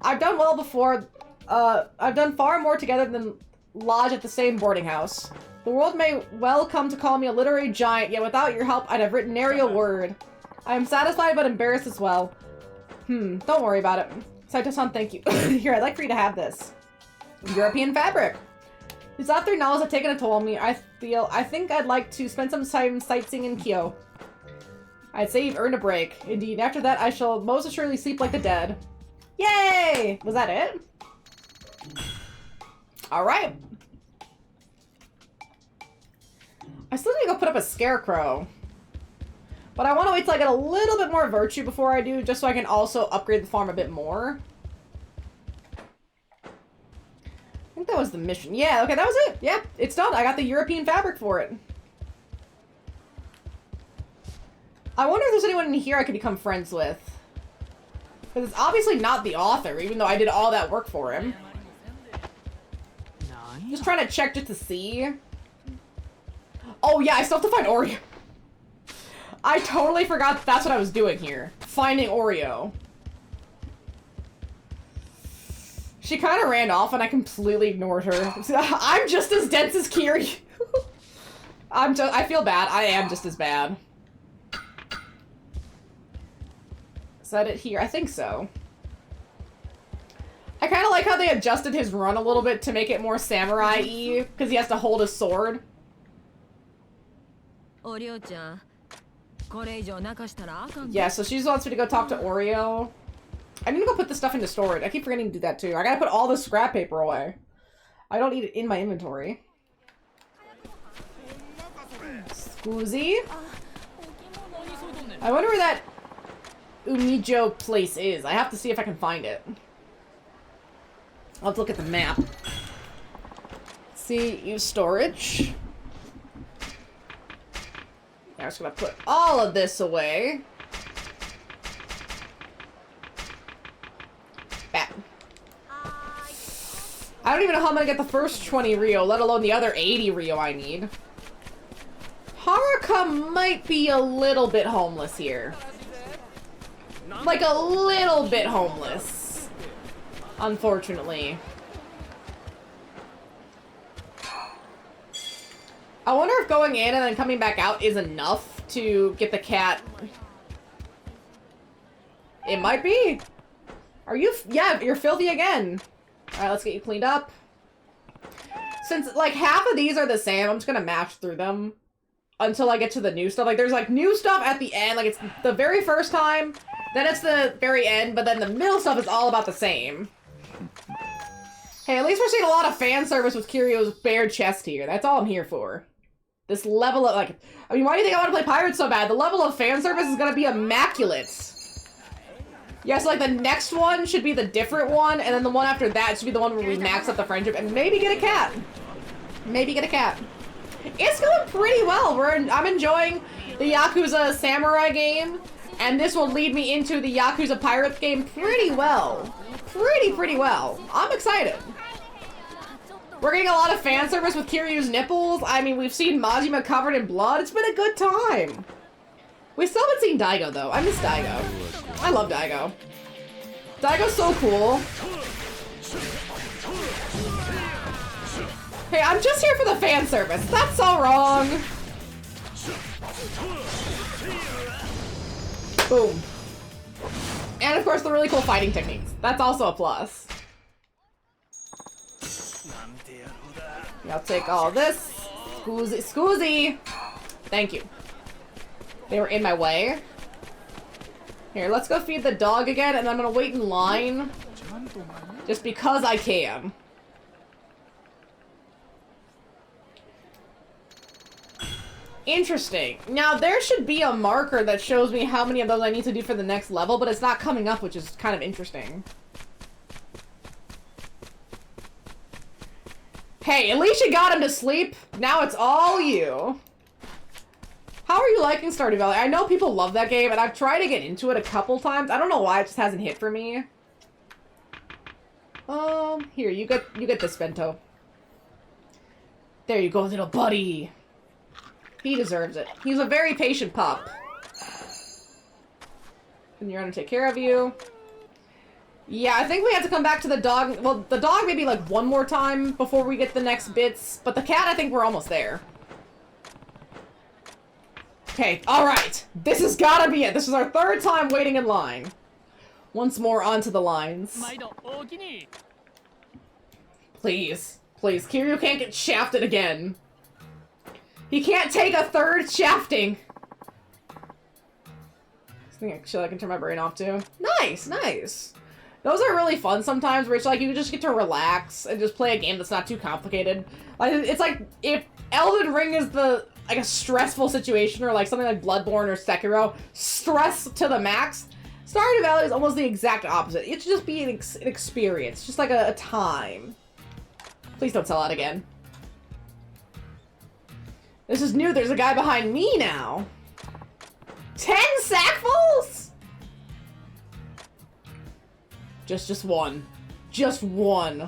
I've done well before. I've done far more together than lodge at the same boarding house. The world may well come to call me a literary giant, yet without your help, I'd have written nary a word. I am satisfied but embarrassed as well. Don't worry about it. Saito-san, thank you. Here, I'd like for you to have this. European fabric. This author novels have taken a toll on me. I think I'd like to spend some time sightseeing in Kyoto. I'd say you've earned a break. Indeed, after that, I shall most assuredly sleep like the dead. Yay! Was that it? Alright. I still need to go put up a scarecrow. But I want to wait till I get a little bit more virtue before I do, just so I can also upgrade the farm a bit more. I think that was the mission. Yeah, okay, that was it. Yeah, it's done. I got the European fabric for it. I wonder if there's anyone in here I could become friends with. Because it's obviously not the author, even though I did all that work for him. Just trying to check just to see. Oh yeah, I still have to find Oreo. I totally forgot that's what I was doing here. Finding Oreo. She kind of ran off and I completely ignored her. I'm just as dense as Kiri. I feel bad. I am just as bad. Is that it here? I think so. I kind of like how they adjusted his run a little bit to make it more samurai-y, because he has to hold his sword. Yeah, so she just wants me to go talk to Oreo. I need to go put this stuff into storage. I keep forgetting to do that too. I gotta put all the scrap paper away. I don't need it in my inventory. Scusi? I wonder where that Umijo place is. I have to see if I can find it. I'll have to look at the map. See, use storage. I'm just gonna put all of this away. Bam. I don't even know how I'm gonna get the first 20 Rio, let alone the other 80 Rio I need. Haruka might be a little bit homeless here. Like a little bit homeless. Unfortunately. I wonder if going in and then coming back out is enough to get the cat. It might be. Are you? Yeah, you're filthy again. Alright, let's get you cleaned up. Since, like, half of these are the same, I'm just gonna mash through them until I get to the new stuff. Like, there's, like, new stuff at the end. Like, it's the very first time, then it's the very end, but then the middle stuff is all about the same. Hey, at least we're seeing a lot of fan service with Kirio's bare chest here. That's all I'm here for. This level of, like... I mean, why do you think I want to play Pirates so bad? The level of fan service is gonna be immaculate. Yes, like, the next one should be the different one, and then the one after that should be the one where we max up the friendship, and maybe get a cat. Maybe get a cat. It's going pretty well. I'm enjoying the Yakuza Samurai game, and this will lead me into the Yakuza Pirate game pretty well. Pretty well. I'm excited. We're getting a lot of fan service with Kiryu's nipples. I mean, we've seen Majima covered in blood. It's been a good time. We still haven't seen Daigo, though. I miss Daigo. I love Daigo. Daigo's so cool. Hey, I'm just here for the fan service. That's so wrong. Boom. And, of course, the really cool fighting techniques. That's also a plus. I'll take all this. Scoozy. Thank you. They were in my way. Here, let's go feed the dog again, and I'm gonna wait in line. Just because I can. Interesting. Now, there should be a marker that shows me how many of those I need to do for the next level, but it's not coming up, which is kind of interesting. Hey, at least you got him to sleep. Now it's all you. How are you liking Stardew Valley? I know people love that game, and I've tried to get into it a couple times. I don't know why it just hasn't hit for me. Here, you get this, Bento. There you go, little buddy. He deserves it. He's a very patient pup. And you're gonna take care of you. Yeah, I think we have to come back to the dog. Well, the dog maybe like one more time before we get the next bits. But the cat, I think we're almost there. Okay, alright. This has gotta be it. This is our third time waiting in line. Once more onto the lines. Please. Please. Kiryu can't get shafted again. He can't take a third shafting. I think actually I can turn my brain off too. Nice, nice. Those are really fun sometimes, where it's like you just get to relax and just play a game that's not too complicated. Like it's like if Elden Ring is like a stressful situation, or like something like Bloodborne or Sekiro, stress to the max. Stardew Valley is almost the exact opposite. It should just be an experience, just like a time. Please don't sell out again. This is new. There's a guy behind me now. 10 sackfuls? Just one. Just one.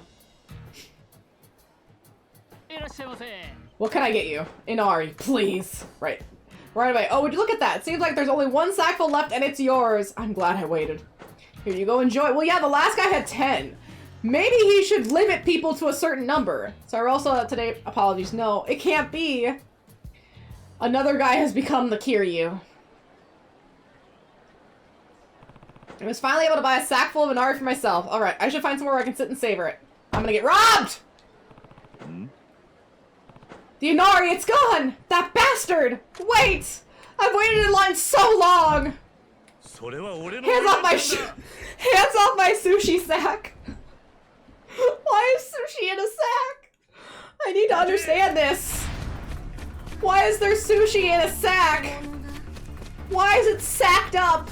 What can I get you? Inari, please. Right. Right away. Oh, would you look at that? It seems like there's only one sackful left and it's yours. I'm glad I waited. Here you go, enjoy. Well, yeah, the last guy had 10. Maybe he should limit people to a certain number. Sorry, also today, apologies. No, it can't be. Another guy has become the Kiryu. I was finally able to buy a sack full of Inari for myself. Alright, I should find somewhere where I can sit and savor it. I'm gonna get robbed! The Inari, it's gone! That bastard! Wait! I've waited in line so long! Hands off my hands off my sushi sack! Why is sushi in a sack? I need to understand this. Why is there sushi in a sack? Why is it sacked up?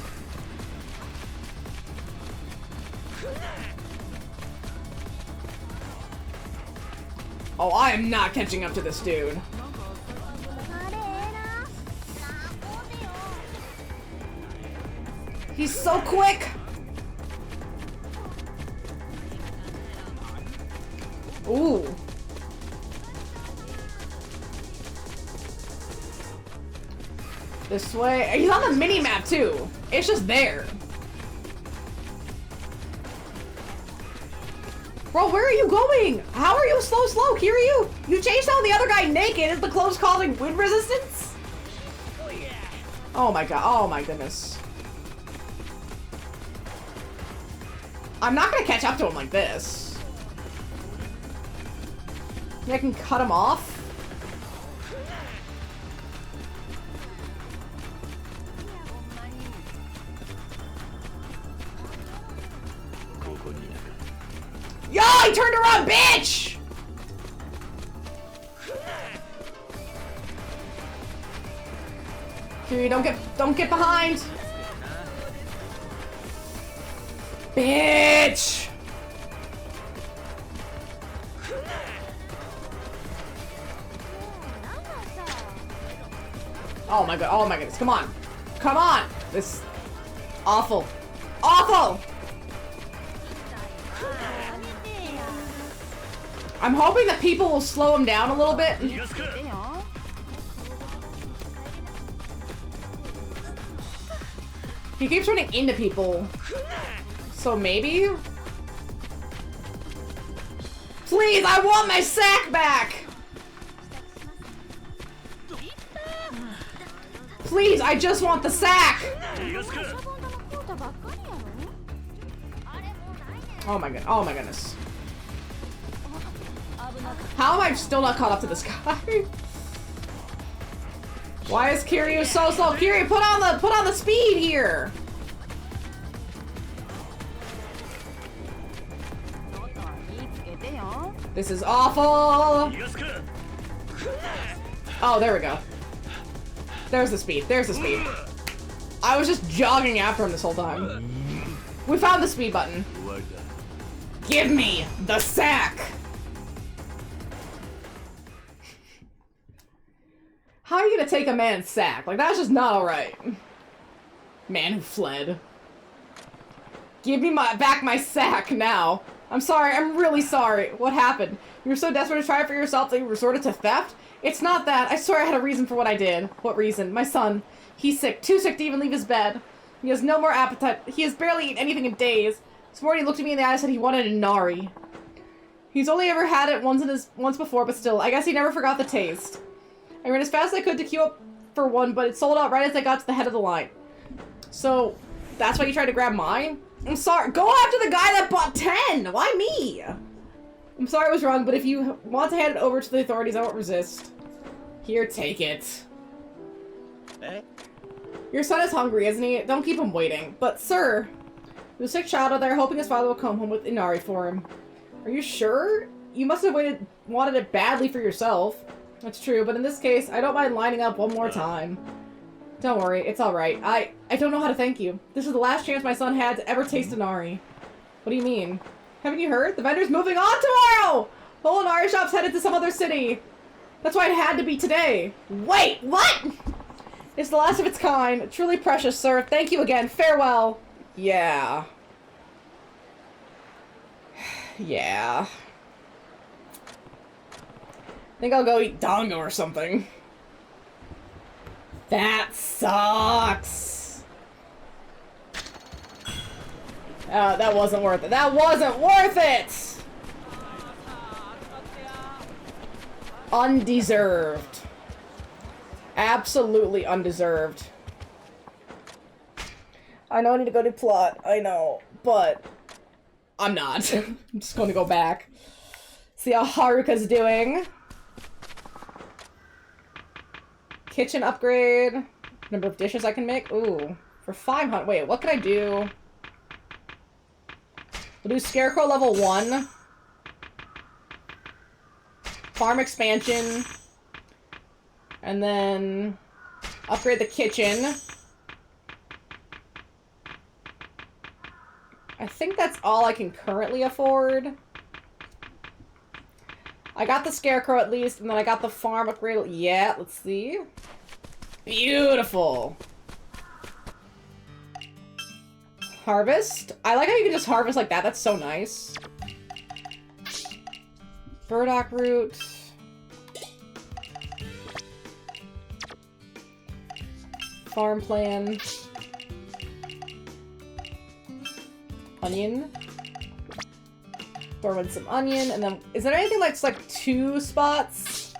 Oh, I am not catching up to this dude. He's so quick! Ooh. This way. He's on the mini-map, too. It's just there. Bro, where are you going? How are you slow, Kiryu? You chased down the other guy naked. Is the clothes causing wind resistance? Oh my god. Oh my goodness. I'm not gonna catch up to him like this. Maybe I can cut him off? Yo, he turned around, bitch! Kiryu, don't get behind. Bitch! Oh my god, oh my goodness, come on. Come on! This... awful. Awful! I'm hoping that people will slow him down a little bit. He keeps running into people. So maybe? Please, I want my sack back! Please, I just want the sack! Oh my god, oh my goodness. How am I still not caught up to this guy? Why is Kiryu so slow? Kiryu, put on the speed here! This is awful! Oh, there we go. There's the speed. There's the speed. I was just jogging after him this whole time. We found the speed button. Give me the sack! How are you gonna take a man's sack? Like, that's just not alright. Man who fled. Give me back my sack now. I'm sorry, I'm really sorry. What happened? You were so desperate to try it for yourself that you resorted to theft? It's not that. I swear I had a reason for what I did. What reason? My son. He's sick. Too sick to even leave his bed. He has no more appetite. He has barely eaten anything in days. This morning he looked at me in the eye and said he wanted a nari. He's only ever had it once before, but still, I guess he never forgot the taste. I ran as fast as I could to queue up for one, but it sold out right as I got to the head of the line. So, that's why you tried to grab mine? I'm sorry. Go after the guy that bought 10! Why me? I'm sorry I was wrong, but if you want to hand it over to the authorities, I won't resist. Here, take it.
Eh?
Your son is hungry, isn't he? Don't keep him waiting. But, sir, there's a sick child out there hoping his father will come home with inari for him. Are you sure? You must have wanted it badly for yourself. That's true, but in this case, I don't mind lining up one more time. Don't worry, it's alright. I don't know how to thank you. This is the last chance my son had to ever taste inari. What do you mean? Haven't you heard? The vendor's moving on tomorrow! The whole inari shop's headed to some other city. That's why it had to be today. Wait, what? It's the last of its kind. Truly precious, sir. Thank you again. Farewell. Yeah. Yeah. I think I'll go eat dango or something. That sucks. That wasn't worth it. That wasn't worth it! Undeserved. Absolutely undeserved. I know I need to go to plot. I know. But I'm not. I'm just going to go back. See how Haruka's doing. Kitchen upgrade. Number of dishes I can make. Ooh. For 500. Wait, what can I do? We'll do Scarecrow level 1. Farm expansion. And then upgrade the kitchen. I think that's all I can currently afford. I got the Scarecrow at least, and then I got the farm upgrade. Yeah, let's see. Beautiful. Harvest. I like how you can just harvest like that. That's so nice. Burdock root. Farm plan. Onion. Throw in some onion, and then is there anything that's like 2 spots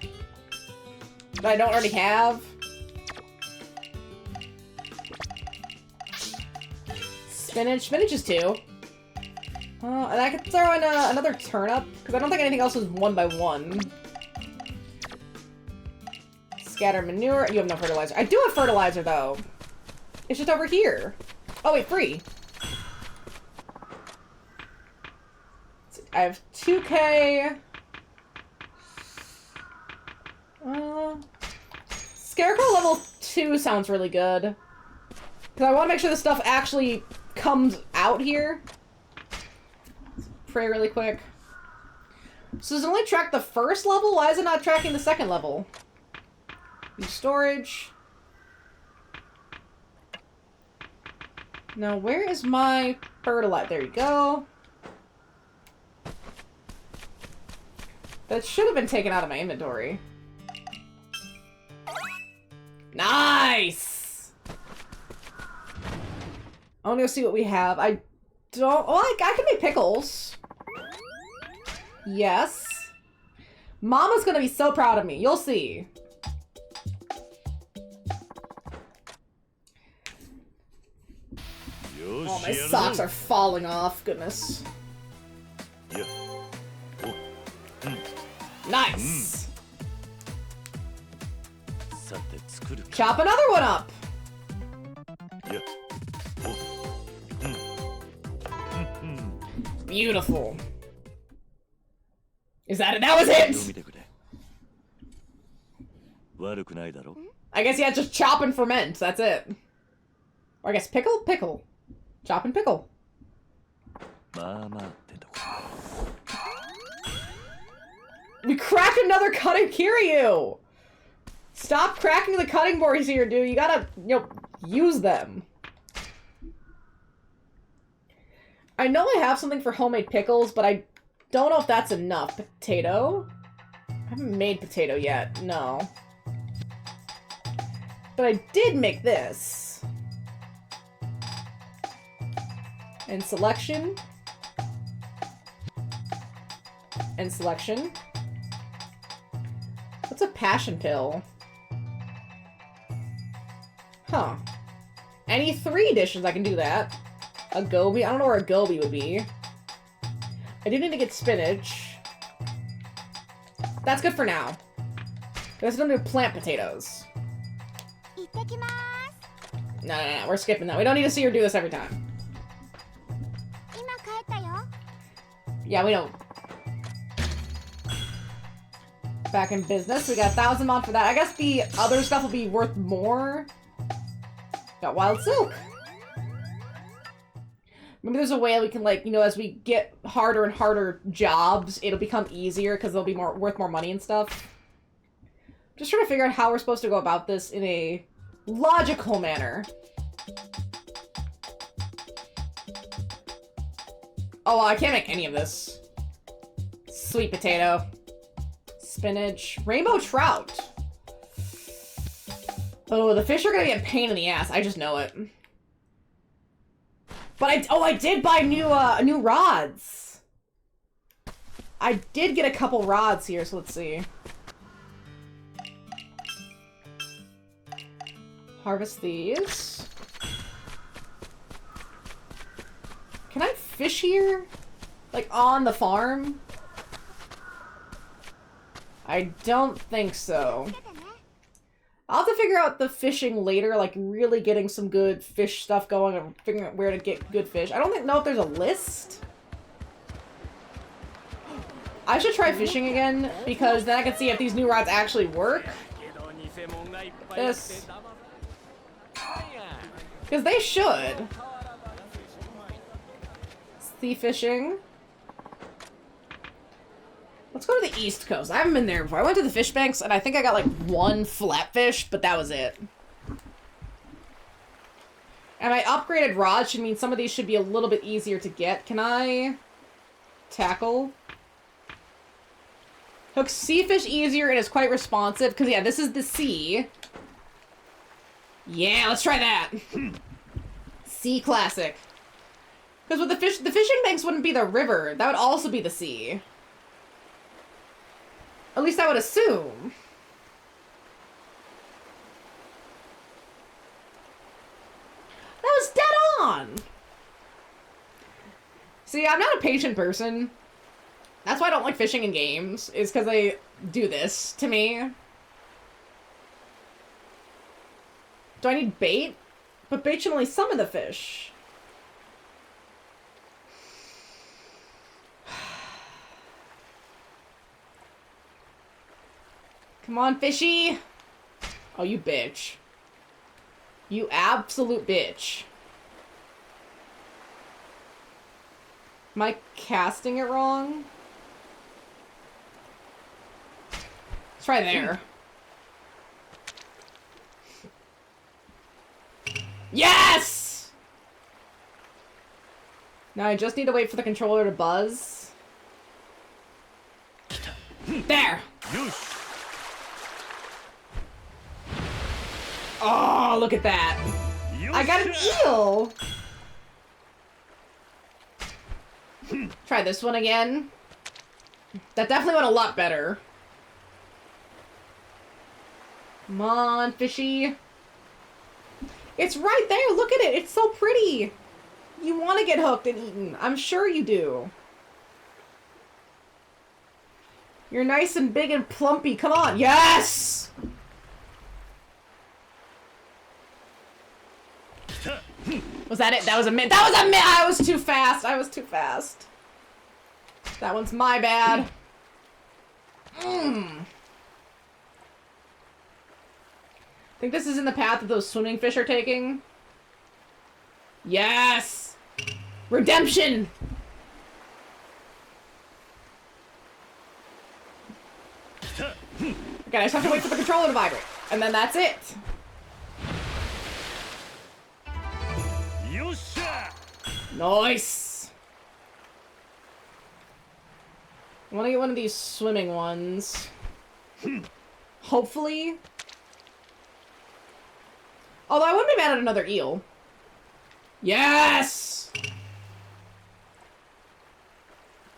that I don't already have? Spinach. Spinach is 2. And I could throw in another turnip, because I don't think anything else is 1 by 1. Scatter manure. You have no fertilizer. I do have fertilizer, though. It's just over here. Oh, wait, free. I have 2K. Scarecrow level 2 sounds really good. Because I want to make sure this stuff actually comes out here. Pray really quick. So does it only track the first level? Why is it not tracking the second level? Use storage. Now, where is my fertilizer? There you go. That should have been taken out of my inventory. Nice! I want to go see what we have. I don't... Oh, I can make pickles. Yes. Mama's gonna be so proud of me. You'll see. Oh, my socks are falling off. Goodness. Nice! Chop another one up! Beautiful. Is that it? That was it! I guess, yeah, just chop and ferment. That's it. Or I guess pickle? Pickle. Chop and pickle. We cracked another cutting Kiryu! Stop cracking the cutting boards here, dude. You gotta, use them. I know I have something for homemade pickles, but I don't know if that's enough. Potato? I haven't made potato yet. No. But I did make this. And selection. And selection. What's a passion pill? Huh. Any 3 dishes, I can do that. A goby? I don't know where a goby would be. I do need to get spinach. That's good for now. Let's do plant potatoes. No, we're skipping that. We don't need to see her do this every time. Yeah, we don't. Back in business. We got 1,000 mod for that. I guess the other stuff will be worth more. Got wild silk. Maybe there's a way we can, like, as we get harder and harder jobs, it'll become easier because they'll be worth more money and stuff. Just trying to figure out how we're supposed to go about this in a logical manner. Oh, well, I can't make any of this. Sweet potato. Spinach. Rainbow trout. Oh, the fish are gonna be a pain in the ass. I just know it. But I did buy new rods. I did get a couple rods here, so let's see. Harvest these. Can I fish here? Like, on the farm? I don't think so. I'll have to figure out the fishing later, like really getting some good fish stuff going and figuring out where to get good fish. I don't know if there's a list. I should try fishing again, because then I can see if these new rods actually work. This. Because they should. Sea fishing. Let's go to the East Coast. I haven't been there before. I went to the fish banks, and I think I got, like, 1 flatfish, but that was it. And my upgraded rod should mean some of these should be a little bit easier to get. Can I tackle? Hooks sea fish easier and is quite responsive, because, yeah, this is the sea. Yeah, let's try that. Sea classic. Because with the fishing banks wouldn't be the river. That would also be the sea. At least I would assume. That was dead on! See, I'm not a patient person. That's why I don't like fishing in games, is because they do this to me. Do I need bait? But bait should only summon the fish. Come on, fishy! Oh, you bitch. You absolute bitch. Am I casting it wrong? Let's try there. Yes! Now I just need to wait for the controller to buzz. There! Oh, look at that. I got an eel! Try this one again. That definitely went a lot better. Come on, fishy. It's right there. Look at it. It's so pretty. You want to get hooked and eaten. I'm sure you do. You're nice and big and plumpy. Come on. Yes! Was that it? That was a miss. That was a miss! I was too fast. I was too fast. That one's my bad. think this is in the path that those swimming fish are taking. Yes! Redemption! Okay, I just have to wait for the controller to vibrate. And then that's it. Nice! I want to get one of these swimming ones. Hopefully. Although I wouldn't be mad at another eel. Yes!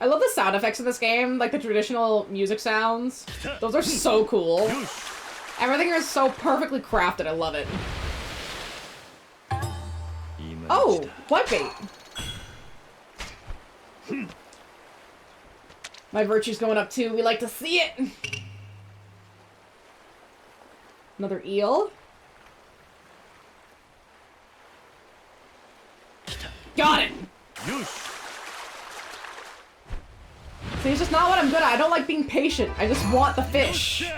I love the sound effects in this game, like the traditional music sounds. Those are so cool. Everything is so perfectly crafted, I love it. Oh, what bait? My virtue's going up too, we like to see it! Another eel. Got it! See, it's just not what I'm good at. I don't like being patient. I just want the fish.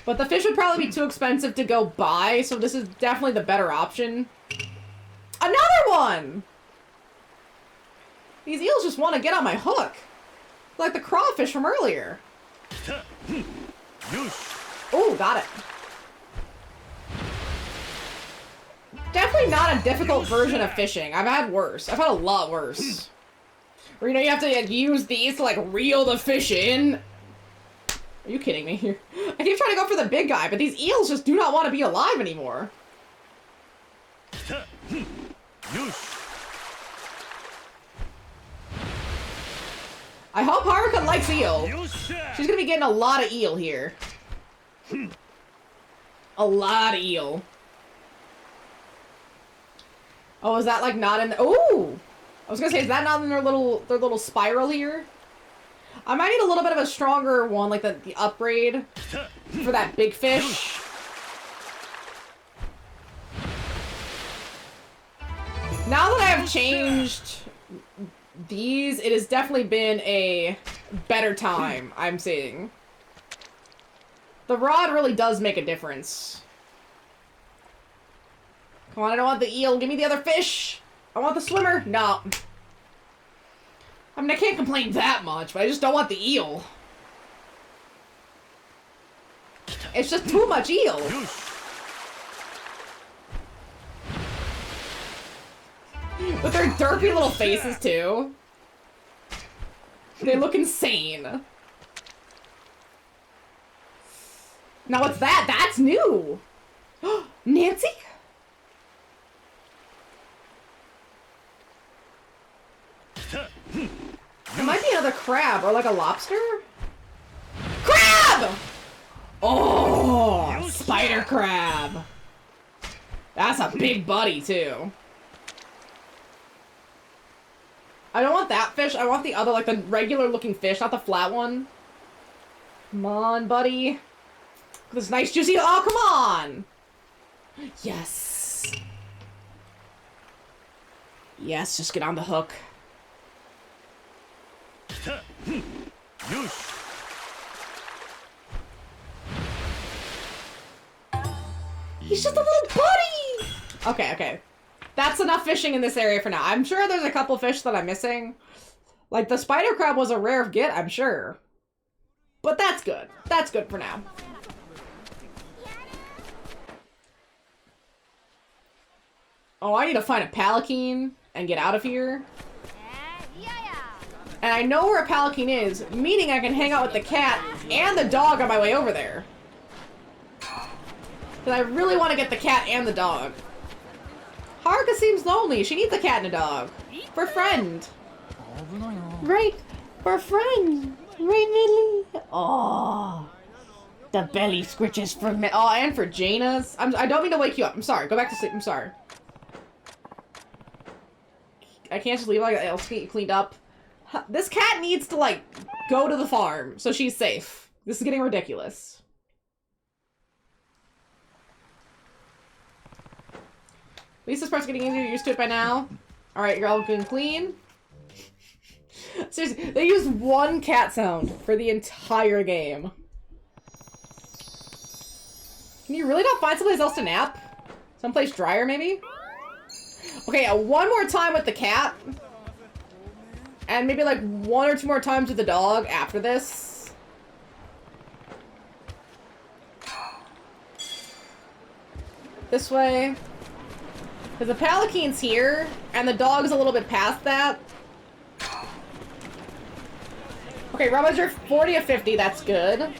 But the fish would probably be too expensive to go buy, so this is definitely the better option. Another one! These eels just want to get on my hook. Like the crawfish from earlier. Oh, got it. Definitely not a difficult version of fishing. I've had worse. I've had a lot worse. Where, you know, you have to like, use these to, like, reel the fish in. Are you kidding me here? I keep trying to go for the big guy, but these eels just do not want to be alive anymore. I hope Haruka likes eel. She's gonna be getting a lot of eel here. A lot of eel. Oh, is that like not in the— oh! I was gonna say, is that not in their little spiral here? I might need a little bit of a stronger one, like the upgrade for that big fish. Now that I have changed these, it has definitely been a better time, I'm seeing. The rod really does make a difference. Come on, I don't want the eel. Give me the other fish. I want the swimmer. No. I mean, I can't complain that much, but I just don't want the eel. It's just too much eel. With their derpy little faces, too. They look insane. Now what's that? That's new! Nancy? It might be another crab, or like a lobster? Crab! Oh, spider crab. That's a big buddy, too. I don't want that fish. I want the other, like the regular looking fish, not the flat one. Come on, buddy. This nice juicy— oh, come on! Yes. Yes, just get on the hook. He's just a little buddy! Okay, okay. That's enough fishing in this area for now. I'm sure there's a couple fish that I'm missing. Like, the spider crab was a rare get, I'm sure. But that's good. That's good for now. Oh, I need to find a palanquin and get out of here. And I know where a palanquin is, meaning I can hang out with the cat and the dog on my way over there. Because I really want to get the cat and the dog. Haruka seems lonely. She needs a cat and a dog. For a friend. Right. For a friend. Right, Millie? Oh. The belly scritches for me. Oh, and for Jaina's. I don't mean to wake you up. I'm sorry. Go back to sleep. I'm sorry. I can't just leave like else get you cleaned up. This cat needs to, like, go to the farm so she's safe. This is getting ridiculous. At least this part's getting easier, used to it by now. Alright, you're all looking clean. Seriously, they used one cat sound for the entire game. Can you really not find someplace else to nap? Someplace drier, maybe? Okay, one more time with the cat. And maybe like 1 or 2 more times with the dog after this. This way. Because the Palaquin's here, and the dog's a little bit past that. Okay, Ravager 40 of 50, that's good.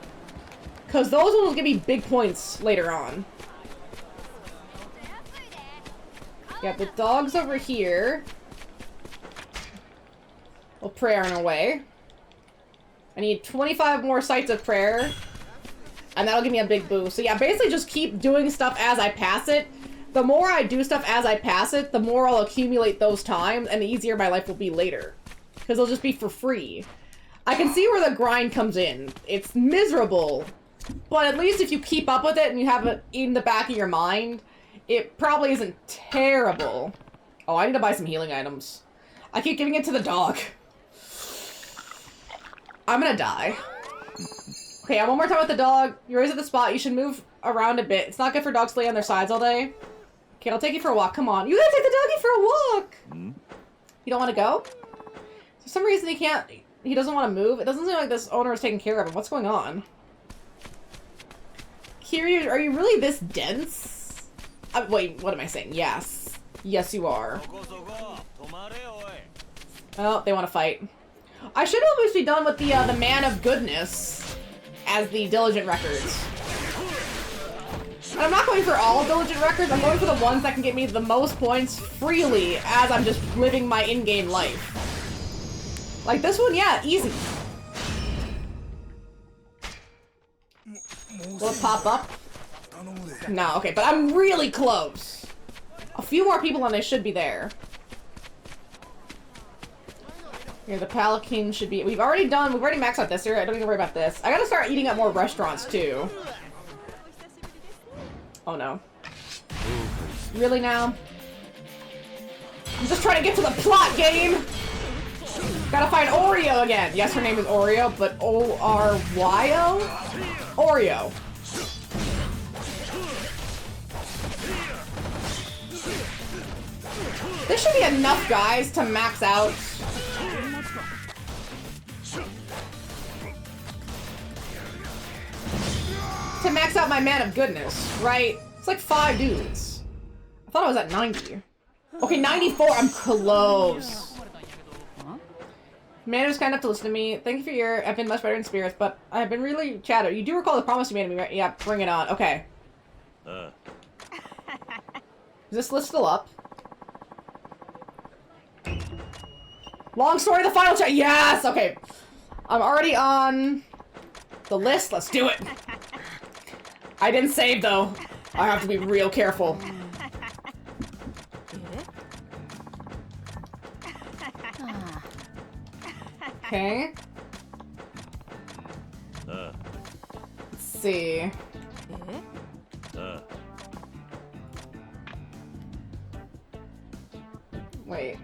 Because those will give me big points later on. Yeah, the dog's over here. We'll prayer in our way. I need 25 more sites of prayer. And that'll give me a big boost. So yeah, basically just keep doing stuff as I pass it. The more I do stuff as I pass it, the more I'll accumulate those times, and the easier my life will be later. Because it'll just be for free. I can see where the grind comes in. It's miserable. But at least if you keep up with it and you have it in the back of your mind, it probably isn't terrible. Oh, I need to buy some healing items. I keep giving it to the dog. I'm gonna die. Okay, one more time with the dog. You're always at the spot. You should move around a bit. It's not good for dogs to lay on their sides all day. Okay, I'll take you for a walk. Come on. You gotta take the doggy for a walk! You don't want to go? For some reason he can't... He doesn't want to move. It doesn't seem like this owner is taking care of him. What's going on? Kiryu, are you really this dense? Wait, what am I saying? Yes. Yes, you are. Oh, they want to fight. I should almost be done with the Man of Goodness as the Diligent Records. And I'm not going for all Diligent Records, I'm going for the ones that can get me the most points freely as I'm just living my in-game life. Like this one, yeah, easy. Will it pop up? No, okay, but I'm really close. A few more people and they should be there. Here, the Palaquin should be... we've already maxed out this area. I don't need to worry about this. I gotta start eating at more restaurants, too. Oh, no. Really now? I'm just trying to get to the plot, game! Gotta find Oreo again. Yes, her name is Oreo, but O-R-Y-O? Oreo. This should be enough, guys, to max out. To max out my Man of Goodness, right? It's like 5 dudes. I thought I was at 90. Okay, 94, I'm close. Man was kind enough to listen to me. Thank you for your... I've been much better in spirits, but I've been really chattered. You do recall the promise you made to me, right? Yeah, bring it on. Okay. Is this list still up? Long story, the final chat. Yes! Okay. I'm already on the list. Let's do it. I didn't save, though. I have to be real careful. Okay. Let's see. Wait.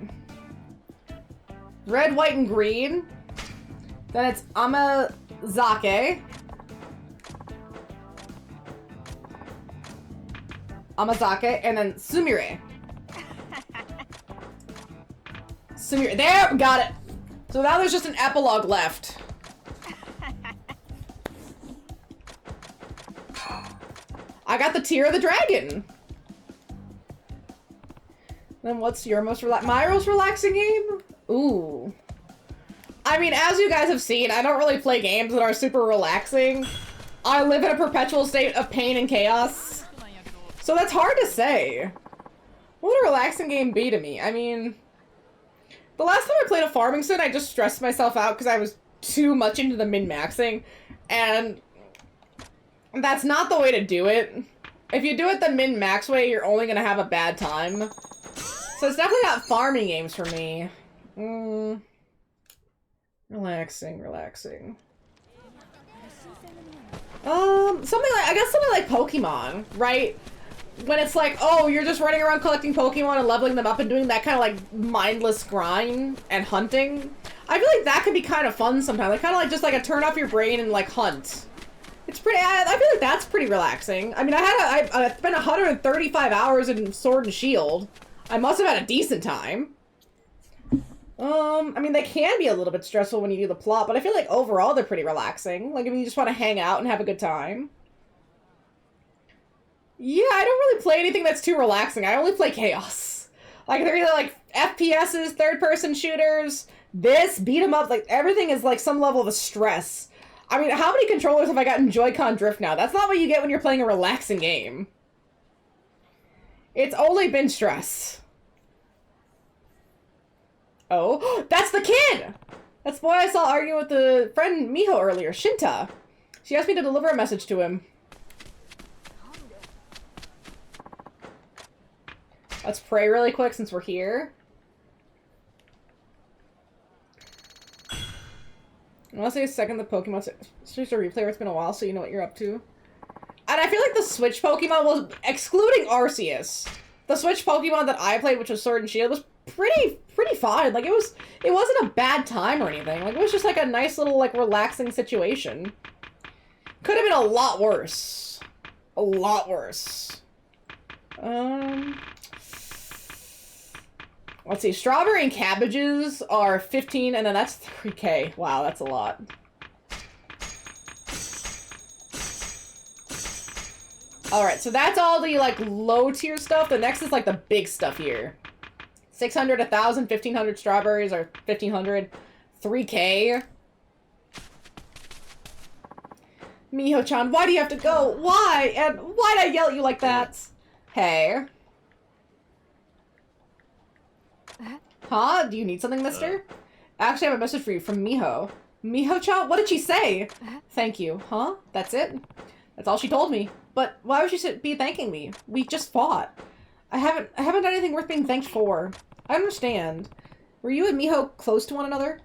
Red, white, and green. Then it's Amazake. Amazake, and then Sumire. Sumire. There! Got it! So now there's just an epilogue left. I got the Tear of the Dragon. Then what's your most my most relaxing game? Ooh. I mean, as you guys have seen, I don't really play games that are super relaxing. I live in a perpetual state of pain and chaos. So that's hard to say. What would a relaxing game be to me? I mean... The last time I played a farming sim, I just stressed myself out because I was too much into the min-maxing. And... that's not the way to do it. If you do it the min-max way, you're only gonna have a bad time. So it's definitely not farming games for me. Relaxing, relaxing. Something like, I guess something like Pokemon, right? When it's like, oh, you're just running around collecting Pokemon and leveling them up and doing that kind of like mindless grind and hunting. I feel like that could be kind of fun sometimes. Like kind of like just like a turn off your brain and like hunt. It's pretty, I feel like that's pretty relaxing. I mean, I spent 135 hours in Sword and Shield. I must have had a decent time. I mean, they can be a little bit stressful when you do the plot, but I feel like overall they're pretty relaxing. Like, if you just want to hang out and have a good time. Yeah, I don't really play anything that's too relaxing. I only play Chaos. Like, they're either, like, FPSs, third-person shooters, this, beat 'em up, like, everything is, like, some level of a stress. I mean, how many controllers have I gotten Joy-Con drift now? That's not what you get when you're playing a relaxing game. It's only been stress. Oh, that's the kid! That's the boy I saw arguing with the friend Miho earlier, Shinta. She asked me to deliver a message to him. Let's pray really quick since we're here. I want to say a second the Pokemon Switch to replay. It's been a while, so you know what you're up to. And I feel like the Switch Pokemon was, excluding Arceus, the Switch Pokemon that I played, which was Sword and Shield, was pretty fine. Like, it wasn't a bad time or anything. Like, it was just like a nice little, like, relaxing situation. Could have been a lot worse. A lot worse. Let's see, strawberry and cabbages are 15, and then that's 3K. Wow, that's a lot. Alright, so that's all the, like, low-tier stuff. The next is, like, the big stuff here. 600, 1,000, 1,500 strawberries, or 1,500. 3K. Miho-chan, why do you have to go? Why? And why'd I yell at you like that? Hey. Huh? Do you need something, mister? Actually, I have a message for you from Miho. Miho-chan? What did she say? Thank you. Huh? That's it? That's all she told me. But why would she be thanking me? We just fought. I haven't done anything worth being thanked for. I understand. Were you and Miho close to one another?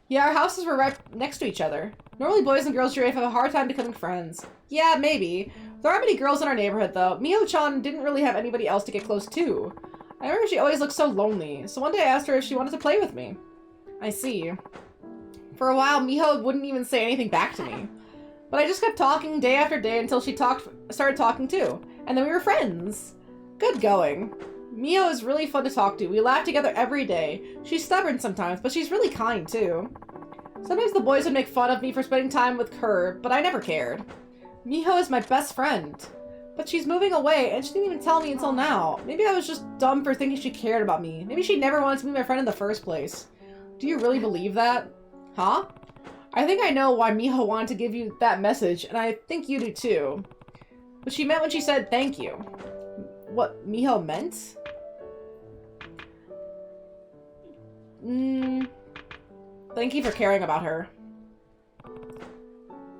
Yeah, our houses were right next to each other. Normally boys and girls have a hard time becoming friends. Yeah, maybe. There aren't many girls in our neighborhood, though. Miho-chan didn't really have anybody else to get close to. I remember she always looked so lonely, so one day I asked her if she wanted to play with me. I see. For a while, Miho wouldn't even say anything back to me. But I just kept talking day after day until she started talking too. And then we were friends. Good going. Miho is really fun to talk to. We laugh together every day. She's stubborn sometimes, but she's really kind too. Sometimes the boys would make fun of me for spending time with her, but I never cared. Miho is my best friend. But she's moving away, and she didn't even tell me until now. Maybe I was just dumb for thinking she cared about me. Maybe she never wanted to be my friend in the first place. Do you really believe that? Huh? I think I know why Miho wanted to give you that message, and I think you do too. What she meant when she said thank you. What Miho meant? Thank you for caring about her.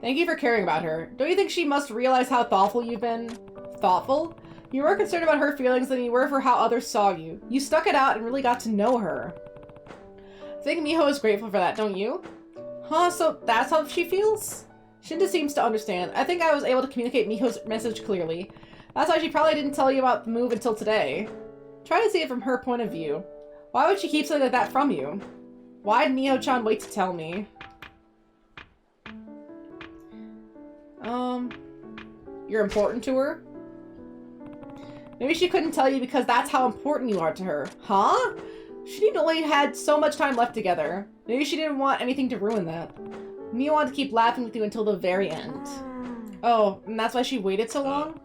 Thank you for caring about her. Don't you think she must realize how thoughtful you've been? Thoughtful? You were concerned about her feelings than you were for how others saw you. You stuck it out and really got to know her. I think Miho is grateful for that, don't you? Huh, so that's how she feels? Shinta seems to understand. I think I was able to communicate Miho's message clearly. That's why she probably didn't tell you about the move until today. Try to see it from her point of view. Why would she keep something like that from you? Why'd Miho-chan wait to tell me? You're important to her? Maybe she couldn't tell you because that's how important you are to her. Huh? She only had so much time left together. Maybe she didn't want anything to ruin that. Miho wanted to keep laughing with you until the very end. Oh, and that's why she waited so long?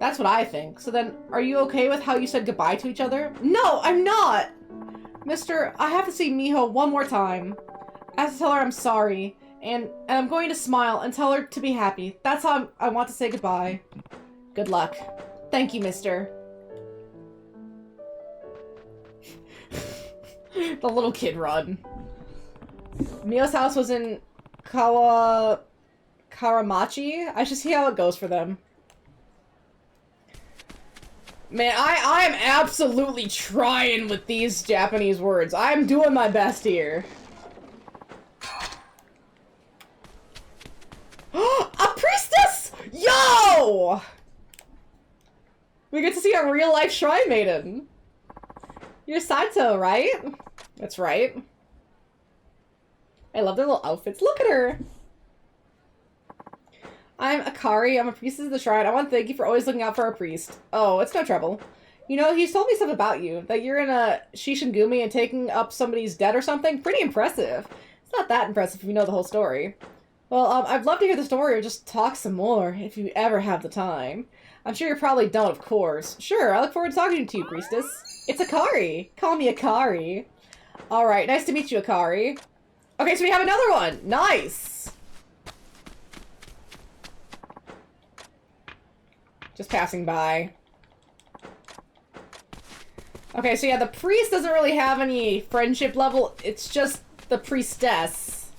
That's what I think. So then, are you okay with how you said goodbye to each other? No, I'm not! Mister, I have to see Miho one more time. I have to tell her I'm sorry. And I'm going to smile and tell her to be happy. That's how I want to say goodbye. Good luck. Thank you, mister. The little kid run. Miho's house was in Karamachi. I should see how it goes for them. Man, I'm absolutely trying with these Japanese words. I'm doing my best here. A priestess! Yo! We get to see a real-life shrine maiden. You're Saito, right? That's right. I love their little outfits. Look at her! I'm Akari. I'm a priestess of the shrine. I want to thank you for always looking out for our priest. Oh, it's no trouble. You know, he's told me stuff about you. That you're in a Shishingumi and taking up somebody's debt or something. Pretty impressive. It's not that impressive if you know the whole story. Well, I'd love to hear the story or just talk some more, if you ever have the time. I'm sure you probably don't, of course. Sure, I look forward to talking to you, priestess. It's Akari. Call me Akari. Alright, nice to meet you, Akari. Okay, so we have another one. Nice! Just passing by. Okay, so yeah, the priest doesn't really have any friendship level. It's just the priestess.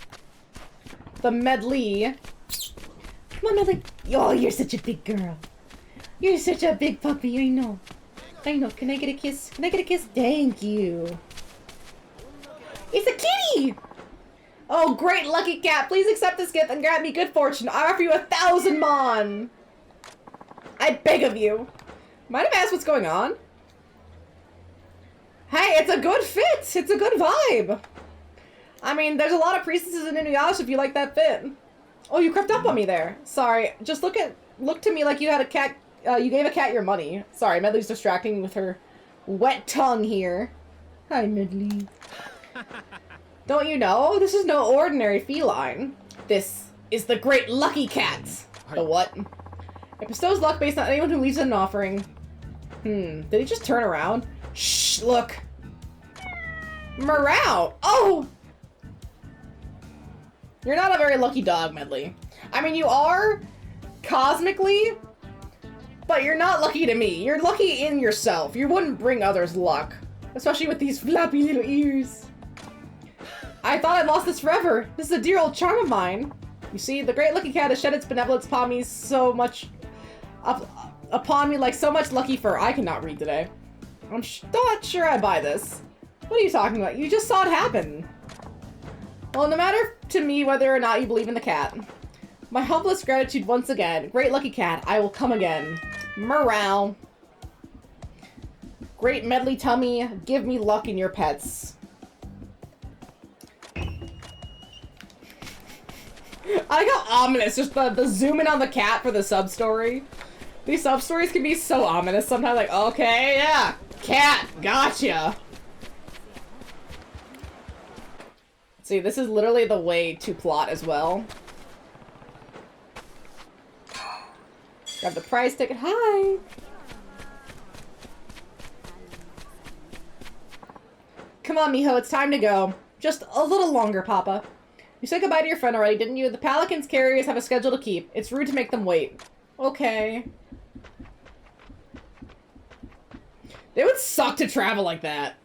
The Medley. Come on, Medley. Oh, you're such a big girl. You're such a big puppy, I know. I know. Can I get a kiss? Can I get a kiss? Thank you. It's a kitty! Oh, great, lucky cat. Please accept this gift and grant me good fortune. I offer you 1,000 mon. I beg of you. Might have asked what's going on? Hey, it's a good fit. It's a good vibe. I mean, there's a lot of priestesses in Inuyasha if you like that fit. Oh, you crept up on me there. Sorry. Just look to me like you had a cat. You gave a cat your money. Sorry, Medley's distracting me with her wet tongue here. Hi, Medley. Don't you know? This is no ordinary feline. This is the great lucky cat. The what? It bestows luck based on anyone who leaves an offering. Did he just turn around? Shh, look. Morale. Oh! You're not a very lucky dog, Medley. I mean, you are, cosmically, but you're not lucky to me. You're lucky in yourself. You wouldn't bring others luck. Especially with these flappy little ears. I thought I'd lost this forever. This is a dear old charm of mine. You see, the great lucky cat has shed its benevolence upon me so much... upon me like so much lucky fur. I cannot read today. I'm not sure I buy this. What are you talking about? You just saw it happen. Well, no matter to me whether or not you believe in the cat. My helpless gratitude once again. Great lucky cat, I will come again. Morale. Great Medley tummy, give me luck in your pets. I like how ominous, just the zoom in on the cat for the sub-story. These sub-stories can be so ominous sometimes, like, okay, yeah, cat, gotcha. See, this is literally the way to plot as well. Grab the prize ticket, hi! Come on, mijo, it's time to go. Just a little longer, Papa. You said goodbye to your friend already, didn't you? The Pelican's carriers have a schedule to keep. It's rude to make them wait. Okay. It would suck to travel like that.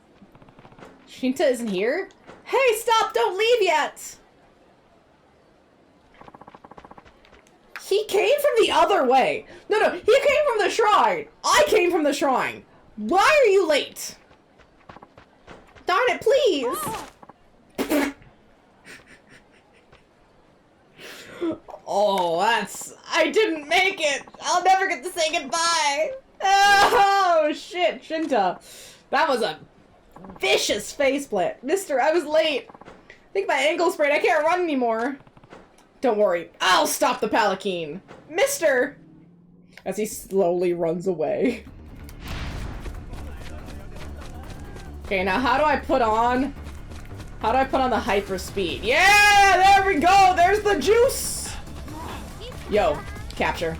Shinta isn't here? Hey, stop! Don't leave yet! He came from the other way. No, he came from the shrine. I came from the shrine. Why are you late? Darn it, please! Oh, I didn't make it! I'll never get to say goodbye! Oh, shit, Shinta. That was a vicious faceplant. Mister, I was late. I think my ankle's sprained. I can't run anymore. Don't worry. I'll stop the Palanquin. Mister! As he slowly runs away. Okay, now how do I put on the hyper speed? Yeah, there we go. There's the juice. Yo, capture.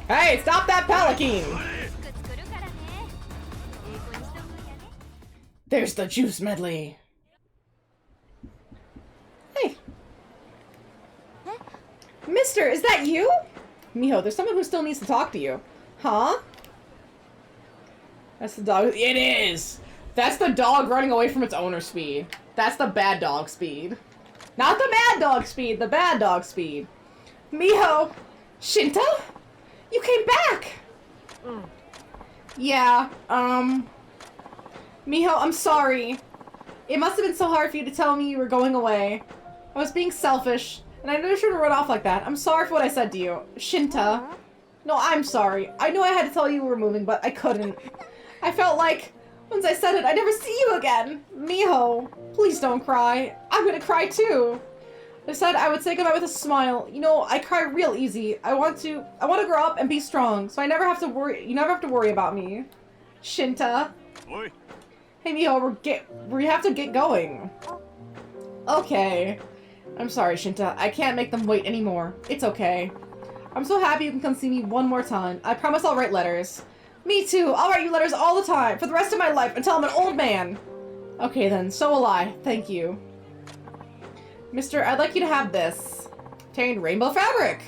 Hey, stop that Palanquin. There's the juice medley. Hey. Mister, is that you? Miho, there's someone who still needs to talk to you. Huh? That's the dog. It is. That's the dog running away from its owner speed. That's the bad dog speed. Not the mad dog speed, the bad dog speed. Miho! Shinta? You came back! Yeah, Miho, I'm sorry. It must have been so hard for you to tell me you were going away. I was being selfish, and I never should have run off like that. I'm sorry for what I said to you. Shinta. No, I'm sorry. I knew I had to tell you you were moving, but I couldn't. I felt like, once I said it, I'd never see you again. Miho, please don't cry. I'm gonna cry too. They said I would say goodbye with a smile. You know, I cry real easy. I want to grow up and be strong, so I never have to worry. You never have to worry about me. Shinta.
Oi.
Hey, Miho, we have to get going. Okay. I'm sorry, Shinta. I can't make them wait anymore. It's okay. I'm so happy you can come see me one more time. I promise I'll write letters. Me too. I'll write you letters all the time, for the rest of my life, until I'm an old man. Okay then, so will I. Thank you. Mister, I'd like you to have this. Obtained rainbow fabric.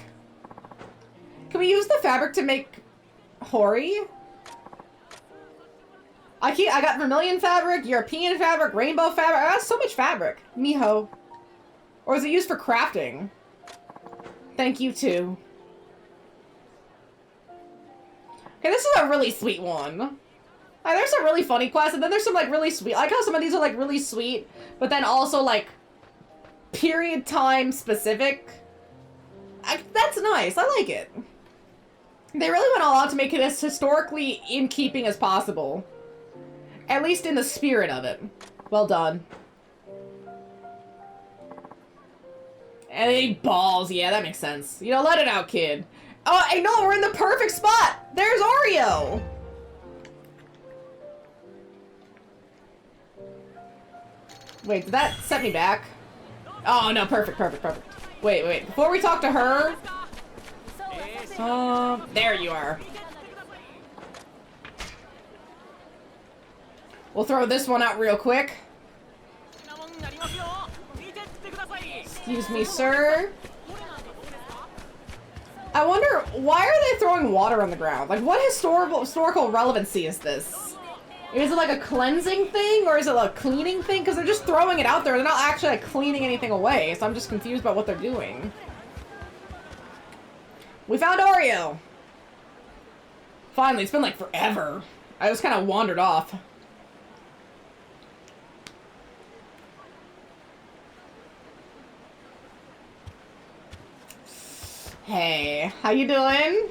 Can we use the fabric to make Hori? I got vermilion fabric, European fabric, rainbow fabric. I got so much fabric. Miho. Or is it used for crafting? Thank you too. Okay, this is a really sweet one. Like, there's some really funny quests, and then there's some like really sweet. I like how some of these are like really sweet, but then also like period time specific. That's nice. I like it. They really went all out to make it as historically in keeping as possible. At least in the spirit of it. Well done. And they eat balls. Yeah, that makes sense. You know, let it out, kid. Oh, I know, we're in the perfect spot. There's Oreo. Wait, did that set me back? Oh, no, perfect, perfect, perfect. Wait. Before we talk to her... there you are. We'll throw this one out real quick. Excuse me, sir. I wonder, why are they throwing water on the ground? Like, what historical relevancy is this? Is it like a cleansing thing, or is it a cleaning thing? Because they're just throwing it out there. They're not actually like cleaning anything away, so I'm just confused about what they're doing. We found Oreo! Finally, it's been like forever. I just kind of wandered off. Hey, how you doing?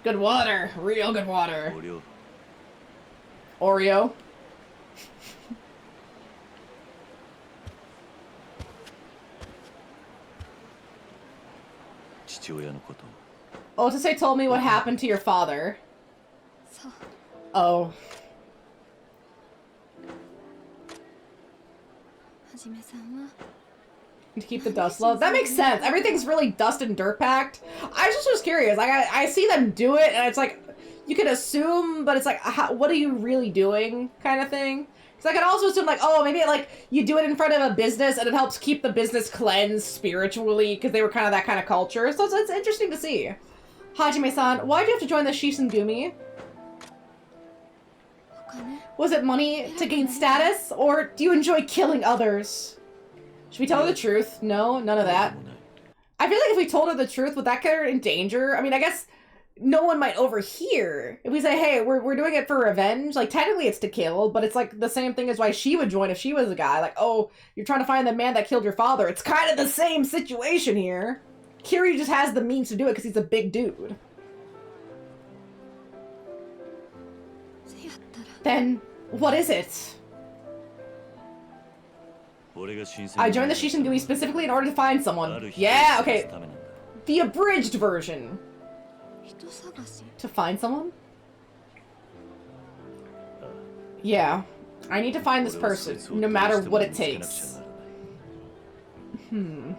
Good water, real good water. Oreo. Otase told me what happened to your father. Oh. To keep the dust low. That makes sense. Everything's really dust and dirt packed. I just was curious. Like, I see them do it, and it's like, you could assume, but it's like, what are you really doing, kind of thing. Because I could also assume, like, oh, maybe, like, you do it in front of a business, and it helps keep the business cleansed spiritually, because they were kind of that kind of culture. So it's interesting to see. Hajime-san, why'd you have to join the Shisengumi? Was it money to gain status, or do you enjoy killing others? Should we tell her the truth? No, none of that. I feel like if we told her the truth, would that get her in danger? I mean, I guess no one might overhear. If we say, hey, we're doing it for revenge, like, technically it's to kill, but it's like the same thing as why she would join if she was a guy. Like, oh, you're trying to find the man that killed your father. It's kind of the same situation here. Kiryu just has the means to do it because he's a big dude. Then, what is it? I joined the Shisengumi specifically in order to find someone. Yeah, okay. The abridged version. To find someone? Yeah. I need to find this person, no matter what it takes. Joining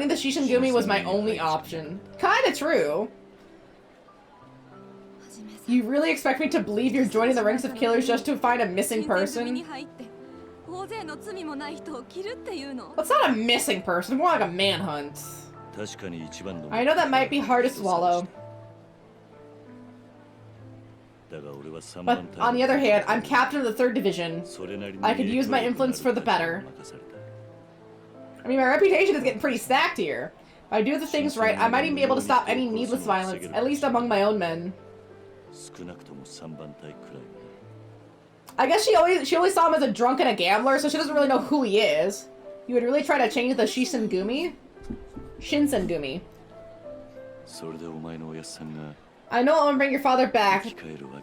the Shisengumi was my only option. Kinda true. You really expect me to believe you're joining the ranks of killers just to find a missing person? That's not a missing person, more like a manhunt. I know that might be hard to swallow. But on the other hand, I'm captain of the 3rd Division. I could use my influence for the better. I mean, my reputation is getting pretty stacked here. If I do the things right, I might even be able to stop any needless violence, at least among my own men. I guess she always saw him as a drunk and a gambler, so she doesn't really know who he is. You would really try to change the Shisengumi? Shinsengumi. I know I'm gonna bring your father back,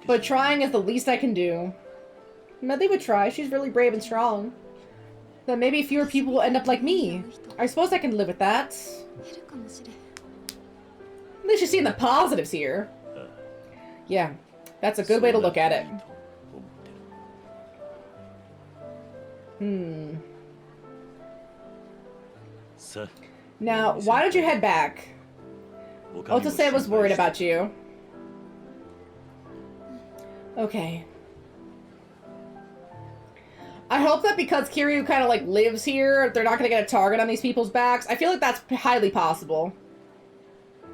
but trying is the least I can do. Medley would try. She's really brave and strong. then maybe fewer people will end up like me. I suppose I can live with that. At least you're seeing the positives here. Yeah, that's a good way to look at it. Now, why don't you head back? Otose was worried about you. Okay. I hope that because Kiryu kind of like lives here, they're not gonna get a target on these people's backs. I feel like that's highly possible.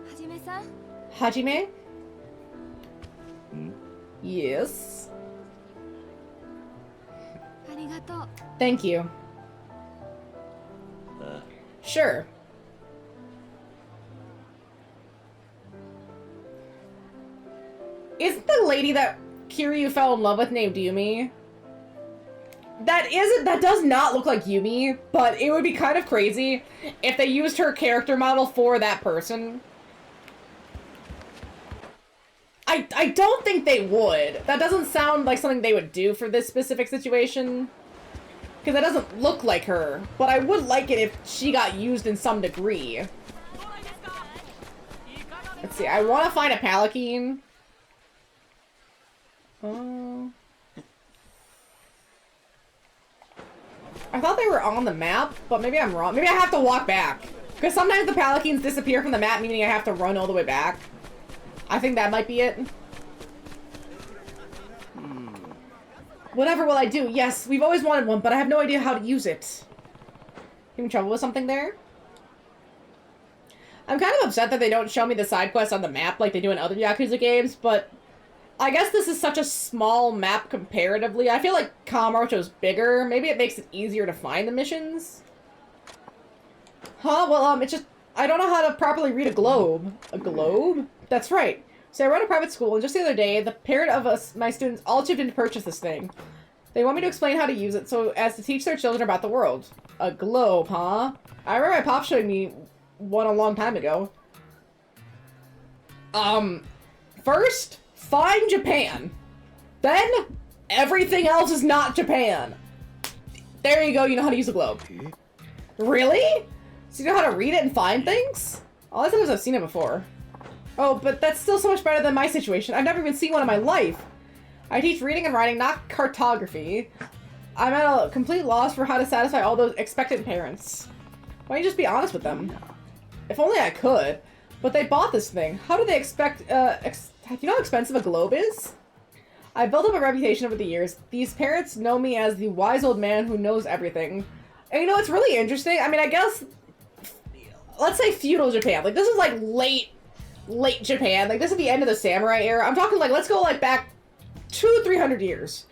Hajime-san?
Hajime? Yes.
Arigato.
Thank you. Sure. Isn't the lady that Kiryu fell in love with named Yumi? That does not look like Yumi, but it would be kind of crazy if they used her character model for that person. I don't think they would. That doesn't sound like something they would do for this specific situation. Because that doesn't look like her. But I would like it if she got used in some degree. Let's see, I want to find a Palanquin. I thought they were on the map, but maybe I'm wrong. Maybe I have to walk back. Because sometimes the Palanquins disappear from the map, meaning I have to run all the way back. I think that might be it. Whatever will I do? Yes, we've always wanted one, but I have no idea how to use it. Having trouble with something there? I'm kind of upset that they don't show me the side quests on the map like they do in other Yakuza games, but I guess this is such a small map comparatively. I feel like Kamurocho's bigger. Maybe it makes it easier to find the missions. Huh? Well, it's just... I don't know how to properly read a globe. A globe? That's right. So I run a private school, and just the other day, the parent of my students all chipped in to purchase this thing. They want me to explain how to use it so as to teach their children about the world. A globe, huh? I remember my pop showing me one a long time ago. First, find Japan. Then, everything else is not Japan. There you go, you know how to use a globe. Really? So you know how to read it and find things? All I said is I've seen it before. Oh, but that's still so much better than my situation. I've never even seen one in my life. I teach reading and writing, not cartography. I'm at a complete loss for how to satisfy all those expectant parents. Why don't you just be honest with them? If only I could. But they bought this thing. How do they expect, do you know how expensive a globe is? I built up a reputation over the years. These parents know me as the wise old man who knows everything. And you know, it's really interesting. I mean, I guess, let's say feudal Japan. Like, this is like late Japan. Like, this is the end of the samurai era. I'm talking like, let's go like back 200-300 years.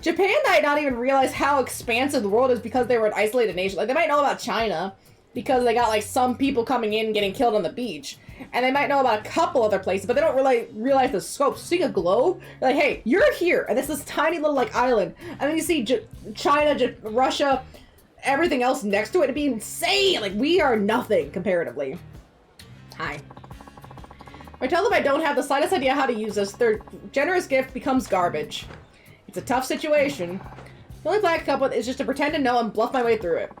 Japan might not even realize how expansive the world is because they were an isolated nation. Like, they might know about China because they got like some people coming in and getting killed on the beach. And they might know about a couple other places, but they don't really realize the scope. Seeing a globe, you're like, hey, you're here, and it's this tiny little like island. And then you see China, Russia, everything else next to it. It'd be insane. Like, we are nothing comparatively. Hi. I tell them I don't have the slightest idea how to use this. Their generous gift becomes garbage. It's a tough situation. The only plan I can come up with is just to pretend to know and bluff my way through it.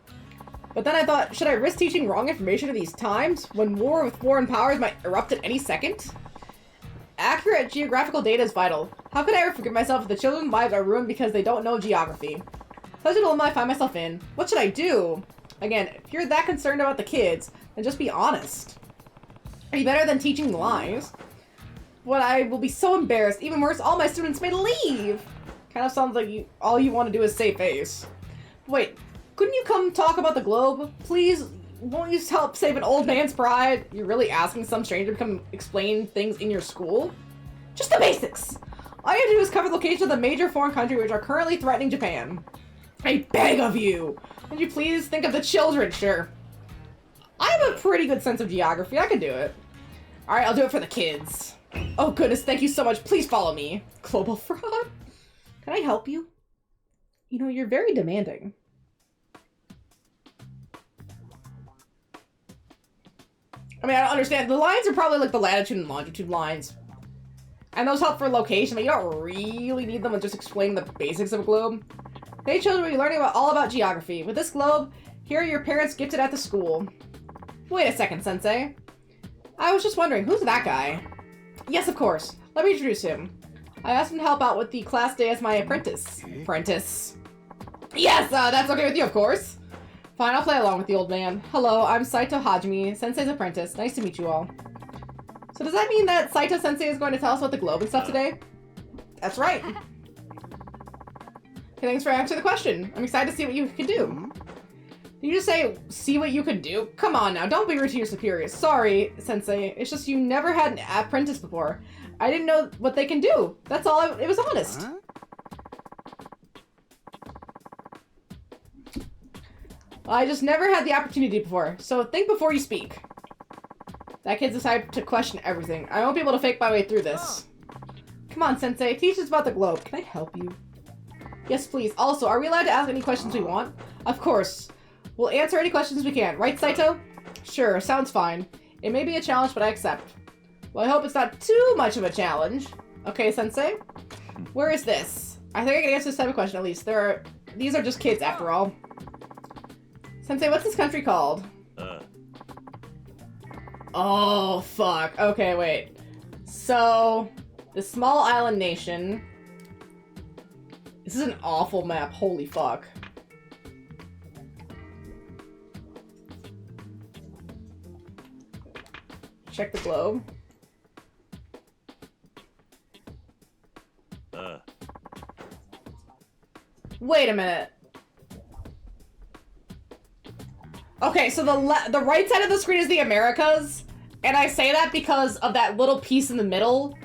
But then I thought, should I risk teaching wrong information at these times, when war with foreign powers might erupt at any second? Accurate geographical data is vital. How could I ever forgive myself if the children's lives are ruined because they don't know geography? Such a dilemma I find myself in. What should I do? Again, if you're that concerned about the kids, then just be honest. Are you better than teaching lies? But I will be so embarrassed. Even worse, all my students may leave. Kind of sounds like all you want to do is save face. Wait, couldn't you come talk about the globe? Please, won't you help save an old man's pride? You're really asking some stranger to come explain things in your school? Just the basics. All you have to do is cover the location of the major foreign countries which are currently threatening Japan. I beg of you. Would you please think of the children? Sure. I have a pretty good sense of geography. I can do it. Alright, I'll do it for the kids. Oh goodness, thank you so much. Please follow me. Global fraud? Can I help you? You know, you're very demanding. I mean, I don't understand. The lines are probably like the latitude and longitude lines. And those help for location, but you don't really need them with just explaining the basics of a globe. Today children will be learning all about geography. With this globe, here are your parents gifted at the school. Wait a second, Sensei. I was just wondering, who's that guy? Yes, of course. Let me introduce him. I asked him to help out with the class day as my apprentice. Apprentice. Yes, that's okay with you, of course. Fine, I'll play along with the old man. Hello, I'm Saito Hajime, Sensei's apprentice. Nice to meet you all. So does that mean that Saito Sensei is going to tell us about the globe and stuff today? That's right. Okay, thanks for answering the question. I'm excited to see what you can do. Did you just say, see what you can do? Come on now, don't be rude to your superiors. Sorry, Sensei. It's just you never had an apprentice before. I didn't know what they can do. That's all, it was honest.
Huh?
I just never had the opportunity before, so think before you speak. That kid decided to question everything. I won't be able to fake my way through this. Come on, Sensei, teach us about the globe. Can I help you? Yes, please. Also, are we allowed to ask any questions we want? Of course. We'll answer any questions we can. Right, Saito? Sure, sounds fine. It may be a challenge, but I accept. Well, I hope it's not too much of a challenge. Okay, Sensei? Where is this? I think I can answer this type of question at least. These are just kids after all. Sensei, what's this country called? Oh, fuck. Okay, wait. So, the small island nation. This is an awful map. Holy fuck. Check the globe. Wait a minute. Okay, so the right side of the screen is the Americas, and I say that because of that little piece in the middle.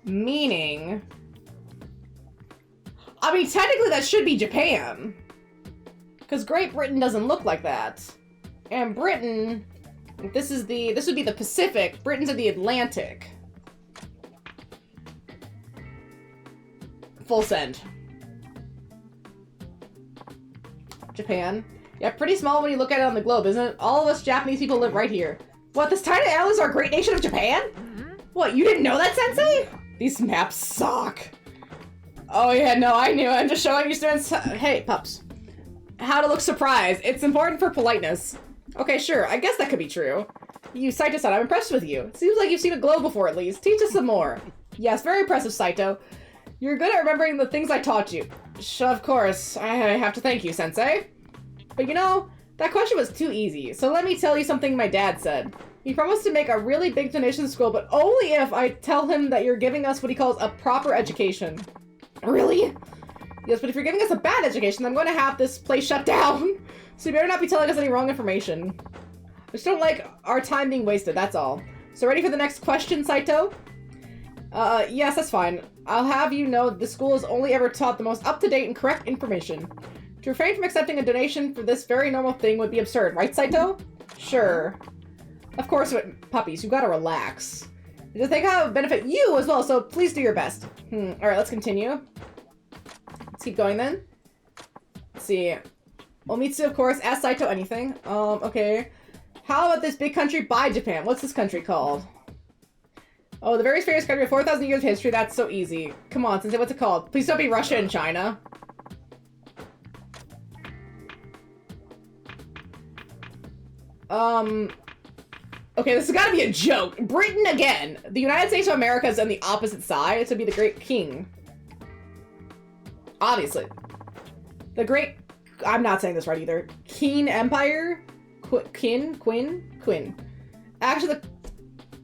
Meaning... I mean, technically that should be Japan. Because Great Britain doesn't look like that. And Britain... This would be the Pacific. Britain's in the Atlantic. Full send. Japan. Yeah, pretty small when you look at it on the globe, isn't it? All of us Japanese people live right here. What, this tiny island is our great nation of Japan? What, you didn't know that, Sensei? These maps suck. Oh yeah, no, I knew. I'm just showing you students, hey, pups, how to look surprised. It's important for politeness. Okay, sure, I guess that could be true. You, Saito-san, I'm impressed with you. It seems like you've seen a globe before, at least. Teach us some more. Yes, very impressive, Saito. You're good at remembering the things I taught you. Of course, I have to thank you, Sensei. But you know, that question was too easy, so let me tell you something my dad said. He promised to make a really big donation to school, but only if I tell him that you're giving us what he calls a proper education. Really? Yes, but if you're giving us a bad education, I'm going to have this place shut down. So you better not be telling us any wrong information. I just don't like our time being wasted, that's all. So ready for the next question, Saito? Yes, that's fine. I'll have you know the school has only ever taught the most up-to-date and correct information. To refrain from accepting a donation for this very normal thing would be absurd, right, Saito? Sure. Of course, but puppies, you gotta relax. Just think how it would benefit you as well, so please do your best. Alright, let's continue. Let's keep going then. Let's see. Omitsu, of course, ask Saito anything. Okay. How about this big country by Japan? What's this country called? Oh, the very famous country with 4,000 years of history. That's so easy. Come on, Sensei, what's it called? Please don't be Russia and China. Okay, this has got to be a joke. Britain again. The United States of America is on the opposite side. To be the Great King. Obviously. The Great... I'm not saying this right either. Qin Empire? Quinn? Actually, the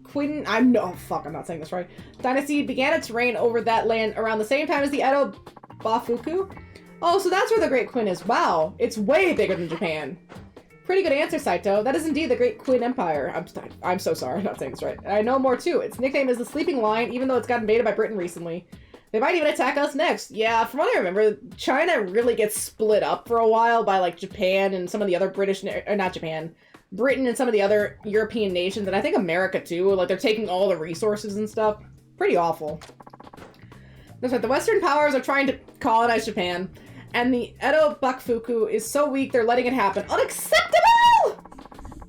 Quinn... oh, fuck, I'm not saying this right. Dynasty began its reign over that land around the same time as the Edo Bafuku. Oh, so that's where the Great Quinn is. Wow, it's way bigger than Japan. Pretty good answer, Saito. That is indeed the Great Quinn Empire. I'm so sorry, I'm not saying this right. And I know more too. Its nickname is the Sleeping Lion, even though it's got invaded by Britain recently. They might even attack us next. Yeah, from what I remember, China really gets split up for a while by, like, Japan and some of the other not Japan, Britain and some of the other European nations, and I think America too. Like, they're taking all the resources and stuff. Pretty awful. That's right, the Western powers are trying to colonize Japan, and the Edo Bakufu is so weak they're letting it happen. Unacceptable!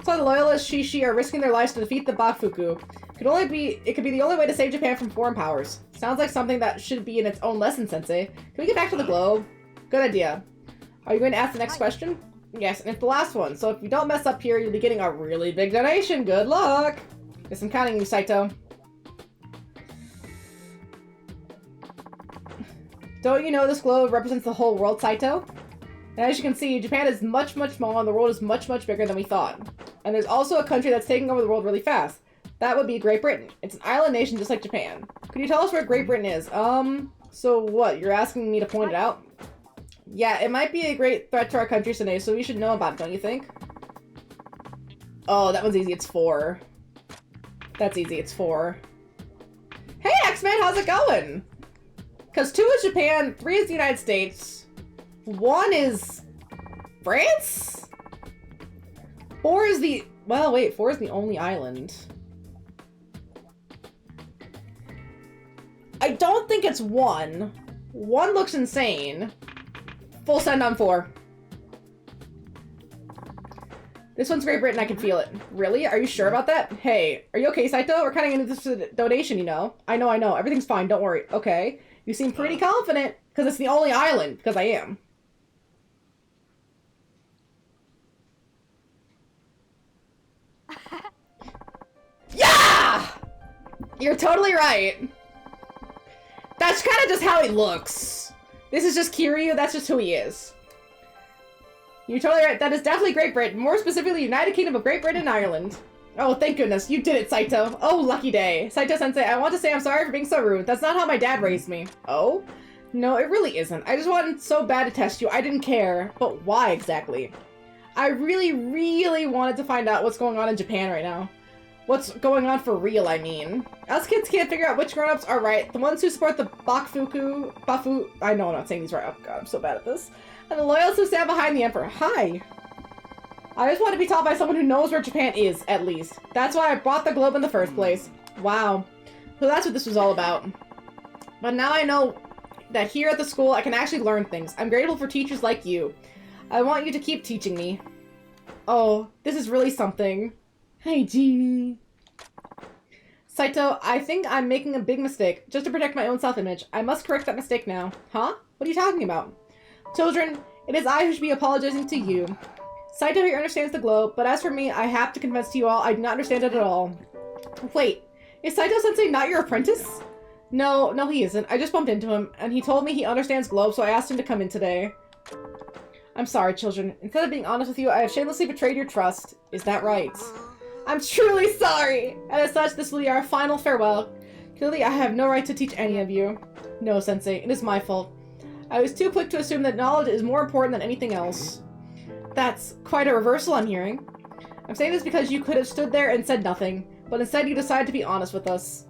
So the loyalists Shishi are risking their lives to defeat the Bakufu. It could be the only way to save Japan from foreign powers. Sounds like something that should be in its own lesson, Sensei. Can we get back to the globe? Good idea. Are you going to ask the next question? Yes, and it's the last one. So if you don't mess up here, you'll be getting a really big donation. Good luck. Yes, I'm counting you, Saito. Don't you know this globe represents the whole world, Saito? And as you can see, Japan is much, much smaller and the world is much, much bigger than we thought. And there's also a country that's taking over the world really fast. That would be Great Britain. It's an island nation just like Japan. Could you tell us where Great Britain is? So what? You're asking me to point it out? Yeah, it might be a great threat to our country today, so we should know about it, don't you think? Oh, that one's easy. It's 4. That's easy. It's 4. Hey, X-Men, how's it going? Because 2 is Japan, 3 is the United States, 1 is France? 4 is the... Well, wait, 4 is the only island. I don't think it's 1. 1 looks insane. Full send on 4. This one's Great Britain, I can feel it. Really? Are you sure about that? Hey, are you okay, Saito? We're cutting into this donation, you know. I know. Everything's fine, don't worry. Okay. You seem pretty confident, because it's the only island, because I am. Yeah! You're totally right. That's kind of just how he looks. This is just Kiryu, that's just who he is. You're totally right, that is definitely Great Britain. More specifically, United Kingdom of Great Britain and Ireland. Oh, thank goodness, you did it, Saito. Oh, lucky day. Saito-sensei, I want to say I'm sorry for being so rude. That's not how my dad raised me. Oh? No, it really isn't. I just wanted so bad to test you. I didn't care. But why exactly? I really, really wanted to find out what's going on in Japan right now. What's going on for real, I mean. Us kids can't figure out which grown-ups are right. The ones who support the Bafu... I know I'm not saying these right. Oh god, I'm so bad at this. And the loyals who stand behind the emperor. Hi. I just want to be taught by someone who knows where Japan is, at least. That's why I brought the globe in the first place. Wow. So that's what this was all about. But now I know that here at the school I can actually learn things. I'm grateful for teachers like you. I want you to keep teaching me. Oh, this is really something. Hey, Jeannie. Saito, I think I'm making a big mistake. Just to protect my own self-image. I must correct that mistake now. Huh? What are you talking about? Children, it is I who should be apologizing to you. Saito here understands the globe, but as for me, I have to confess to you all, I do not understand it at all. Wait, is Saito-sensei not your apprentice? No, he isn't. I just bumped into him, and he told me he understands globe, so I asked him to come in today. I'm sorry, children. Instead of being honest with you, I have shamelessly betrayed your trust. Is that right? I'm truly sorry! And as such, this will be our final farewell. Clearly, I have no right to teach any of you. No, Sensei, it is my fault. I was too quick to assume that knowledge is more important than anything else. That's quite a reversal I'm hearing. I'm saying this because you could have stood there and said nothing, but instead you decided to be honest with us.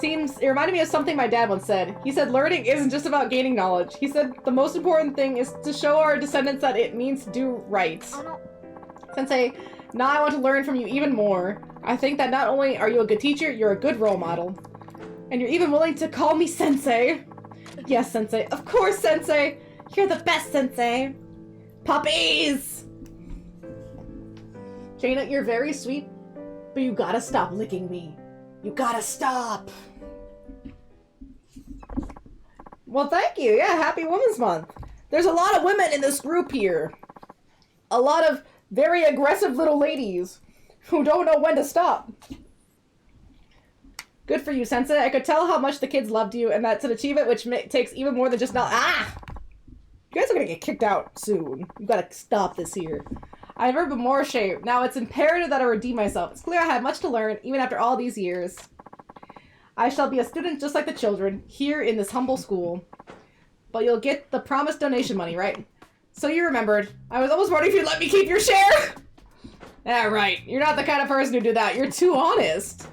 It reminded me of something my dad once said. He said learning isn't just about gaining knowledge. He said the most important thing is to show our descendants that it means to do right. Sensei, now I want to learn from you even more. I think that not only are you a good teacher, you're a good role model. And you're even willing to call me Sensei. Yes, Sensei. Of course, Sensei. You're the best, Sensei. Puppies! Jaina, you're very sweet, but you gotta stop licking me. You gotta stop. Well, thank you. Yeah, happy Women's Month. There's a lot of women in this group here. A lot of very aggressive little ladies who don't know when to stop. Good for you, Sensei. I could tell how much the kids loved you, and that's an achievement which takes even more than just now. Ah! You guys are gonna get kicked out soon. You gotta stop this here. I've never been more ashamed. Now it's imperative that I redeem myself. It's clear I have much to learn, even after all these years. I shall be a student just like the children, here in this humble school. But you'll get the promised donation money, right? So you remembered. I was almost wondering if you'd let me keep your share! Yeah, right. You're not the kind of person who do that. You're too honest.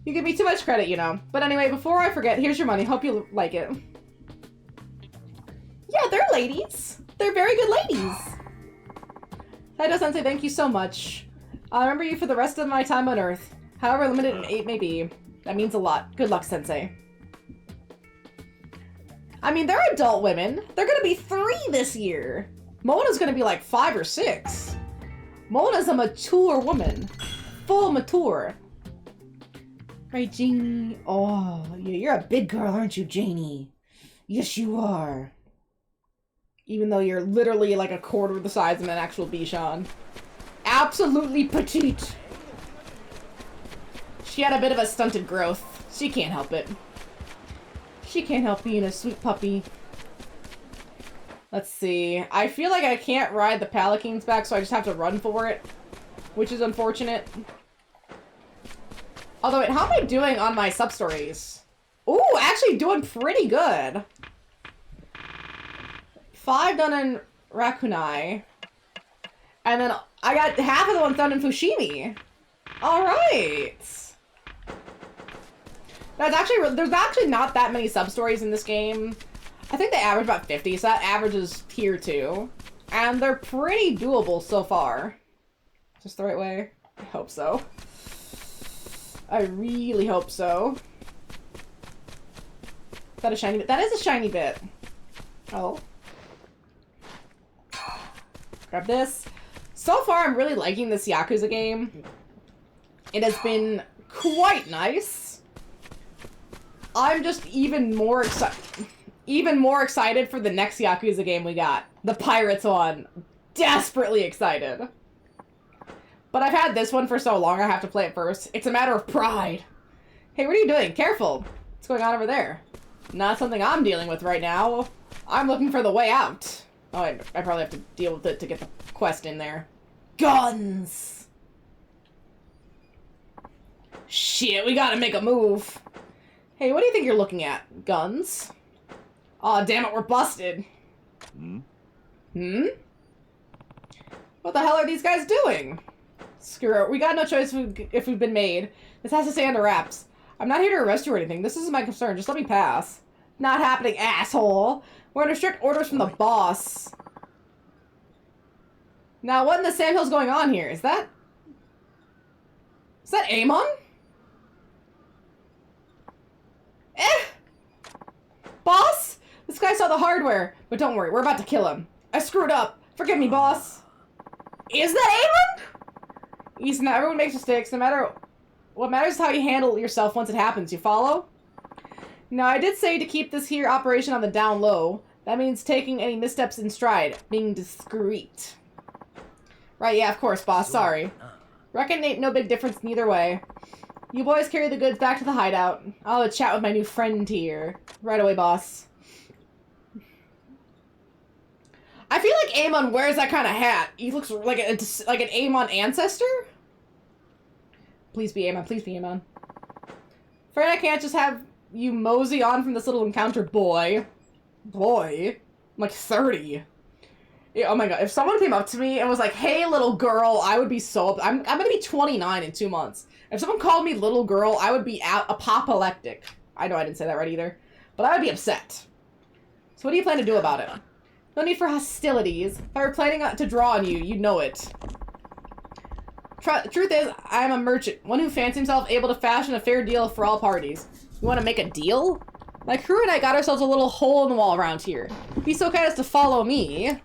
You give me too much credit, you know. But anyway, before I forget, here's your money. Hope you like it. Yeah, they're ladies. They're very good ladies. Saito-sensei, thank you so much. I'll remember you for the rest of my time on Earth. However limited it may be. That means a lot. Good luck, Sensei. I mean, they're adult women. They're gonna be 3 this year. Mona's gonna be like 5 or 6. Mona's a mature woman. Full mature. Right, Janie? Oh, yeah, you're a big girl, aren't you, Janie? Yes, you are. Even though you're literally like a quarter the size of an actual Bichon. Absolutely petite. She had a bit of a stunted growth. She can't help it. She can't help being a sweet puppy. Let's see. I feel like I can't ride the Palanquins back, so I just have to run for it. Which is unfortunate. Although, wait, how am I doing on my sub-stories? Ooh, actually doing pretty good. 5 done in Rakunai. And then I got half of the ones done in Fushimi. Alright. That's actually, there's actually not that many sub-stories in this game. I think they average about 50, so that averages here too. And they're pretty doable so far. Is this the right way? I hope so. I really hope so. Is that a shiny bit? That is a shiny bit. Oh. Grab this. So far, I'm really liking this Yakuza game. It has been quite nice. I'm just even more excited for the next Yakuza game we got. The Pirates one. Desperately excited. But I've had this one for so long, I have to play it first. It's a matter of pride. Hey, what are you doing? Careful. What's going on over there? Not something I'm dealing with right now. I'm looking for the way out. Oh, I probably have to deal with it to get the quest in there. Guns! Shit, we gotta make a move. Hey, what do you think you're looking at? Guns? Aw, damn it, we're busted. Hmm? What the hell are these guys doing? Screw it. We got no choice if we've been made. This has to stay under wraps. I'm not here to arrest you or anything. This isn't my concern. Just let me pass. Not happening, asshole. We're under strict orders from the boss. Now, what in the sandhill's going on here? Is that Amon? Boss? This guy saw the hardware. But don't worry, we're about to kill him. I screwed up. Forgive me, boss. Is that Amon? Ethan, everyone makes mistakes. No matter what matters is how you handle yourself once it happens. You follow? Now, I did say to keep this here operation on the down low. That means taking any missteps in stride. Being discreet. Right, yeah, of course, boss. Sorry. Reckon ain't no big difference neither way. You boys carry the goods back to the hideout. I'll have a chat with my new friend here. Right away, boss. I feel like Amon wears that kind of hat. He looks like an Amon ancestor? Please be Amon. Please be Amon. Afraid I can't just have you mosey on from this little encounter, boy. Boy? I'm like 30. Yeah, oh my god, if someone came up to me and was like, hey, little girl, I would be so... I'm gonna be 29 in 2 months. If someone called me little girl, I would be apoplectic. I know I didn't say that right either. But I would be upset. So what do you plan to do about it? No need for hostilities. If I were planning to draw on you, you'd know it. Truth is, I am a merchant. One who fancies himself able to fashion a fair deal for all parties. You want to make a deal? My crew and I got ourselves a little hole in the wall around here. Be so kind as to follow me.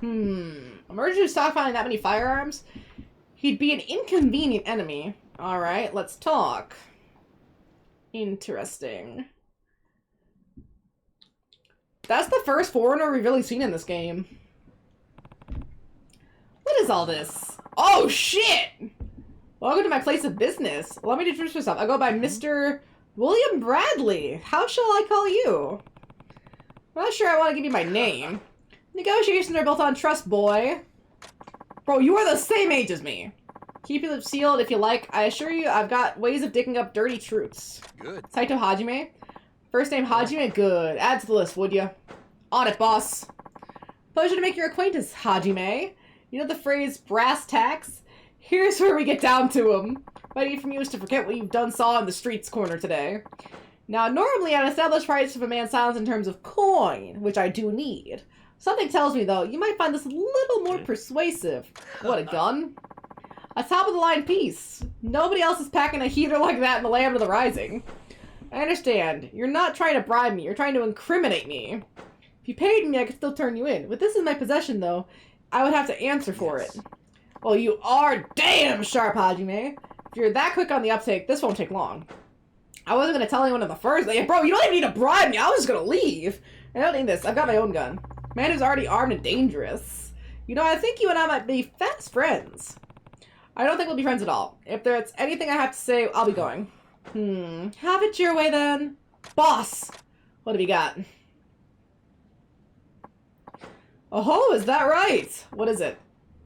A merchant who's stockpiling that many firearms? He'd be an inconvenient enemy. Alright, let's talk. Interesting. That's the first foreigner we've really seen in this game. What is all this? Oh, shit! Welcome to my place of business. Allow me to introduce myself. I go by Mr. William Bradley. How shall I call you? I'm not sure I want to give you my name. Negotiations are built on trust, boy. Bro, you are the same age as me. Keep your lips sealed if you like. I assure you, I've got ways of digging up dirty truths.
Good.
Saito Hajime. First name Hajime? Good. Add to the list, would you? On it, boss. Pleasure to make your acquaintance, Hajime. You know the phrase, brass tacks? Here's where we get down to them. What I need from you is to forget what you've done saw in the streets corner today. Now, normally an established price of a man's silence in terms of coin, which I do need. Something tells me, though, you might find this a little more persuasive. What, a gun? A top-of-the-line piece. Nobody else is packing a heater like that in the land of the rising. I understand. You're not trying to bribe me. You're trying to incriminate me. If you paid me, I could still turn you in. With this in my possession, though, I would have to answer for it. Well, you are damn sharp, Hajime. If you're that quick on the uptake, this won't take long. I wasn't going to tell anyone in the first... Bro, you don't even need to bribe me. I was just going to leave. I don't need this. I've got my own gun. Man who's already armed and dangerous. You know, I think you and I might be fast friends. I don't think we'll be friends at all. If there's anything I have to say, I'll be going. Have it your way then. Boss! What have you got? Oh, is that right? What is it?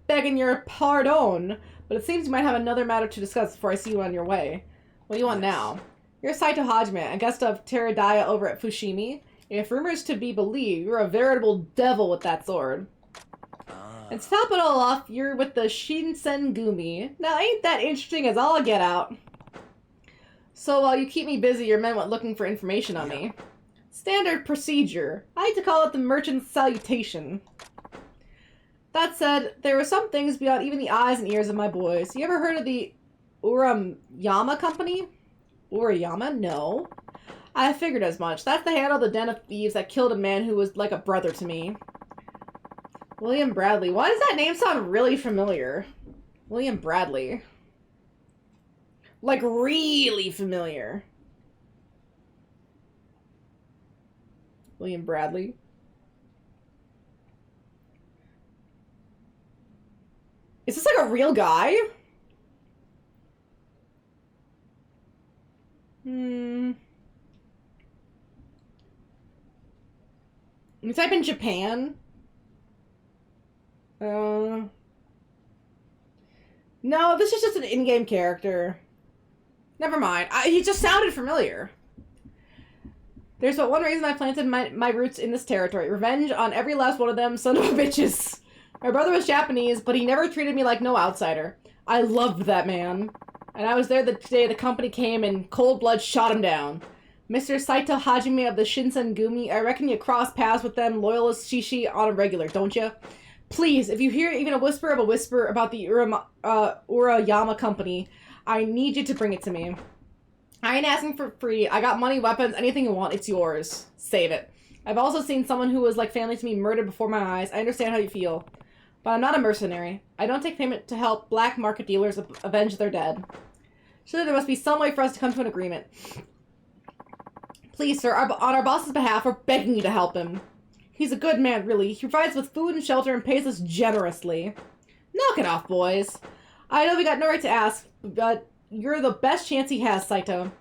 Begging your pardon, but it seems you might have another matter to discuss before I see you on your way. What do you want now? You're Saito Hajime, a guest of Teradaya over at Fushimi. If rumors to be believed, you're a veritable devil with that sword. And to top it all off, you're with the Shinsengumi. Now, ain't that interesting as all get out? So while you keep me busy, your men went looking for information on me. Standard procedure. I like to call it the merchant's salutation. That said, there were some things beyond even the eyes and ears of my boys. You ever heard of the Urayama company? Urayama? No. I figured as much. That's the handle of the den of thieves that killed a man who was like a brother to me. William Bradley. Why does that name sound really familiar? William Bradley. Like, really familiar. William Bradley. Is this like a real guy? Let me type in Japan. No, this is just an in-game character. Never mind. He just sounded familiar. There's but one reason I planted my roots in this territory. Revenge on every last one of them, son of a bitches. My brother was Japanese, but he never treated me like no outsider. I loved that man. And I was there the day the company came and cold blood shot him down. Mr. Saito Hajime of the Shinsengumi, I reckon you cross paths with them loyalist shishi on a regular, don't you? Please, if you hear even a whisper about the Urayama company, I need you to bring it to me. I ain't asking for free. I got money, weapons, anything you want, it's yours. Save it. I've also seen someone who was like family to me murdered before my eyes. I understand how you feel. But I'm not a mercenary. I don't take payment to help black market dealers avenge their dead. Surely there must be some way for us to come to an agreement. Please, sir, on our boss's behalf, we're begging you to help him. He's a good man, really. He provides with food and shelter and pays us generously. Knock it off, boys. I know we got no right to ask, but you're the best chance he has, Saito.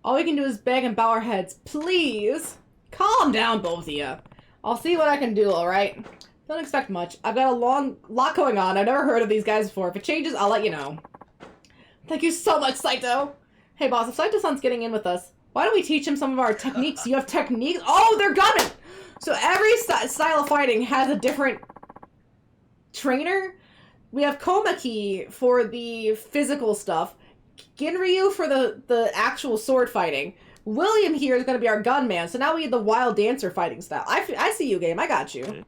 All we can do is beg and bow our heads. Please! Calm down, both of you. I'll see what I can do, alright? Don't expect much. I've got a lot going on. I've never heard of these guys before. If it changes, I'll let you know. Thank you so much, Saito! Hey, boss, if Saito-san's getting in with us, why don't we teach him some of our techniques? You have techniques? Oh, they're gunning! So every style of fighting has a different trainer. We have Komaki for the physical stuff. Ginryu for the actual sword fighting. William here is going to be our gunman, so now we need the wild dancer fighting style. I see you, game. I got you.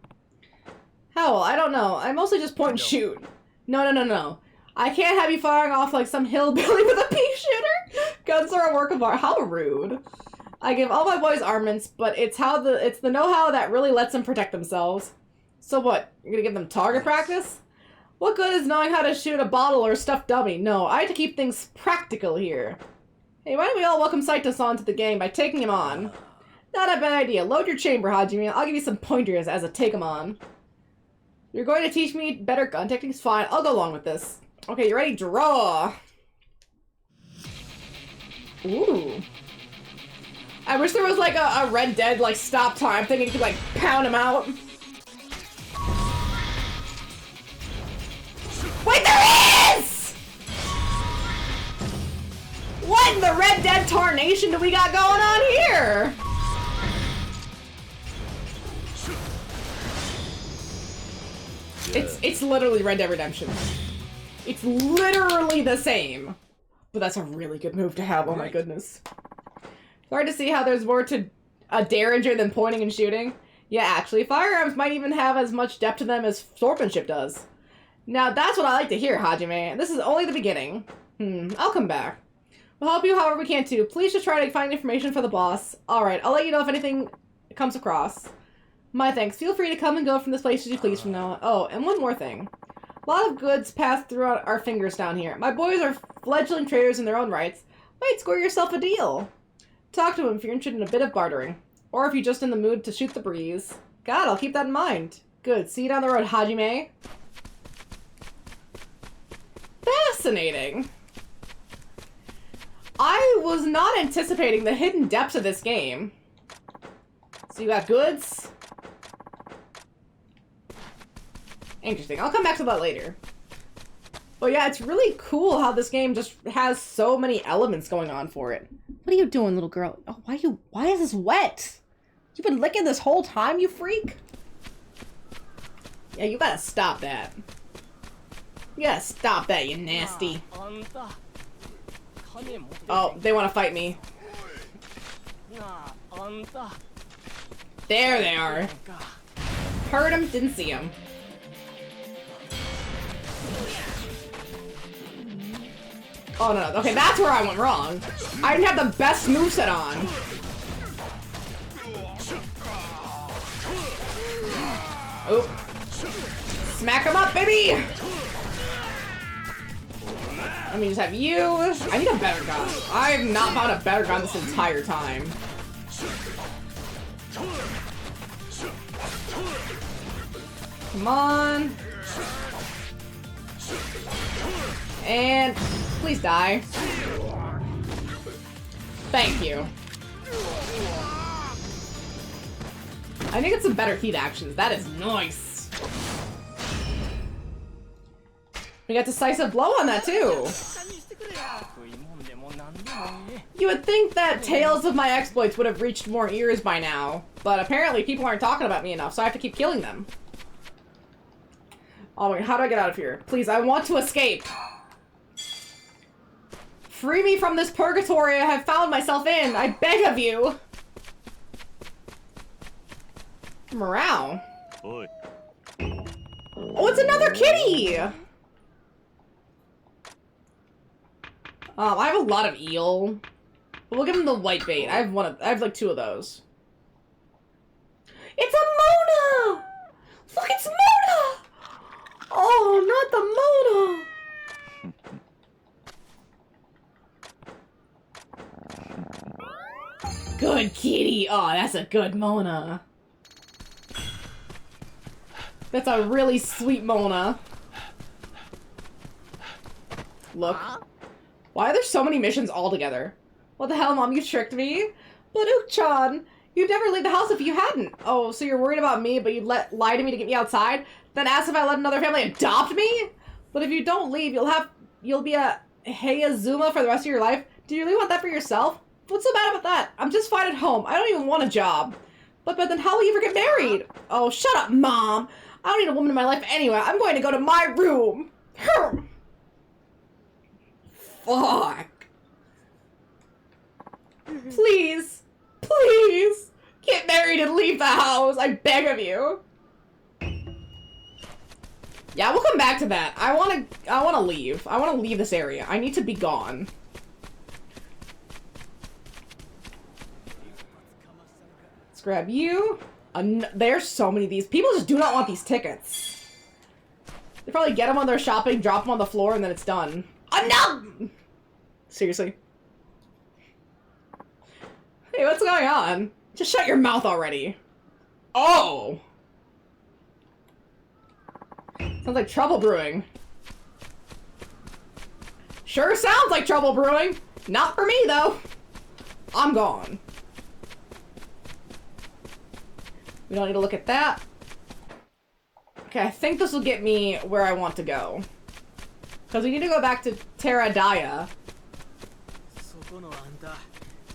Hell, I don't know. I mostly just point and shoot. No. I can't have you firing off like some hillbilly with a pea shooter. Guns are a work of art. How rude. I give all my boys armaments, but it's the know-how that really lets them protect themselves. So what? You're gonna give them target practice? What good is knowing how to shoot a bottle or a stuffed dummy? No, I have to keep things practical here. Hey, why don't we all welcome Saito-san to the game by taking him on? Not a bad idea. Load your chamber, Hajime. I'll give you some pointers as a take him on. You're going to teach me better gun techniques? Fine, I'll go along with this. Okay, you ready? Draw! Ooh. I wish there was like a Red Dead like stop time thing and you could like pound him out. Wait, there is! What in the Red Dead tarnation do we got going on here? It's literally Red Dead Redemption. It's literally the same. But that's a really good move to have, oh my goodness. It's hard to see how there's more to a Derringer than pointing and shooting. Yeah, actually, firearms might even have as much depth to them as swordsmanship does. Now, that's what I like to hear, Hajime. This is only the beginning. I'll come back. We'll help you however we can, too. Please just try to find information for the boss. Alright, I'll let you know if anything comes across. My thanks. Feel free to come and go from this place as you please from now on. Oh, and one more thing. A lot of goods pass through our fingers down here. My boys are fledgling traders in their own rights. Might score yourself a deal. Talk to him if you're interested in a bit of bartering. Or if you're just in the mood to shoot the breeze. God, I'll keep that in mind. Good. See you down the road, Hajime. Fascinating. I was not anticipating the hidden depths of this game. So you got goods. Interesting. I'll come back to that later. But yeah, it's really cool how this game just has so many elements going on for it. What are you doing, little girl? Oh, why is this wet? You've been licking this whole time, you freak? Yeah, you gotta stop that. You gotta stop that, you nasty. Oh, they want to fight me. There they are. Heard him, didn't see him. Oh no, okay, that's where I went wrong. I didn't have the best moveset on. Oh. Smack him up, baby! Let me just have you. I need a better gun. I have not found a better gun this entire time. Come on. And please die. Thank you. I think it's some better heat actions. That is nice. We got decisive blow on that too. You would think that tales of my exploits would have reached more ears by now, but apparently people aren't talking about me enough, so I have to keep killing them. Oh my god, how do I get out of here? Please, I want to escape. Free me from this purgatory I have found myself in. I beg of you. Morale. Oh, it's another kitty. I have a lot of eel. But we'll give him the white bait. I have like 2 of those. It's a Mona! Look, it's Mona! Oh, not the Mona! Good kitty! Oh, that's a good Mona. That's a really sweet Mona. Look. Why are there so many missions all together? What the hell, Mom? You tricked me? But Uuk-chan, you'd never leave the house if you hadn't. Oh, so you're worried about me, but you'd lie to me to get me outside? Then ask if I let another family adopt me? But if you don't leave, you'll be a Heiazuma for the rest of your life? Do you really want that for yourself? What's so bad about that? I'm just fine at home. I don't even want a job. But then how will you ever get married? Oh, shut up, Mom. I don't need a woman in my life anyway. I'm going to go to my room. Fuck. Please. Please. Get married and leave the house. I beg of you. Yeah, we'll come back to that. I wanna leave. I wanna leave this area. I need to be gone. Let's grab you. There's so many of these. People just do not want these tickets. They probably get them on their shopping, drop them on the floor, and then it's done. No! Seriously? Hey, what's going on? Just shut your mouth already. Oh! Sounds like trouble brewing. Sure sounds like trouble brewing. Not for me, though. I'm gone. We don't need to look at that. Okay, I think this will get me where I want to go. Because we need to go back to Terradaya.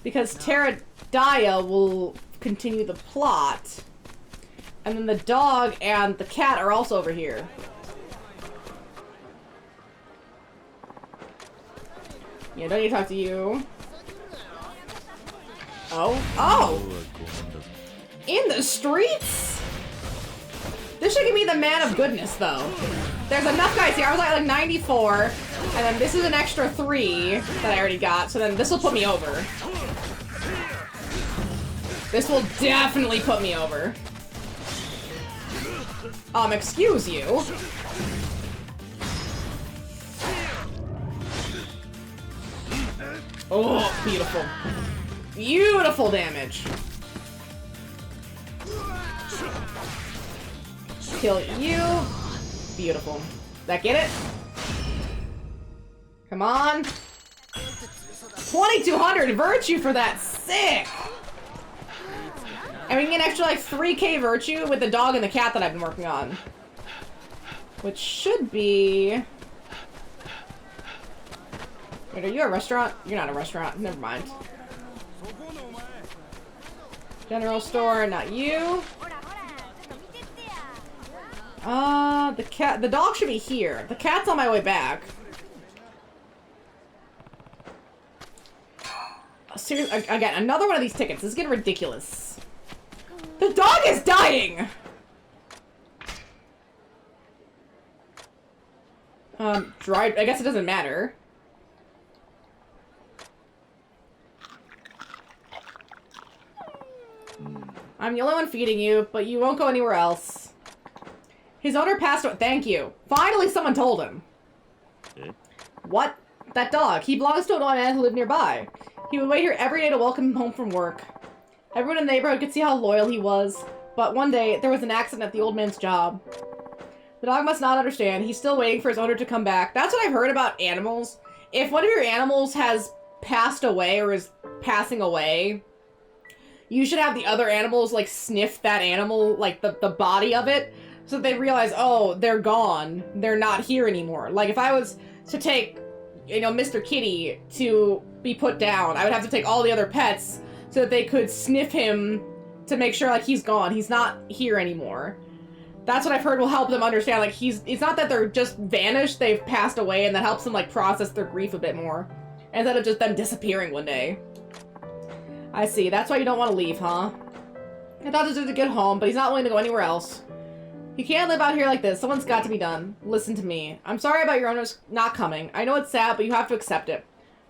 Because Terradaya will continue the plot. And then the dog and the cat are also over here. Yeah, don't need to talk to you. Oh. Oh! In the streets? This should give me the man of goodness, though. There's enough guys here. I was at like 94. And then this is an extra 3 that I already got. So then this will put me over. This will definitely put me over. Excuse you. Oh, beautiful. Beautiful damage. kill you. Beautiful. That get it? Come on. 2200 virtue for that. Sick. And we can get an extra like 3k virtue with the dog and the cat that I've been working on. Which should be... Wait, are you a restaurant? You're not a restaurant. Never mind. General store, not you. The dog should be here. The cat's on my way back. Seriously, again, another one of these tickets. This is getting ridiculous. The dog is dying! Dried, I guess it doesn't matter. I'm the only one feeding you, but you won't go anywhere else. His owner passed away. Thank you. Finally, someone told him. What? That dog. He belongs to an old man who lived nearby. He would wait here every day to welcome him home from work. Everyone in the neighborhood could see how loyal he was. But one day, there was an accident at the old man's job. The dog must not understand. He's still waiting for his owner to come back. That's what I've heard about animals. If one of your animals has passed away or is passing away, you should have the other animals, like, sniff that animal, like, the body of it, so that they realize, oh, they're gone. They're not here anymore. Like, if I was to take, you know, Mr. Kitty to be put down, I would have to take all the other pets so that they could sniff him to make sure, like, he's gone. He's not here anymore. That's what I've heard will help them understand, like, it's not that they're just vanished, they've passed away, and that helps them, like, process their grief a bit more. Instead of just them disappearing one day. I see. That's why you don't want to leave, huh? I thought this was a good home, but he's not willing to go anywhere else. You can't live out here like this. Someone's got to be done. Listen to me. I'm sorry about your owners not coming. I know it's sad, but you have to accept it.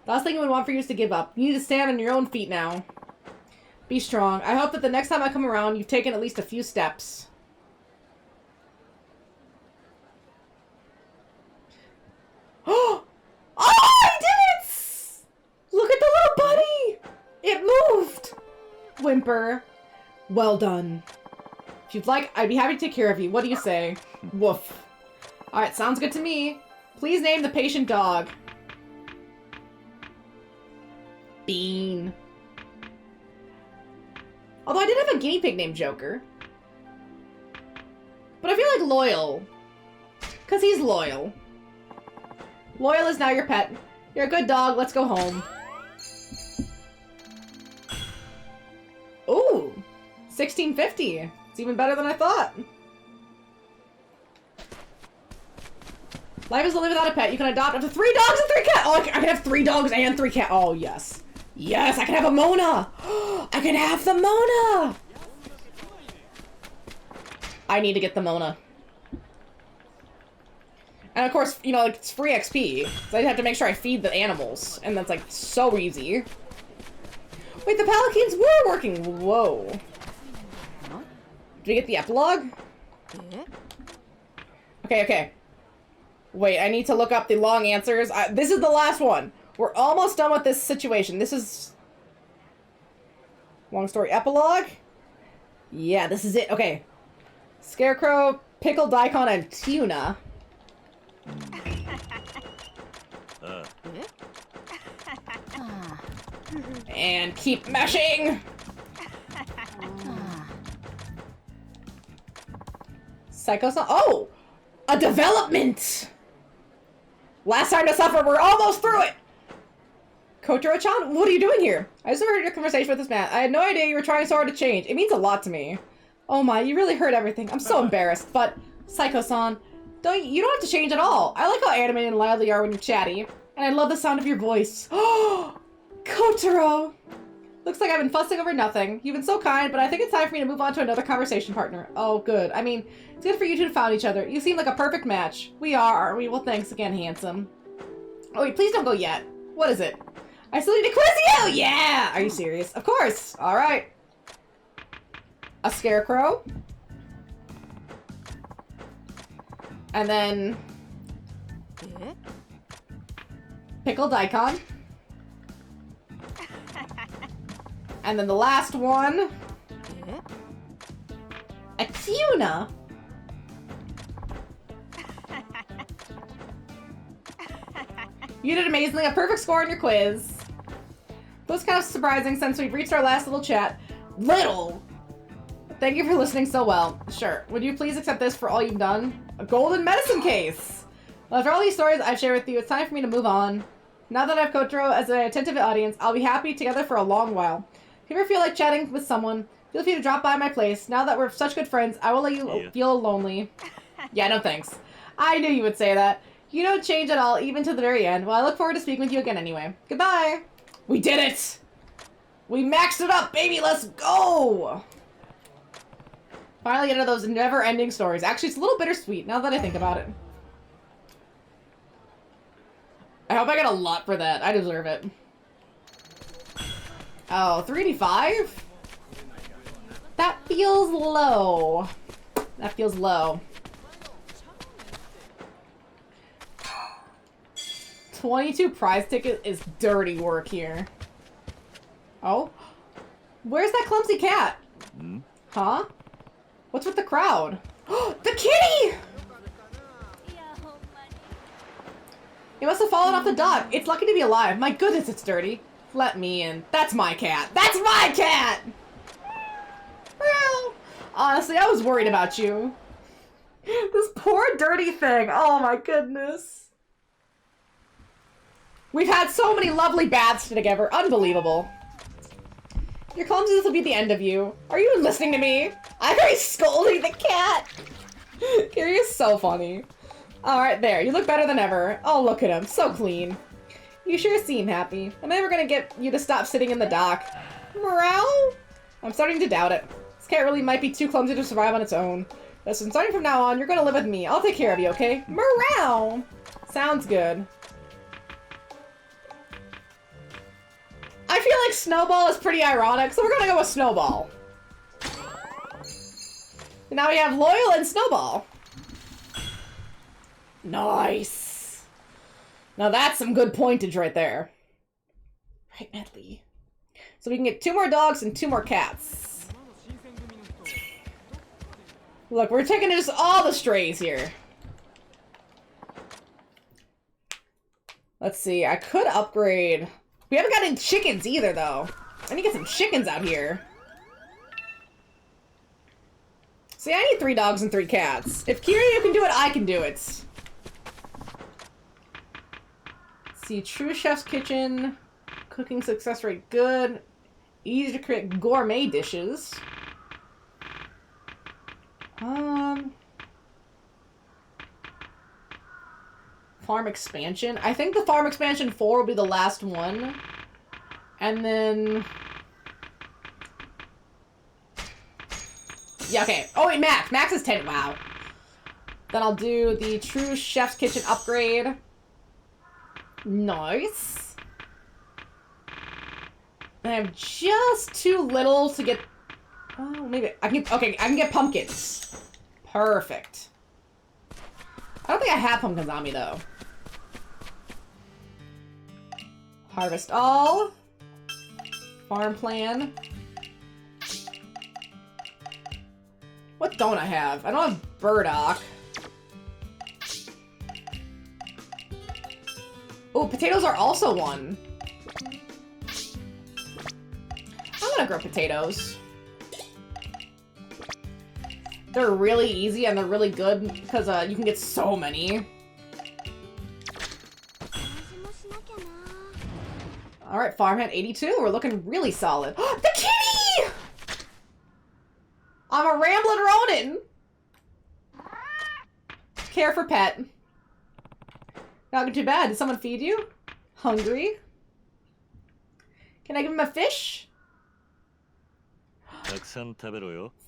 The last thing you would want for you is to give up. You need to stand on your own feet now. Be strong. I hope that the next time I come around, you've taken at least a few steps. Oh, I did it! Look at the little buddy! It moved! Whimper. Well done. If you'd like, I'd be happy to take care of you. What do you say? Woof. Alright, sounds good to me. Please name the patient dog. Bean. Although I did have a guinea pig named Joker. But I feel like Loyal. Because he's loyal. Loyal is now your pet. You're a good dog. Let's go home. Ooh. 1650. It's even better than I thought. Life is to live without a pet. You can adopt up to 3 dogs and 3 cats. Oh, I can have 3 dogs and 3 cats. Oh, yes. Yes, I can have a Mona. I can have the Mona. I need to get the Mona. And of course, you know, like, it's free XP. So I have to make sure I feed the animals. And that's, like, so easy. Wait, the Palikins were working. Whoa. Did we get the epilogue? Okay. Wait, I need to look up the long answers. This is the last one. We're almost done with this situation. This is... Long story epilogue? Yeah, this is it. Okay. Scarecrow, pickled daikon, and tuna. And keep meshing! Psycho-san. Oh! A development! Last time to suffer, we're almost through it! Kotaro-chan, what are you doing here? I just heard your conversation with this man. I had no idea you were trying so hard to change. It means a lot to me. Oh my, you really heard everything. I'm so embarrassed. But, Psycho-san, you don't have to change at all. I like how animated and lively you are when you're chatty. And I love the sound of your voice. Oh! Kotaro! Looks like I've been fussing over nothing. You've been so kind, but I think it's time for me to move on to another conversation partner. Oh, good. I mean, it's good for you two to find each other. You seem like a perfect match. We are, aren't we? Well, thanks again, handsome. Oh, wait, please don't go yet. What is it? I still need to quiz you! Yeah! Are you serious? Of course! Alright. A scarecrow. And then... pickled daikon. And then the last one... a tuna. You did amazingly. A perfect score on your quiz. It was kind of surprising since we've reached our last little chat. Little! Thank you for listening so well. Sure. Would you please accept this for all you've done? A golden medicine case! Well, after all these stories I've shared with you, it's time for me to move on. Now that I have Kotaro as an attentive audience, I'll be happy together for a long while. If you ever feel like chatting with someone, feel free to drop by my place. Now that we're such good friends, I won't let you feel lonely. Yeah, no thanks. I knew you would say that. You don't change at all, even to the very end. Well, I look forward to speaking with you again anyway. Goodbye! We did it! We maxed it up, baby! Let's go! Finally get into those never-ending stories. Actually, it's a little bittersweet, now that I think about it. I hope I get a lot for that. I deserve it. Oh, 385? That feels low. That feels low. 22 prize ticket is dirty work here. Oh? Where's that clumsy cat? Huh? What's with the crowd? The kitty! It must have fallen off the dock. It's lucky to be alive. My goodness, it's dirty. Let me in. That's my cat. That's my cat! Well, honestly, I was worried about you. This poor dirty thing. Oh my goodness. We've had so many lovely baths together. Unbelievable. Your clumsiness will be the end of you. Are you listening to me? I'm already scolding the cat. Kiri is so funny. Alright, there. You look better than ever. Oh, look at him. So clean. You sure seem happy. I'm never gonna get you to stop sitting in the dock. Morale? I'm starting to doubt it. This cat really might be too clumsy to survive on its own. Listen, starting from now on, you're gonna live with me. I'll take care of you, okay? Morale! Sounds good. I feel like Snowball is pretty ironic, so we're gonna go with Snowball. And now we have Loyal and Snowball. Nice. Now that's some good pointage right there. Right, Medley. So we can get 2 more dogs and 2 more cats. Look, we're taking just all the strays here. Let's see, I could upgrade. We haven't got any chickens either, though. I need to get some chickens out here. See, I need 3 dogs and 3 cats. If Kiryu can do it, I can do it. Let's see, True Chef's Kitchen. Cooking success rate good. Easy to create gourmet dishes. Farm expansion. I think the farm expansion 4 will be the last one. And then... yeah, okay. Oh, wait, Max. Max is 10. Wow. Then I'll do the True Chef's Kitchen upgrade. Nice. I have just too little to get... oh, maybe... I can... okay, I can get pumpkins. Perfect. I don't think I have pumpkins on me, though. Harvest all. Farm plan. What don't I have? I don't have burdock. Oh, potatoes are also 1. I'm gonna grow potatoes. They're really easy and they're really good because you can get so many. Alright, farmhand 82. We're looking really solid. The kitty! I'm a rambling Ronin! Care for pet. Not too bad. Did someone feed you? Hungry? Can I give him a fish?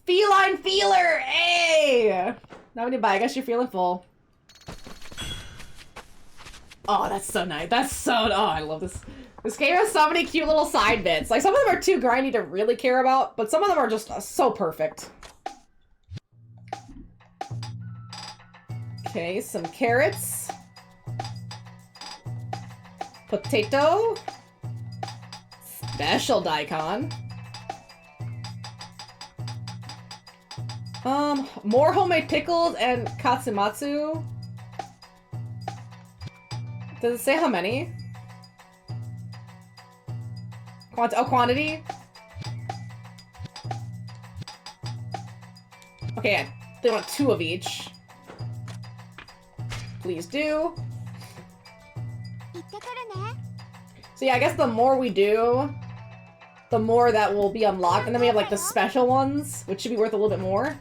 Feline feeler! Hey! Now we need to buy. I guess you're feeling full. Oh, that's so nice. That's so... oh, I love this. This game has so many cute little side bits. Like, some of them are too grindy to really care about, but some of them are just so perfect. Okay, some carrots. Potato. Special daikon. More homemade pickles and katsumatsu. Does it say how many? Quantity? Okay, they want 2 of each. Please do. So yeah, I guess the more we do, the more that will be unlocked. And then we have like the special ones, which should be worth a little bit more.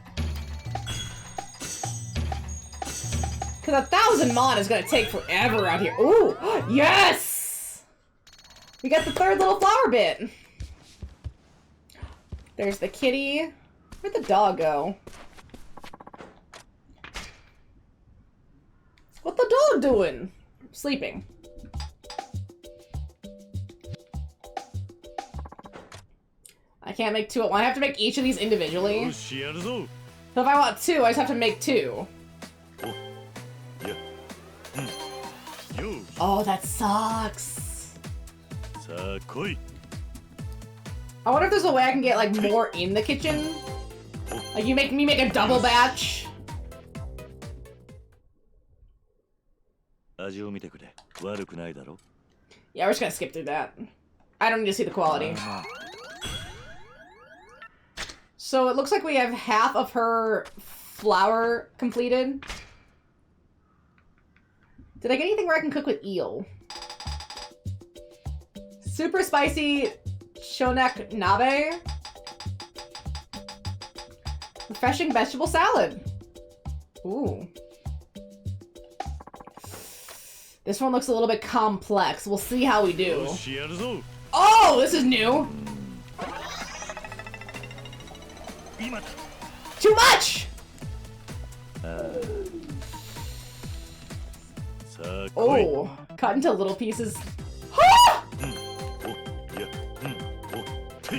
Because 1,000 mon is gonna take forever out here. Ooh, yes! We got the 3rd little flower bit. There's the kitty. Where'd the dog go? What the dog doing? Sleeping. I can't make 2 at once. I have to make each of these individually. So if I want 2, I just have to make 2. Oh, that sucks. I wonder if there's a way I can get like more in the kitchen. Like you make me make a double batch. Yeah, we're just gonna skip through that. I don't need to see the quality. So it looks like we have half of her flour completed. Did I get anything where I can cook with eel? Super spicy shonek nabe. Refreshing vegetable salad. Ooh. This one looks a little bit complex. We'll see how we do. Oh, this is new. Too much! Oh, cut into little pieces.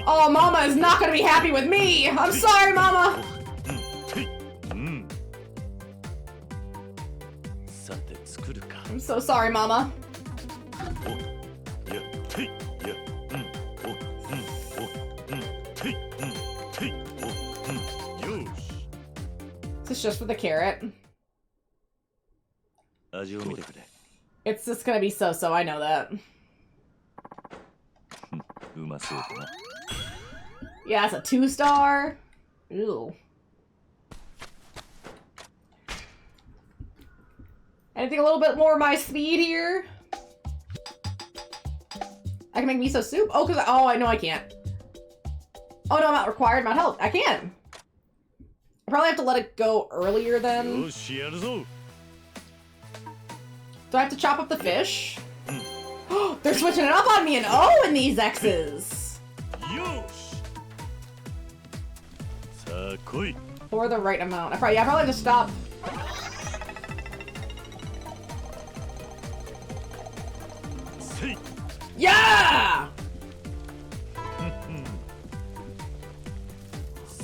Oh, Mama is not gonna be happy with me! I'm sorry, Mama! I'm so sorry, Mama. Is this just for the carrot? It's just gonna be so-so, I know that. Yeah, it's a 2-star. Ew. Anything a little bit more my speed here? I can make miso soup? Oh, oh, I know I can't. Oh no, I'm not required, not help. I can. I probably have to let it go earlier then. Do I have to chop up the fish? They're switching it up on me and O in these X's. For the right amount. I probably have to stop. Yeah!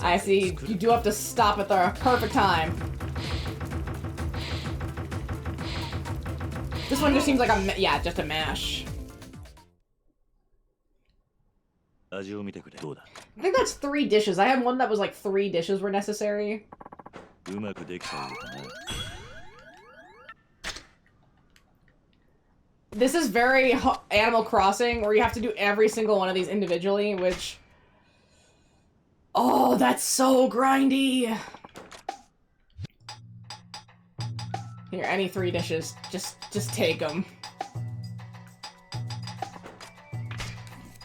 I see. You do have to stop at the perfect time. This one just seems like a yeah, just a mash. I think that's 3 dishes. I had one that was like 3 dishes were necessary. This is very Animal Crossing, where you have to do every single one of these individually, which... Oh, that's so grindy! Here, any 3 dishes. Just take them.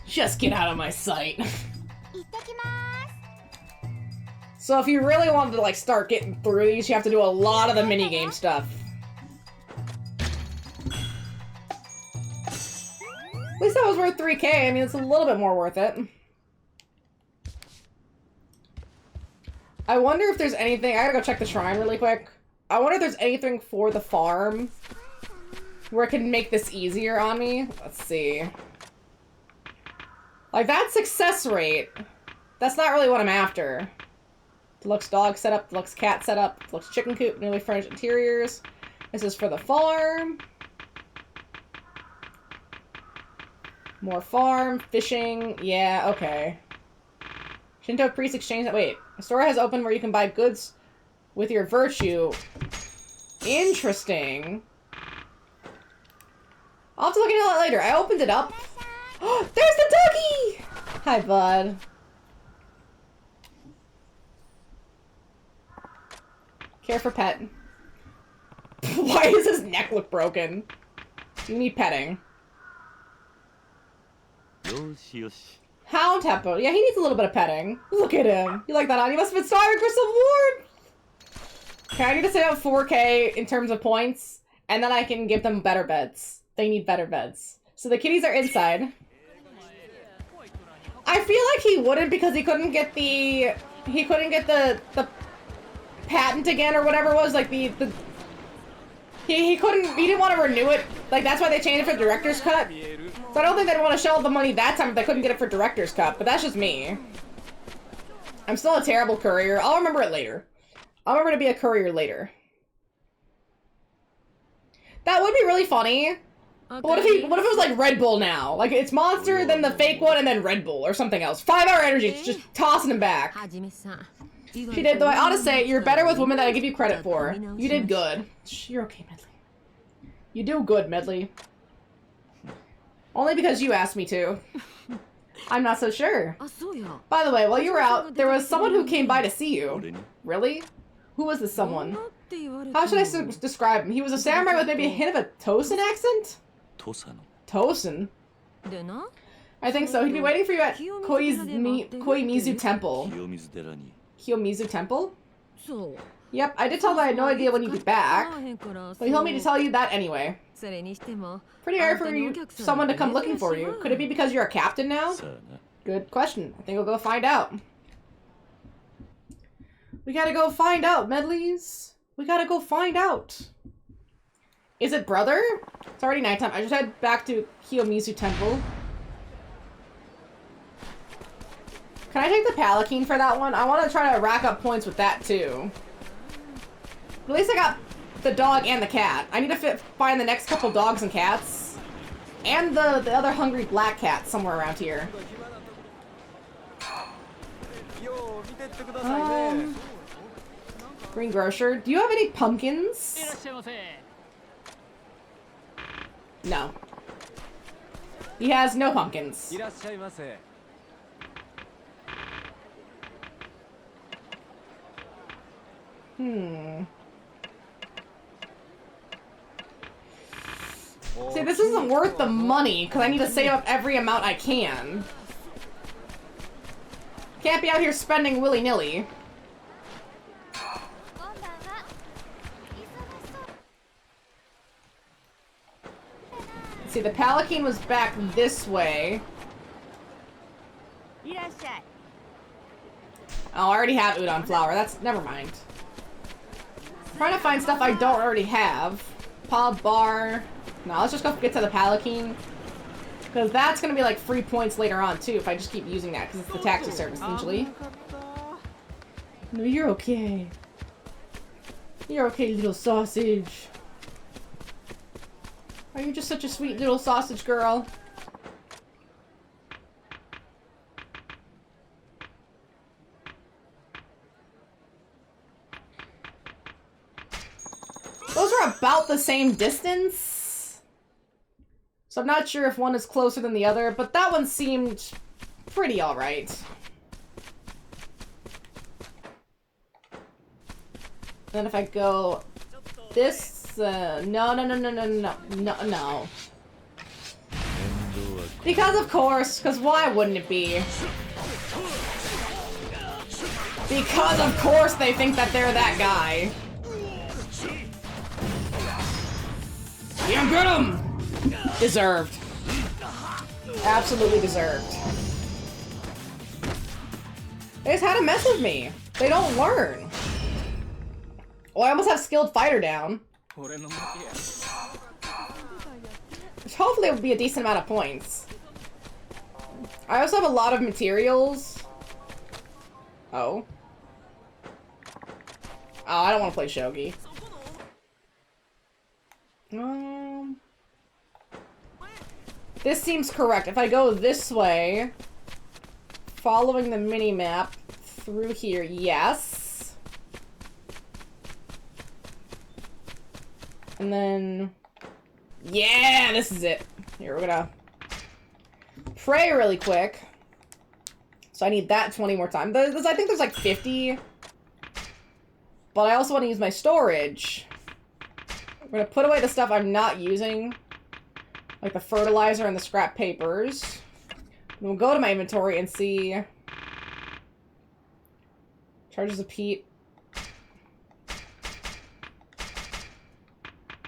Just get out of my sight. So if you really wanted to, like, start getting through these, you have to do a lot of the minigame stuff. At least that was worth 3K. I mean, it's a little bit more worth it. I wonder if there's anything... I gotta go check the shrine really quick. I wonder if there's anything for the farm where it can make this easier on me. Let's see. Like, that success rate, that's not really what I'm after. Deluxe dog setup, deluxe cat setup, deluxe chicken coop, newly furnished interiors. This is for the farm. More farm, fishing, yeah, okay. Shinto priest exchange, wait. A store has opened where you can buy goods with your virtue. Interesting. I'll have to look into that later. I opened it up. There's the doggy! Hi, bud. Care for pet. Why does his neck look broken? You need petting. Hound Tempo. Yeah, he needs a little bit of petting. Look at him. You like that on? You must have been starving for some warmth. Okay, I need to set up 4K in terms of points, and then I can give them better beds. They need better beds. So the kitties are inside. I feel like he wouldn't because he couldn't get the patent again or whatever it was, like he didn't want to renew it. Like, that's why they changed it for director's cut. So I don't think they'd want to shell the money that time if they couldn't get it for director's cut, but that's just me. I'm still a terrible courier. I'll remember it later. I'll remember to be a courier later. That would be really funny. But what if it was like Red Bull now? Like, it's Monster, then the fake one, and then Red Bull or something else. 5-hour energy, it's just tossing him back. She did, though I ought to say, you're better with women than I give you credit for. You did good. You're okay, Medley. You do good, Medley. Only because you asked me to. I'm not so sure. By the way, while you were out, there was someone who came by to see you. Really? Who was this someone? How should I describe him? He was a samurai with maybe a hint of a Tosin accent? Tosin? I think so. He'd be waiting for you at Koimizu Temple. Kiyomizu Temple? Yep, I did tell him I had no idea when you'd be back. But he told me to tell you that anyway. Pretty hard for someone to come looking for you. Could it be because you're a captain now? Good question. I think we'll go find out. We gotta go find out, Medleys. We gotta go find out. Is it brother? It's already nighttime. I just head back to Kiyomizu Temple. Can I take the Palanquin for that one? I want to try to rack up points with that too. At least I got the dog and the cat. I need to find the next couple dogs and cats. And the other hungry black cat somewhere around here. Green grocer. Do you have any pumpkins? No. He has no pumpkins. See, this isn't worth the money, because I need to save up every amount I can. Can't be out here spending willy-nilly. See, the Palanquin was back this way. Oh, I already have udon flour. That's... never mind. I'm trying to find stuff I don't already have. Pod bar. No, let's just go get to the Palanquin. Because that's going to be like free points later on, too, if I just keep using that, because it's the taxi service, essentially. No, you're okay. You're okay, little sausage. Are you just such a sweet little sausage girl? Those are about the same distance. So I'm not sure if one is closer than the other, but that one seemed pretty alright. Then if I go this, no. Because of course, because why wouldn't it be? Because of course they think that they're that guy. Yeah, get him! Deserved. Absolutely deserved. They just had to mess with me. They don't learn. Oh, I almost have skilled fighter down. Which hopefully will be a decent amount of points. I also have a lot of materials. Oh. Oh, I don't want to play shogi. This seems correct. If I go this way, following the mini-map through here, yes. And then Yeah, this is it. Here, we're gonna pray really quick. So I need that 20 more times. I think there's like 50. But I also want to use my storage. I'm gonna put away the stuff I'm not using. Like the fertilizer and the scrap papers. And we'll go to my inventory and see... Charges of peat.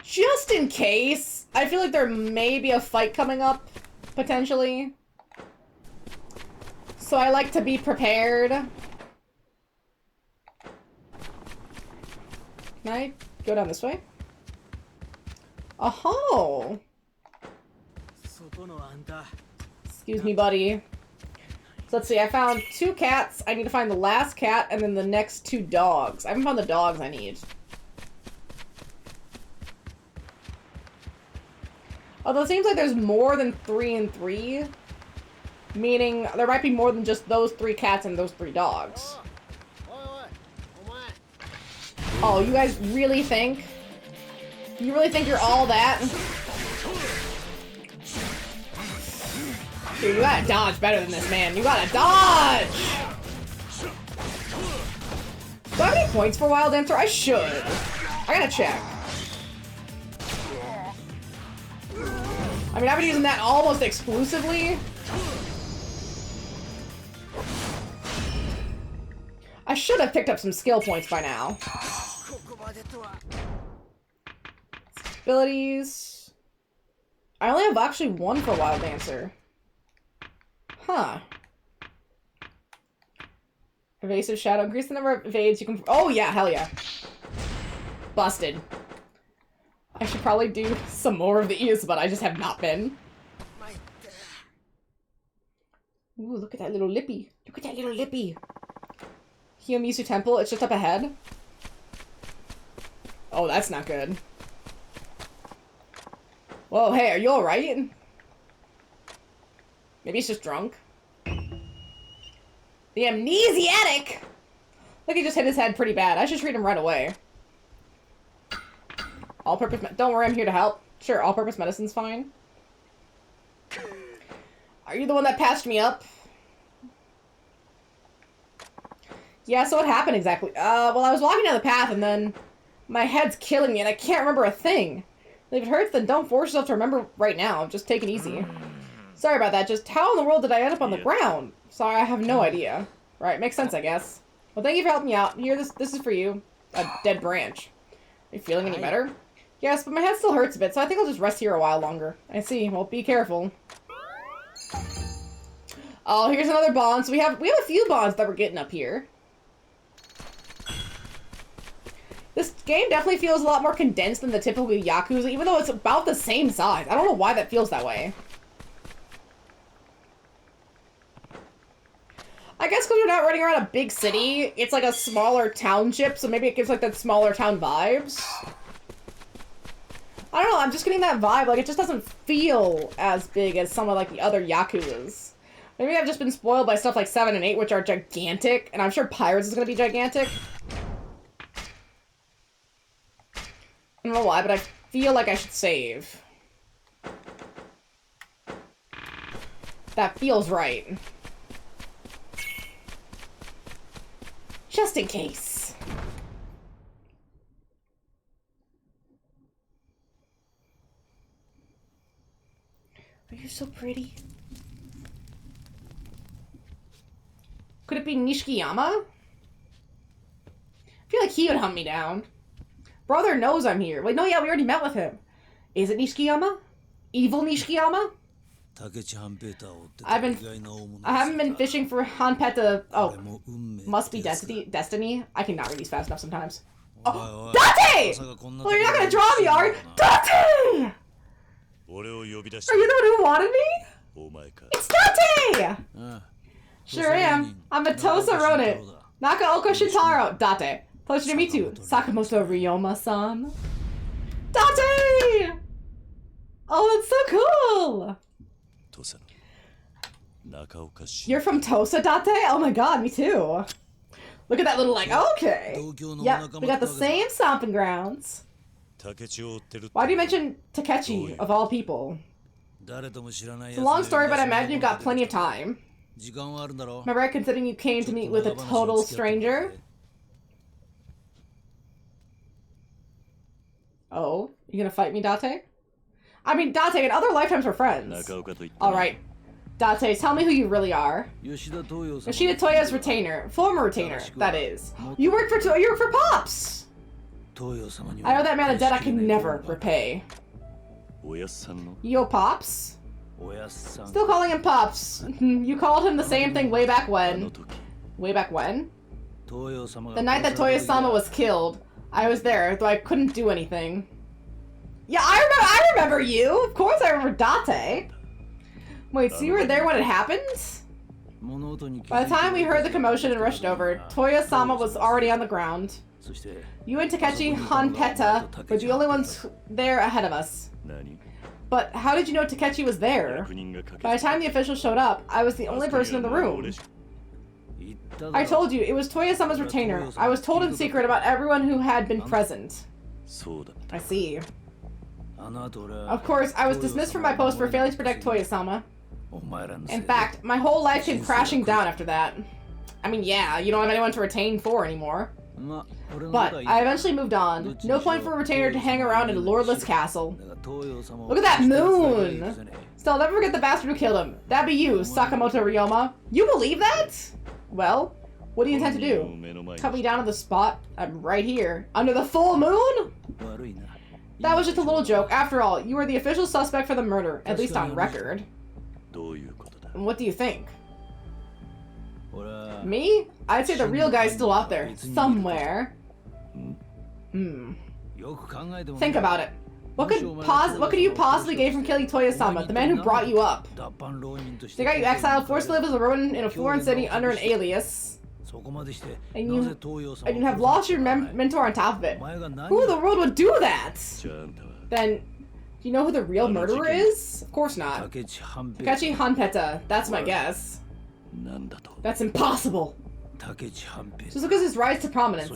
Just in case. I feel like there may be a fight coming up, potentially. So I like to be prepared. Can I go down this way? Oh. Excuse me, buddy. So let's see, I found 2 cats. I need to find the last cat and then the next 2 dogs. I haven't found the dogs I need. Although it seems like there's more than 3 and 3. Meaning there might be more than just those 3 cats and those 3 dogs. Oh, you guys really think? You really think you're all that? Dude, you gotta dodge better than this, man. You gotta dodge! Do I have any points for Wild Dancer? I should. I gotta check. I mean, I've been using that almost exclusively. I should have picked up some skill points by now. Abilities. I only have actually 1 for Wild Dancer. Huh. Evasive Shadow. Increase the number of evades you can... Oh, yeah. Hell yeah. Busted. I should probably do some more of these, but I just have not been. Ooh, look at that little lippy. Look at that little lippy. Kiyomizu Temple. It's just up ahead. Oh, that's not good. Whoa, hey, are you alright? Maybe he's just drunk. The amnesiatic! Look, he just hit his head pretty bad. I should treat him right away. All-purpose don't worry, I'm here to help. Sure, all-purpose medicine's fine. Are you the one that patched me up? Yeah, so what happened exactly? Well, I was walking down the path and then my head's killing me and I can't remember a thing. If it hurts, then don't force yourself to remember right now. Just take it easy. Sorry about that. Just how in the world did I end up on the ground? Sorry, I have no idea. Right, makes sense, I guess. Well, thank you for helping me out. Here, this is for you. A dead branch. Are you feeling any better? Yes, but my head still hurts a bit, so I think I'll just rest here a while longer. I see. Well, be careful. Oh, here's another bond. So we have a few bonds that we're getting up here. This game definitely feels a lot more condensed than the typical Yakuza, even though it's about the same size. I don't know why that feels that way. I guess because we're not running around a big city, it's like a smaller township, so maybe it gives like that smaller town vibes. I don't know, I'm just getting that vibe, like it just doesn't feel as big as some of like the other Yakuzas. Maybe I've just been spoiled by stuff like 7 and 8, which are gigantic, and I'm sure Pirates is gonna be gigantic. I don't know why, but I feel like I should save. That feels right. Just in case. Are you so pretty? Could it be Nishikiyama? I feel like he would hunt me down. Brother knows I'm here. Wait, no, yeah, we already met with him. Is it Nishikiyama? Evil Nishikiyama? I haven't been fishing for Hanpeta. Oh, must be Destiny. I cannot read these fast enough sometimes. Oh, Date! Well, you're not gonna draw me, are you? Date! Are you the one who wanted me? It's Date! Sure am. I'm a Tosa rodent. Nakaoka Shitaro. Date. Pleasure to meet you. Sakamoto Ryoma-san. Date! Oh, that's so cool! You're from Tosa, Date? Oh my god, me too. Look at that little like, okay. Yep, we got the same stomping grounds. Why do you mention Takechi, of all people? It's a long story, but I imagine you've got plenty of time. Am I right considering you came to meet with a total stranger? Oh, you gonna fight me, Date? I mean, Date, in other lifetimes we're friends. Alright. Date, tell me who you really are. Yoshida Toya's retainer. Former retainer, that is. You work for Pops! I owe that man a debt I can never repay. Yo, Pops? Still calling him Pops. You called him the same thing way back when. Way back when? The night that Toya-sama was killed. I was there, though I couldn't do anything. Yeah, I remember you! Of course I remember Date. Wait, so you were there when it happened? By the time we heard the commotion and rushed over, Toya-sama was already on the ground. You and Takechi Hanpeta were the only ones there ahead of us. But how did you know Takechi was there? By the time the officials showed up, I was the only person in the room. I told you, it was Toya-sama's retainer. I was told in secret about everyone who had been present. I see. Of course, I was dismissed from my post for failing to protect Toya-sama. In fact, my whole life came crashing down after that. I mean, yeah, you don't have anyone to retain for anymore. But I eventually moved on. No point for a retainer to hang around in a lordless castle. Look at that moon! Still, I'll never forget the bastard who killed him. That'd be you, Sakamoto Ryoma. You believe that? Well, what do you intend to do? Cut me down on the spot? I'm right here. Under the full moon? That was just a little joke. After all, you were the official suspect for the murder, at least on record. And what do you think? Me? I'd say the real guy's still out there. Somewhere. Think about it. What could you possibly gain from killing Toya-sama, the man who brought you up? They got you exiled, forced to live as a rodent in a foreign city under an alias. And you have lost your mentor on top of it. Who in the world would do that? Then, do you know who the real murderer is? Of course not. Takechi Hanpeta. That's my guess. That's impossible. Just look at his rise to prominence,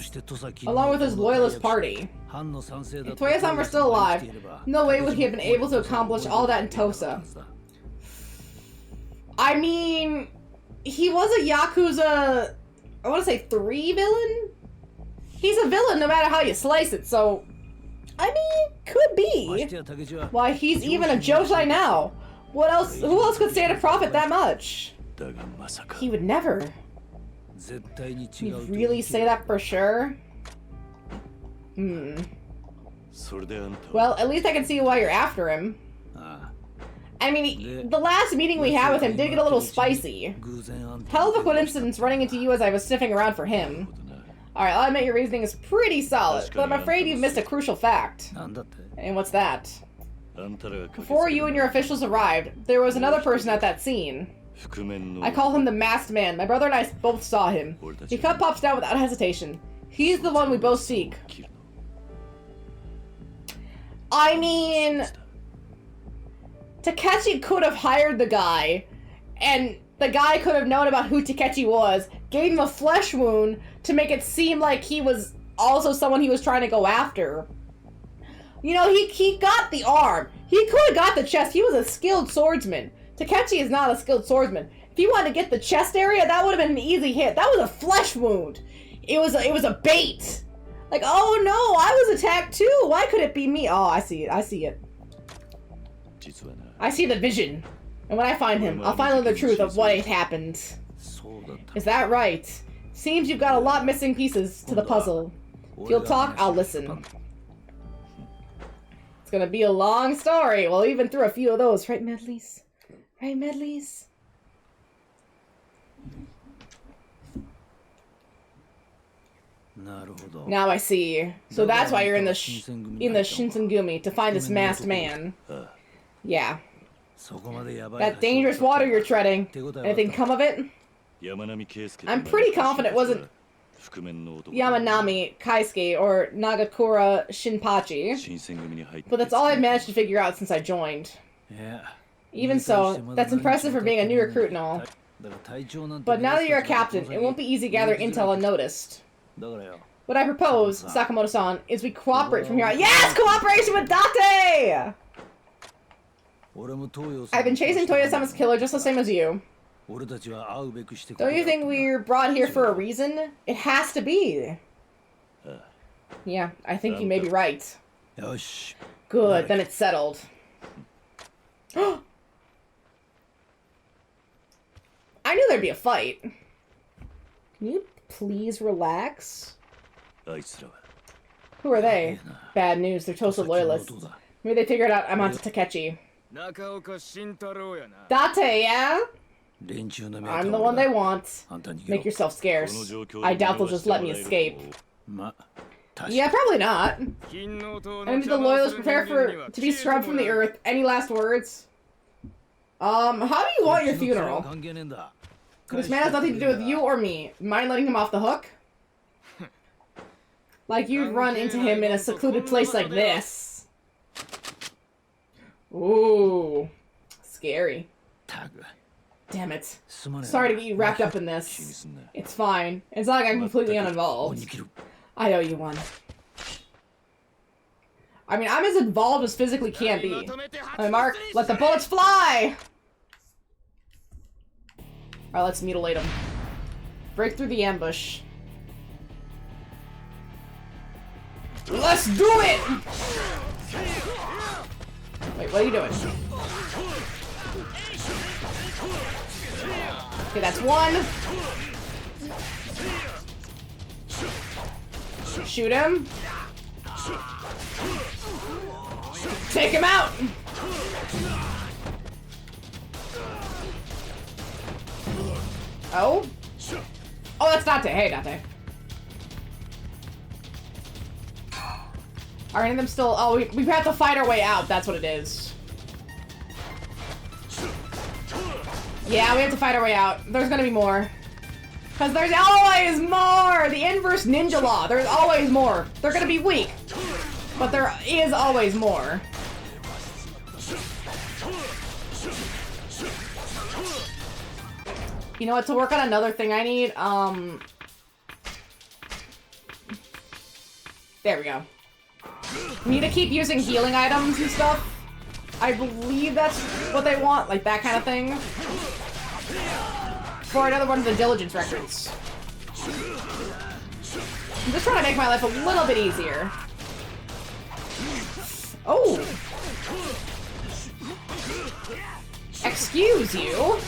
along with his loyalist party. If Toya-sama were still alive, no way would he have been able to accomplish all that in Tosa. I mean, he was a Yakuza, I want to say 3 villain? He's a villain no matter how you slice it, so... I mean, could be. Why, he's even a Josei now. What else? Who else could stand to profit that much? He would never. You really say that for sure? Well, at least I can see why you're after him. I mean, the last meeting we had with him did get a little spicy. Hell of a coincidence running into you as I was sniffing around for him. Alright, I'll admit your reasoning is pretty solid, but I'm afraid you've missed a crucial fact. And what's that? Before you and your officials arrived, there was another person at that scene. I call him the Masked Man. My brother and I both saw him. He cut Pops down without hesitation. He's the one we both seek. I mean... Takechi could have hired the guy, and the guy could have known about who Takechi was, gave him a flesh wound to make it seem like he was also someone he was trying to go after. You know, he got the arm. He could have got the chest. He was a skilled swordsman. Takechi is not a skilled swordsman. If he wanted to get the chest area, that would have been an easy hit. That was a flesh wound. It was a bait. Like, oh no, I was attacked too. Why could it be me? Oh, I see it. I see it. I see the vision. And when I find him, I'll find out the truth of what had happened. Is that right? Seems you've got a lot missing pieces to the puzzle. If you'll talk, I'll listen. It's gonna be a long story. Well, even through a few of those, right, Medleys? Right, Medleys? Now I see. So that's why you're in the Shinsengumi, to find this masked man. Yeah. That dangerous water you're treading. Anything come of it? I'm pretty confident it wasn't Yamanami Kaisuke or Nagakura Shinpachi. But that's all I've managed to figure out since I joined. Even so, that's impressive for being a new recruit and all. But now that you're a captain, it won't be easy gathering intel unnoticed. What I propose, Sakamoto-san, is we cooperate from here on. Yes! Cooperation with Date! I've been chasing Toyo-sama's killer just the same as you. Don't you think we're brought here for a reason? It has to be. Yeah, I think you may be right. Good, then it's settled. I knew there'd be a fight. Can you please relax? Who are they? Bad news, they're toasted loyalists. Maybe they figured out I'm onto Takechi. Date, yeah? I'm the one they want. Make yourself scarce. I doubt they'll just let me escape. Yeah, probably not. And do the loyalists prepare to be scrubbed from the earth? Any last words? How do you want your funeral? This man has nothing to do with you or me. Mind letting him off the hook? Like you'd run into him in a secluded place like this. Ooh. Scary. Damn it. Sorry to get you wrapped up in this. It's fine. It's not like I'm completely uninvolved. I owe you one. I mean, I'm as involved as physically can be. Alright, Mark, let the bullets fly! Alright, let's mutilate him. Break through the ambush. Let's do it! Wait, what are you doing? Okay, that's one. Shoot him. Take him out! Oh? Oh, that's Date. Hey, Date. Are any of them still... Oh, we have to fight our way out. That's what it is. Yeah, we have to fight our way out. There's gonna be more. Because there's always more! The inverse ninja law. There's always more. They're gonna be weak. But there is always more. You know what? To work on another thing I need, there we go. We need to keep using healing items and stuff. I believe that's what they want, like that kind of thing. For another one of the diligence records. I'm just trying to make my life a little bit easier. Oh! Excuse you?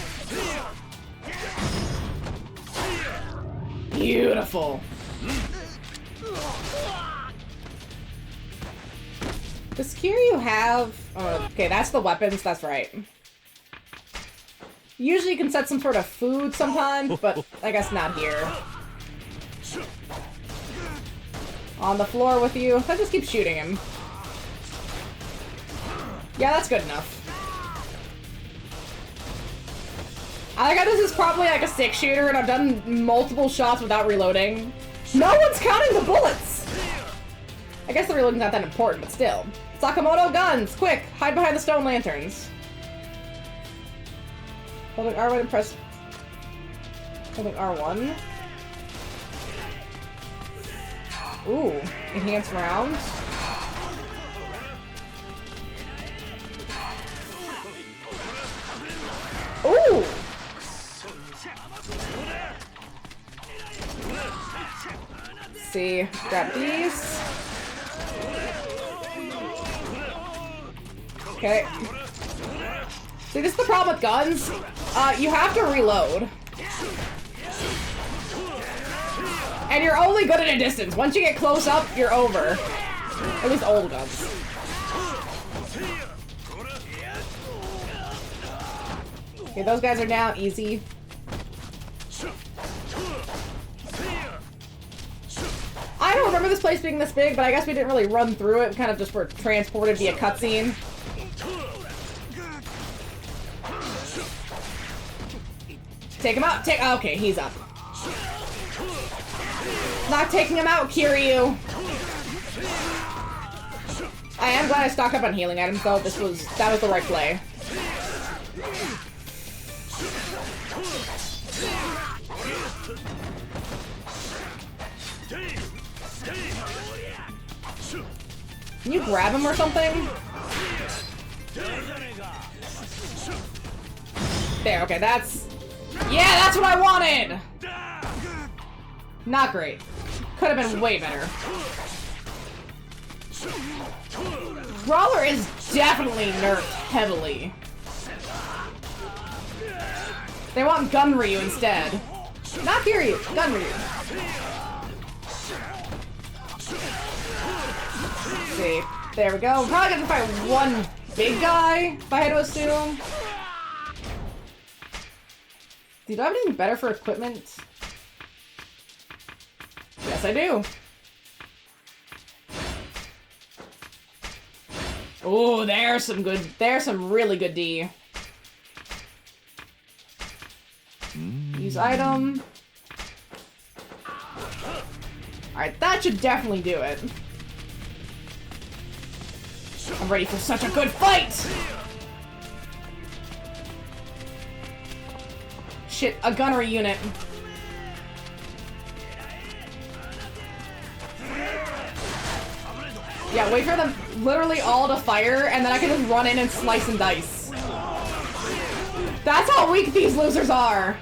Beautiful. Does Kiryu have... Oh, okay, that's the weapons, that's right. Usually you can set some sort of food sometimes, but I guess not here. On the floor with you. I'll just keep shooting him. Yeah, that's good enough. I like how this is probably like a 6-shooter and I've done multiple shots without reloading. No one's counting the bullets! I guess the reloading's not that important, but still. Sakamoto, guns! Quick! Hide behind the stone lanterns. Holding R1 and press... Holding R1. Ooh. Enhanced rounds. Ooh! See, grab these. Okay. See, this is the problem with guns. You have to reload. And you're only good at a distance. Once you get close up, you're over. At least old guns. Okay, those guys are down. Easy. I don't remember this place being this big, but I guess we didn't really run through it. We kind of just were transported via cutscene. Take him out. Okay, he's up. Not taking him out, Kiryu. I am glad I stocked up on healing items, though. That was the right play. Can you grab him or something? There, okay, that's... Yeah, that's what I wanted! Not great. Could have been way better. Brawler is definitely nerfed heavily. They want Gun Ryu instead. Not Kiryu, Gun Ryu. Let's see. There we go. We're probably gonna fight one big guy, if I had to assume. Do I have anything better for equipment? Yes, I do. Oh, there's some really good D. Use item. Alright, that should definitely do it. I'm ready for such a good fight! Shit, a gunnery unit. Yeah, wait for them literally all to fire, and then I can just run in and slice and dice. That's how weak these losers are!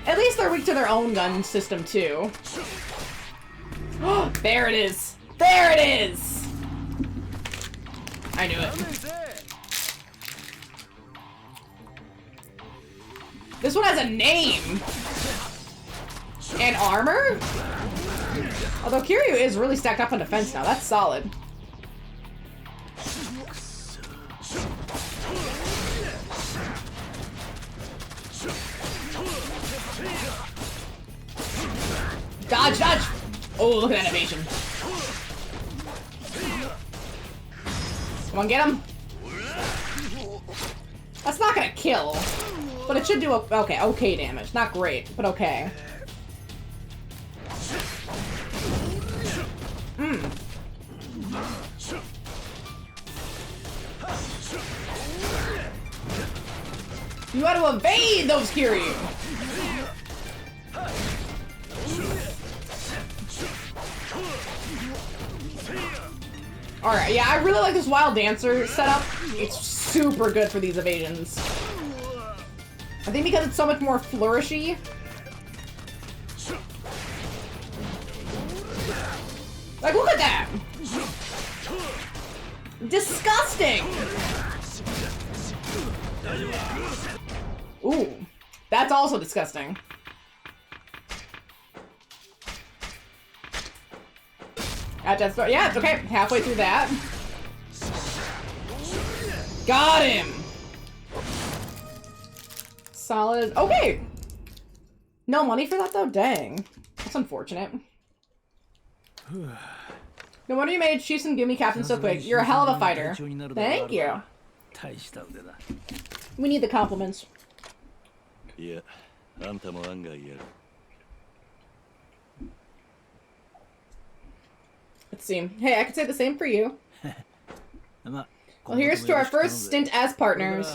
At least they're weak to their own gun system, too. There it is! There it is! I knew it. This one has a name! And armor? Although Kiryu is really stacked up on defense now. That's solid. Dodge, dodge! Oh, look at that evasion. Come on, get him. That's not gonna kill. But it should do okay damage. Not great, but okay. You got to evade those Kiryu! Alright, yeah, I really like this Wild Dancer setup. It's super good for these evasions. I think because it's so much more flourishy. Like, look at that! Disgusting! Ooh, that's also disgusting. Yeah, it's okay. Halfway through that. Got him! Solid. Okay! No money for that, though? Dang. That's unfortunate. No wonder you made Shisun Gumi captain so quick. You're a hell of a fighter. Thank you. We need the compliments.
Yeah,
let's see. Hey, I could say the same for you. Well, here's to our first stint as partners.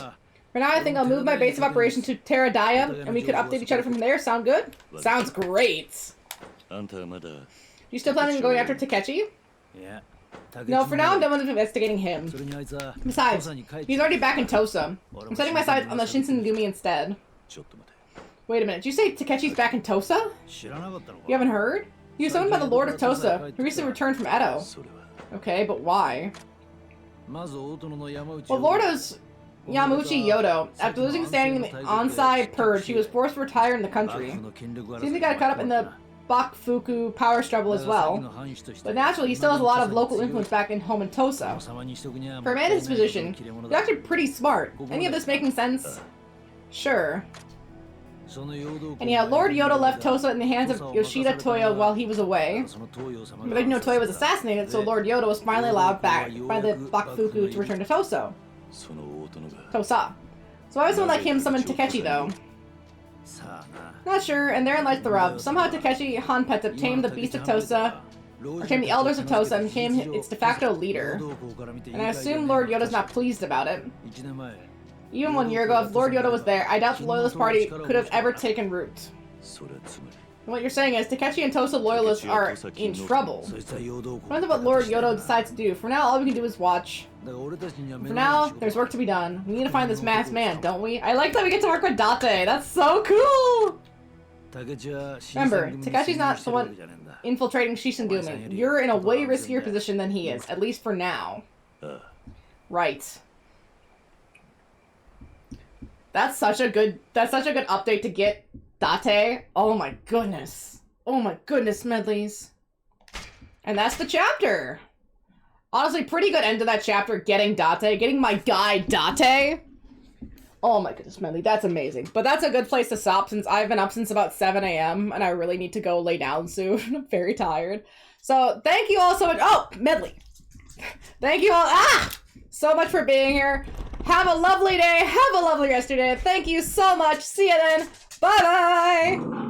For now, I think I'll move my base of operations to Terradaya, and we could update each other from there. Sound good? Sounds great. You still planning on going after Takechi?
Yeah.
No, for now I'm done with investigating him. Besides, he's already back in Tosa. I'm setting my sights on the Shinsengumi instead. Wait a minute, did you say Takechi's back in Tosa? You haven't heard? He was summoned by the Lord of Tosa, who recently returned from Edo. Okay, but why? Well, Lord Yamauchi Yodo, after losing standing in the Onsai Purge, he was forced to retire in the country. Seems he got caught up in the Bakufuku power struggle as well. But naturally, he still has a lot of local influence back in home in Tosa. For a man in his position, he's actually pretty smart. Any of this making sense? Sure. And yeah, Lord Yodo left Tosa in the hands of Yoshida Toyo while he was away. But you know, Toyo was assassinated, so Lord Yodo was finally allowed back by the Bakufuku to return to Tosa. Tosa. So why would someone like him summon Takechi, though? Not sure, and therein lies the rub. Somehow Takechi Hanpeta tamed the Beast of Tosa, or tamed the Elders of Tosa, and became its de facto leader. And I assume Lord Yoda's not pleased about it. Even 1 year ago, if Lord Yoda was there, I doubt the Loyalist Party could have ever taken root. What you're saying is Takechi and Tosa loyalists are in trouble. Wonder what Lord Yodo decides to do. For now, all we can do is watch. For now, there's work to be done. We need to find this masked man, don't we? I like that we get to work with Date. That's so cool! Remember, Takechi's not the one infiltrating Shishingumin. You're in a way riskier position than he is, at least for now. Right. That's such a good update to get Date. Oh my goodness. Oh my goodness, Medleys. And that's the chapter. Honestly, pretty good end to that chapter, getting Date, getting my guy Date. Oh my goodness, Medley, that's amazing. But that's a good place to stop since I've been up since about 7 a.m. and I really need to go lay down soon. I'm very tired. So thank you all so much. Oh, Medley. Thank you all so much for being here. Have a lovely day. Have a lovely rest of your day. Thank you so much. See you then. Bye-bye.